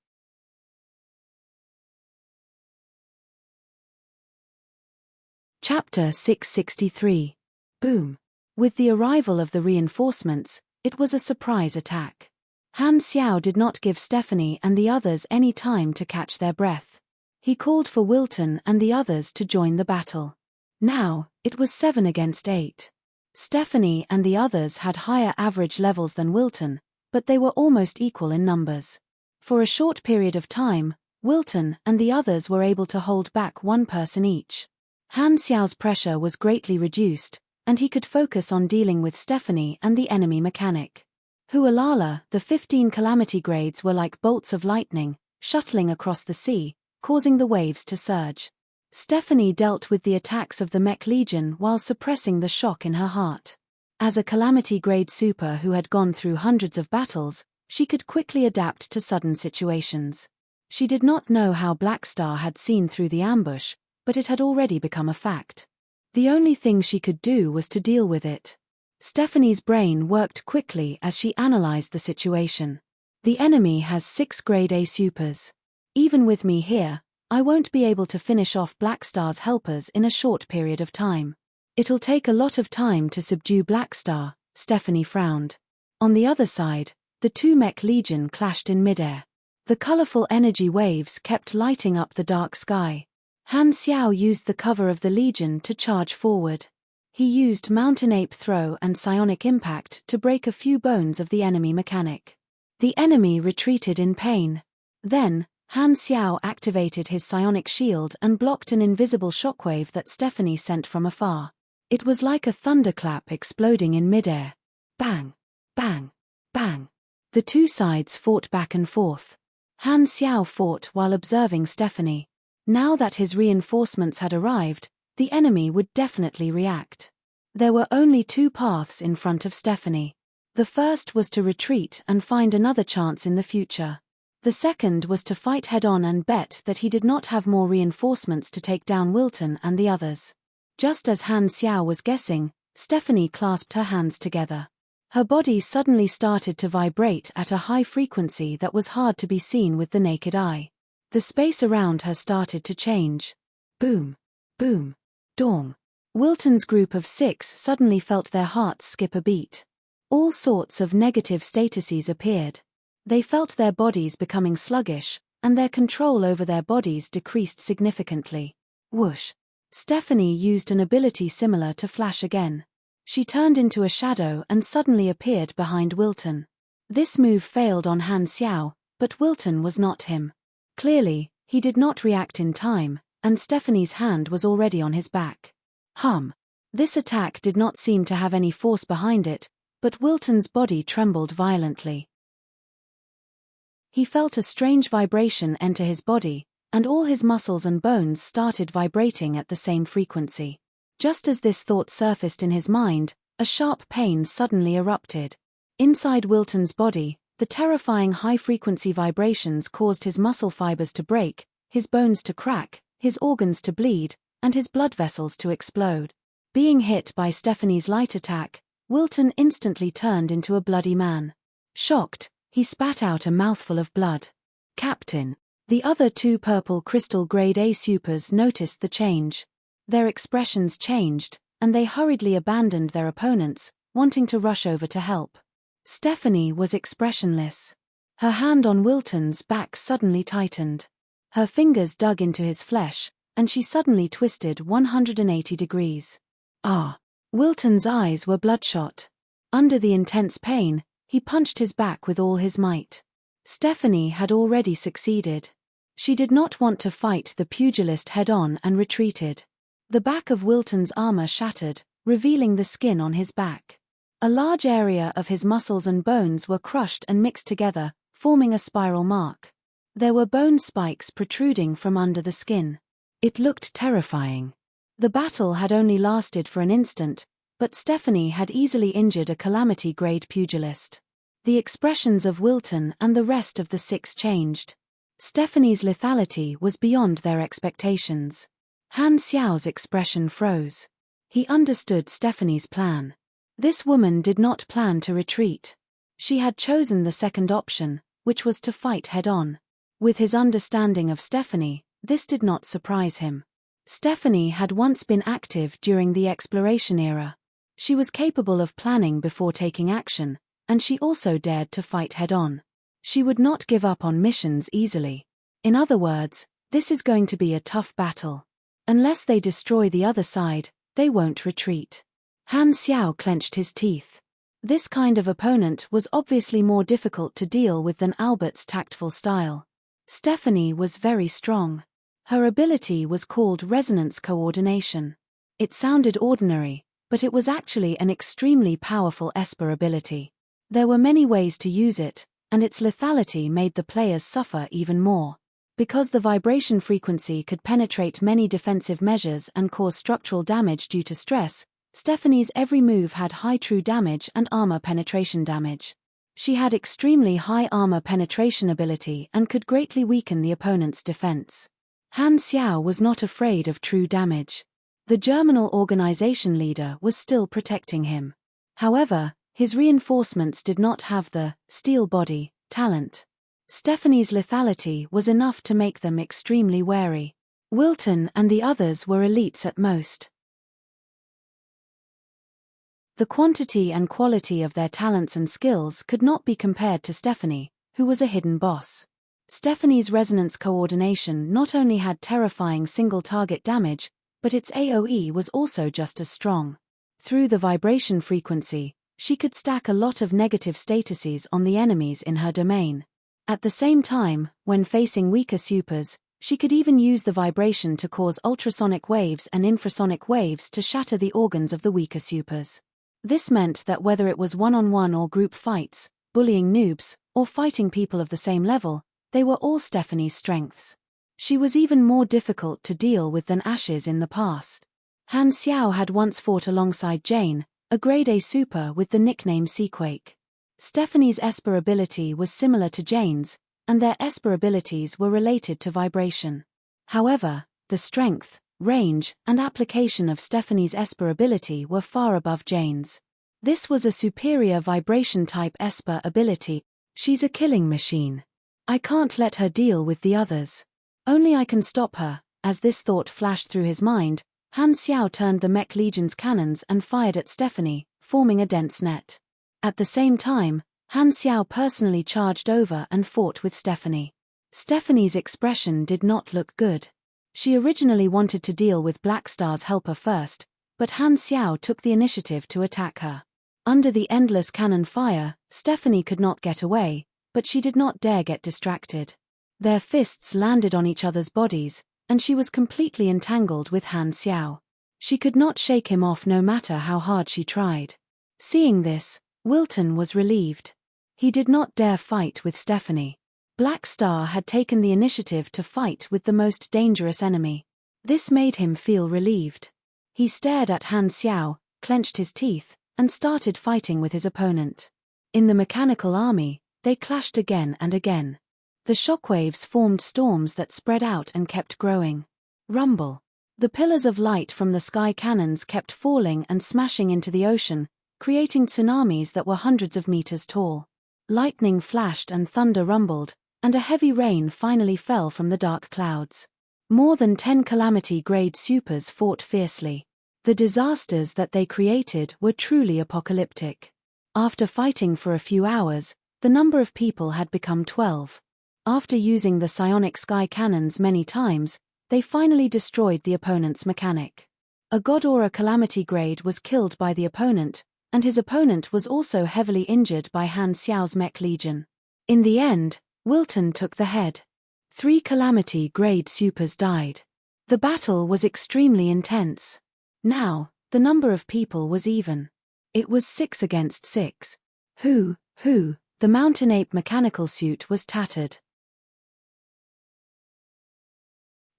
Chapter 663. Boom. With the arrival of the reinforcements, it was a surprise attack. Han Xiao did not give Stephanie and the others any time to catch their breath. He called for Wilton and the others to join the battle. Now, it was 7 against 8. Stephanie and the others had higher average levels than Wilton, but they were almost equal in numbers. For a short period of time, Wilton and the others were able to hold back 1 person each. Han Xiao's pressure was greatly reduced, and he could focus on dealing with Stephanie and the enemy mechanic. Hualala, the 15 calamity grades were like bolts of lightning, shuttling across the sea, causing the waves to surge. Stephanie dealt with the attacks of the Mech Legion while suppressing the shock in her heart. As a calamity-grade super who had gone through hundreds of battles, she could quickly adapt to sudden situations. She did not know how Black Star had seen through the ambush, but it had already become a fact. The only thing she could do was to deal with it. Stephanie's brain worked quickly as she analyzed the situation. The enemy has 6 grade A supers. Even with me here, I won't be able to finish off Black Star's helpers in a short period of time. It'll take a lot of time to subdue Black Star, Stephanie frowned. On the other side, the 2 Mech Legion clashed in midair. The colorful energy waves kept lighting up the dark sky. Han Xiao used the cover of the Legion to charge forward. He used Mountain Ape Throw and Psionic Impact to break a few bones of the enemy mechanic. The enemy retreated in pain. Then, Han Xiao activated his psionic shield and blocked an invisible shockwave that Stephanie sent from afar. It was like a thunderclap exploding in midair. Bang! Bang! Bang! The 2 sides fought back and forth. Han Xiao fought while observing Stephanie. Now that his reinforcements had arrived, the enemy would definitely react. There were only 2 paths in front of Stephanie. The first was to retreat and find another chance in the future. The second was to fight head-on and bet that he did not have more reinforcements to take down Wilton and the others. Just as Han Xiao was guessing, Stephanie clasped her hands together. Her body suddenly started to vibrate at a high frequency that was hard to be seen with the naked eye. The space around her started to change. Boom, boom, dong. Wilton's group of 6 suddenly felt their hearts skip a beat. All sorts of negative statuses appeared. They felt their bodies becoming sluggish, and their control over their bodies decreased significantly. Whoosh. Stephanie used an ability similar to Flash again. She turned into a shadow and suddenly appeared behind Wilton. This move failed on Han Xiao, but Wilton was not him. Clearly, he did not react in time, and Stephanie's hand was already on his back. This attack did not seem to have any force behind it, but Wilton's body trembled violently. He felt a strange vibration enter his body, and all his muscles and bones started vibrating at the same frequency. Just as this thought surfaced in his mind, a sharp pain suddenly erupted. Inside Wilton's body, the terrifying high-frequency vibrations caused his muscle fibers to break, his bones to crack, his organs to bleed, and his blood vessels to explode. Being hit by Stephanie's light attack, Wilton instantly turned into a bloody man. Shocked, he spat out a mouthful of blood. Captain. The other 2 purple crystal grade A supers noticed the change. Their expressions changed, and they hurriedly abandoned their opponents, wanting to rush over to help. Stephanie was expressionless. Her hand on Wilton's back suddenly tightened. Her fingers dug into his flesh, and she suddenly twisted 180 degrees. Wilton's eyes were bloodshot. Under the intense pain, he punched his back with all his might. Stephanie had already succeeded. She did not want to fight the pugilist head-on and retreated. The back of Wilton's armor shattered, revealing the skin on his back. A large area of his muscles and bones were crushed and mixed together, forming a spiral mark. There were bone spikes protruding from under the skin. It looked terrifying. The battle had only lasted for an instant, but Stephanie had easily injured a calamity-grade pugilist. The expressions of Wilton and the rest of the 6 changed. Stephanie's lethality was beyond their expectations. Han Xiao's expression froze. He understood Stephanie's plan. This woman did not plan to retreat. She had chosen the second option, which was to fight head-on. With his understanding of Stephanie, this did not surprise him. Stephanie had once been active during the exploration era. She was capable of planning before taking action, and she also dared to fight head-on. She would not give up on missions easily. In other words, this is going to be a tough battle. Unless they destroy the other side, they won't retreat. Han Xiao clenched his teeth. This kind of opponent was obviously more difficult to deal with than Albert's tactful style. Stephanie was very strong. Her ability was called resonance coordination. It sounded ordinary, but it was actually an extremely powerful Esper ability. There were many ways to use it, and its lethality made the players suffer even more. Because the vibration frequency could penetrate many defensive measures and cause structural damage due to stress, Stephanie's every move had high true damage and armor penetration damage. She had extremely high armor penetration ability and could greatly weaken the opponent's defense. Han Xiao was not afraid of true damage. The Germinal organization leader was still protecting him. However, his reinforcements did not have the steel body talent. Stephanie's lethality was enough to make them extremely wary. Wilton and the others were elites at most. The quantity and quality of their talents and skills could not be compared to Stephanie, who was a hidden boss. Stephanie's resonance coordination not only had terrifying single-target damage, but its AoE was also just as strong. Through the vibration frequency, she could stack a lot of negative statuses on the enemies in her domain. At the same time, when facing weaker supers, she could even use the vibration to cause ultrasonic waves and infrasonic waves to shatter the organs of the weaker supers. This meant that whether it was one-on-one or group fights, bullying noobs, or fighting people of the same level, they were all Stephanie's strengths. She was even more difficult to deal with than Ashes in the past. Han Xiao had once fought alongside Jane, a grade A super with the nickname Seaquake. Stephanie's Esper ability was similar to Jane's, and their Esper abilities were related to vibration. However, the strength, range, and application of Stephanie's Esper ability were far above Jane's. This was a superior vibration-type Esper ability. She's a killing machine. I can't let her deal with the others. Only I can stop her. As this thought flashed through his mind, Han Xiao turned the Mech Legion's cannons and fired at Stephanie, forming a dense net. At the same time, Han Xiao personally charged over and fought with Stephanie. Stephanie's expression did not look good. She originally wanted to deal with Black Star's helper first, but Han Xiao took the initiative to attack her. Under the endless cannon fire, Stephanie could not get away, but she did not dare get distracted. Their fists landed on each other's bodies, and she was completely entangled with Han Xiao. She could not shake him off no matter how hard she tried. Seeing this, Wilton was relieved. He did not dare fight with Stephanie. Black Star had taken the initiative to fight with the most dangerous enemy. This made him feel relieved. He stared at Han Xiao, clenched his teeth, and started fighting with his opponent. In the mechanical army, they clashed again and again. The shockwaves formed storms that spread out and kept growing. Rumble. The pillars of light from the sky cannons kept falling and smashing into the ocean, creating tsunamis that were hundreds of meters tall. Lightning flashed and thunder rumbled, and a heavy rain finally fell from the dark clouds. More than 10 calamity-grade supers fought fiercely. The disasters that they created were truly apocalyptic. After fighting for a few hours, the number of people had become 12. After using the psionic sky cannons many times, they finally destroyed the opponent's mechanic. A god or a calamity grade was killed by the opponent, and his opponent was also heavily injured by Han Xiao's Mech Legion. In the end, Wilton took the head. 3 calamity grade supers died. The battle was extremely intense. Now, the number of people was even. It was 6 against 6. The mountain ape mechanical suit was tattered.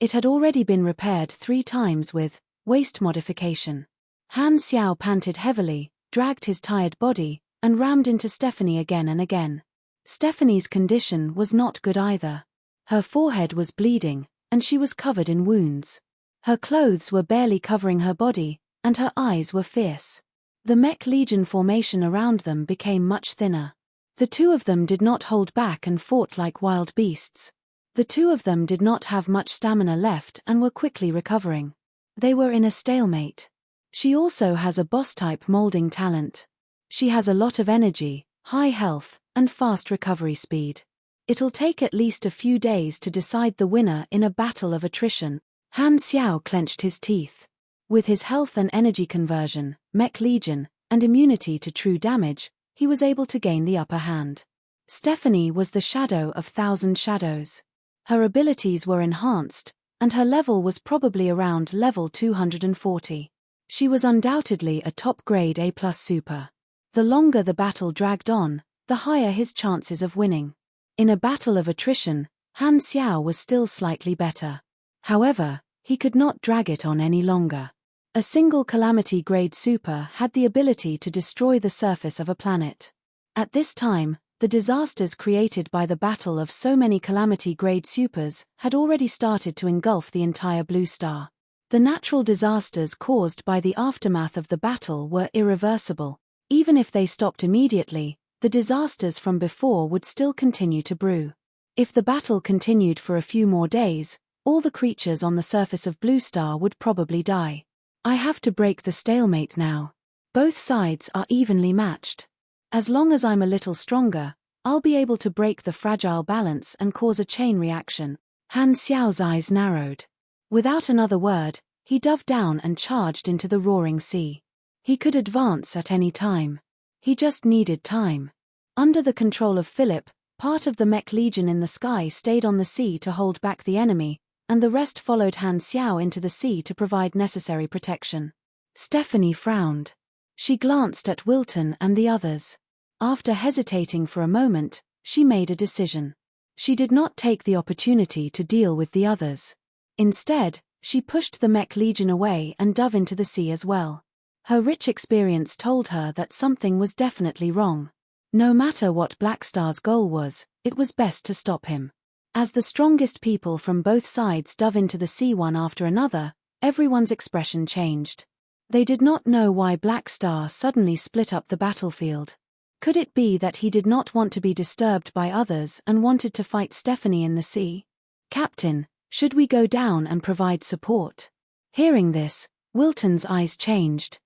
It had already been repaired 3 times with waste modification. Han Xiao panted heavily, dragged his tired body, and rammed into Stephanie again and again. Stephanie's condition was not good either. Her forehead was bleeding, and she was covered in wounds. Her clothes were barely covering her body, and her eyes were fierce. The Mech Legion formation around them became much thinner. The 2 of them did not hold back and fought like wild beasts. The 2 of them did not have much stamina left and were quickly recovering. They were in a stalemate. She also has a boss-type molding talent. She has a lot of energy, high health, and fast recovery speed. It'll take at least a few days to decide the winner in a battle of attrition. Han Xiao clenched his teeth. With his health and energy conversion, Mech Legion, and immunity to true damage, he was able to gain the upper hand. Stephanie was the shadow of 1,000 shadows. Her abilities were enhanced, and her level was probably around level 240. She was undoubtedly a top-grade A+ super. The longer the battle dragged on, the higher his chances of winning. In a battle of attrition, Han Xiao was still slightly better. However, he could not drag it on any longer. A single calamity-grade super had the ability to destroy the surface of a planet. At this time, the disasters created by the battle of so many calamity-grade supers had already started to engulf the entire Blue Star. The natural disasters caused by the aftermath of the battle were irreversible. Even if they stopped immediately, the disasters from before would still continue to brew. If the battle continued for a few more days, all the creatures on the surface of Blue Star would probably die. I have to break the stalemate now. Both sides are evenly matched. As long as I'm a little stronger, I'll be able to break the fragile balance and cause a chain reaction. Han Xiao's eyes narrowed. Without another word, he dove down and charged into the roaring sea. He could advance at any time. He just needed time. Under the control of Philip, part of the Mech Legion in the sky stayed on the sea to hold back the enemy, and the rest followed Han Xiao into the sea to provide necessary protection. Stephanie frowned. She glanced at Wilton and the others. After hesitating for a moment, she made a decision. She did not take the opportunity to deal with the others. Instead, she pushed the Mech Legion away and dove into the sea as well. Her rich experience told her that something was definitely wrong. No matter what Black Star's goal was, it was best to stop him. As the strongest people from both sides dove into the sea one after another, everyone's expression changed. They did not know why Black Star suddenly split up the battlefield. Could it be that he did not want to be disturbed by others and wanted to fight Stephanie in the sea? "Captain, should we go down and provide support?" Hearing this, Wilton's eyes changed.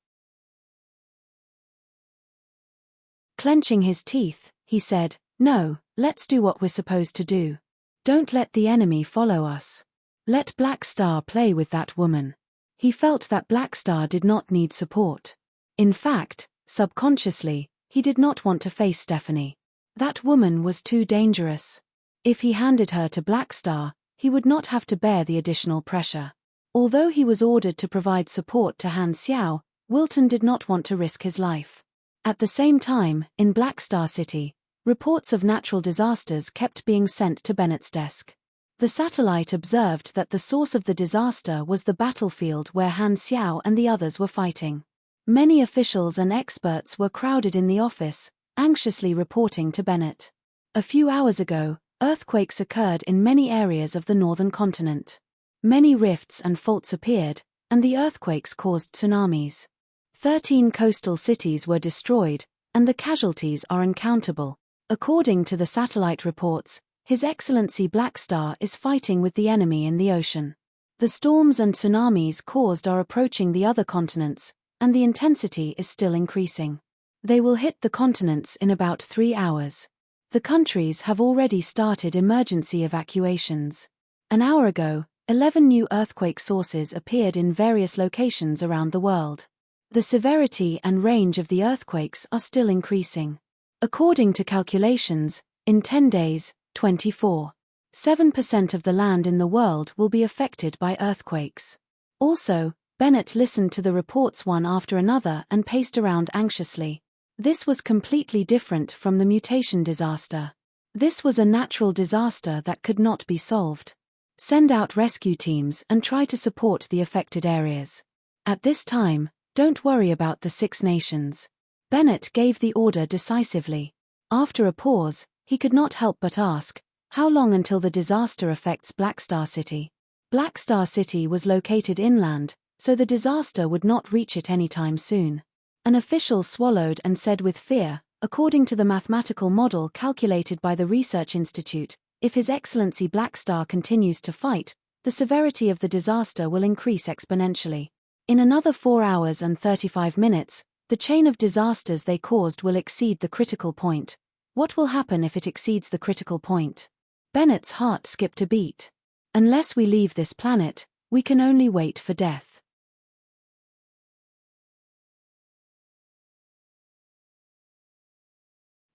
Clenching his teeth, he said, "No, let's do what we're supposed to do. Don't let the enemy follow us. Let Black Star play with that woman." He felt that Black Star did not need support. In fact, subconsciously, he did not want to face Stephanie. That woman was too dangerous. If he handed her to Black Star, he would not have to bear the additional pressure. Although he was ordered to provide support to Han Xiao, Wilton did not want to risk his life. At the same time, in Black Star City, reports of natural disasters kept being sent to Bennett's desk. The satellite observed that the source of the disaster was the battlefield where Han Xiao and the others were fighting. Many officials and experts were crowded in the office, anxiously reporting to Bennett. A few hours ago, earthquakes occurred in many areas of the northern continent. Many rifts and faults appeared, and the earthquakes caused tsunamis. 13 coastal cities were destroyed, and the casualties are uncountable. According to the satellite reports, His Excellency Black Star is fighting with the enemy in the ocean. The storms and tsunamis caused are approaching the other continents, and the intensity is still increasing. They will hit the continents in about 3 hours. The countries have already started emergency evacuations. An hour ago, 11 new earthquake sources appeared in various locations around the world. The severity and range of the earthquakes are still increasing. According to calculations, in 10 days, 24.7% of the land in the world will be affected by earthquakes. Also, Bennett listened to the reports one after another and paced around anxiously. This was completely different from the mutation disaster. This was a natural disaster that could not be solved. Send out rescue teams and try to support the affected areas. At this time, don't worry about the 6 nations. Bennett gave the order decisively. After a pause, he could not help but ask, how long until the disaster affects Black Star City? Black Star City was located inland, so the disaster would not reach it anytime soon. An official swallowed and said with fear, according to the mathematical model calculated by the Research Institute, if His Excellency Black Star continues to fight, the severity of the disaster will increase exponentially. In another 4 hours and 35 minutes, the chain of disasters they caused will exceed the critical point. What will happen if it exceeds the critical point? Bennett's heart skipped a beat. Unless we leave this planet, we can only wait for death.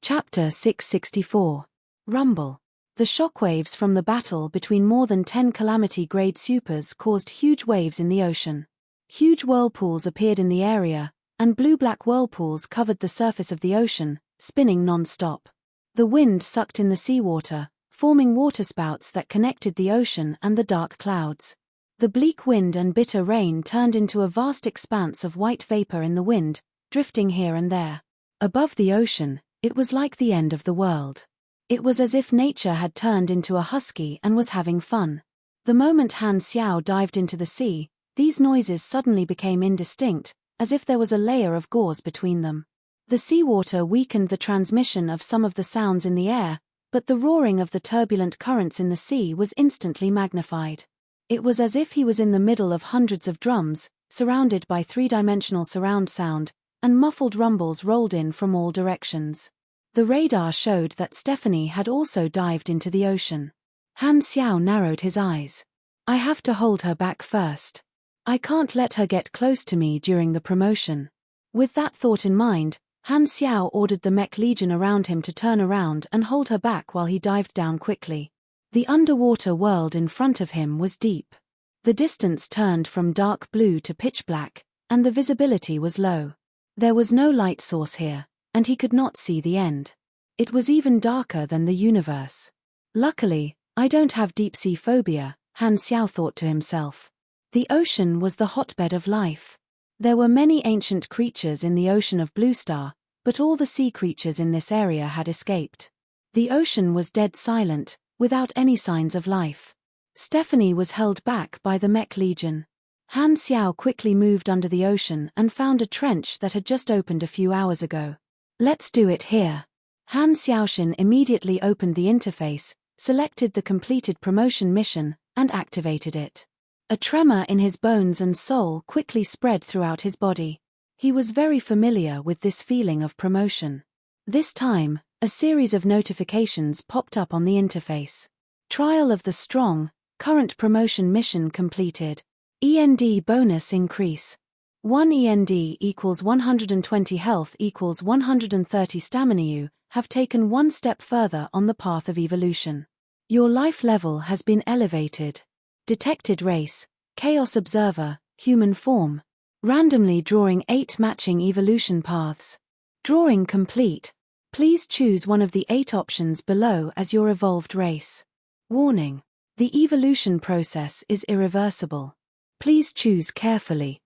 Chapter 664. Rumble. The shockwaves from the battle between more than 10 calamity-grade supers caused huge waves in the ocean. Huge whirlpools appeared in the area, and blue-black whirlpools covered the surface of the ocean, spinning non-stop. The wind sucked in the seawater, forming waterspouts that connected the ocean and the dark clouds. The bleak wind and bitter rain turned into a vast expanse of white vapor in the wind, drifting here and there. Above the ocean, it was like the end of the world. It was as if nature had turned into a husky and was having fun. The moment Han Xiao dived into the sea, these noises suddenly became indistinct, as if there was a layer of gauze between them. The seawater weakened the transmission of some of the sounds in the air, but the roaring of the turbulent currents in the sea was instantly magnified. It was as if he was in the middle of hundreds of drums, surrounded by 3-dimensional surround sound, and muffled rumbles rolled in from all directions. The radar showed that Stephanie had also dived into the ocean. Han Xiao narrowed his eyes. I have to hold her back first. I can't let her get close to me during the promotion. With that thought in mind, Han Xiao ordered the mech legion around him to turn around and hold her back while he dived down quickly. The underwater world in front of him was deep. The distance turned from dark blue to pitch black, and the visibility was low. There was no light source here, and he could not see the end. It was even darker than the universe. Luckily, I don't have deep-sea phobia, Han Xiao thought to himself. The ocean was the hotbed of life. There were many ancient creatures in the ocean of Blue Star, but all the sea creatures in this area had escaped. The ocean was dead silent, without any signs of life. Stephanie was held back by the Mech Legion. Han Xiao quickly moved under the ocean and found a trench that had just opened a few hours ago. Let's do it here. Han Xiaoshan immediately opened the interface, selected the completed promotion mission, and activated it. A tremor in his bones and soul quickly spread throughout his body. He was very familiar with this feeling of promotion. This time, a series of notifications popped up on the interface. Trial of the Strong, current promotion mission completed. END bonus increase. 1 END equals 120 health equals 130 stamina. You have taken one step further on the path of evolution. Your life level has been elevated. Detected race, Chaos Observer, human form. Randomly drawing 8 matching evolution paths. Drawing complete. Please choose one of the 8 options below as your evolved race. Warning. The evolution process is irreversible. Please choose carefully.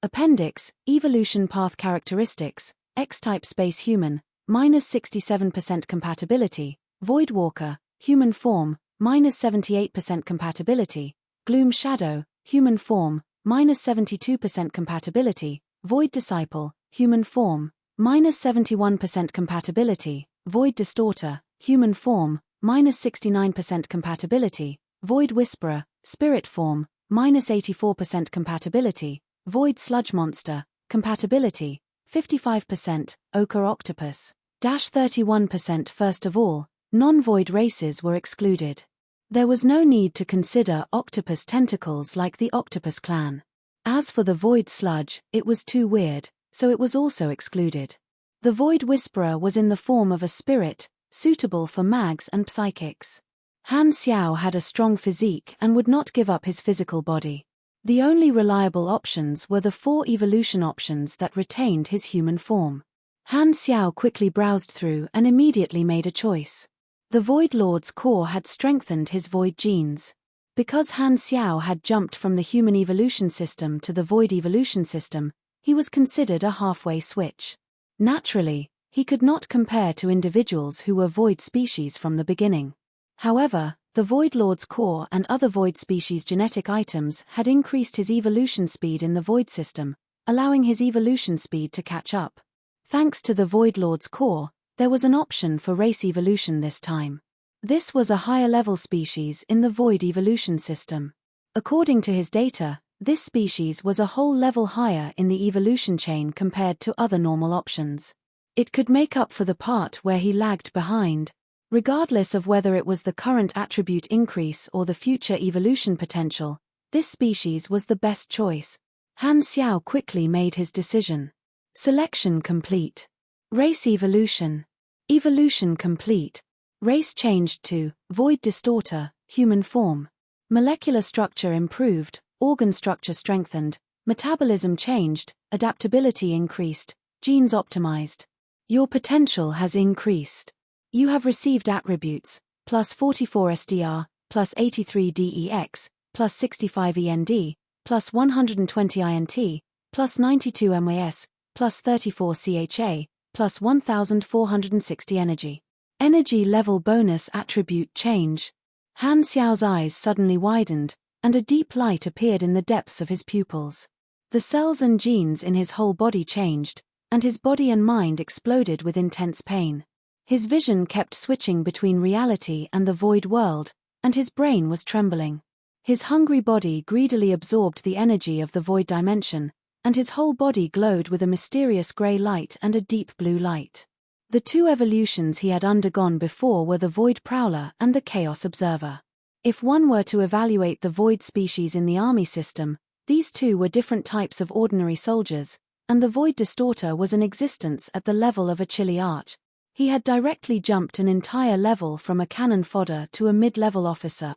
Appendix, Evolution Path Characteristics, X-Type Space Human, -67% compatibility, Void Walker, Human Form, -78% compatibility, Gloom Shadow, Human Form, -72% compatibility, Void Disciple, Human Form, -71% compatibility, Void Distorter, Human Form, -69% compatibility, Void Whisperer, Spirit Form, -84% compatibility, Void Sludge Monster, compatibility, 55%, Ochre Octopus, -31%. First of all, non-void races were excluded. There was no need to consider octopus tentacles like the Octopus Clan. As for the Void Sludge, it was too weird, so it was also excluded. The Void Whisperer was in the form of a spirit, suitable for mags and psychics. Han Xiao had a strong physique and would not give up his physical body. The only reliable options were the 4 evolution options that retained his human form. Han Xiao quickly browsed through and immediately made a choice. The Void Lord's core had strengthened his void genes. Because Han Xiao had jumped from the human evolution system to the void evolution system, he was considered a halfway switch. Naturally, he could not compare to individuals who were void species from the beginning. However, the Void Lord's core and other void species genetic items had increased his evolution speed in the void system, allowing his evolution speed to catch up. Thanks to the Void Lord's core, there was an option for race evolution this time. This was a higher level species in the void evolution system. According to his data, this species was a whole level higher in the evolution chain compared to other normal options. It could make up for the part where he lagged behind. Regardless of whether it was the current attribute increase or the future evolution potential, this species was the best choice. Han Xiao quickly made his decision. Selection complete. Race evolution. Evolution complete. Race changed to Void Distorter, human form. Molecular structure improved, organ structure strengthened, metabolism changed, adaptability increased, genes optimized. Your potential has increased. You have received attributes, plus 44 SDR, plus 83 DEX, plus 65 END, plus 120 INT, plus 92 MAS, plus 34 CHA, plus 1460 energy. Energy level bonus attribute change. Han Xiao's eyes suddenly widened, and a deep light appeared in the depths of his pupils. The cells and genes in his whole body changed, and his body and mind exploded with intense pain. His vision kept switching between reality and the void world, and his brain was trembling. His hungry body greedily absorbed the energy of the void dimension, and his whole body glowed with a mysterious grey light and a deep blue light. The 2 evolutions he had undergone before were the Void Prowler and the Chaos Observer. If one were to evaluate the void species in the army system, these 2 were different types of ordinary soldiers, and the Void Distorter was in existence at the level of a chili arch. He had directly jumped an entire level from a cannon fodder to a mid-level officer.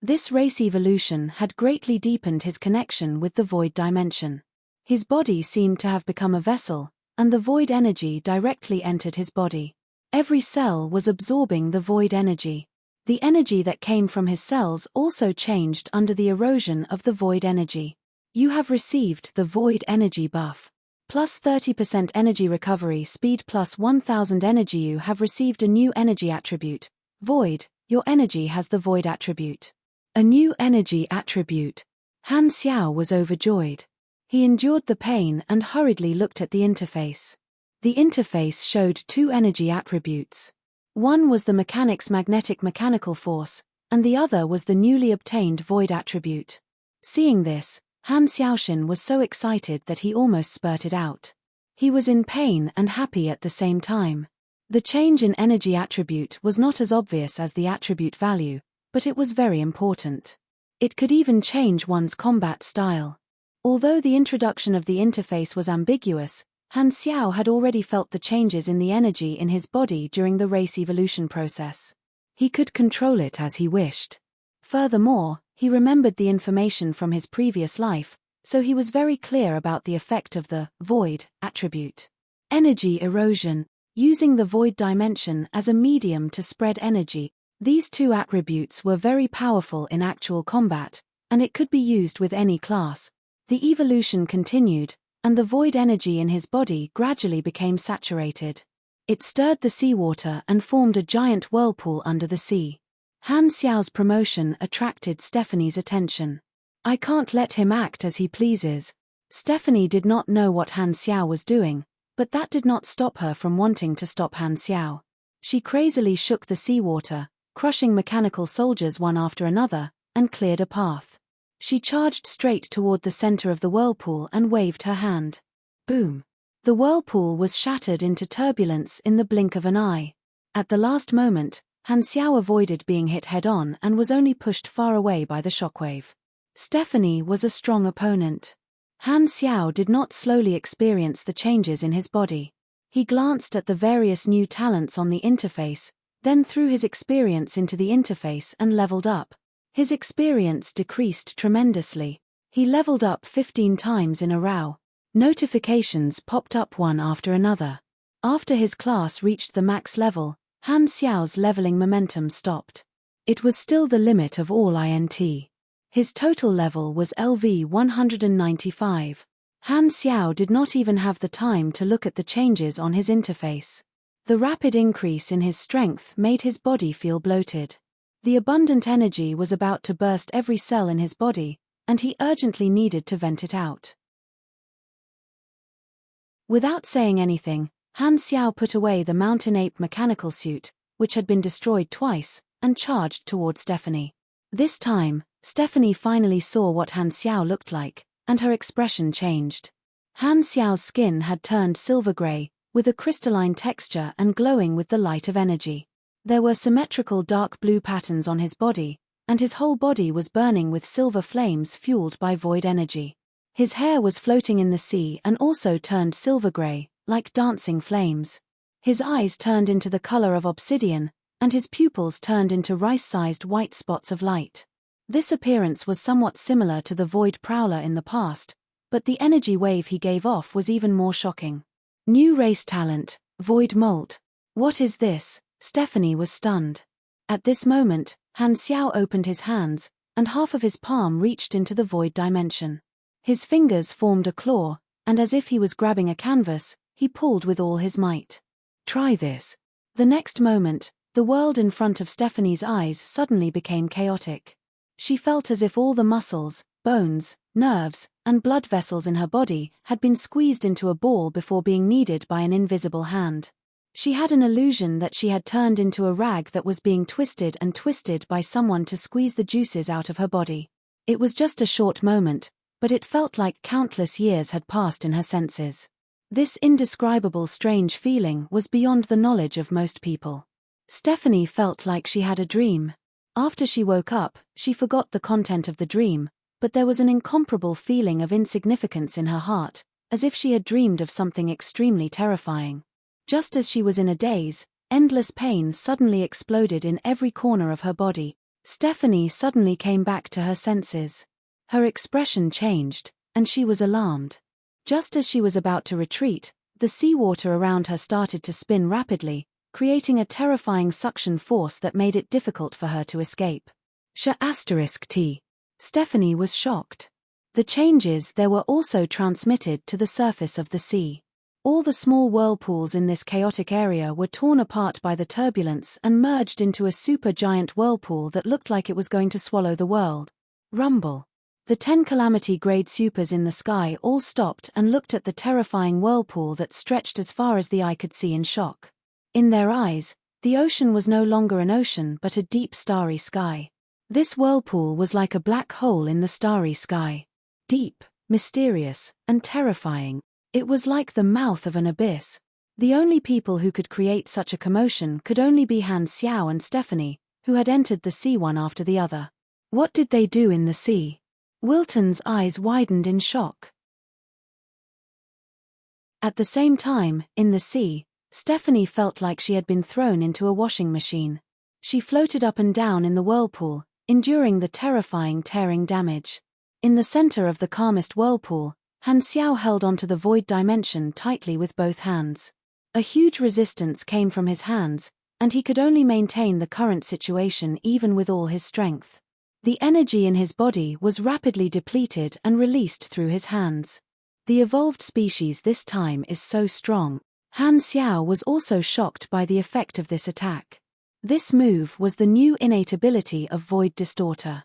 This race evolution had greatly deepened his connection with the void dimension. His body seemed to have become a vessel, and the void energy directly entered his body. Every cell was absorbing the void energy. The energy that came from his cells also changed under the erosion of the void energy. You have received the Void Energy buff. Plus 30% energy recovery speed plus 1000 energy. You have received a new energy attribute, Void. Your energy has the Void attribute. A new energy attribute. Han Xiao was overjoyed. He endured the pain and hurriedly looked at the interface. The interface showed two energy attributes. One was the mechanic's magnetic mechanical force, and the other was the newly obtained Void attribute. Seeing this, Han Xiaoxin was so excited that he almost spurted out. He was in pain and happy at the same time. The change in energy attribute was not as obvious as the attribute value, but it was very important. It could even change one's combat style. Although the introduction of the interface was ambiguous, Han Xiao had already felt the changes in the energy in his body during the race evolution process. He could control it as he wished. Furthermore, he remembered the information from his previous life, so he was very clear about the effect of the Void attribute. Energy erosion. Using the Void dimension as a medium to spread energy, these two attributes were very powerful in actual combat, and it could be used with any class. The evolution continued, and the Void energy in his body gradually became saturated. It stirred the seawater and formed a giant whirlpool under the sea. Han Xiao's promotion attracted Stephanie's attention. I can't let him act as he pleases. Stephanie did not know what Han Xiao was doing, but that did not stop her from wanting to stop Han Xiao. She crazily shook the seawater, crushing mechanical soldiers one after another, and cleared a path. She charged straight toward the center of the whirlpool and waved her hand. Boom! The whirlpool was shattered into turbulence in the blink of an eye. At the last moment, Han Xiao avoided being hit head-on and was only pushed far away by the shockwave. Stephanie was a strong opponent. Han Xiao did not slowly experience the changes in his body. He glanced at the various new talents on the interface, then threw his experience into the interface and leveled up. His experience decreased tremendously. He leveled up 15 times in a row. Notifications popped up one after another. After his class reached the max level, Han Xiao's leveling momentum stopped. It was still the limit of all INT. His total level was LV 195. Han Xiao did not even have the time to look at the changes on his interface. The rapid increase in his strength made his body feel bloated. The abundant energy was about to burst every cell in his body, and he urgently needed to vent it out. Without saying anything, Han Xiao put away the mountain ape mechanical suit, which had been destroyed twice, and charged toward Stephanie. This time, Stephanie finally saw what Han Xiao looked like, and her expression changed. Han Xiao's skin had turned silver gray, with a crystalline texture and glowing with the light of energy. There were symmetrical dark blue patterns on his body, and his whole body was burning with silver flames fueled by Void energy. His hair was floating in the sea and also turned silver gray, like dancing flames. His eyes turned into the color of obsidian, and his pupils turned into rice-sized white spots of light. This appearance was somewhat similar to the Void Prowler in the past, but the energy wave he gave off was even more shocking. New race talent, Void Molt. What is this? Stephanie was stunned. At this moment, Han Xiao opened his hands, and half of his palm reached into the Void dimension. His fingers formed a claw, and as if he was grabbing a canvas, he pulled with all his might. Try this. The next moment, the world in front of Stephanie's eyes suddenly became chaotic. She felt as if all the muscles, bones, nerves, and blood vessels in her body had been squeezed into a ball before being kneaded by an invisible hand. She had an illusion that she had turned into a rag that was being twisted and twisted by someone to squeeze the juices out of her body. It was just a short moment, but it felt like countless years had passed in her senses. This indescribable strange feeling was beyond the knowledge of most people. Stephanie felt like she had a dream. After she woke up, she forgot the content of the dream, but there was an incomparable feeling of insignificance in her heart, as if she had dreamed of something extremely terrifying. Just as she was in a daze, endless pain suddenly exploded in every corner of her body. Stephanie suddenly came back to her senses. Her expression changed, and she was alarmed. Just as she was about to retreat, the seawater around her started to spin rapidly, creating a terrifying suction force that made it difficult for her to escape. T. Stephanie was shocked. The changes there were also transmitted to the surface of the sea. All the small whirlpools in this chaotic area were torn apart by the turbulence and merged into a supergiant whirlpool that looked like it was going to swallow the world. Rumble. The 10 calamity-grade supers in the sky all stopped and looked at the terrifying whirlpool that stretched as far as the eye could see in shock. In their eyes, the ocean was no longer an ocean but a deep starry sky. This whirlpool was like a black hole in the starry sky. Deep, mysterious, and terrifying. It was like the mouth of an abyss. The only people who could create such a commotion could only be Han Xiao and Stephanie, who had entered the sea one after the other. What did they do in the sea? Wilton's eyes widened in shock. At the same time, in the sea, Stephanie felt like she had been thrown into a washing machine. She floated up and down in the whirlpool, enduring the terrifying tearing damage. In the center of the calmest whirlpool, Han Xiao held onto the void dimension tightly with both hands. A huge resistance came from his hands, and he could only maintain the current situation even with all his strength. The energy in his body was rapidly depleted and released through his hands. The evolved species this time is so strong. Han Xiao was also shocked by the effect of this attack. This move was the new innate ability of Void Distorter.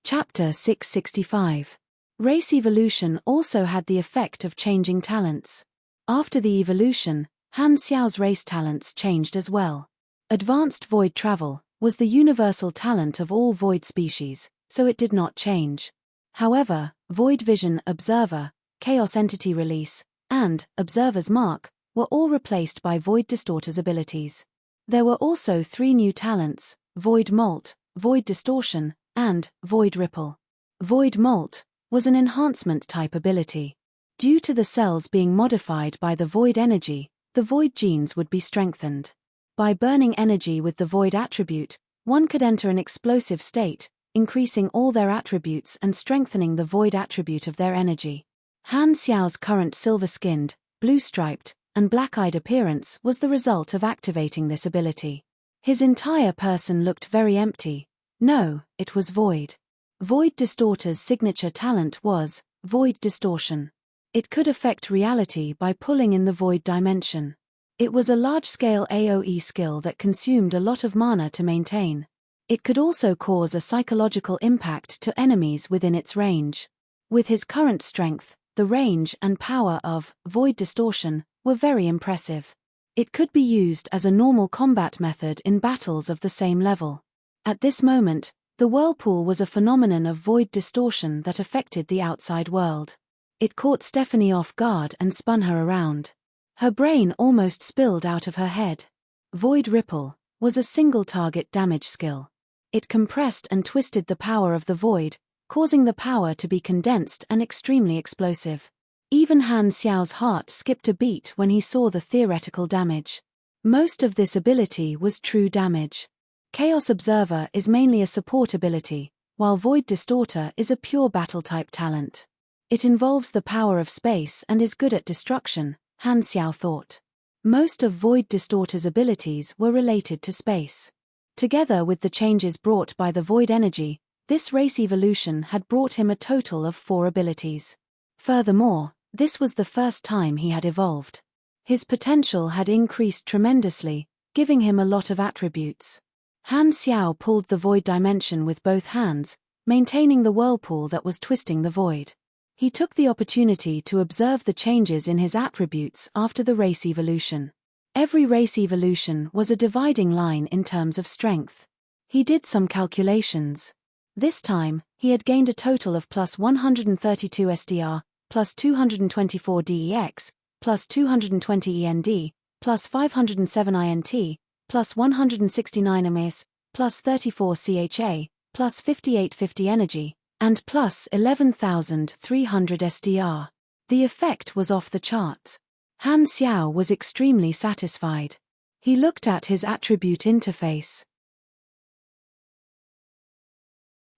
Chapter 665. Race evolution also had the effect of changing talents. After the evolution, Han Xiao's race talents changed as well. Advanced void travel was the universal talent of all void species, so it did not change. However, Void Vision Observer, Chaos Entity Release, and Observer's Mark were all replaced by Void Distorter's abilities. There were also 3 new talents: Void Molt, Void Distortion, and Void Ripple. Void Molt was an enhancement-type ability. Due to the cells being modified by the void energy, the void genes would be strengthened. By burning energy with the void attribute, one could enter an explosive state, increasing all their attributes and strengthening the void attribute of their energy. Han Xiao's current silver-skinned, blue-striped, and black-eyed appearance was the result of activating this ability. His entire person looked very empty. No, it was void. Void Distorter's signature talent was Void Distortion. It could affect reality by pulling in the void dimension. It was a large-scale AoE skill that consumed a lot of mana to maintain. It could also cause a psychological impact to enemies within its range. With his current strength, the range and power of Void Distortion were very impressive. It could be used as a normal combat method in battles of the same level. At this moment, the whirlpool was a phenomenon of void distortion that affected the outside world. It caught Stephanie off guard and spun her around. Her brain almost spilled out of her head. Void Ripple was a single-target damage skill. It compressed and twisted the power of the void, causing the power to be condensed and extremely explosive. Even Han Xiao's heart skipped a beat when he saw the theoretical damage. Most of this ability was true damage. Chaos Observer is mainly a support ability, while Void Distorter is a pure battle-type talent. It involves the power of space and is good at destruction, Han Xiao thought. Most of Void Distorter's abilities were related to space. Together with the changes brought by the void energy, this race evolution had brought him a total of 4 abilities. Furthermore, this was the first time he had evolved. His potential had increased tremendously, giving him a lot of attributes. Han Xiao pulled the void dimension with both hands, maintaining the whirlpool that was twisting the void. He took the opportunity to observe the changes in his attributes after the race evolution. Every race evolution was a dividing line in terms of strength. He did some calculations. This time, he had gained a total of plus 132 SDR, plus 224 DEX, plus 220 END, plus 507 INT, plus 169 MS, plus 34 CHA, plus 5850 energy, and plus 11,300 SDR. The effect was off the charts. Han Xiao was extremely satisfied. He looked at his attribute interface.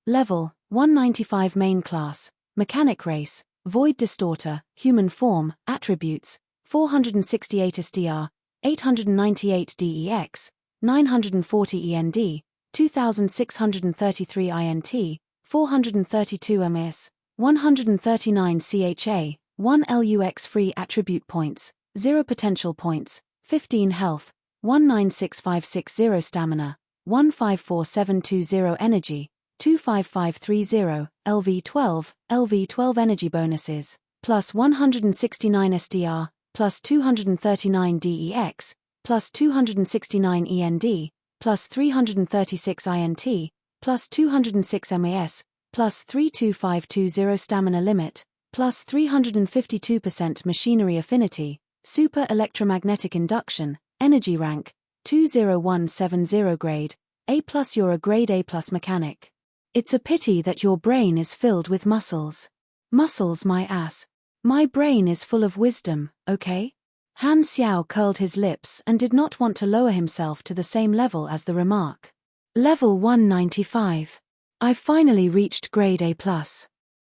Level 195 Main Class, Mechanic Race, Void Distorter, Human Form, Attributes, 468 SDR, 898 DEX, 940 END, 2633 INT, 432 MS, 139 CHA, 1 LUX free attribute points, 0 potential points, 15 health, 196560 stamina, 154720 energy, 25530, LV12 energy bonuses, plus 169 SDR, plus 239 DEX, plus 269 END, plus 336 INT, plus 206 MAS, plus 32520 stamina limit, plus 352% machinery affinity, super electromagnetic induction, energy rank, 20170 grade, A+. You're a grade A+ mechanic. It's a pity that your brain is filled with muscles. Muscles my ass. My brain is full of wisdom, okay? Han Xiao curled his lips and did not want to lower himself to the same level as the remark. Level 195. I've finally reached grade A+.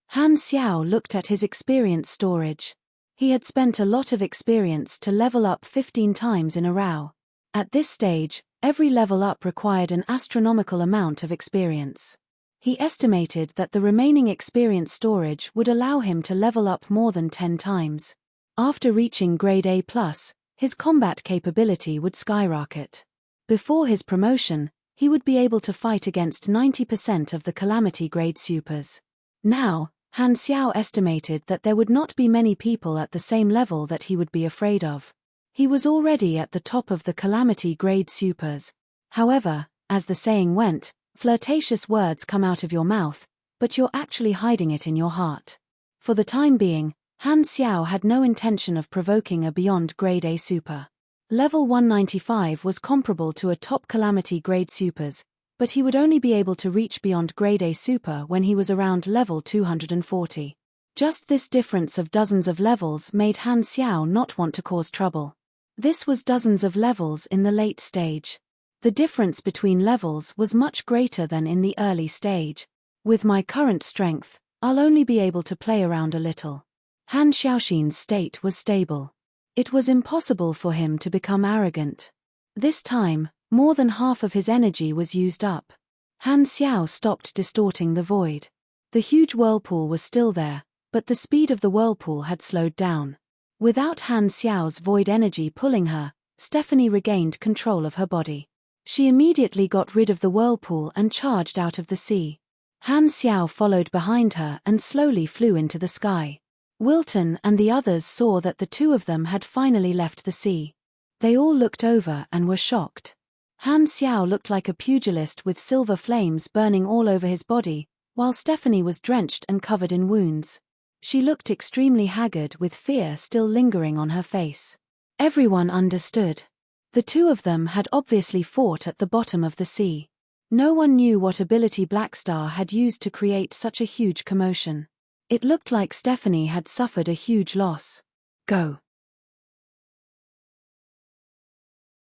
Han Xiao looked at his experience storage. He had spent a lot of experience to level up 15 times in a row. At this stage, every level up required an astronomical amount of experience. He estimated that the remaining experience storage would allow him to level up more than 10 times. After reaching grade A+, his combat capability would skyrocket. Before his promotion, he would be able to fight against 90% of the Calamity grade supers. Now, Han Xiao estimated that there would not be many people at the same level that he would be afraid of. He was already at the top of the Calamity grade supers. However, as the saying went, flirtatious words come out of your mouth, but you're actually hiding it in your heart. For the time being, Han Xiao had no intention of provoking a beyond grade A super. Level 195 was comparable to a top Calamity grade supers, but he would only be able to reach beyond grade A super when he was around level 240. Just this difference of dozens of levels made Han Xiao not want to cause trouble. This was dozens of levels in the late stage. The difference between levels was much greater than in the early stage. With my current strength, I'll only be able to play around a little. Han Xiaoxin's state was stable. It was impossible for him to become arrogant. This time, more than half of his energy was used up. Han Xiao stopped distorting the void. The huge whirlpool was still there, but the speed of the whirlpool had slowed down. Without Han Xiao's void energy pulling her, Stephanie regained control of her body. She immediately got rid of the whirlpool and charged out of the sea. Han Xiao followed behind her and slowly flew into the sky. Wilton and the others saw that the two of them had finally left the sea. They all looked over and were shocked. Han Xiao looked like a pugilist with silver flames burning all over his body, while Stephanie was drenched and covered in wounds. She looked extremely haggard with fear still lingering on her face. Everyone understood. The two of them had obviously fought at the bottom of the sea. No one knew what ability Blackstar had used to create such a huge commotion. It looked like Stephanie had suffered a huge loss. Go.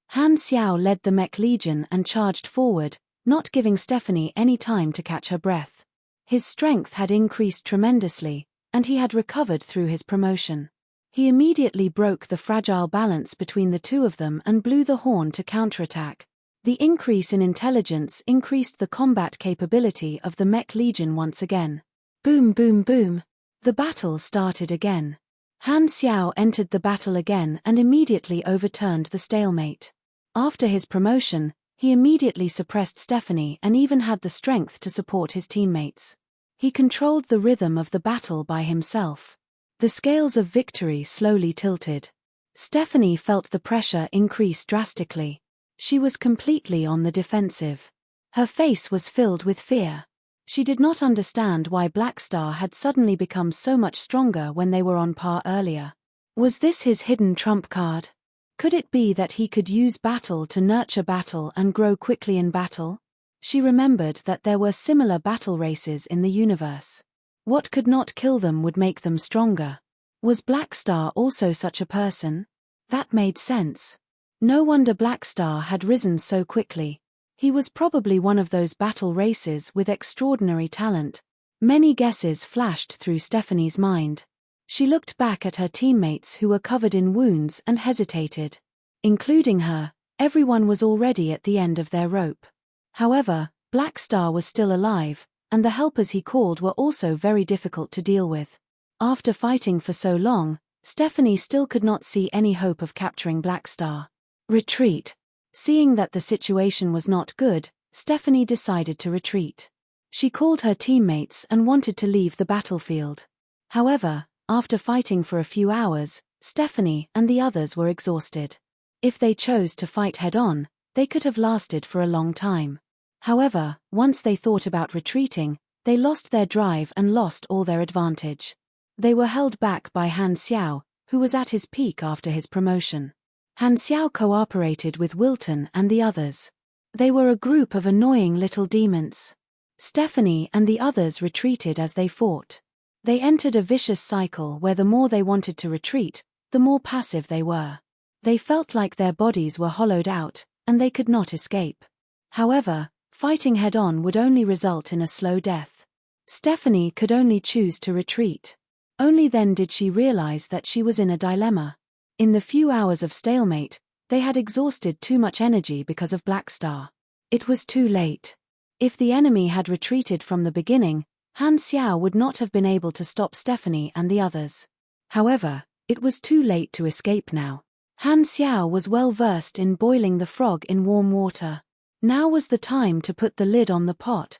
Han Xiao led the Mech Legion and charged forward, not giving Stephanie any time to catch her breath. His strength had increased tremendously, and he had recovered through his promotion. He immediately broke the fragile balance between the two of them and blew the horn to counterattack. The increase in intelligence increased the combat capability of the Mech Legion once again. Boom boom boom. The battle started again. Han Xiao entered the battle again and immediately overturned the stalemate. After his promotion, he immediately suppressed Stephanie and even had the strength to support his teammates. He controlled the rhythm of the battle by himself. The scales of victory slowly tilted. Stephanie felt the pressure increase drastically. She was completely on the defensive. Her face was filled with fear. She did not understand why Blackstar had suddenly become so much stronger when they were on par earlier. Was this his hidden trump card? Could it be that he could use battle to nurture battle and grow quickly in battle? She remembered that there were similar battle races in the universe. What could not kill them would make them stronger. Was Blackstar also such a person? That made sense. No wonder Blackstar had risen so quickly. He was probably one of those battle races with extraordinary talent. Many guesses flashed through Stephanie's mind. She looked back at her teammates who were covered in wounds and hesitated. Including her, Everyone was already at the end of their rope. However, Black Star was still alive, and the helpers he called were also very difficult to deal with. After fighting for so long, Stephanie still could not see any hope of capturing Black Star. Retreat. Seeing that the situation was not good, Stephanie decided to retreat. She called her teammates and wanted to leave the battlefield. However, after fighting for a few hours, Stephanie and the others were exhausted. If they chose to fight head-on, they could have lasted for a long time. However, once they thought about retreating, they lost their drive and lost all their advantage. They were held back by Han Xiao, who was at his peak after his promotion. Han Xiao cooperated with Wilton and the others. They were a group of annoying little demons. Stephanie and the others retreated as they fought. They entered a vicious cycle where the more they wanted to retreat, the more passive they were. They felt like their bodies were hollowed out, and they could not escape. However, fighting head-on would only result in a slow death. Stephanie could only choose to retreat. Only then did she realize that she was in a dilemma. In the few hours of stalemate, they had exhausted too much energy because of Black Star. It was too late. If the enemy had retreated from the beginning, Han Xiao would not have been able to stop Stephanie and the others. However, it was too late to escape now. Han Xiao was well versed in boiling the frog in warm water. Now was the time to put the lid on the pot.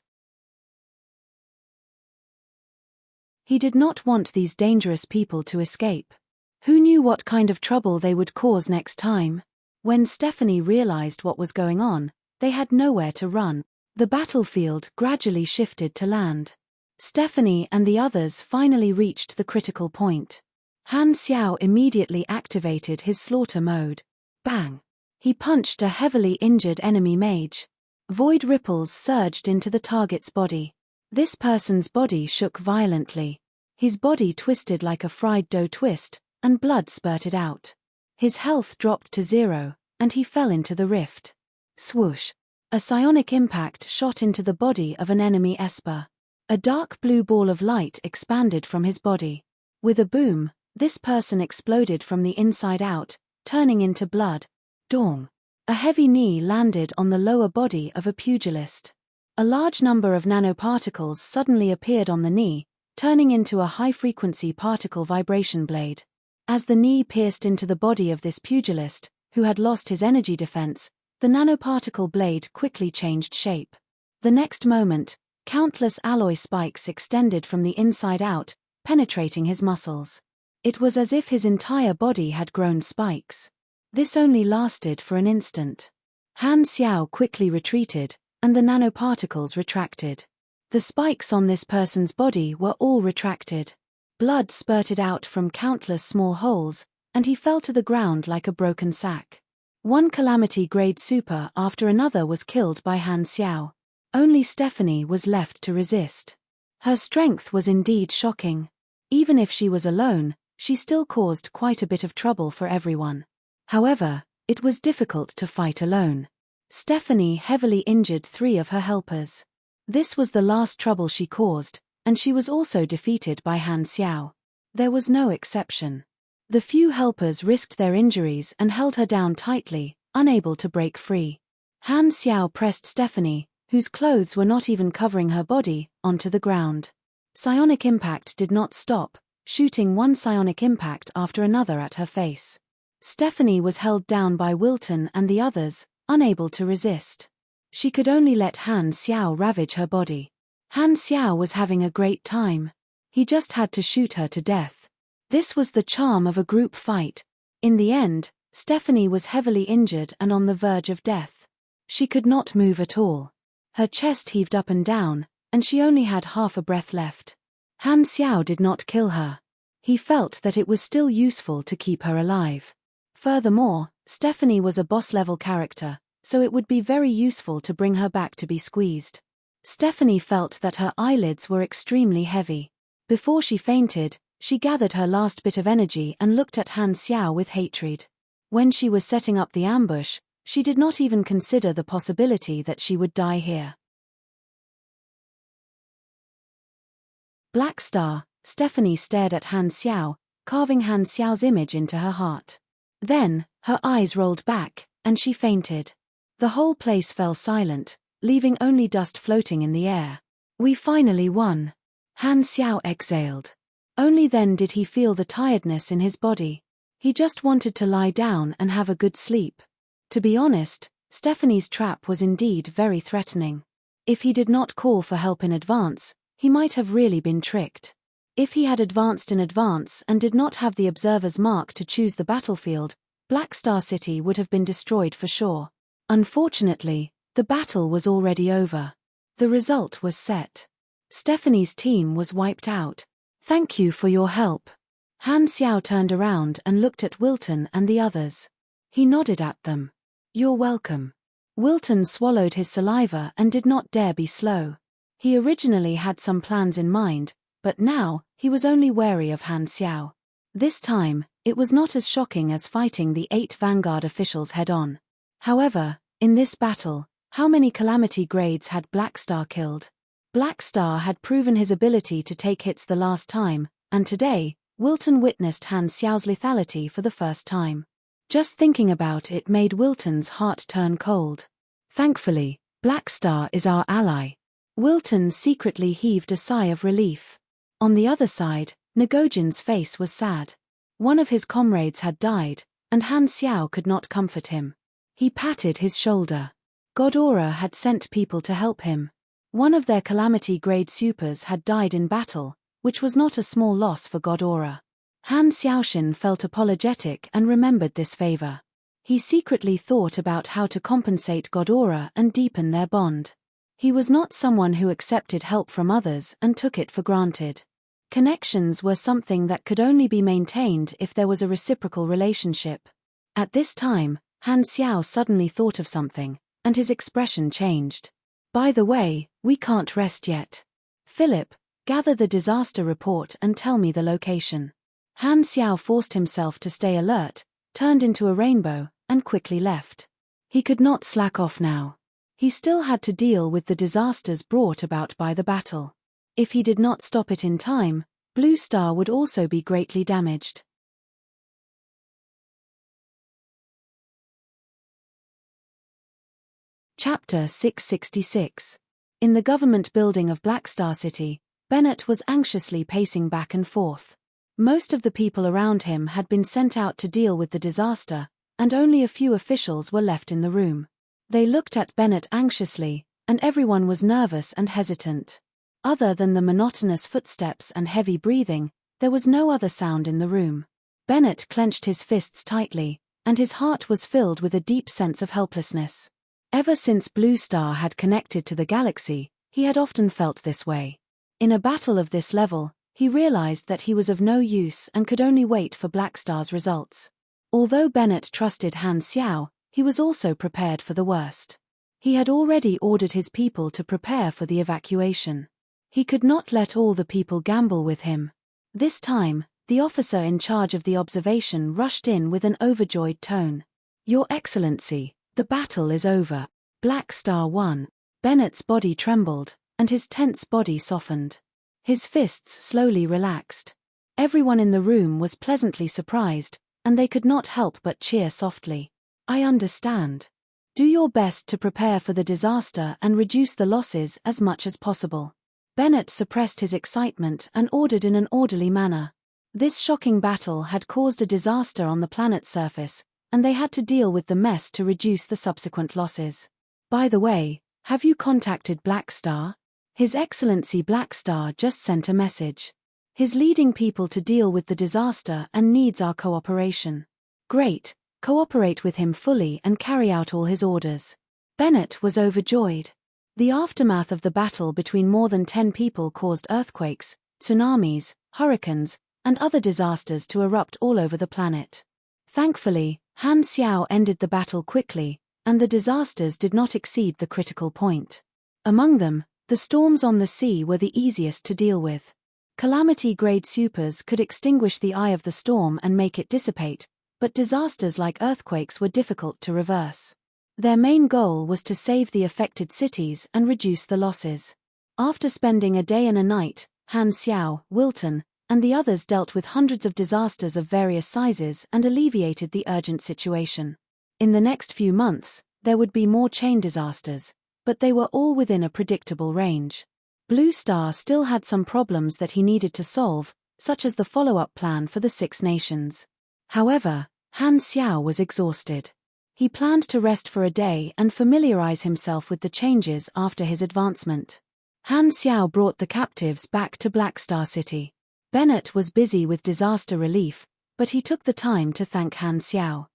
He did not want these dangerous people to escape. Who knew what kind of trouble they would cause next time? When Stephanie realized what was going on, they had nowhere to run. The battlefield gradually shifted to land. Stephanie and the others finally reached the critical point. Han Xiao immediately activated his slaughter mode. Bang! He punched a heavily injured enemy mage. Void ripples surged into the target's body. This person's body shook violently. His body twisted like a fried dough twist, and blood spurted out. His health dropped to 0, and he fell into the rift. Swoosh! A psionic impact shot into the body of an enemy Esper. A dark blue ball of light expanded from his body. With a boom, this person exploded from the inside out, turning into blood. Dong! A heavy knee landed on the lower body of a pugilist. A large number of nanoparticles suddenly appeared on the knee, turning into a high-frequency particle vibration blade. As the knee pierced into the body of this pugilist, who had lost his energy defense, the nanoparticle blade quickly changed shape. The next moment, countless alloy spikes extended from the inside out, penetrating his muscles. It was as if his entire body had grown spikes. This only lasted for an instant. Han Xiao quickly retreated, and the nanoparticles retracted. The spikes on this person's body were all retracted. Blood spurted out from countless small holes, and he fell to the ground like a broken sack. One calamity-grade super after another was killed by Han Xiao. Only Stephanie was left to resist. Her strength was indeed shocking. Even if she was alone, she still caused quite a bit of trouble for everyone. However, it was difficult to fight alone. Stephanie heavily injured 3 of her helpers. This was the last trouble she caused, and she was also defeated by Han Xiao. There was no exception. The few helpers risked their injuries and held her down tightly, unable to break free. Han Xiao pressed Stephanie, whose clothes were not even covering her body, onto the ground. Psionic impact did not stop, shooting one psionic impact after another at her face. Stephanie was held down by Wilton and the others, unable to resist. She could only let Han Xiao ravage her body. Han Xiao was having a great time. He just had to shoot her to death. This was the charm of a group fight. In the end, Stephanie was heavily injured and on the verge of death. She could not move at all. Her chest heaved up and down, and she only had half a breath left. Han Xiao did not kill her. He felt that it was still useful to keep her alive. Furthermore, Stephanie was a boss-level character, so it would be very useful to bring her back to be squeezed. Stephanie felt that her eyelids were extremely heavy. Before she fainted, she gathered her last bit of energy and looked at Han Xiao with hatred. When she was setting up the ambush, she did not even consider the possibility that she would die here. Black Star, Stephanie stared at Han Xiao, carving Han Xiao's image into her heart. Then, her eyes rolled back, and she fainted. The whole place fell silent, leaving only dust floating in the air. We finally won. Han Xiao exhaled. Only then did he feel the tiredness in his body. He just wanted to lie down and have a good sleep. To be honest, Stephanie's trap was indeed very threatening. If he did not call for help in advance, he might have really been tricked. If he had advanced in advance and did not have the observer's mark to choose the battlefield, Black Star City would have been destroyed for sure. Unfortunately, the battle was already over. The result was set. Stephanie's team was wiped out. Thank you for your help. Han Xiao turned around and looked at Wilton and the others. He nodded at them. You're welcome. Wilton swallowed his saliva and did not dare be slow. He originally had some plans in mind, but now, he was only wary of Han Xiao. This time, it was not as shocking as fighting the 8 Vanguard officials head-on. However, in this battle, how many Calamity grades had Black Star killed? Black Star had proven his ability to take hits the last time, and today, Wilton witnessed Han Xiao's lethality for the first time. Just thinking about it made Wilton's heart turn cold. Thankfully, Black Star is our ally. Wilton secretly heaved a sigh of relief. On the other side, Ngojin's face was sad. One of his comrades had died, and Han Xiao could not comfort him. He patted his shoulder. God Aura had sent people to help him. One of their Calamity grade supers had died in battle, which was not a small loss for God Aura. Han Xiaoshin felt apologetic and remembered this favor. He secretly thought about how to compensate God Aura and deepen their bond. He was not someone who accepted help from others and took it for granted. Connections were something that could only be maintained if there was a reciprocal relationship. At this time, Han Xiao suddenly thought of something, and his expression changed. By the way, we can't rest yet. Philip, gather the disaster report and tell me the location. Han Xiao forced himself to stay alert, turned into a rainbow, and quickly left. He could not slack off now. He still had to deal with the disasters brought about by the battle. If he did not stop it in time, Blue Star would also be greatly damaged. Chapter 666. In the government building of Black Star City, Bennett was anxiously pacing back and forth. Most of the people around him had been sent out to deal with the disaster, and only a few officials were left in the room. They looked at Bennett anxiously, and everyone was nervous and hesitant. Other than the monotonous footsteps and heavy breathing, there was no other sound in the room. Bennett clenched his fists tightly, and his heart was filled with a deep sense of helplessness. Ever since Blue Star had connected to the galaxy, he had often felt this way. In a battle of this level, he realized that he was of no use and could only wait for Black Star's results. Although Bennett trusted Han Xiao, he was also prepared for the worst. He had already ordered his people to prepare for the evacuation. He could not let all the people gamble with him. This time, the officer in charge of the observation rushed in with an overjoyed tone. Your Excellency, the battle is over. Black Star won. Bennett's body trembled, and his tense body softened. His fists slowly relaxed. Everyone in the room was pleasantly surprised, and they could not help but cheer softly. I understand. Do your best to prepare for the disaster and reduce the losses as much as possible. Bennett suppressed his excitement and ordered in an orderly manner. This shocking battle had caused a disaster on the planet's surface, and they had to deal with the mess to reduce the subsequent losses. By the way, have you contacted Black Star? His Excellency Black Star just sent a message. He's leading people to deal with the disaster and needs our cooperation. Great, cooperate with him fully and carry out all his orders. Bennett was overjoyed. The aftermath of the battle between more than 10 people caused earthquakes, tsunamis, hurricanes, and other disasters to erupt all over the planet. Thankfully, Han Xiao ended the battle quickly, and the disasters did not exceed the critical point. Among them, the storms on the sea were the easiest to deal with. Calamity-grade supers could extinguish the eye of the storm and make it dissipate, but disasters like earthquakes were difficult to reverse. Their main goal was to save the affected cities and reduce the losses. After spending a day and a night, Han Xiao, Wilton, and the others dealt with hundreds of disasters of various sizes and alleviated the urgent situation. In the next few months, there would be more chain disasters, but they were all within a predictable range. Blue Star still had some problems that he needed to solve, such as the follow-up plan for the Six Nations. However, Han Xiao was exhausted. He planned to rest for a day and familiarize himself with the changes after his advancement. Han Xiao brought the captives back to Black Star City. Bennett was busy with disaster relief, but he took the time to thank Han Xiao.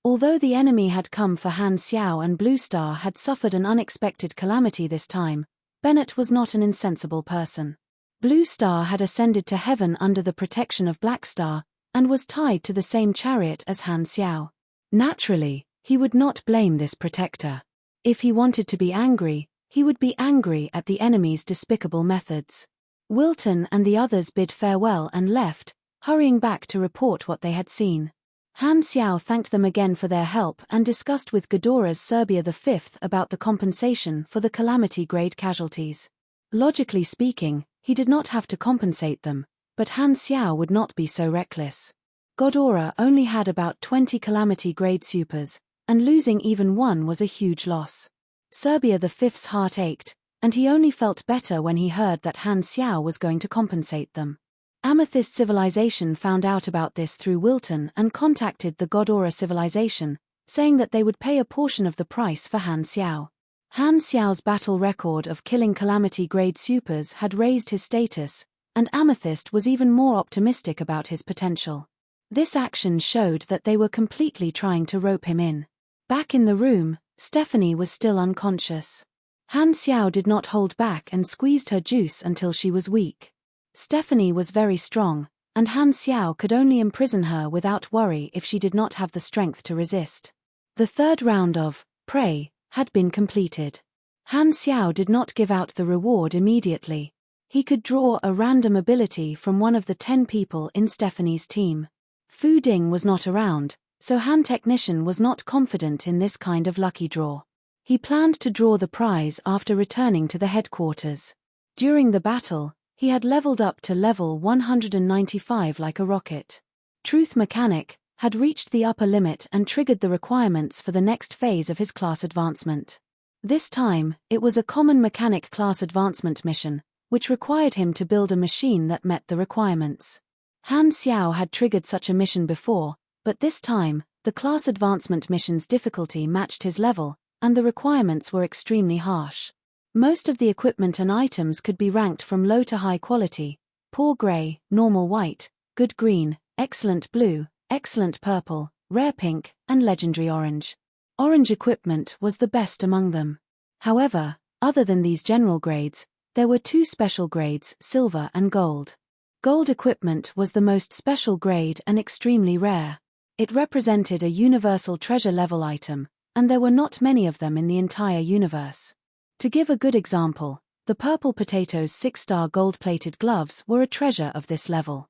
Although the enemy had come for Han Xiao and Blue Star had suffered an unexpected calamity this time, Bennett was not an insensible person. Blue Star had ascended to heaven under the protection of Black Star, and was tied to the same chariot as Han Xiao. Naturally, he would not blame this protector. If he wanted to be angry, he would be angry at the enemy's despicable methods. Wilton and the others bid farewell and left, hurrying back to report what they had seen. Han Xiao thanked them again for their help and discussed with Ghidorah's Serbia V about the compensation for the calamity-grade casualties. Logically speaking, he did not have to compensate them, but Han Xiao would not be so reckless. Ghidorah only had about 20 calamity-grade supers, and losing even one was a huge loss. Serbia V's heart ached, and he only felt better when he heard that Han Xiao was going to compensate them. Amethyst Civilization found out about this through Wilton and contacted the Ghidorah Civilization, saying that they would pay a portion of the price for Han Xiao. Han Xiao's battle record of killing calamity-grade supers had raised his status, and Amethyst was even more optimistic about his potential. This action showed that they were completely trying to rope him in. Back in the room, Stephanie was still unconscious. Han Xiao did not hold back and squeezed her juice until she was weak. Stephanie was very strong, and Han Xiao could only imprison her without worry if she did not have the strength to resist. The third round of Prey had been completed. Han Xiao did not give out the reward immediately. He could draw a random ability from one of the 10 people in Stephanie's team. Fu Ding was not around, so Han Technician was not confident in this kind of lucky draw. He planned to draw the prize after returning to the headquarters. During the battle, he had leveled up to level 195 like a rocket. Truth Mechanic had reached the upper limit and triggered the requirements for the next phase of his class advancement. This time, it was a common mechanic class advancement mission, which required him to build a machine that met the requirements. Han Xiao had triggered such a mission before, but this time, the class advancement mission's difficulty matched his level, and the requirements were extremely harsh. Most of the equipment and items could be ranked from low to high quality: poor gray, normal white, good green, excellent blue, excellent purple, rare pink, and legendary orange. Orange equipment was the best among them. However, other than these general grades, there were 2 special grades, silver and gold. Gold equipment was the most special grade and extremely rare. It represented a universal treasure level item, and there were not many of them in the entire universe. To give a good example, the Purple Potato's 6-star gold-plated gloves were a treasure of this level.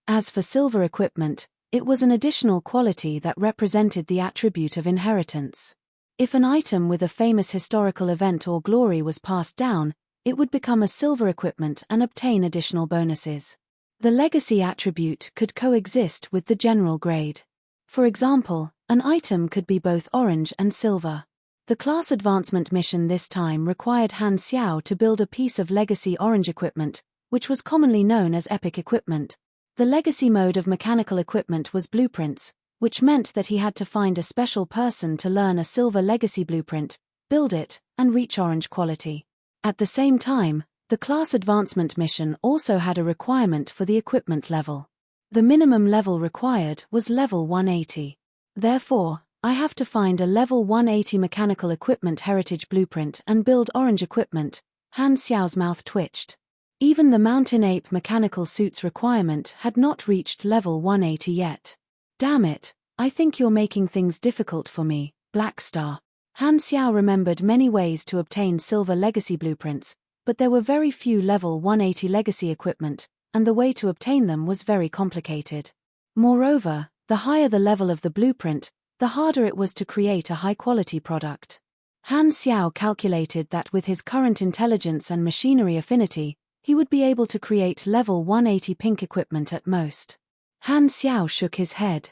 As for silver equipment, it was an additional quality that represented the attribute of inheritance. If an item with a famous historical event or glory was passed down, it would become a silver equipment and obtain additional bonuses. The legacy attribute could coexist with the general grade. For example, an item could be both orange and silver. The class advancement mission this time required Han Xiao to build a piece of legacy orange equipment, which was commonly known as epic equipment. The legacy mode of mechanical equipment was blueprints, which meant that he had to find a special person to learn a silver legacy blueprint, build it, and reach orange quality. At the same time, the class advancement mission also had a requirement for the equipment level. The minimum level required was level 180. Therefore, I have to find a level 180 mechanical equipment heritage blueprint and build orange equipment. Han Xiao's mouth twitched. Even the mountain ape mechanical suits requirement had not reached level 180 yet. Damn it, I think you're making things difficult for me, Black Star. Han Xiao remembered many ways to obtain silver legacy blueprints, but there were very few level 180 legacy equipment, and the way to obtain them was very complicated. Moreover, the higher the level of the blueprint, the harder it was to create a high-quality product. Han Xiao calculated that with his current intelligence and machinery affinity, He would be able to create level 180 pink equipment at most. Han Xiao shook his head.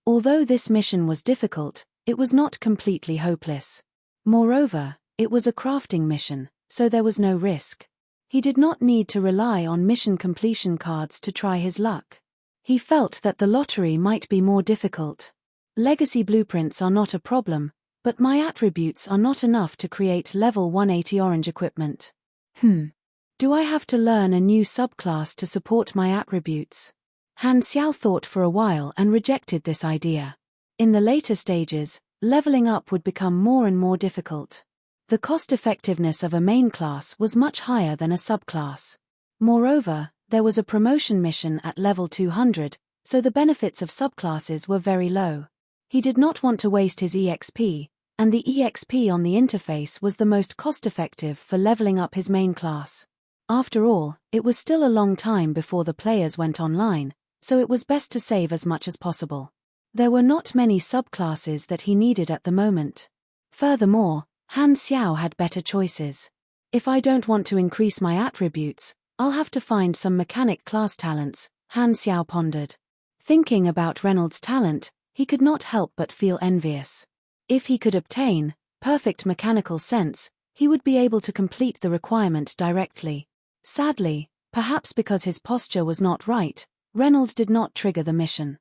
Although this mission was difficult, it was not completely hopeless. Moreover, it was a crafting mission, so there was no risk. He did not need to rely on mission completion cards to try his luck. He felt that the lottery might be more difficult. Legacy blueprints are not a problem, but my attributes are not enough to create level 180 orange equipment. Do I have to learn a new subclass to support my attributes? Han Xiao thought for a while and rejected this idea. In the later stages, leveling up would become more and more difficult. The cost-effectiveness of a main class was much higher than a subclass. Moreover, there was a promotion mission at level 200, so the benefits of subclasses were very low. He did not want to waste his EXP, and the EXP on the interface was the most cost-effective for leveling up his main class. After all, it was still a long time before the players went online, so it was best to save as much as possible. There were not many subclasses that he needed at the moment. Furthermore, Han Xiao had better choices. If I don't want to increase my attributes, I'll have to find some mechanic class talents, Han Xiao pondered. Thinking about Reynolds' talent, he could not help but feel envious. If he could obtain perfect mechanical sense, he would be able to complete the requirement directly. Sadly, perhaps because his posture was not right, Reynolds did not trigger the mission.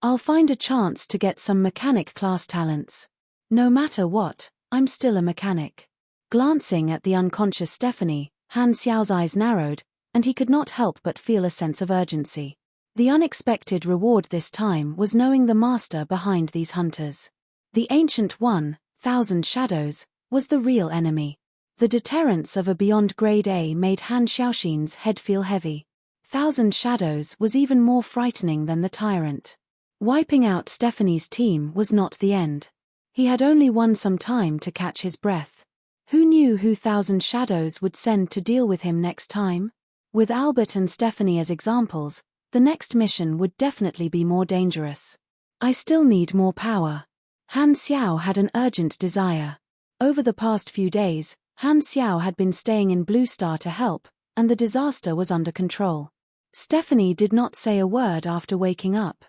I'll find a chance to get some mechanic class talents. No matter what, I'm still a mechanic. Glancing at the unconscious Stephanie, Han Xiao's eyes narrowed, and he could not help but feel a sense of urgency. The unexpected reward this time was knowing the master behind these hunters. The Ancient One, Thousand Shadows, was the real enemy. The deterrence of a beyond grade A made Han Xiaoxin's head feel heavy. Thousand Shadows was even more frightening than the tyrant. Wiping out Stephanie's team was not the end. He had only won some time to catch his breath. Who knew who Thousand Shadows would send to deal with him next time? With Albert and Stephanie as examples, the next mission would definitely be more dangerous. I still need more power. Han Xiao had an urgent desire. Over the past few days, Han Xiao had been staying in Blue Star to help, and the disaster was under control. Stephanie did not say a word after waking up.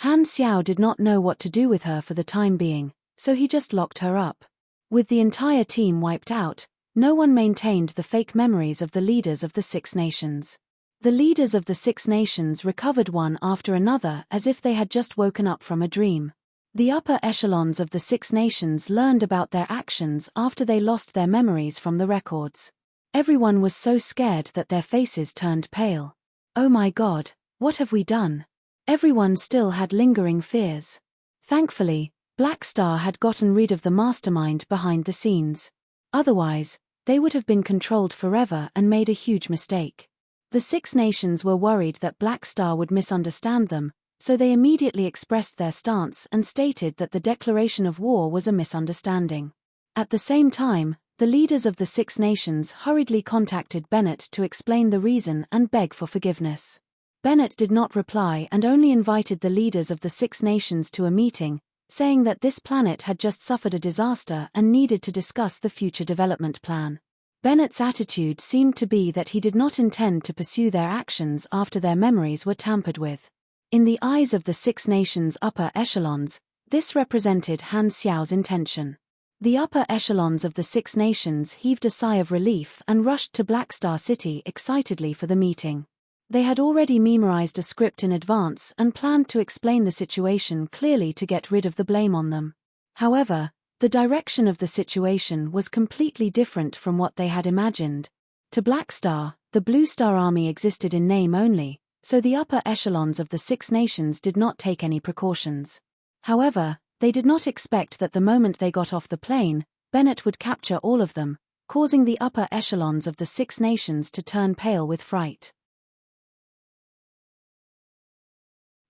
Han Xiao did not know what to do with her for the time being, so he just locked her up. With the entire team wiped out, no one maintained the fake memories of the leaders of the Six Nations. The leaders of the Six Nations recovered one after another as if they had just woken up from a dream. The upper echelons of the Six Nations learned about their actions after they lost their memories from the records. Everyone was so scared that their faces turned pale. Oh my God, what have we done? Everyone still had lingering fears. Thankfully, Black Star had gotten rid of the mastermind behind the scenes. Otherwise, they would have been controlled forever and made a huge mistake. The Six Nations were worried that Black Star would misunderstand them, so they immediately expressed their stance and stated that the declaration of war was a misunderstanding. At the same time, the leaders of the Six Nations hurriedly contacted Bennett to explain the reason and beg for forgiveness. Bennett did not reply and only invited the leaders of the Six Nations to a meeting, saying that this planet had just suffered a disaster and needed to discuss the future development plan. Bennett's attitude seemed to be that he did not intend to pursue their actions after their memories were tampered with. In the eyes of the Six Nations' upper echelons, this represented Han Xiao's intention. The upper echelons of the Six Nations heaved a sigh of relief and rushed to Black Star City excitedly for the meeting. They had already memorized a script in advance and planned to explain the situation clearly to get rid of the blame on them. However, the direction of the situation was completely different from what they had imagined. To Black Star, the Blue Star Army existed in name only, so the upper echelons of the Six Nations did not take any precautions. However, they did not expect that the moment they got off the plane, Bennett would capture all of them, causing the upper echelons of the Six Nations to turn pale with fright.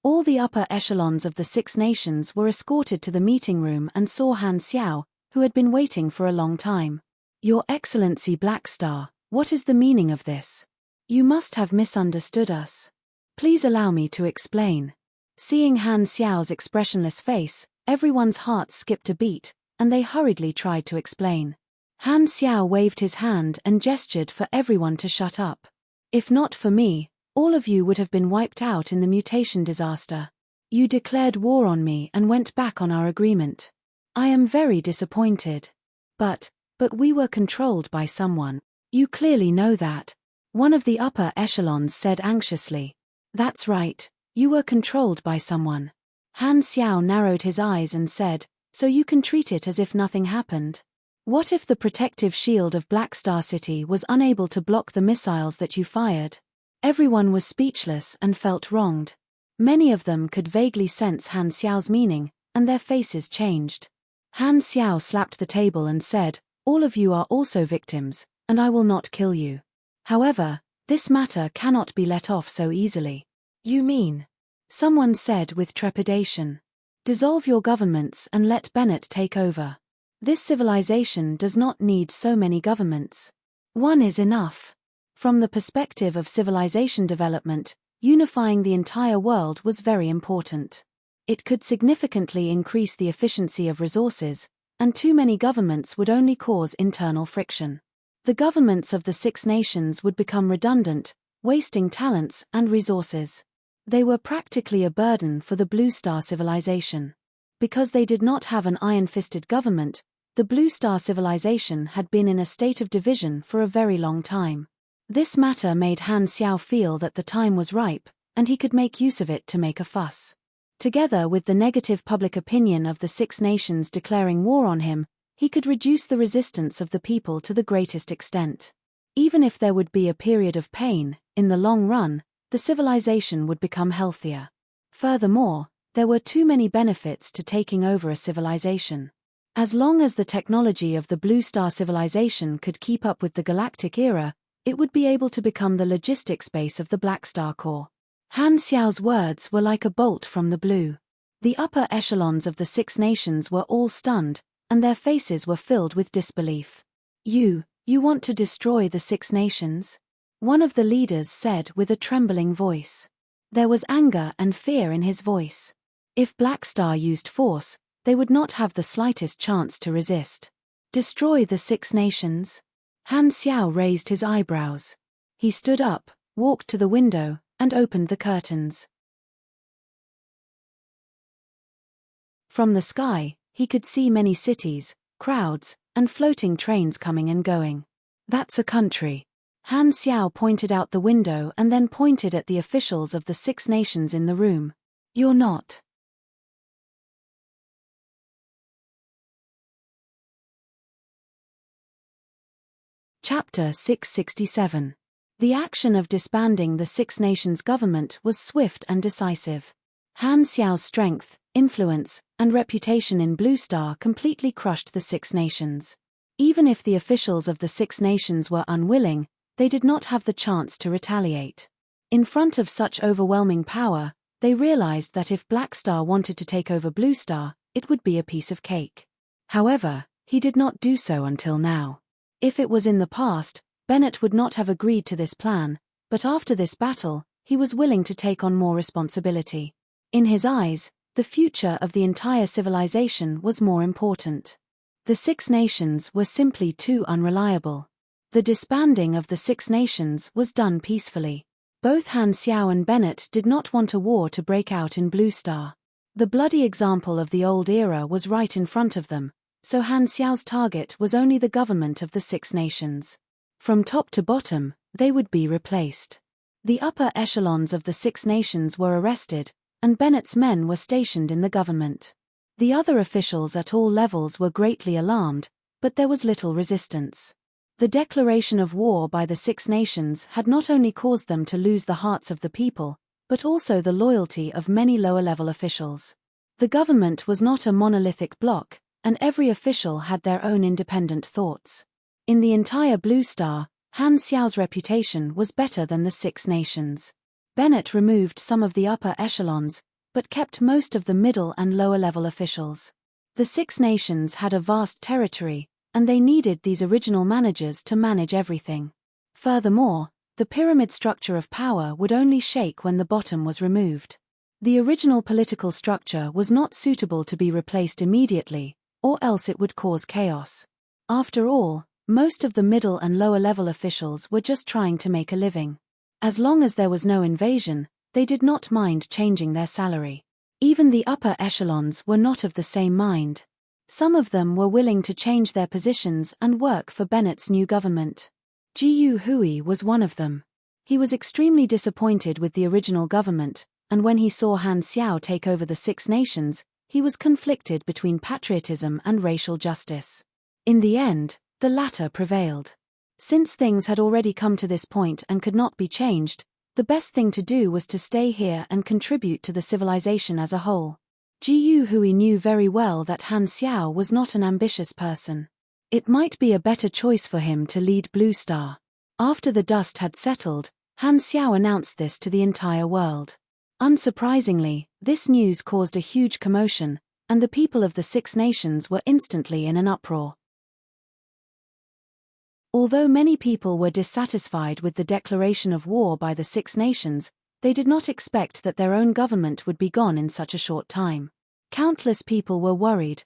All the upper echelons of the Six Nations were escorted to the meeting room and saw Han Xiao, who had been waiting for a long time. Your Excellency Black Star, what is the meaning of this? You must have misunderstood us. Please allow me to explain. Seeing Han Xiao's expressionless face, everyone's hearts skipped a beat, and they hurriedly tried to explain. Han Xiao waved his hand and gestured for everyone to shut up. If not for me, all of you would have been wiped out in the mutation disaster. You declared war on me and went back on our agreement. I am very disappointed. But we were controlled by someone. You clearly know that. One of the upper echelons said anxiously. That's right, you were controlled by someone. Han Xiao narrowed his eyes and said, so you can treat it as if nothing happened. What if the protective shield of Black Star City was unable to block the missiles that you fired? Everyone was speechless and felt wronged. Many of them could vaguely sense Han Xiao's meaning, and their faces changed. Han Xiao slapped the table and said, all of you are also victims, and I will not kill you. However, this matter cannot be let off so easily. You mean? Someone said with trepidation. Dissolve your governments and let Bennett take over. This civilization does not need so many governments. One is enough. From the perspective of civilization development, unifying the entire world was very important. It could significantly increase the efficiency of resources, and too many governments would only cause internal friction. The governments of the Six Nations would become redundant, wasting talents and resources. They were practically a burden for the Blue Star civilization. Because they did not have an iron-fisted government, the Blue Star civilization had been in a state of division for a very long time. This matter made Han Xiao feel that the time was ripe, and he could make use of it to make a fuss. Together with the negative public opinion of the Six Nations declaring war on him, he could reduce the resistance of the people to the greatest extent. Even if there would be a period of pain, in the long run, the civilization would become healthier. Furthermore, there were too many benefits to taking over a civilization. As long as the technology of the Blue Star civilization could keep up with the galactic era, it would be able to become the logistics base of the Black Star Corps. Han Xiao's words were like a bolt from the blue. The upper echelons of the Six Nations were all stunned, and their faces were filled with disbelief. You want to destroy the Six Nations? One of the leaders said with a trembling voice. There was anger and fear in his voice. If Black Star used force, they would not have the slightest chance to resist. Destroy the Six Nations? Han Xiao raised his eyebrows. He stood up, walked to the window, and opened the curtains. From the sky, he could see many cities, crowds, and floating trains coming and going. That's a country. Han Xiao pointed out the window and then pointed at the officials of the Six Nations in the room. You're not. Chapter 667. The action of disbanding the Six Nations government was swift and decisive. Han Xiao's strength, influence, and reputation in Blue Star completely crushed the Six Nations. Even if the officials of the Six Nations were unwilling, they did not have the chance to retaliate. In front of such overwhelming power, they realized that if Black Star wanted to take over Blue Star, it would be a piece of cake. However, he did not do so until now. If it was in the past, Bennett would not have agreed to this plan, but after this battle, he was willing to take on more responsibility. In his eyes, the future of the entire civilization was more important. The Six Nations were simply too unreliable. The disbanding of the Six Nations was done peacefully. Both Han Xiao and Bennett did not want a war to break out in Blue Star. The bloody example of the old era was right in front of them, so Han Xiao's target was only the government of the Six Nations. From top to bottom, they would be replaced. The upper echelons of the Six Nations were arrested, and Bennett's men were stationed in the government. The other officials at all levels were greatly alarmed, but there was little resistance. The declaration of war by the Six Nations had not only caused them to lose the hearts of the people, but also the loyalty of many lower-level officials. The government was not a monolithic bloc, and every official had their own independent thoughts. In the entire Blue Star, Han Xiao's reputation was better than the Six Nations. Bennett removed some of the upper echelons, but kept most of the middle and lower-level officials. The Six Nations had a vast territory, and they needed these original managers to manage everything. Furthermore, the pyramid structure of power would only shake when the bottom was removed. The original political structure was not suitable to be replaced immediately, or else it would cause chaos. After all, most of the middle and lower level officials were just trying to make a living. As long as there was no invasion, they did not mind changing their salary. Even the upper echelons were not of the same mind. Some of them were willing to change their positions and work for Bennett's new government. Jiu Hui was one of them. He was extremely disappointed with the original government, and when he saw Han Xiao take over the Six Nations, he was conflicted between patriotism and racial justice. In the end, the latter prevailed. Since things had already come to this point and could not be changed, the best thing to do was to stay here and contribute to the civilization as a whole. Jiu Hui knew very well that Han Xiao was not an ambitious person. It might be a better choice for him to lead Blue Star. After the dust had settled, Han Xiao announced this to the entire world. Unsurprisingly, this news caused a huge commotion, and the people of the Six Nations were instantly in an uproar. Although many people were dissatisfied with the declaration of war by the Six Nations, they did not expect that their own government would be gone in such a short time. Countless people were worried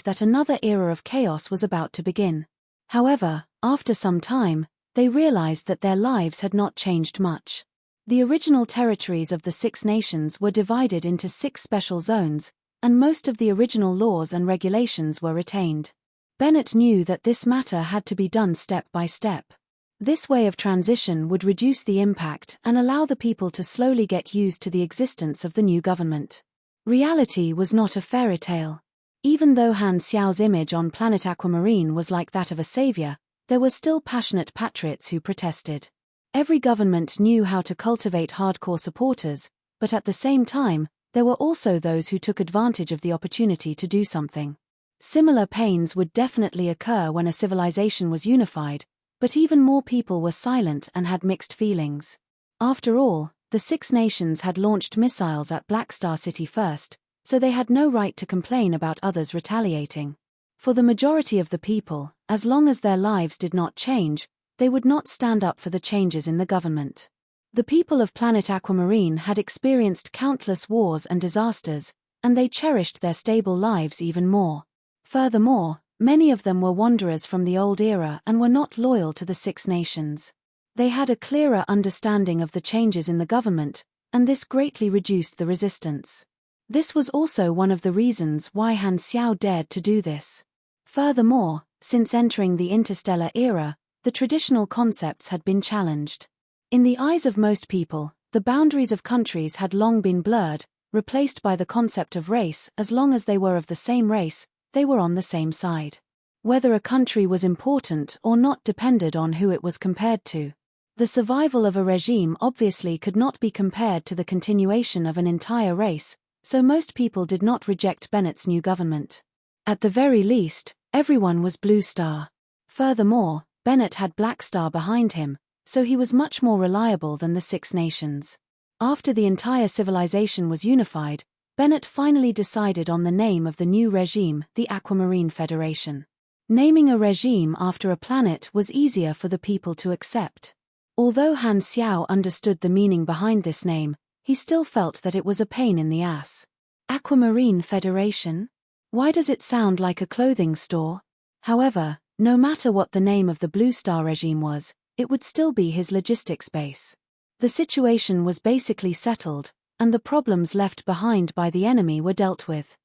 that another era of chaos was about to begin. However, after some time, they realized that their lives had not changed much. The original territories of the Six Nations were divided into 6 special zones, and most of the original laws and regulations were retained. Bennett knew that this matter had to be done step by step. This way of transition would reduce the impact and allow the people to slowly get used to the existence of the new government. Reality was not a fairy tale. Even though Han Xiao's image on planet Aquamarine was like that of a savior, there were still passionate patriots who protested. Every government knew how to cultivate hardcore supporters, but at the same time, there were also those who took advantage of the opportunity to do something. Similar pains would definitely occur when a civilization was unified, but even more people were silent and had mixed feelings. After all, the Six Nations had launched missiles at Black Star City first, so they had no right to complain about others retaliating. For the majority of the people, as long as their lives did not change, they would not stand up for the changes in the government. The people of planet Aquamarine had experienced countless wars and disasters, and they cherished their stable lives even more. Furthermore, many of them were wanderers from the old era and were not loyal to the Six Nations. They had a clearer understanding of the changes in the government, and this greatly reduced the resistance. This was also one of the reasons why Han Xiao dared to do this. Furthermore, since entering the interstellar era, the traditional concepts had been challenged. In the eyes of most people, the boundaries of countries had long been blurred, replaced by the concept of race. As long as they were of the same race, they were on the same side. Whether a country was important or not depended on who it was compared to. The survival of a regime obviously could not be compared to the continuation of an entire race, so most people did not reject Bennett's new government. At the very least, everyone was Blue Star. Furthermore, Bennett had Black Star behind him, so he was much more reliable than the Six Nations. After the entire civilization was unified, Bennett finally decided on the name of the new regime, the Aquamarine Federation. Naming a regime after a planet was easier for the people to accept. Although Han Xiao understood the meaning behind this name, he still felt that it was a pain in the ass. Aquamarine Federation? Why does it sound like a clothing store? However, no matter what the name of the Blue Star regime was, it would still be his logistics base. The situation was basically settled, and the problems left behind by the enemy were dealt with.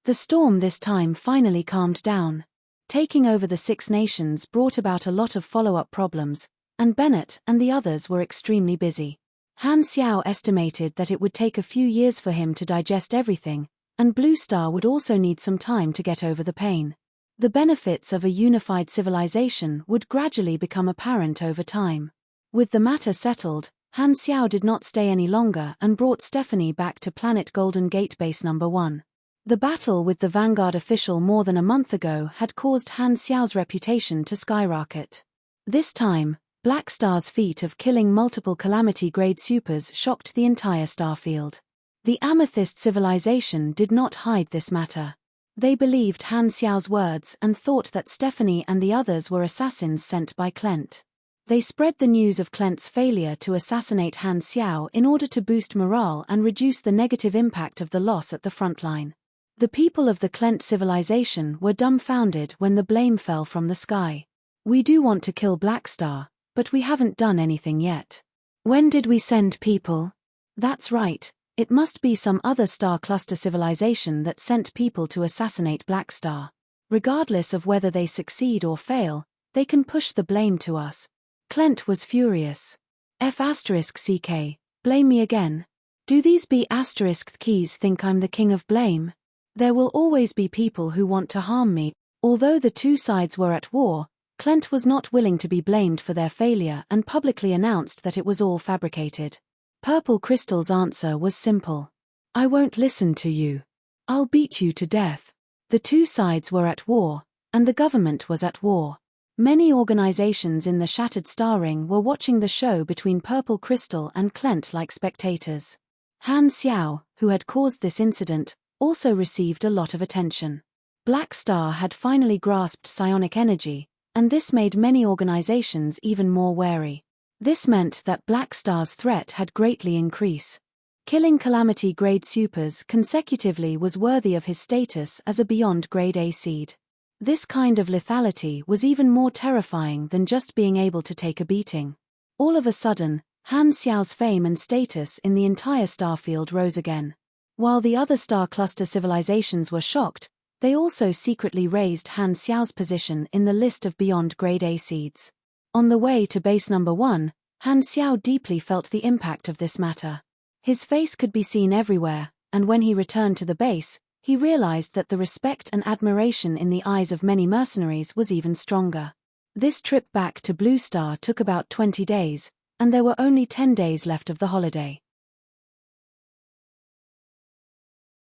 The storm this time finally calmed down. Taking over the Six Nations brought about a lot of follow-up problems, and Bennett and the others were extremely busy. Han Xiao estimated that it would take a few years for him to digest everything, and Blue Star would also need some time to get over the pain. The benefits of a unified civilization would gradually become apparent over time. With the matter settled, Han Xiao did not stay any longer and brought Stephanie back to planet Golden Gate Base No. 1. The battle with the Vanguard official more than a month ago had caused Han Xiao's reputation to skyrocket. This time, Black Star's feat of killing multiple Calamity-grade supers shocked the entire starfield. The Amethyst civilization did not hide this matter. They believed Han Xiao's words and thought that Stephanie and the others were assassins sent by Clent. They spread the news of Clent's failure to assassinate Han Xiao in order to boost morale and reduce the negative impact of the loss at the front line. The people of the Klent civilization were dumbfounded when the blame fell from the sky. We do want to kill Black Star, but we haven't done anything yet. When did we send people? That's right, it must be some other star cluster civilization that sent people to assassinate Black Star. Regardless of whether they succeed or fail, they can push the blame to us. Klent was furious. F***ck, blame me again. Do these B***keys think I'm the king of blame? There will always be people who want to harm me. Although the two sides were at war, Klent was not willing to be blamed for their failure and publicly announced that it was all fabricated. Purple Crystal's answer was simple. I won't listen to you. I'll beat you to death. The two sides were at war, and the government was at war. Many organizations in the Shattered Star Ring were watching the show between Purple Crystal and Klent like spectators. Han Xiao, who had caused this incident, also received a lot of attention. Black Star had finally grasped psionic energy, and this made many organizations even more wary. This meant that Black Star's threat had greatly increased. Killing Calamity Grade Supers consecutively was worthy of his status as a Beyond Grade A seed. This kind of lethality was even more terrifying than just being able to take a beating. All of a sudden, Han Xiao's fame and status in the entire starfield rose again. While the other star cluster civilizations were shocked, they also secretly raised Han Xiao's position in the list of Beyond Grade A seeds. On the way to base number 1, Han Xiao deeply felt the impact of this matter. His face could be seen everywhere, and when he returned to the base, he realized that the respect and admiration in the eyes of many mercenaries was even stronger. This trip back to Blue Star took about 20 days, and there were only 10 days left of the holiday.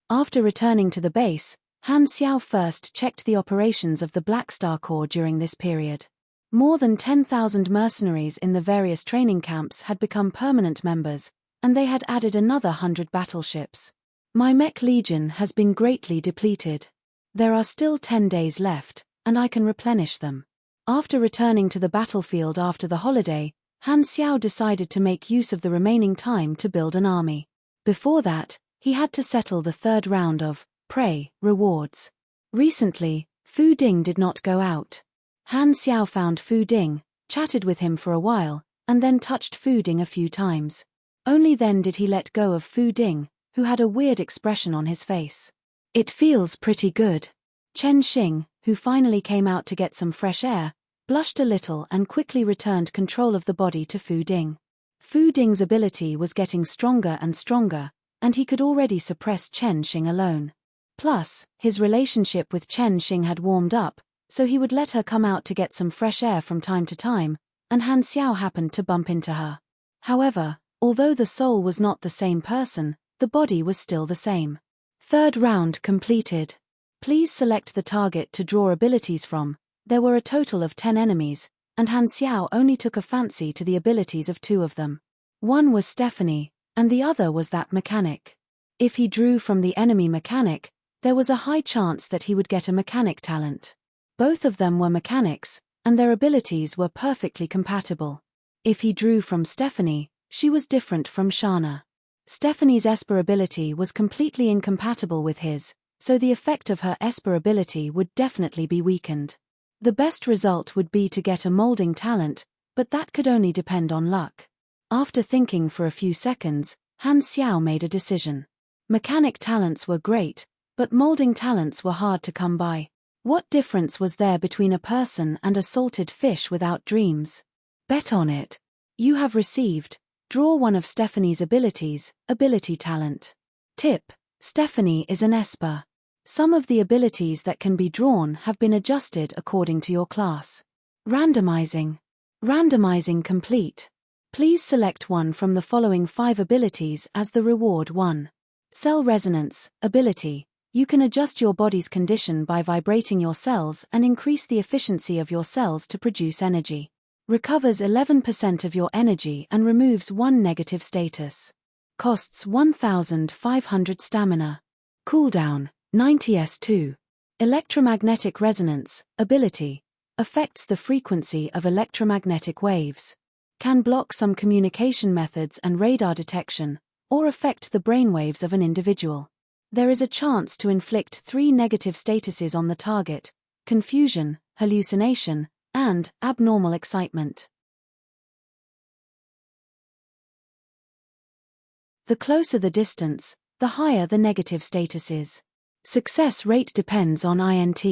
After returning to the base, Han Xiao first checked the operations of the Black Star Corps during this period. More than 10,000 mercenaries in the various training camps had become permanent members, and they had added another 100 battleships. My mech legion has been greatly depleted. There are still 10 days left, and I can replenish them. After returning to the battlefield after the holiday, Han Xiao decided to make use of the remaining time to build an army. Before that, he had to settle the third round of prey rewards. Recently, Fu Ding did not go out. Han Xiao found Fu Ding, chatted with him for a while, and then touched Fu Ding a few times. Only then did he let go of Fu Ding, who had a weird expression on his face. It feels pretty good. Chen Xing, who finally came out to get some fresh air, blushed a little and quickly returned control of the body to Fu Ding. Fu Ding's ability was getting stronger and stronger, and he could already suppress Chen Xing alone. Plus, his relationship with Chen Xing had warmed up, so he would let her come out to get some fresh air from time to time, and Han Xiao happened to bump into her. However, although the soul was not the same person, the body was still the same. Third round completed. Please select the target to draw abilities from. There were a total of 10 enemies, and Han Xiao only took a fancy to the abilities of 2 of them. One was Stephanie, and the other was that mechanic. If he drew from the enemy mechanic, there was a high chance that he would get a mechanic talent. Both of them were mechanics, and their abilities were perfectly compatible. If he drew from Stephanie, she was different from Shana. Stephanie's Esper ability was completely incompatible with his, so the effect of her Esper ability would definitely be weakened. The best result would be to get a molding talent, but that could only depend on luck. After thinking for a few seconds, Han Xiao made a decision. Mechanic talents were great, but molding talents were hard to come by. What difference was there between a person and a salted fish without dreams? Bet on it. You have received, draw one of Stephanie's abilities, ability talent. Tip: Stephanie is an Esper. Some of the abilities that can be drawn have been adjusted according to your class. Randomizing. Randomizing complete. Please select one from the following 5 abilities as the reward. 1. Cell Resonance, ability. You can adjust your body's condition by vibrating your cells and increase the efficiency of your cells to produce energy. Recovers 11% of your energy and removes 1 negative status. Costs 1,500 stamina. Cooldown, 90s2. Electromagnetic Resonance, ability. Affects the frequency of electromagnetic waves. Can block some communication methods and radar detection, or affect the brainwaves of an individual. There is a chance to inflict 3 negative statuses on the target: confusion, hallucination, and abnormal excitement. The closer the distance, the higher the negative status is. Success rate depends on INT.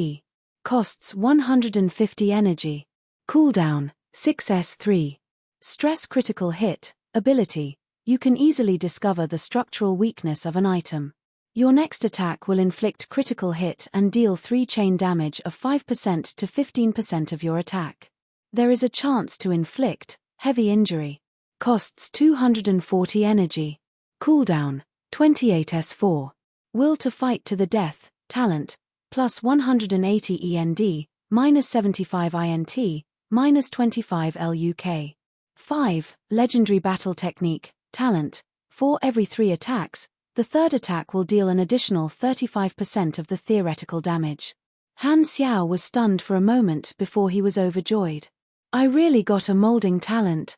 Costs 150 energy. Cooldown, 6s3. Stress critical hit, ability. You can easily discover the structural weakness of an item. Your next attack will inflict critical hit and deal 3 chain damage of 5% to 15% of your attack. There is a chance to inflict heavy injury. Costs 240 energy. Cooldown, 28s4. Will to fight to the death, talent, plus 180 END, minus 75 INT, minus 25 LUK. 5. Legendary battle technique, talent. For every 3 attacks, the third attack will deal an additional 35% of the theoretical damage. Han Xiao was stunned for a moment before he was overjoyed. I really got a molding talent.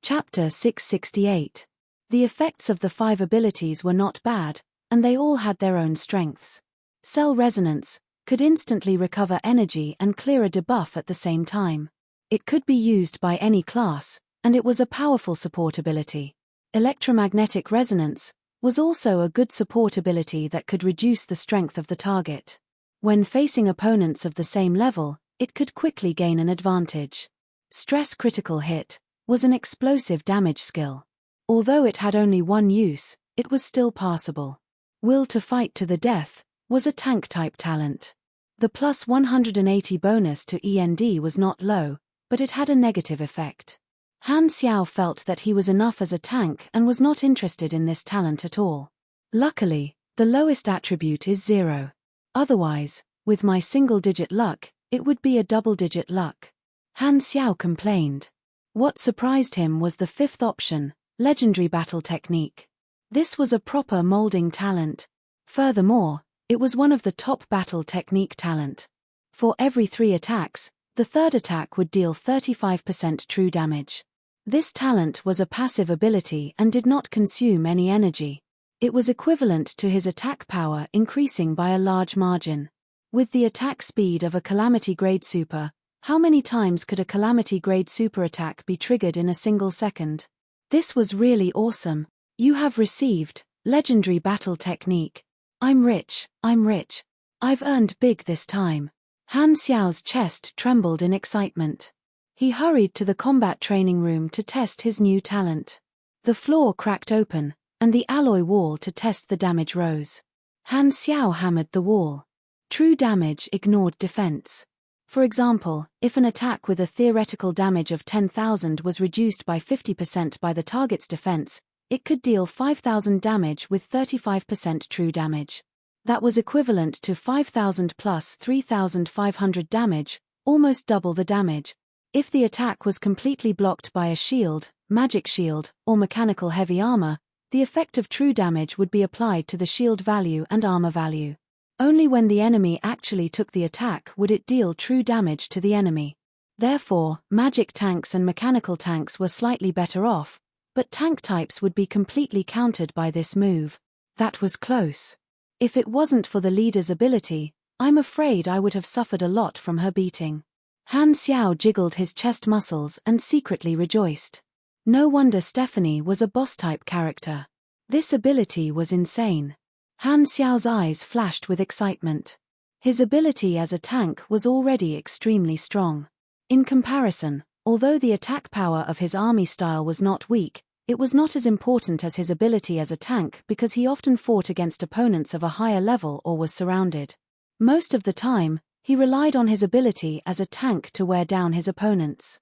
Chapter 668. The effects of the 5 abilities were not bad, and they all had their own strengths. Cell Resonance could instantly recover energy and clear a debuff at the same time. It could be used by any class, and it was a powerful support ability. Electromagnetic Resonance was also a good support ability that could reduce the strength of the target. When facing opponents of the same level, it could quickly gain an advantage. Stress Critical Hit was an explosive damage skill. Although it had only one use, it was still passable. Will to fight to the death was a tank-type talent. The plus 180 bonus to END was not low, but it had a negative effect. Han Xiao felt that he was enough as a tank and was not interested in this talent at all. Luckily, the lowest attribute is 0. Otherwise, with my single-digit luck, it would be a double-digit luck. Han Xiao complained. What surprised him was the 5th option, Legendary Battle Technique. This was a proper molding talent. Furthermore, it was one of the top battle technique talent. For every 3 attacks, the third attack would deal 35% true damage. This talent was a passive ability and did not consume any energy. It was equivalent to his attack power increasing by a large margin. With the attack speed of a Calamity Grade Super, how many times could a Calamity Grade Super attack be triggered in a single second? This was really awesome. You have received Legendary Battle Technique. I'm rich, I'm rich. I've earned big this time. Han Xiao's chest trembled in excitement. He hurried to the combat training room to test his new talent. The floor cracked open, and the alloy wall to test the damage rose. Han Xiao hammered the wall. True damage ignored defense. For example, if an attack with a theoretical damage of 10,000 was reduced by 50% by the target's defense, it could deal 5,000 damage with 35% true damage. That was equivalent to 5,000 plus 3,500 damage, almost double the damage. If the attack was completely blocked by a shield, magic shield, or mechanical heavy armor, the effect of true damage would be applied to the shield value and armor value. Only when the enemy actually took the attack would it deal true damage to the enemy. Therefore, magic tanks and mechanical tanks were slightly better off, but tank types would be completely countered by this move. That was close. If it wasn't for the leader's ability, I'm afraid I would have suffered a lot from her beating. Han Xiao jiggled his chest muscles and secretly rejoiced. No wonder Stephanie was a boss-type character. This ability was insane. Han Xiao's eyes flashed with excitement. His ability as a tank was already extremely strong. In comparison, although the attack power of his army style was not weak, it was not as important as his ability as a tank because he often fought against opponents of a higher level or was surrounded. Most of the time, he relied on his ability as a tank to wear down his opponents.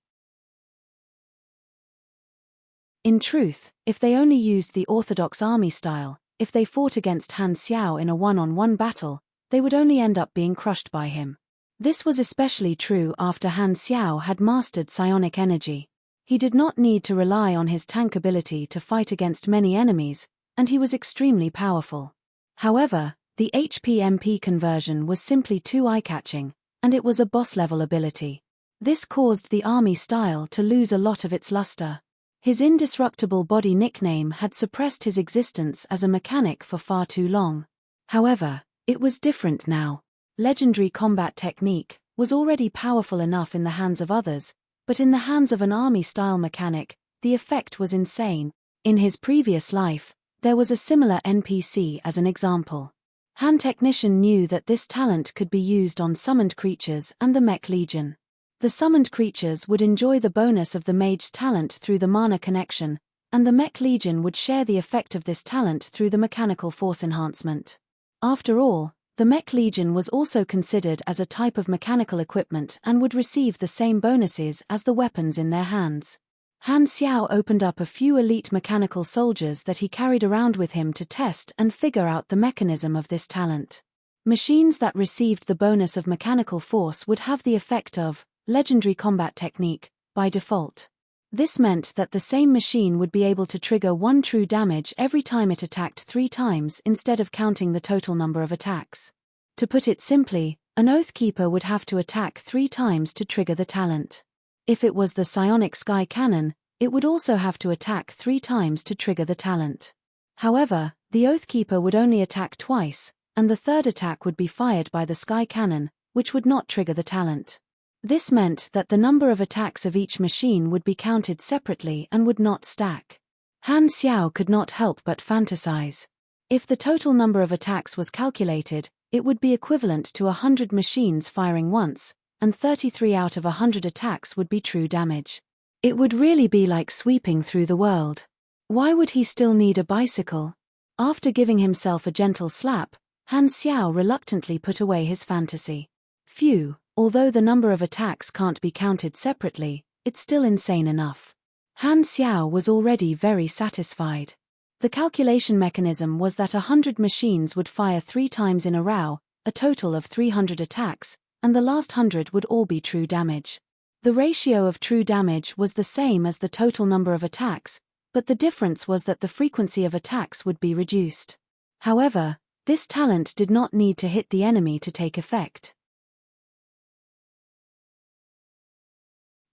In truth, if they only used the orthodox army style, if they fought against Han Xiao in a one-on-one battle, they would only end up being crushed by him. This was especially true after Han Xiao had mastered psionic energy. He did not need to rely on his tank ability to fight against many enemies, and he was extremely powerful. However, the HP-MP conversion was simply too eye-catching, and it was a boss-level ability. This caused the army style to lose a lot of its luster. His indestructible body nickname had suppressed his existence as a mechanic for far too long. However, it was different now. Legendary combat technique was already powerful enough in the hands of others, but in the hands of an army-style mechanic, the effect was insane. In his previous life, there was a similar NPC as an example. Han Technician knew that this talent could be used on summoned creatures and the Mech Legion. The summoned creatures would enjoy the bonus of the mage's talent through the mana connection, and the Mech Legion would share the effect of this talent through the mechanical force enhancement. After all, the Mech Legion was also considered as a type of mechanical equipment and would receive the same bonuses as the weapons in their hands. Han Xiao opened up a few elite mechanical soldiers that he carried around with him to test and figure out the mechanism of this talent. Machines that received the bonus of mechanical force would have the effect of legendary combat technique by default. This meant that the same machine would be able to trigger 1 true damage every time it attacked 3 times instead of counting the total number of attacks. To put it simply, an Oathkeeper would have to attack 3 times to trigger the talent. If it was the psionic sky cannon, it would also have to attack 3 times to trigger the talent. However, the Oathkeeper would only attack twice, and the third attack would be fired by the sky cannon, which would not trigger the talent. This meant that the number of attacks of each machine would be counted separately and would not stack. Han Xiao could not help but fantasize. If the total number of attacks was calculated, it would be equivalent to 100 machines firing once, and 33 out of 100 attacks would be true damage. It would really be like sweeping through the world. Why would he still need a bicycle? After giving himself a gentle slap, Han Xiao reluctantly put away his fantasy. Phew. Although the number of attacks can't be counted separately, it's still insane enough. Han Xiao was already very satisfied. The calculation mechanism was that 100 machines would fire 3 times in a row, a total of 300 attacks, and the last 100 would all be true damage. The ratio of true damage was the same as the total number of attacks, but the difference was that the frequency of attacks would be reduced. However, this talent did not need to hit the enemy to take effect.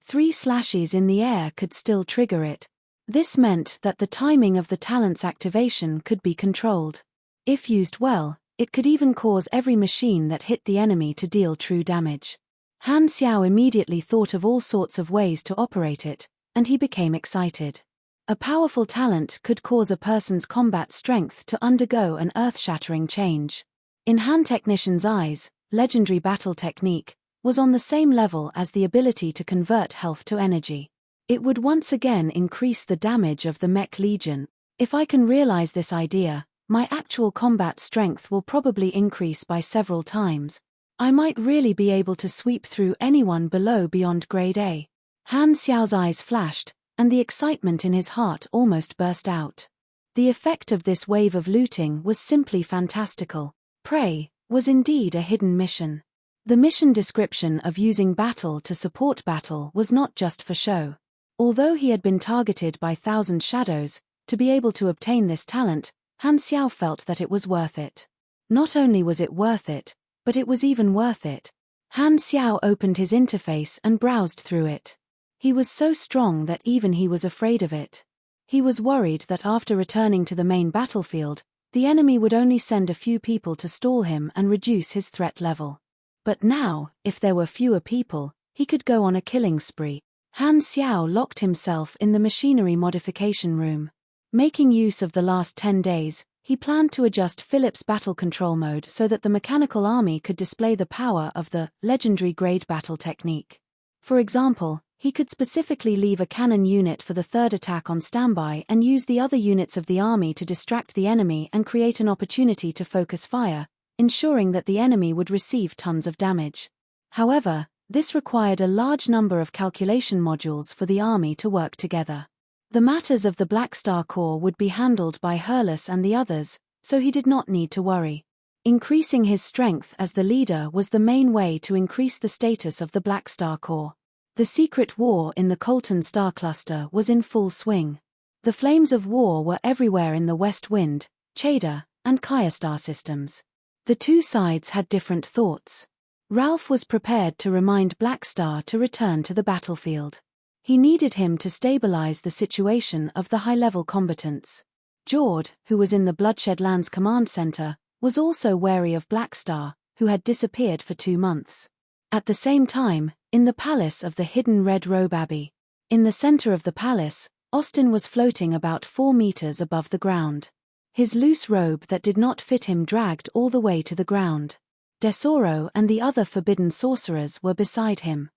3 slashes in the air could still trigger it. This meant that the timing of the talent's activation could be controlled. If used well, it could even cause every machine that hit the enemy to deal true damage. Han Xiao immediately thought of all sorts of ways to operate it, and he became excited. A powerful talent could cause a person's combat strength to undergo an earth-shattering change. In Han Technician's eyes, legendary battle technique was on the same level as the ability to convert health to energy. It would once again increase the damage of the Mech Legion. If I can realize this idea, my actual combat strength will probably increase by several times. I might really be able to sweep through anyone below beyond grade A. Han Xiao's eyes flashed, and the excitement in his heart almost burst out. The effect of this wave of looting was simply fantastical. Prey was indeed a hidden mission. The mission description of using battle to support battle was not just for show. Although he had been targeted by 1,000 shadows, to be able to obtain this talent, Han Xiao felt that it was worth it. Not only was it worth it, but it was even worth it. Han Xiao opened his interface and browsed through it. He was so strong that even he was afraid of it. He was worried that after returning to the main battlefield, the enemy would only send a few people to stall him and reduce his threat level. But now, if there were fewer people, he could go on a killing spree. Han Xiao locked himself in the machinery modification room. Making use of the last 10 days, he planned to adjust Philip's battle control mode so that the mechanical army could display the power of the legendary grade battle technique. For example, he could specifically leave a cannon unit for the third attack on standby and use the other units of the army to distract the enemy and create an opportunity to focus fire, ensuring that the enemy would receive tons of damage. However, this required a large number of calculation modules for the army to work together. The matters of the Black Star Corps would be handled by Hurlus and the others, so he did not need to worry. Increasing his strength as the leader was the main way to increase the status of the Black Star Corps. The secret war in the Colton Star Cluster was in full swing. The flames of war were everywhere in the West Wind, Cheda, and Kaya star systems. The two sides had different thoughts. Ralph was prepared to remind Blackstar to return to the battlefield. He needed him to stabilize the situation of the high-level combatants. Jord, who was in the Bloodshed Lands Command Center, was also wary of Blackstar, who had disappeared for 2 months. At the same time, in the palace of the hidden Red Robe Abbey. In the center of the palace, Austin was floating about 4 meters above the ground. His loose robe that did not fit him dragged all the way to the ground. Desoro and the other forbidden sorcerers were beside him.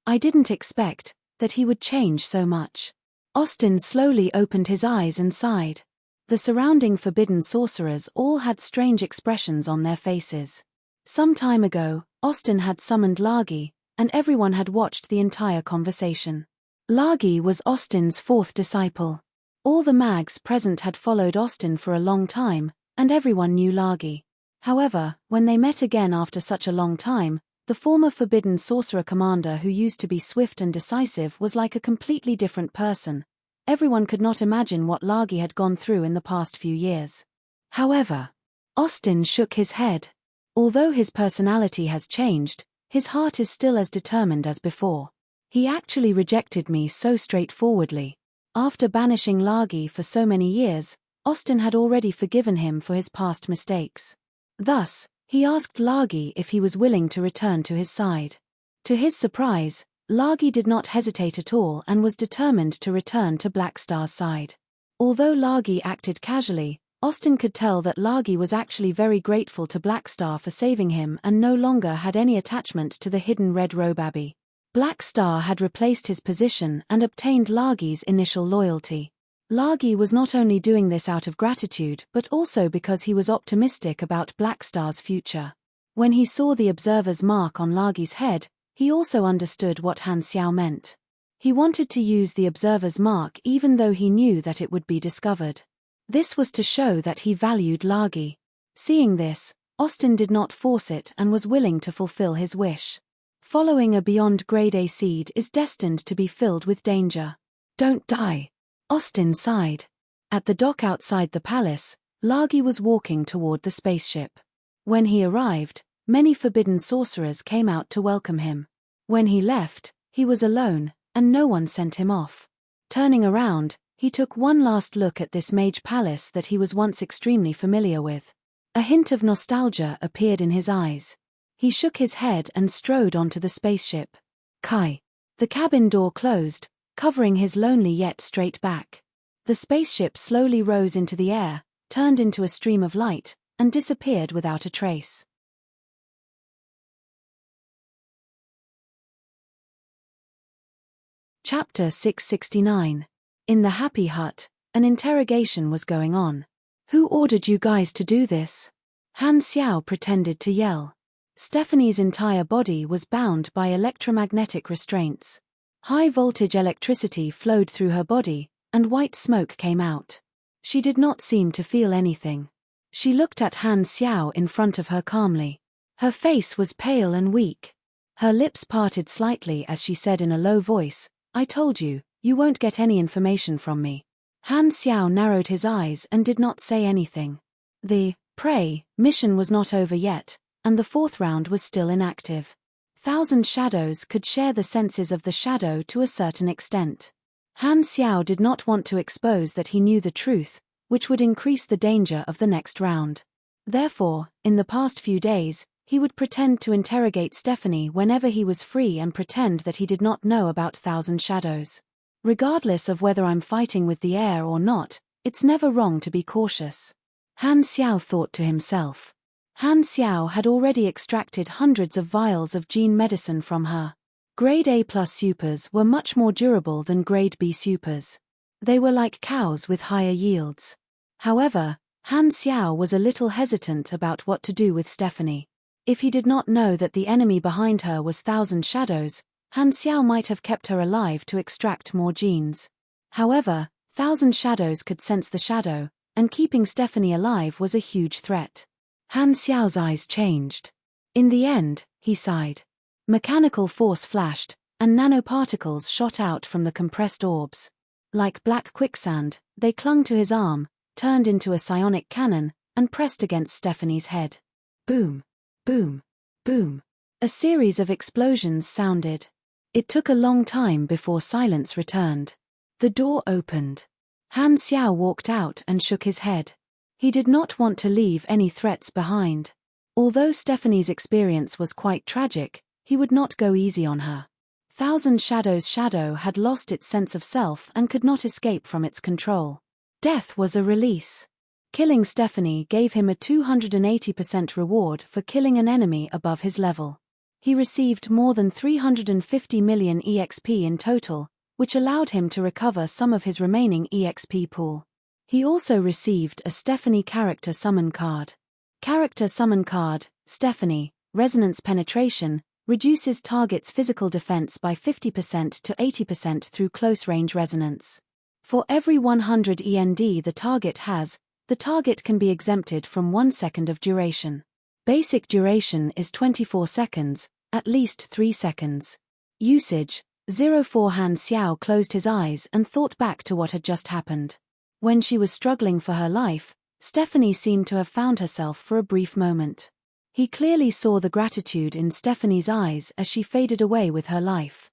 I didn't expect that he would change so much. Austin slowly opened his eyes and sighed. The surrounding forbidden sorcerers all had strange expressions on their faces. Some time ago, Austin had summoned Lagi, and everyone had watched the entire conversation. Lagi was Austin's 4th disciple. All the mags present had followed Austin for a long time, and everyone knew Lagi. However, when they met again after such a long time, the former forbidden sorcerer commander who used to be swift and decisive was like a completely different person. Everyone could not imagine what Lagi had gone through in the past few years. However, Austin shook his head. Although his personality has changed, his heart is still as determined as before. He actually rejected me so straightforwardly. After banishing Lagi for so many years, Austin had already forgiven him for his past mistakes. Thus, he asked Lagi if he was willing to return to his side. To his surprise, Lagi did not hesitate at all and was determined to return to Blackstar's side. Although Lagi acted casually, Austin could tell that Lagi was actually very grateful to Blackstar for saving him and no longer had any attachment to the hidden Red Robe Abbey. Blackstar had replaced his position and obtained Lagi's initial loyalty. Lagi was not only doing this out of gratitude but also because he was optimistic about Blackstar's future. When he saw the observer's mark on Lagi's head, he also understood what Han Xiao meant. He wanted to use the observer's mark even though he knew that it would be discovered. This was to show that he valued Lagi. Seeing this, Austin did not force it and was willing to fulfill his wish. Following a beyond grade A seed is destined to be filled with danger. Don't die. Austin sighed. At the dock outside the palace, Lagi was walking toward the spaceship. When he arrived, many forbidden sorcerers came out to welcome him. When he left, he was alone, and no one sent him off. Turning around, he took one last look at this mage palace that he was once extremely familiar with. A hint of nostalgia appeared in his eyes. He shook his head and strode onto the spaceship. Kai. The cabin door closed, covering his lonely yet straight back. The spaceship slowly rose into the air, turned into a stream of light, and disappeared without a trace. Chapter 669. In the Happy Hut, an interrogation was going on. Who ordered you guys to do this? Han Xiao pretended to yell. Stephanie's entire body was bound by electromagnetic restraints. High-voltage electricity flowed through her body, and white smoke came out. She did not seem to feel anything. She looked at Han Xiao in front of her calmly. Her face was pale and weak. Her lips parted slightly as she said in a low voice, "I told you, you won't get any information from me." Han Xiao narrowed his eyes and did not say anything. The prey mission was not over yet, and the 4th round was still inactive. 1,000 shadows could share the senses of the shadow to a certain extent. Han Xiao did not want to expose that he knew the truth, which would increase the danger of the next round. Therefore, in the past few days, he would pretend to interrogate Stephanie whenever he was free and pretend that he did not know about 1,000 shadows. Regardless of whether I'm fighting with the air or not, it's never wrong to be cautious. Han Xiao thought to himself. Han Xiao had already extracted hundreds of vials of gene medicine from her. Grade A+ supers were much more durable than Grade B supers. They were like cows with higher yields. However, Han Xiao was a little hesitant about what to do with Stephanie. If he did not know that the enemy behind her was 1,000 shadows, Han Xiao might have kept her alive to extract more genes. However, 1,000 shadows could sense the shadow, and keeping Stephanie alive was a huge threat. Han Xiao's eyes changed. In the end, he sighed. Mechanical force flashed, and nanoparticles shot out from the compressed orbs. Like black quicksand, they clung to his arm, turned into a psionic cannon, and pressed against Stephanie's head. Boom, boom, boom. A series of explosions sounded. It took a long time before silence returned. The door opened. Han Xiao walked out and shook his head. He did not want to leave any threats behind. Although Stephanie's experience was quite tragic, he would not go easy on her. Thousand Shadows' shadow had lost its sense of self and could not escape from its control. Death was a release. Killing Stephanie gave him a 280% reward for killing an enemy above his level. He received more than 350 million EXP in total, which allowed him to recover some of his remaining EXP pool. He also received a Stephanie character summon card. Character summon card, Stephanie, Resonance Penetration, reduces target's physical defense by 50% to 80% through close-range resonance. For every 100 END the target has, the target can be exempted from 1 second of duration. Basic duration is 24 seconds, at least 3 seconds. Usage, 04. Han Xiao closed his eyes and thought back to what had just happened. When she was struggling for her life, Stephanie seemed to have found herself for a brief moment. He clearly saw the gratitude in Stephanie's eyes as she faded away with her life.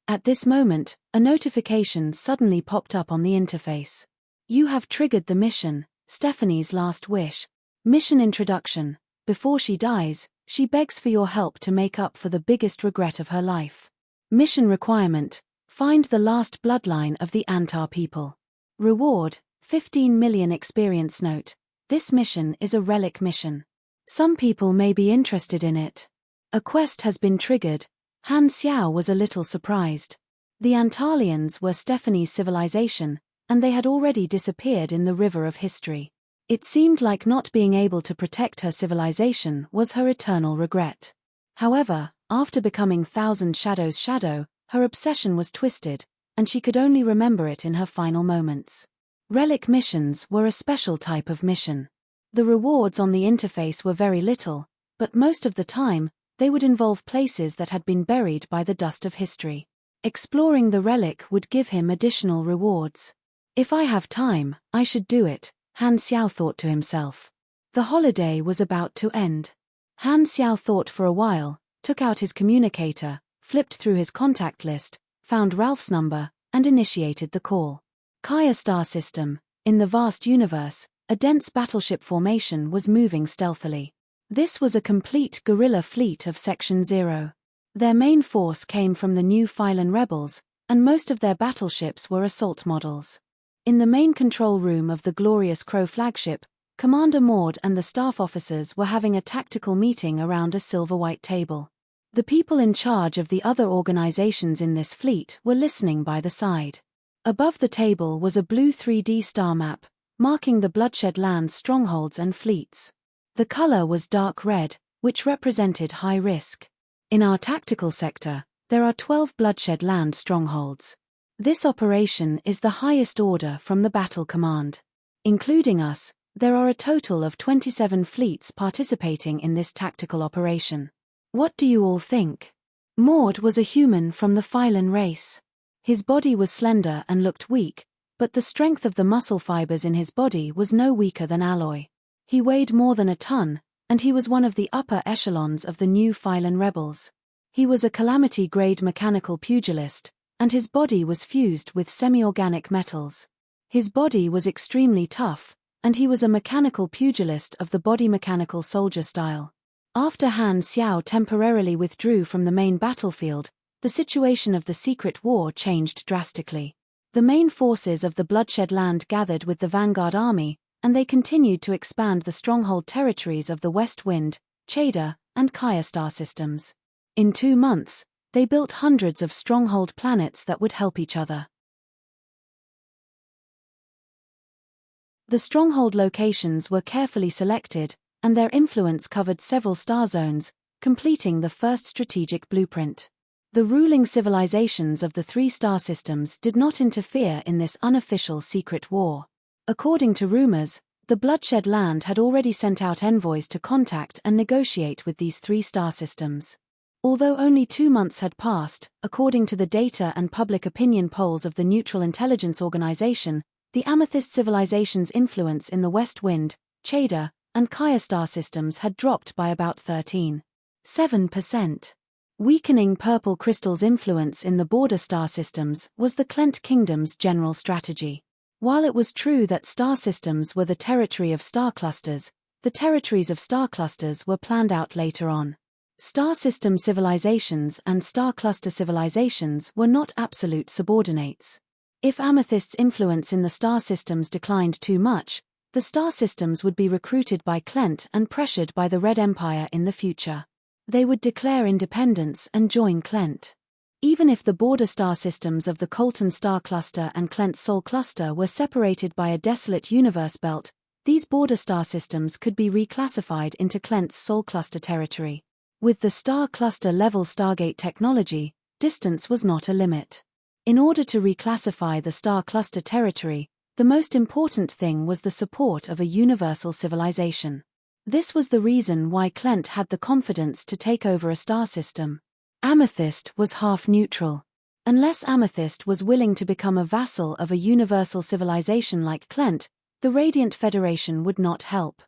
At this moment, a notification suddenly popped up on the interface. You have triggered the mission, Stephanie's last wish. Mission introduction. Before she dies, she begs for your help to make up for the biggest regret of her life. Mission requirement. Find the last bloodline of the Antar people. Reward, 15 million experience. Note. This mission is a relic mission. Some people may be interested in it. A quest has been triggered. Han Xiao was a little surprised. The Antalians were Stephanie's civilization, and they had already disappeared in the river of history. It seemed like not being able to protect her civilization was her eternal regret. However, after becoming Thousand Shadows' shadow, her obsession was twisted, and she could only remember it in her final moments. Relic missions were a special type of mission. The rewards on the interface were very little, but most of the time, they would involve places that had been buried by the dust of history. Exploring the relic would give him additional rewards. If I have time, I should do it, Han Xiao thought to himself. The holiday was about to end. Han Xiao thought for a while, took out his communicator, flipped through his contact list, found Ralph's number, and initiated the call. Kaya Star System. In the vast universe, a dense battleship formation was moving stealthily. This was a complete guerrilla fleet of Section 0. Their main force came from the new Phylan rebels, and most of their battleships were assault models. In the main control room of the Glorious Crow flagship, Commander Maud and the staff officers were having a tactical meeting around a silver-white table. The people in charge of the other organizations in this fleet were listening by the side. Above the table was a blue 3D star map, marking the Bloodshed Land strongholds and fleets. The color was dark red, which represented high risk. In our tactical sector, there are 12 Bloodshed Land strongholds. This operation is the highest order from the Battle Command. Including us, there are a total of 27 fleets participating in this tactical operation. What do you all think? Maud was a human from the Phylan race. His body was slender and looked weak, but the strength of the muscle fibers in his body was no weaker than alloy. He weighed more than a ton, and he was one of the upper echelons of the new Phylan rebels. He was a calamity-grade mechanical pugilist, and his body was fused with semi-organic metals. His body was extremely tough, and he was a mechanical pugilist of the body mechanical soldier style. After Han Xiao temporarily withdrew from the main battlefield, the situation of the secret war changed drastically. The main forces of the Bloodshed Land gathered with the Vanguard Army, and they continued to expand the stronghold territories of the West Wind, Cheda, and Kaya Star systems. In 2 months, they built hundreds of stronghold planets that would help each other. The stronghold locations were carefully selected, and their influence covered several star zones, completing the first strategic blueprint. The ruling civilizations of the 3 star systems did not interfere in this unofficial secret war. According to rumors, the Bloodshed Land had already sent out envoys to contact and negotiate with these 3 star systems. Although only 2 months had passed, according to the data and public opinion polls of the Neutral Intelligence Organization, The Amethyst civilization's influence in the West Wind, Cheda, and Kaya star systems had dropped by about 13.7%. Weakening Purple Crystal's influence in the border star systems was the Klent Kingdom's general strategy. While it was true that star systems were the territory of star clusters, the territories of star clusters were planned out later on. Star system civilizations and star cluster civilizations were not absolute subordinates. If Amethyst's influence in the star systems declined too much, the star systems would be recruited by Klent and pressured by the Red Empire in the future. They would declare independence and join Klent. Even if the border star systems of the Colton star cluster and Klent's Sol cluster were separated by a desolate universe belt, these border star systems could be reclassified into Klent's Sol cluster territory. With the star cluster level Stargate technology, distance was not a limit. In order to reclassify the star cluster territory, the most important thing was the support of a universal civilization. This was the reason why Klent had the confidence to take over a star system. Amethyst was half neutral. Unless Amethyst was willing to become a vassal of a universal civilization like Klent, the Radiant Federation would not help.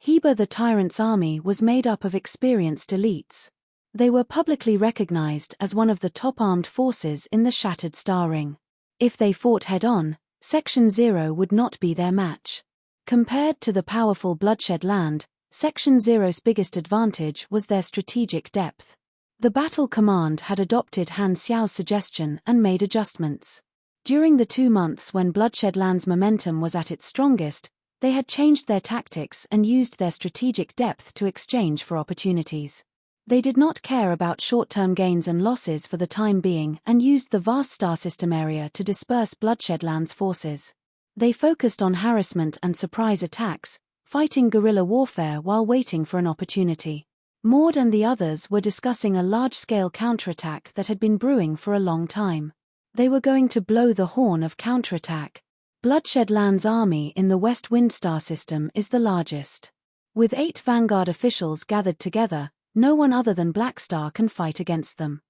Heba the Tyrant's army was made up of experienced elites. They were publicly recognized as one of the top armed forces in the Shattered Star Ring. If they fought head-on, Section 0 would not be their match. Compared to the powerful Bloodshed Land, Section 0's biggest advantage was their strategic depth. The Battle Command had adopted Han Xiao's suggestion and made adjustments. During the 2 months when Bloodshed Land's momentum was at its strongest, they had changed their tactics and used their strategic depth to exchange for opportunities. They did not care about short-term gains and losses for the time being and used the vast star system area to disperse Bloodshed Land's forces. They focused on harassment and surprise attacks, fighting guerrilla warfare while waiting for an opportunity. Maud and the others were discussing a large-scale counterattack that had been brewing for a long time. They were going to blow the horn of counterattack. Bloodshed Land's army in the West Wind star system is the largest. With 8 Vanguard officials gathered together, no one other than Black Star can fight against them.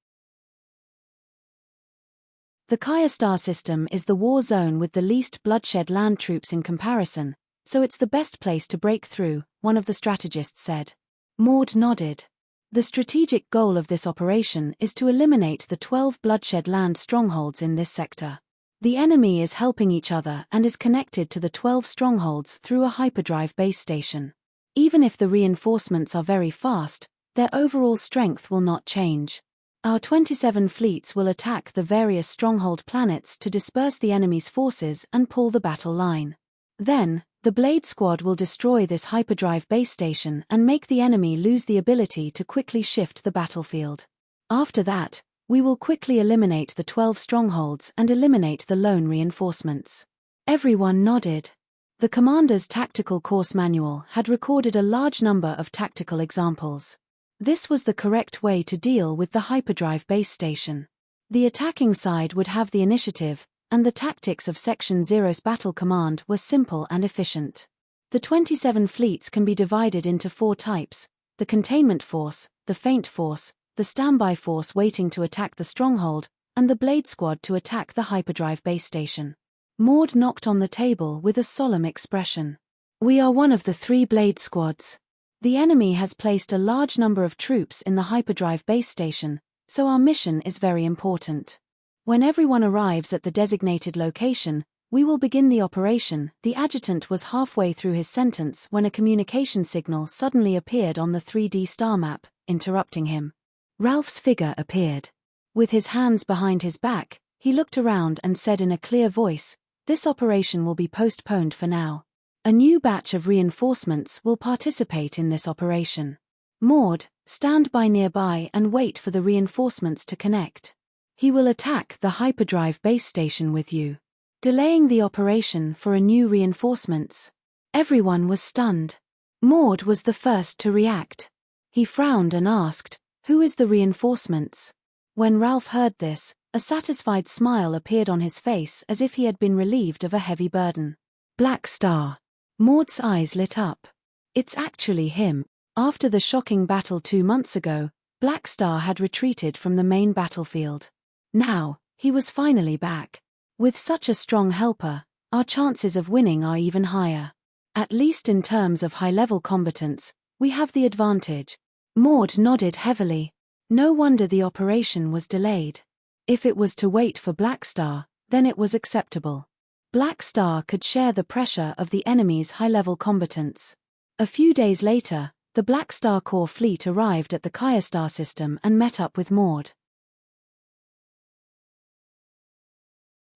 The Kaya star system is the war zone with the least Bloodshed Land troops in comparison, so it's the best place to break through, one of the strategists said. Maud nodded. The strategic goal of this operation is to eliminate the 12 Bloodshed Land strongholds in this sector. The enemy is helping each other and is connected to the 12 strongholds through a hyperdrive base station. Even if the reinforcements are very fast, their overall strength will not change. Our 27 fleets will attack the various stronghold planets to disperse the enemy's forces and pull the battle line. Then, the Blade Squad will destroy this hyperdrive base station and make the enemy lose the ability to quickly shift the battlefield. After that, we will quickly eliminate the 12 strongholds and eliminate the lone reinforcements. Everyone nodded. The commander's tactical course manual had recorded a large number of tactical examples. This was the correct way to deal with the hyperdrive base station. The attacking side would have the initiative, and the tactics of Section 0's battle command were simple and efficient. The 27 fleets can be divided into 4 types: the containment force, the feint force, the standby force waiting to attack the stronghold, and the Blade Squad to attack the hyperdrive base station. Maud knocked on the table with a solemn expression. We are one of the 3 Blade Squads. The enemy has placed a large number of troops in the hyperdrive base station, so our mission is very important. When everyone arrives at the designated location, we will begin the operation. The adjutant was halfway through his sentence when a communication signal suddenly appeared on the 3D star map, interrupting him. Ralph's figure appeared. With his hands behind his back, he looked around and said in a clear voice, "This operation will be postponed for now. A new batch of reinforcements will participate in this operation. Maud, stand by nearby and wait for the reinforcements to connect. He will attack the hyperdrive base station with you, delaying the operation for a new reinforcements." Everyone was stunned. Maud was the first to react. He frowned and asked, "Who is the reinforcements?" When Ralph heard this, a satisfied smile appeared on his face as if he had been relieved of a heavy burden. Black Star. Maud's eyes lit up. It's actually him. After the shocking battle 2 months ago, Black Star had retreated from the main battlefield. Now, he was finally back. With such a strong helper, our chances of winning are even higher. At least in terms of high-level competence, we have the advantage. Maud nodded heavily. No wonder the operation was delayed. If it was to wait for Black Star, then it was acceptable. Black Star could share the pressure of the enemy's high-level combatants. A few days later, the Black Star Corps fleet arrived at the Kaya star system and met up with Maud.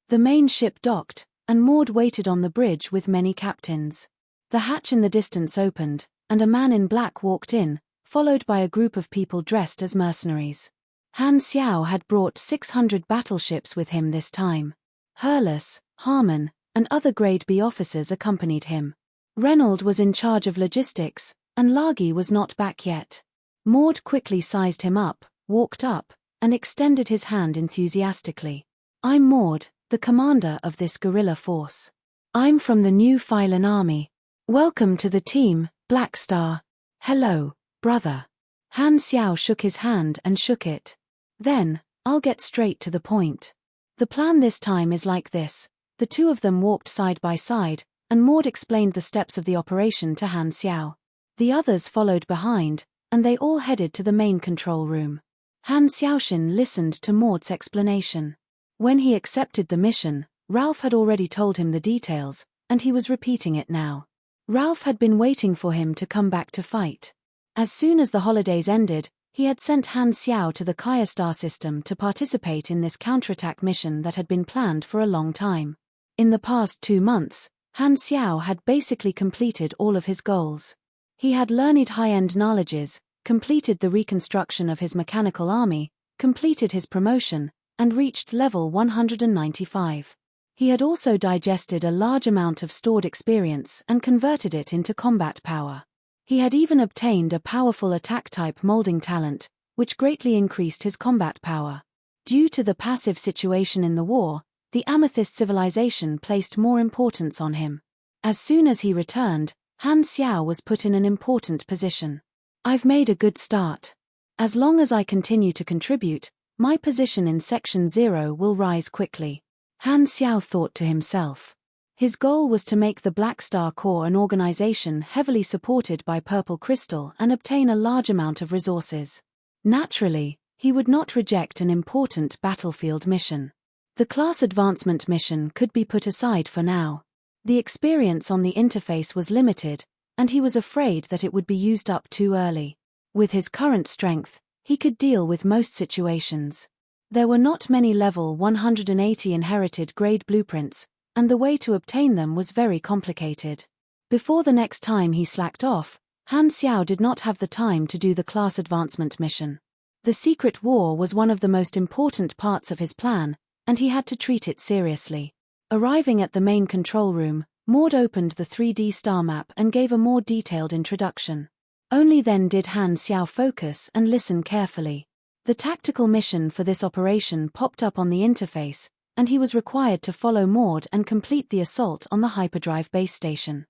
The main ship docked, and Maud waited on the bridge with many captains. The hatch in the distance opened, and a man in black walked in, followed by a group of people dressed as mercenaries. Han Xiao had brought 600 battleships with him this time. Hurles, Harmon, and other Grade B officers accompanied him. Reynold was in charge of logistics, and Lagi was not back yet. Maud quickly sized him up, walked up, and extended his hand enthusiastically. "I'm Maud, the commander of this guerrilla force. I'm from the New Phylan Army. Welcome to the team, Black Star." "Hello, brother." Han Xiao shook his hand and shook it. "Then, I'll get straight to the point. The plan this time is like this." The two of them walked side by side, and Maud explained the steps of the operation to Han Xiao. The others followed behind, and they all headed to the main control room. Han Xiaoshin listened to Maud's explanation. When he accepted the mission, Ralph had already told him the details, and he was repeating it now. Ralph had been waiting for him to come back to fight. As soon as the holidays ended, he had sent Han Xiao to the Kaya star system to participate in this counterattack mission that had been planned for a long time. In the past 2 months, Han Xiao had basically completed all of his goals. He had learned high-end knowledges, completed the reconstruction of his mechanical army, completed his promotion, and reached level 195. He had also digested a large amount of stored experience and converted it into combat power. He had even obtained a powerful attack-type molding talent, which greatly increased his combat power. Due to the passive situation in the war, the Amethyst civilization placed more importance on him. As soon as he returned, Han Xiao was put in an important position. "I've made a good start. As long as I continue to contribute, my position in Section 0 will rise quickly." Han Xiao thought to himself. His goal was to make the Black Star Corps an organization heavily supported by Purple Crystal and obtain a large amount of resources. Naturally, he would not reject an important battlefield mission. The class advancement mission could be put aside for now. The experience on the interface was limited, and he was afraid that it would be used up too early. With his current strength, he could deal with most situations. There were not many level 180 inherited grade blueprints, and the way to obtain them was very complicated. Before the next time he slacked off, Han Xiao did not have the time to do the class advancement mission. The secret war was one of the most important parts of his plan, and he had to treat it seriously. Arriving at the main control room, Maud opened the 3D star map and gave a more detailed introduction. Only then did Han Xiao focus and listen carefully. The tactical mission for this operation popped up on the interface, and he was required to follow Maud and complete the assault on the hyperdrive base station.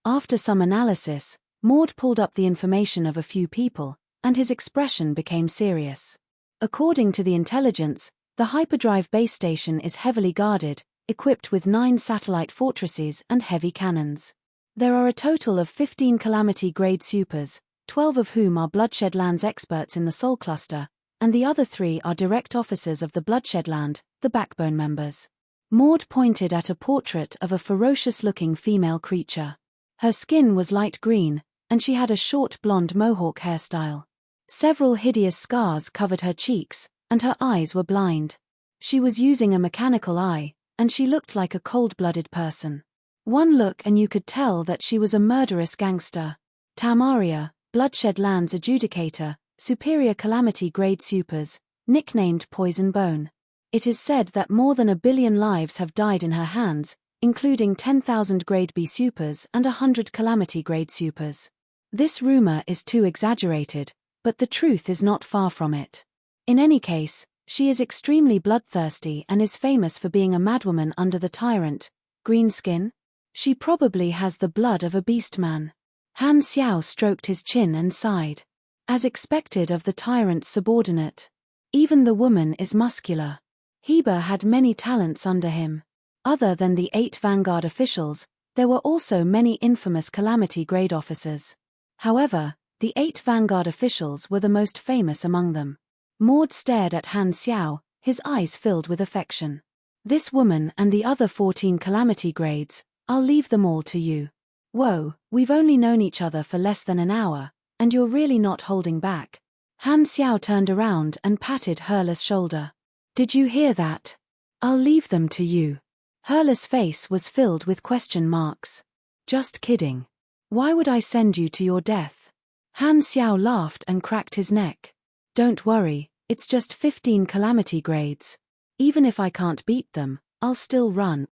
After some analysis, Maud pulled up the information of a few people, and his expression became serious. According to the intelligence, the hyperdrive base station is heavily guarded, equipped with 9 satellite fortresses and heavy cannons. There are a total of 15 Calamity-grade supers, 12 of whom are Bloodshed Land's experts in the Sol Cluster, and the other 3 are direct officers of the Bloodshed Land, the Backbone members. Maud pointed at a portrait of a ferocious-looking female creature. Her skin was light green, and she had a short blonde mohawk hairstyle. Several hideous scars covered her cheeks, and her eyes were blind. She was using a mechanical eye, and she looked like a cold-blooded person. One look and you could tell that she was a murderous gangster. Tamaria, Bloodshed Land's adjudicator, superior Calamity-grade supers, nicknamed Poison Bone. It is said that more than 1 billion lives have died in her hands, including 10,000 grade B supers and 100 Calamity-grade supers. This rumor is too exaggerated, but the truth is not far from it. In any case, she is extremely bloodthirsty and is famous for being a madwoman under the tyrant. Green skin? She probably has the blood of a beastman. Han Xiao stroked his chin and sighed. As expected of the tyrant's subordinate. Even the woman is muscular. Heber had many talents under him. Other than the 8 Vanguard officials, there were also many infamous Calamity grade officers. However, the 8 Vanguard officials were the most famous among them. Maud stared at Han Xiao, his eyes filled with affection. This woman and the other 14 Calamity grades, I'll leave them all to you. Whoa, we've only known each other for less than an hour, and you're really not holding back. Han Xiao turned around and patted Hurla's shoulder. Did you hear that? I'll leave them to you. Hurla's face was filled with question marks. Just kidding. Why would I send you to your death? Han Xiao laughed and cracked his neck. Don't worry, it's just 15 Calamity grades. Even if I can't beat them, I'll still run.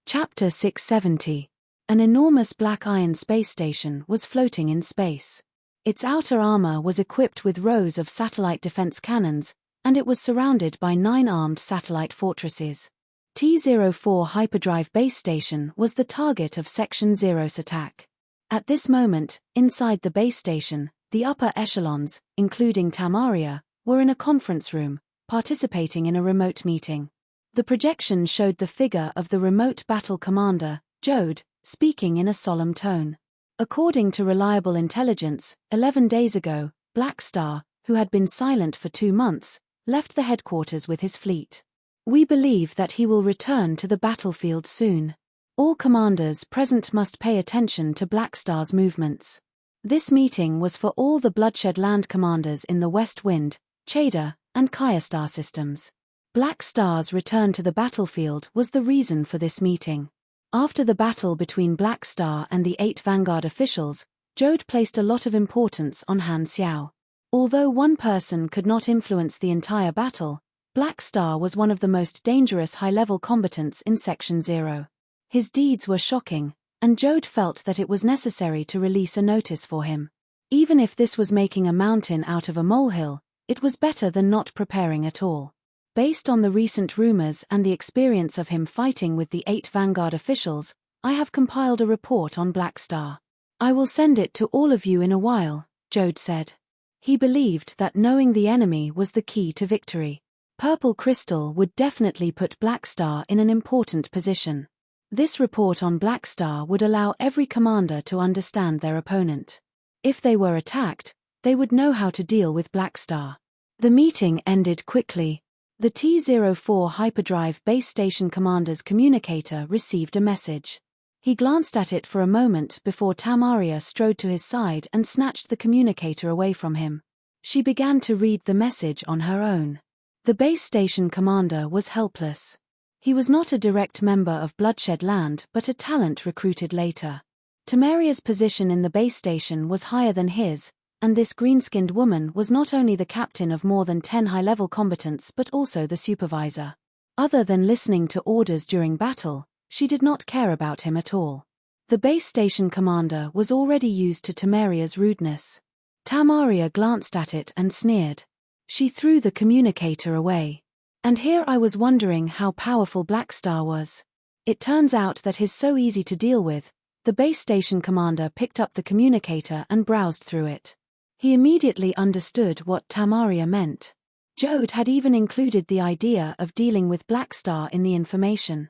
Chapter 670. An enormous black iron space station was floating in space. Its outer armor was equipped with rows of satellite defense cannons, and it was surrounded by 9 armed satellite fortresses. T-04 hyperdrive base station was the target of Section Zero's attack. At this moment, inside the base station, the upper echelons, including Tamaria, were in a conference room, participating in a remote meeting. The projection showed the figure of the remote battle commander, Jode, speaking in a solemn tone. According to reliable intelligence, 11 days ago, Black Star, who had been silent for 2 months, left the headquarters with his fleet. We believe that he will return to the battlefield soon. All commanders present must pay attention to Black Star's movements. This meeting was for all the Bloodshed Land commanders in the West Wind, Cheda, and Kaya Star systems. Black Star's return to the battlefield was the reason for this meeting. After the battle between Black Star and the 8 Vanguard officials, Jode placed a lot of importance on Han Xiao. Although one person could not influence the entire battle, Black Star was one of the most dangerous high-level combatants in Section 0. His deeds were shocking, and Jode felt that it was necessary to release a notice for him. Even if this was making a mountain out of a molehill, it was better than not preparing at all. Based on the recent rumors and the experience of him fighting with the 8 Vanguard officials, I have compiled a report on Black Star. I will send it to all of you in a while, Jode said. He believed that knowing the enemy was the key to victory. Purple Crystal would definitely put Black Star in an important position. This report on Black Star would allow every commander to understand their opponent. If they were attacked, they would know how to deal with Black Star. The meeting ended quickly. The T-04 hyperdrive base station commander's communicator received a message. He glanced at it for a moment before Tamaria strode to his side and snatched the communicator away from him. She began to read the message on her own. The base station commander was helpless. He was not a direct member of Bloodshed Land but a talent recruited later. Tamaria's position in the base station was higher than his, and this green-skinned woman was not only the captain of more than 10 high-level combatants but also the supervisor. Other than listening to orders during battle, she did not care about him at all. The base station commander was already used to Tamaria's rudeness. Tamaria glanced at it and sneered. She threw the communicator away. And here I was wondering how powerful Black Star was. It turns out that he's so easy to deal with. The base station commander picked up the communicator and browsed through it. He immediately understood what Tamaria meant. Jode had even included the idea of dealing with Black Star in the information.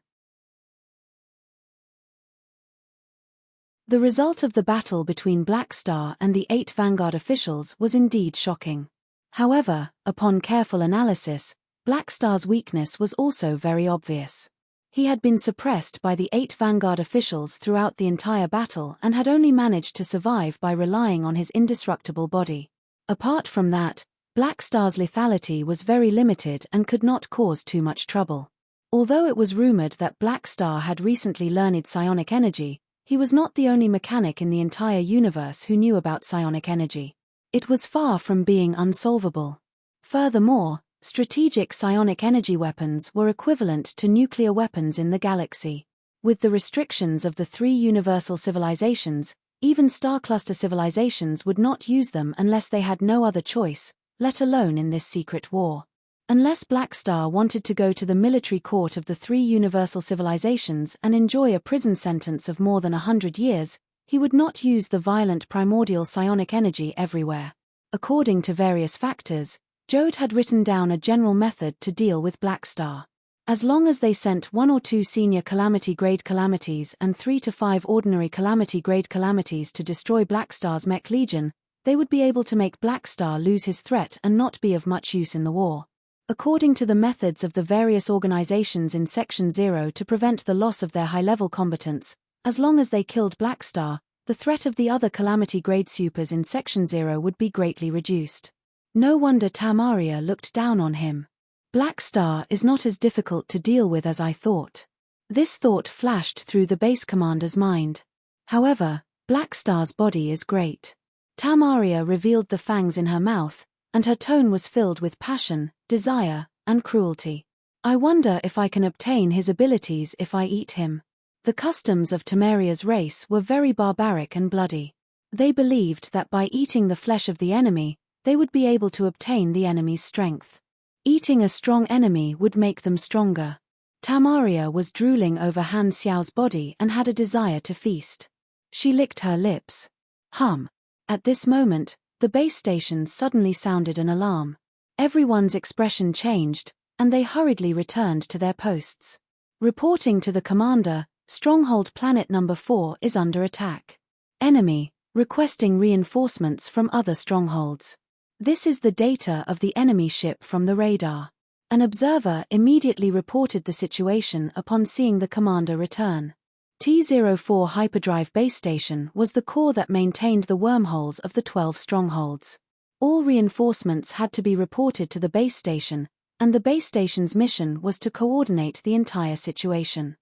The result of the battle between Black Star and the 8 Vanguard officials was indeed shocking. However, upon careful analysis, Black Star's weakness was also very obvious. He had been suppressed by the 8 Vanguard officials throughout the entire battle and had only managed to survive by relying on his indestructible body. Apart from that, Black Star's lethality was very limited and could not cause too much trouble. Although it was rumored that Black Star had recently learned psionic energy, he was not the only mechanic in the entire universe who knew about psionic energy. It was far from being unsolvable. Furthermore, strategic psionic energy weapons were equivalent to nuclear weapons in the galaxy. With the restrictions of the 3 universal civilizations, even star cluster civilizations would not use them unless they had no other choice, let alone in this secret war. Unless Black Star wanted to go to the military court of the 3 universal civilizations and enjoy a prison sentence of more than 100 years, He would not use the violent primordial psionic energy everywhere. According to various factors, Jode had written down a general method to deal with Black Star. As long as they sent 1 or 2 senior calamity-grade calamities and 3 to 5 ordinary calamity-grade calamities to destroy Black Star's mech legion, they would be able to make Black Star lose his threat and not be of much use in the war. According to the methods of the various organizations in Section 0 to prevent the loss of their high-level combatants, as long as they killed Black Star, the threat of the other calamity-grade supers in Section 0 would be greatly reduced. No wonder Tamaria looked down on him. Black Star is not as difficult to deal with as I thought. This thought flashed through the base commander's mind. However, Black Star's body is great. Tamaria revealed the fangs in her mouth, and her tone was filled with passion, desire, and cruelty. I wonder if I can obtain his abilities if I eat him. The customs of Tamaria's race were very barbaric and bloody. They believed that by eating the flesh of the enemy, they would be able to obtain the enemy's strength. Eating a strong enemy would make them stronger. Tamaria was drooling over Han Xiao's body and had a desire to feast. She licked her lips. At this moment, the base station suddenly sounded an alarm. Everyone's expression changed, and they hurriedly returned to their posts. Reporting to the commander, Stronghold Planet Number 4 is under attack. Enemy, requesting reinforcements from other strongholds. This is the data of the enemy ship from the radar. An observer immediately reported the situation upon seeing the commander return. T-04 Hyperdrive Base Station was the core that maintained the wormholes of the 12 strongholds. All reinforcements had to be reported to the base station, and the base station's mission was to coordinate the entire situation.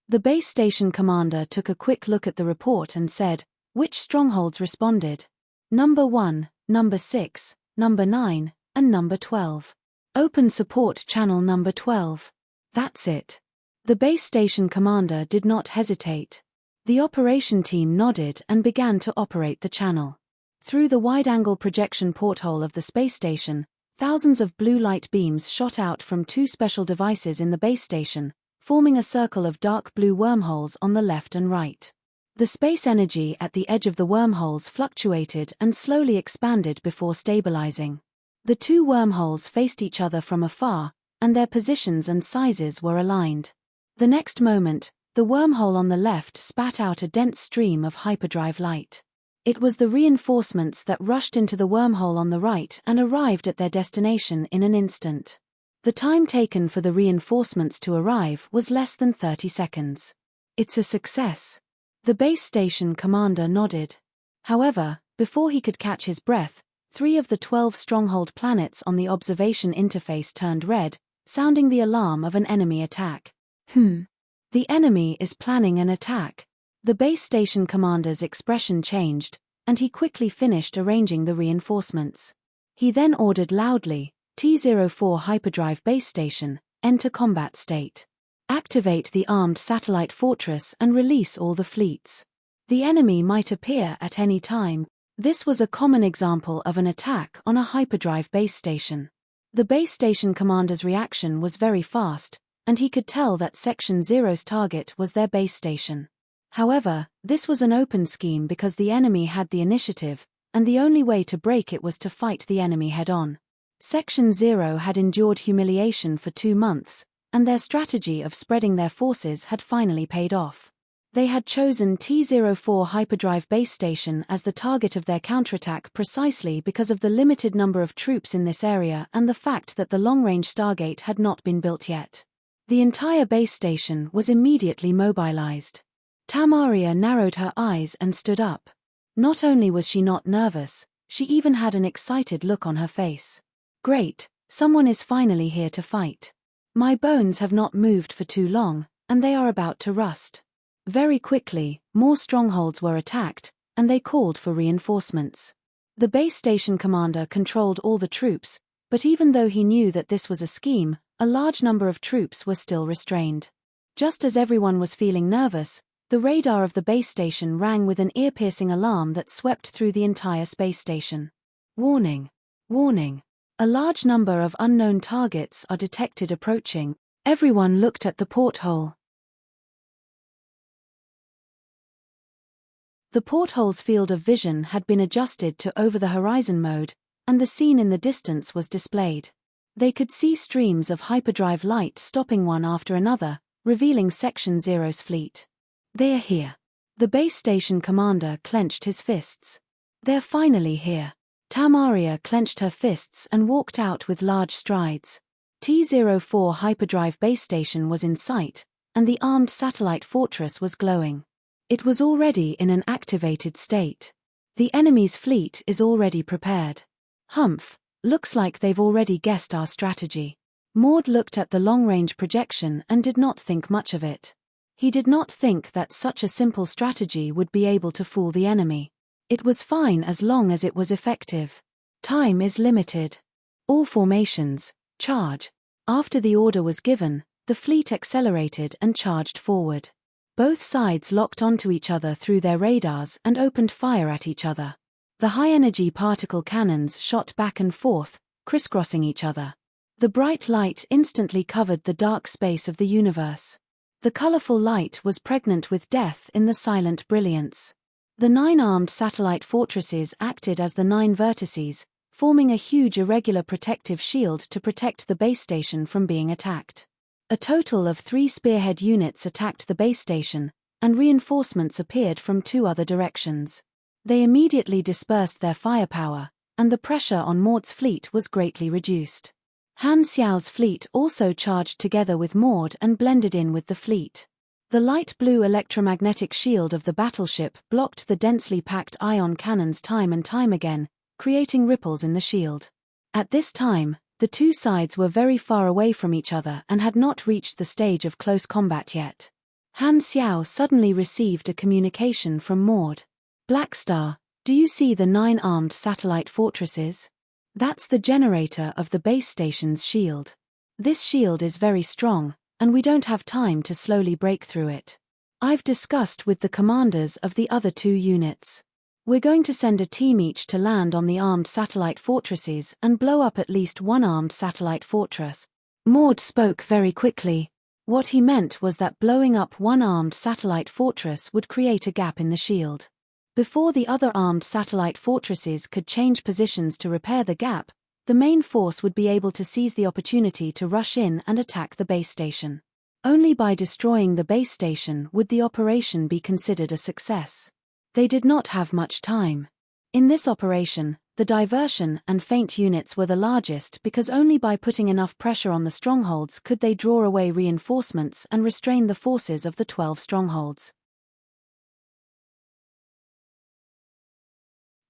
The base station commander took a quick look at the report and said, "Which strongholds responded?" "Number 1, Number 6, Number 9, and Number 12. Open support channel Number 12. That's it." The base station commander did not hesitate. The operation team nodded and began to operate the channel. Through the wide-angle projection porthole of the space station, thousands of blue light beams shot out from 2 special devices in the base station, forming a circle of dark blue wormholes on the left and right. The space energy at the edge of the wormholes fluctuated and slowly expanded before stabilizing. The 2 wormholes faced each other from afar, and their positions and sizes were aligned. The next moment, the wormhole on the left spat out a dense stream of hyperdrive light. It was the reinforcements that rushed into the wormhole on the right and arrived at their destination in an instant. The time taken for the reinforcements to arrive was less than 30 seconds. "It's a success." The base station commander nodded. However, before he could catch his breath, 3 of the 12 stronghold planets on the observation interface turned red, sounding the alarm of an enemy attack. The enemy is planning an attack. The base station commander's expression changed, and he quickly finished arranging the reinforcements. He then ordered loudly, "T-04 Hyperdrive Base Station, enter combat state. Activate the armed satellite fortress and release all the fleets. The enemy might appear at any time." This was a common example of an attack on a hyperdrive base station. The base station commander's reaction was very fast, and he could tell that Section 0's target was their base station. However, this was an open scheme because the enemy had the initiative, and the only way to break it was to fight the enemy head-on. Section 0 had endured humiliation for 2 months, and their strategy of spreading their forces had finally paid off. They had chosen T-04 Hyperdrive Base Station as the target of their counterattack precisely because of the limited number of troops in this area and the fact that the long-range Stargate had not been built yet. The entire base station was immediately mobilized. Tamaria narrowed her eyes and stood up. Not only was she not nervous, she even had an excited look on her face. "Great, someone is finally here to fight. My bones have not moved for too long, and they are about to rust." Very quickly, more strongholds were attacked, and they called for reinforcements. The base station commander controlled all the troops, but even though he knew that this was a scheme, a large number of troops were still restrained. Just as everyone was feeling nervous, the radar of the base station rang with an ear-piercing alarm that swept through the entire space station. "Warning! Warning! A large number of unknown targets are detected approaching." Everyone looked at the porthole. The porthole's field of vision had been adjusted to over-the-horizon mode, and the scene in the distance was displayed. They could see streams of hyperdrive light stopping one after another, revealing Section Zero's fleet. They are here. The base station commander clenched his fists. They're finally here. Tamaria clenched her fists and walked out with large strides. T-04 hyperdrive base station was in sight, and the armed satellite fortress was glowing. It was already in an activated state. The enemy's fleet is already prepared. Humph, looks like they've already guessed our strategy. Maud looked at the long-range projection and did not think much of it. He did not think that such a simple strategy would be able to fool the enemy. It was fine as long as it was effective. Time is limited. All formations, charge. After the order was given, the fleet accelerated and charged forward. Both sides locked onto each other through their radars and opened fire at each other. The high-energy particle cannons shot back and forth, crisscrossing each other. The bright light instantly covered the dark space of the universe. The colorful light was pregnant with death in the silent brilliance. The 9 armed satellite fortresses acted as the 9 vertices, forming a huge irregular protective shield to protect the base station from being attacked. A total of 3 spearhead units attacked the base station, and reinforcements appeared from 2 other directions. They immediately dispersed their firepower, and the pressure on Maud's fleet was greatly reduced. Han Xiao's fleet also charged together with Maud and blended in with the fleet. The light blue electromagnetic shield of the battleship blocked the densely packed ion cannons time and time again, creating ripples in the shield. At this time, the 2 sides were very far away from each other and had not reached the stage of close combat yet. Han Xiao suddenly received a communication from Maud. Blackstar, do you see the 9 armed satellite fortresses? That's the generator of the base station's shield. This shield is very strong, and we don't have time to slowly break through it. I've discussed with the commanders of the other 2 units. We're going to send a team each to land on the armed satellite fortresses and blow up at least 1 armed satellite fortress. Maud spoke very quickly. What he meant was that blowing up 1 armed satellite fortress would create a gap in the shield. Before the other armed satellite fortresses could change positions to repair the gap, the main force would be able to seize the opportunity to rush in and attack the base station. Only by destroying the base station would the operation be considered a success. They did not have much time. In this operation, the diversion and feint units were the largest because only by putting enough pressure on the strongholds could they draw away reinforcements and restrain the forces of the 12 strongholds.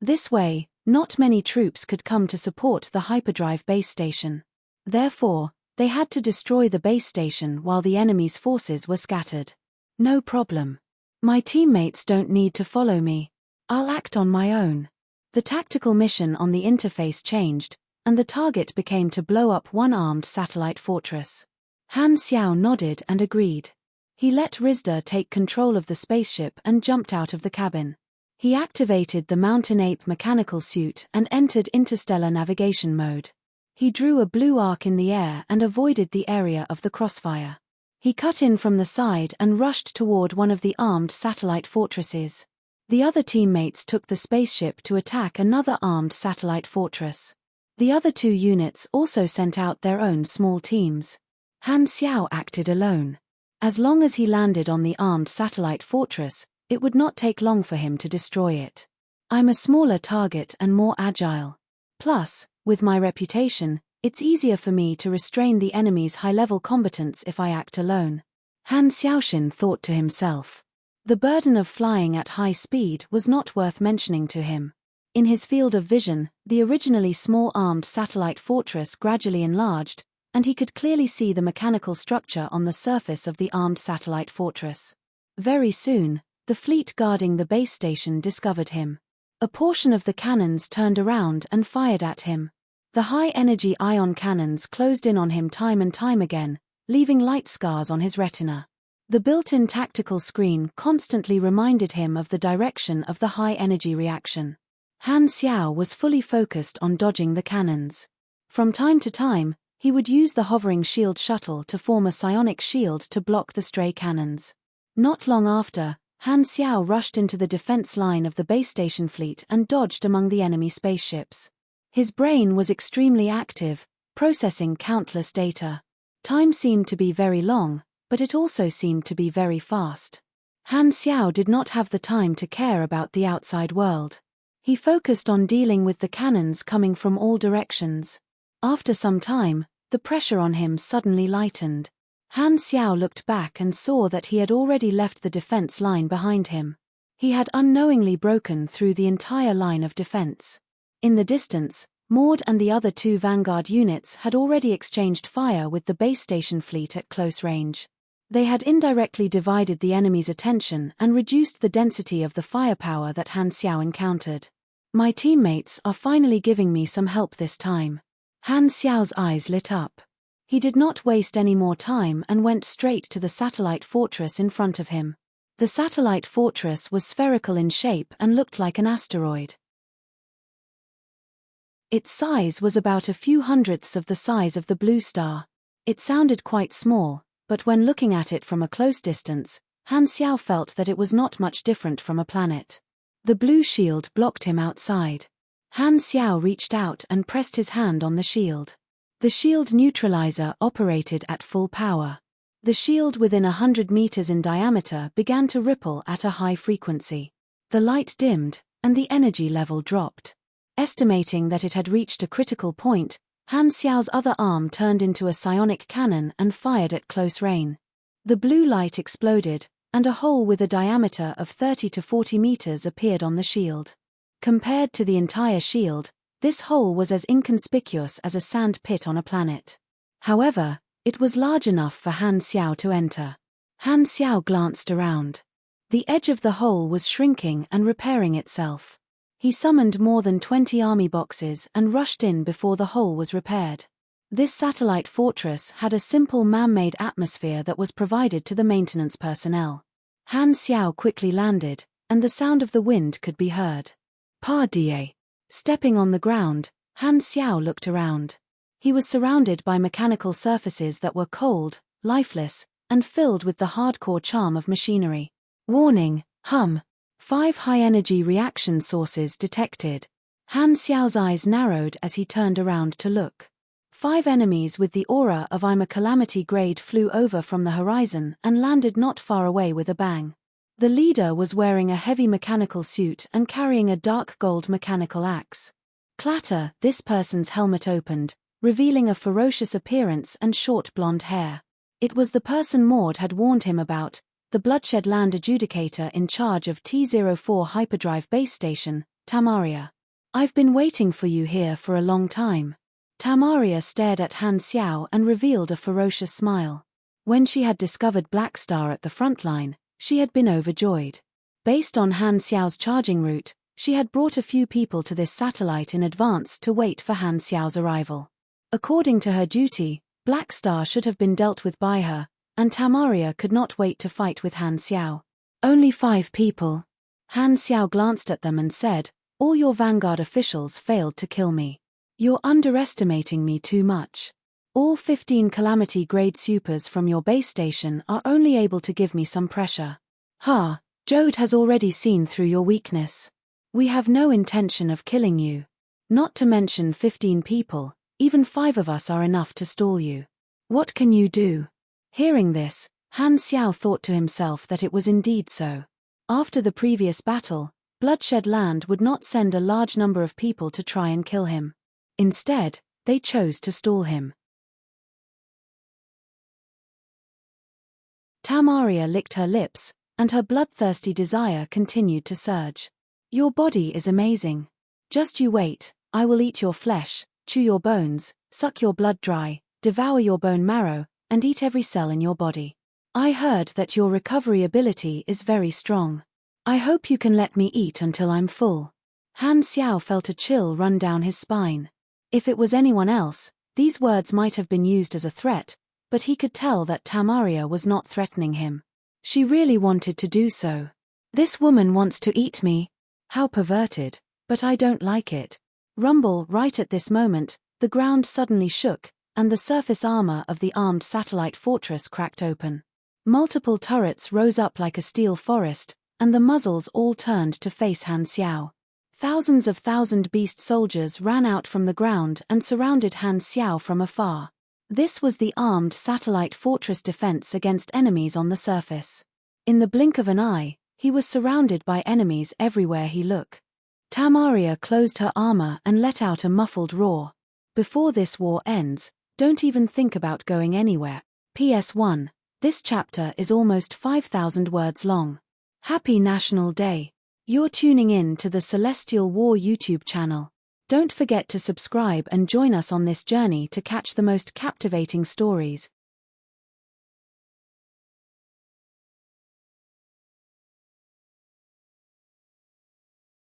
This way, not many troops could come to support the hyperdrive base station. Therefore, they had to destroy the base station while the enemy's forces were scattered. No problem. My teammates don't need to follow me. I'll act on my own. The tactical mission on the interface changed, and the target became to blow up 1 armed satellite fortress. Han Xiao nodded and agreed. He let Rizda take control of the spaceship and jumped out of the cabin. He activated the Mountain Ape mechanical suit and entered interstellar navigation mode. He drew a blue arc in the air and avoided the area of the crossfire. He cut in from the side and rushed toward one of the armed satellite fortresses. The other teammates took the spaceship to attack another armed satellite fortress. The other 2 units also sent out their own small teams. Han Xiao acted alone. As long as he landed on the armed satellite fortress, it would not take long for him to destroy it. I'm a smaller target and more agile. Plus, with my reputation, it's easier for me to restrain the enemy's high-level combatants if I act alone. Han Xiaoxin thought to himself. The burden of flying at high speed was not worth mentioning to him. In his field of vision, the originally small armed satellite fortress gradually enlarged, and he could clearly see the mechanical structure on the surface of the armed satellite fortress. Very soon, the fleet guarding the base station discovered him. A portion of the cannons turned around and fired at him. The high-energy ion cannons closed in on him time and time again, leaving light scars on his retina. The built-in tactical screen constantly reminded him of the direction of the high-energy reaction. Han Xiao was fully focused on dodging the cannons. From time to time, he would use the hovering shield shuttle to form a psionic shield to block the stray cannons. Not long after, Han Xiao rushed into the defense line of the base station fleet and dodged among the enemy spaceships. His brain was extremely active, processing countless data. Time seemed to be very long, but it also seemed to be very fast. Han Xiao did not have the time to care about the outside world. He focused on dealing with the cannons coming from all directions. After some time, the pressure on him suddenly lightened. Han Xiao looked back and saw that he had already left the defense line behind him. He had unknowingly broken through the entire line of defense. In the distance, Maud and the other two vanguard units had already exchanged fire with the base station fleet at close range. They had indirectly divided the enemy's attention and reduced the density of the firepower that Han Xiao encountered. My teammates are finally giving me some help this time. Han Xiao's eyes lit up. He did not waste any more time and went straight to the satellite fortress in front of him. The satellite fortress was spherical in shape and looked like an asteroid. Its size was about a few hundredths of the size of the blue star. It sounded quite small, but when looking at it from a close distance, Han Xiao felt that it was not much different from a planet. The blue shield blocked him outside. Han Xiao reached out and pressed his hand on the shield. The shield neutralizer operated at full power. The shield within 100 meters in diameter began to ripple at a high frequency. The light dimmed, and the energy level dropped. Estimating that it had reached a critical point, Han Xiao's other arm turned into a psionic cannon and fired at close range. The blue light exploded, and a hole with a diameter of 30 to 40 meters appeared on the shield. Compared to the entire shield, this hole was as inconspicuous as a sand pit on a planet. However, it was large enough for Han Xiao to enter. Han Xiao glanced around. The edge of the hole was shrinking and repairing itself. He summoned more than 20 army boxes and rushed in before the hole was repaired. This satellite fortress had a simple man-made atmosphere that was provided to the maintenance personnel. Han Xiao quickly landed, and the sound of the wind could be heard. Pardie. Stepping on the ground, Han Xiao looked around. He was surrounded by mechanical surfaces that were cold, lifeless, and filled with the hardcore charm of machinery. Warning, hum. 5 high-energy reaction sources detected. Han Xiao's eyes narrowed as he turned around to look. 5 enemies with the aura of I'm a calamity grade flew over from the horizon and landed not far away with a bang. The leader was wearing a heavy mechanical suit and carrying a dark gold mechanical axe. Clatter, this person's helmet opened, revealing a ferocious appearance and short blonde hair. It was the person Maud had warned him about, the Bloodshed Land Adjudicator in charge of T-04 Hyperdrive Base Station, Tamaria. I've been waiting for you here for a long time. Tamaria stared at Han Xiao and revealed a ferocious smile. When she had discovered Black Star at the front line, she had been overjoyed. Based on Han Xiao's charging route, she had brought a few people to this satellite in advance to wait for Han Xiao's arrival. According to her duty, Black Star should have been dealt with by her, and Tamaria could not wait to fight with Han Xiao. Only 5 people. Han Xiao glanced at them and said, all your Vanguard officials failed to kill me. You're underestimating me too much. All 15 calamity-grade supers from your base station are only able to give me some pressure. Jode has already seen through your weakness. We have no intention of killing you. Not to mention 15 people, even 5 of us are enough to stall you. What can you do? Hearing this, Han Xiao thought to himself that it was indeed so. After the previous battle, Bloodshed Land would not send a large number of people to try and kill him. Instead, they chose to stall him. Tamaria licked her lips, and her bloodthirsty desire continued to surge. Your body is amazing. Just you wait, I will eat your flesh, chew your bones, suck your blood dry, devour your bone marrow, and eat every cell in your body. I heard that your recovery ability is very strong. I hope you can let me eat until I'm full. Han Xiao felt a chill run down his spine. If it was anyone else, these words might have been used as a threat, but he could tell that Tamaria was not threatening him. She really wanted to do so. This woman wants to eat me. How perverted, but I don't like it. Rumble. Right at this moment, the ground suddenly shook, and the surface armor of the armed satellite fortress cracked open. Multiple turrets rose up like a steel forest, and the muzzles all turned to face Han Xiao. Thousands of beast soldiers ran out from the ground and surrounded Han Xiao from afar. This was the armed satellite fortress defense against enemies on the surface. In the blink of an eye, he was surrounded by enemies everywhere he looked. Tamaria closed her armor and let out a muffled roar. Before this war ends, don't even think about going anywhere. PS1. This chapter is almost 5,000 words long. Happy National Day. You're tuning in to the Celestial War YouTube channel. Don't forget to subscribe and join us on this journey to catch the most captivating stories.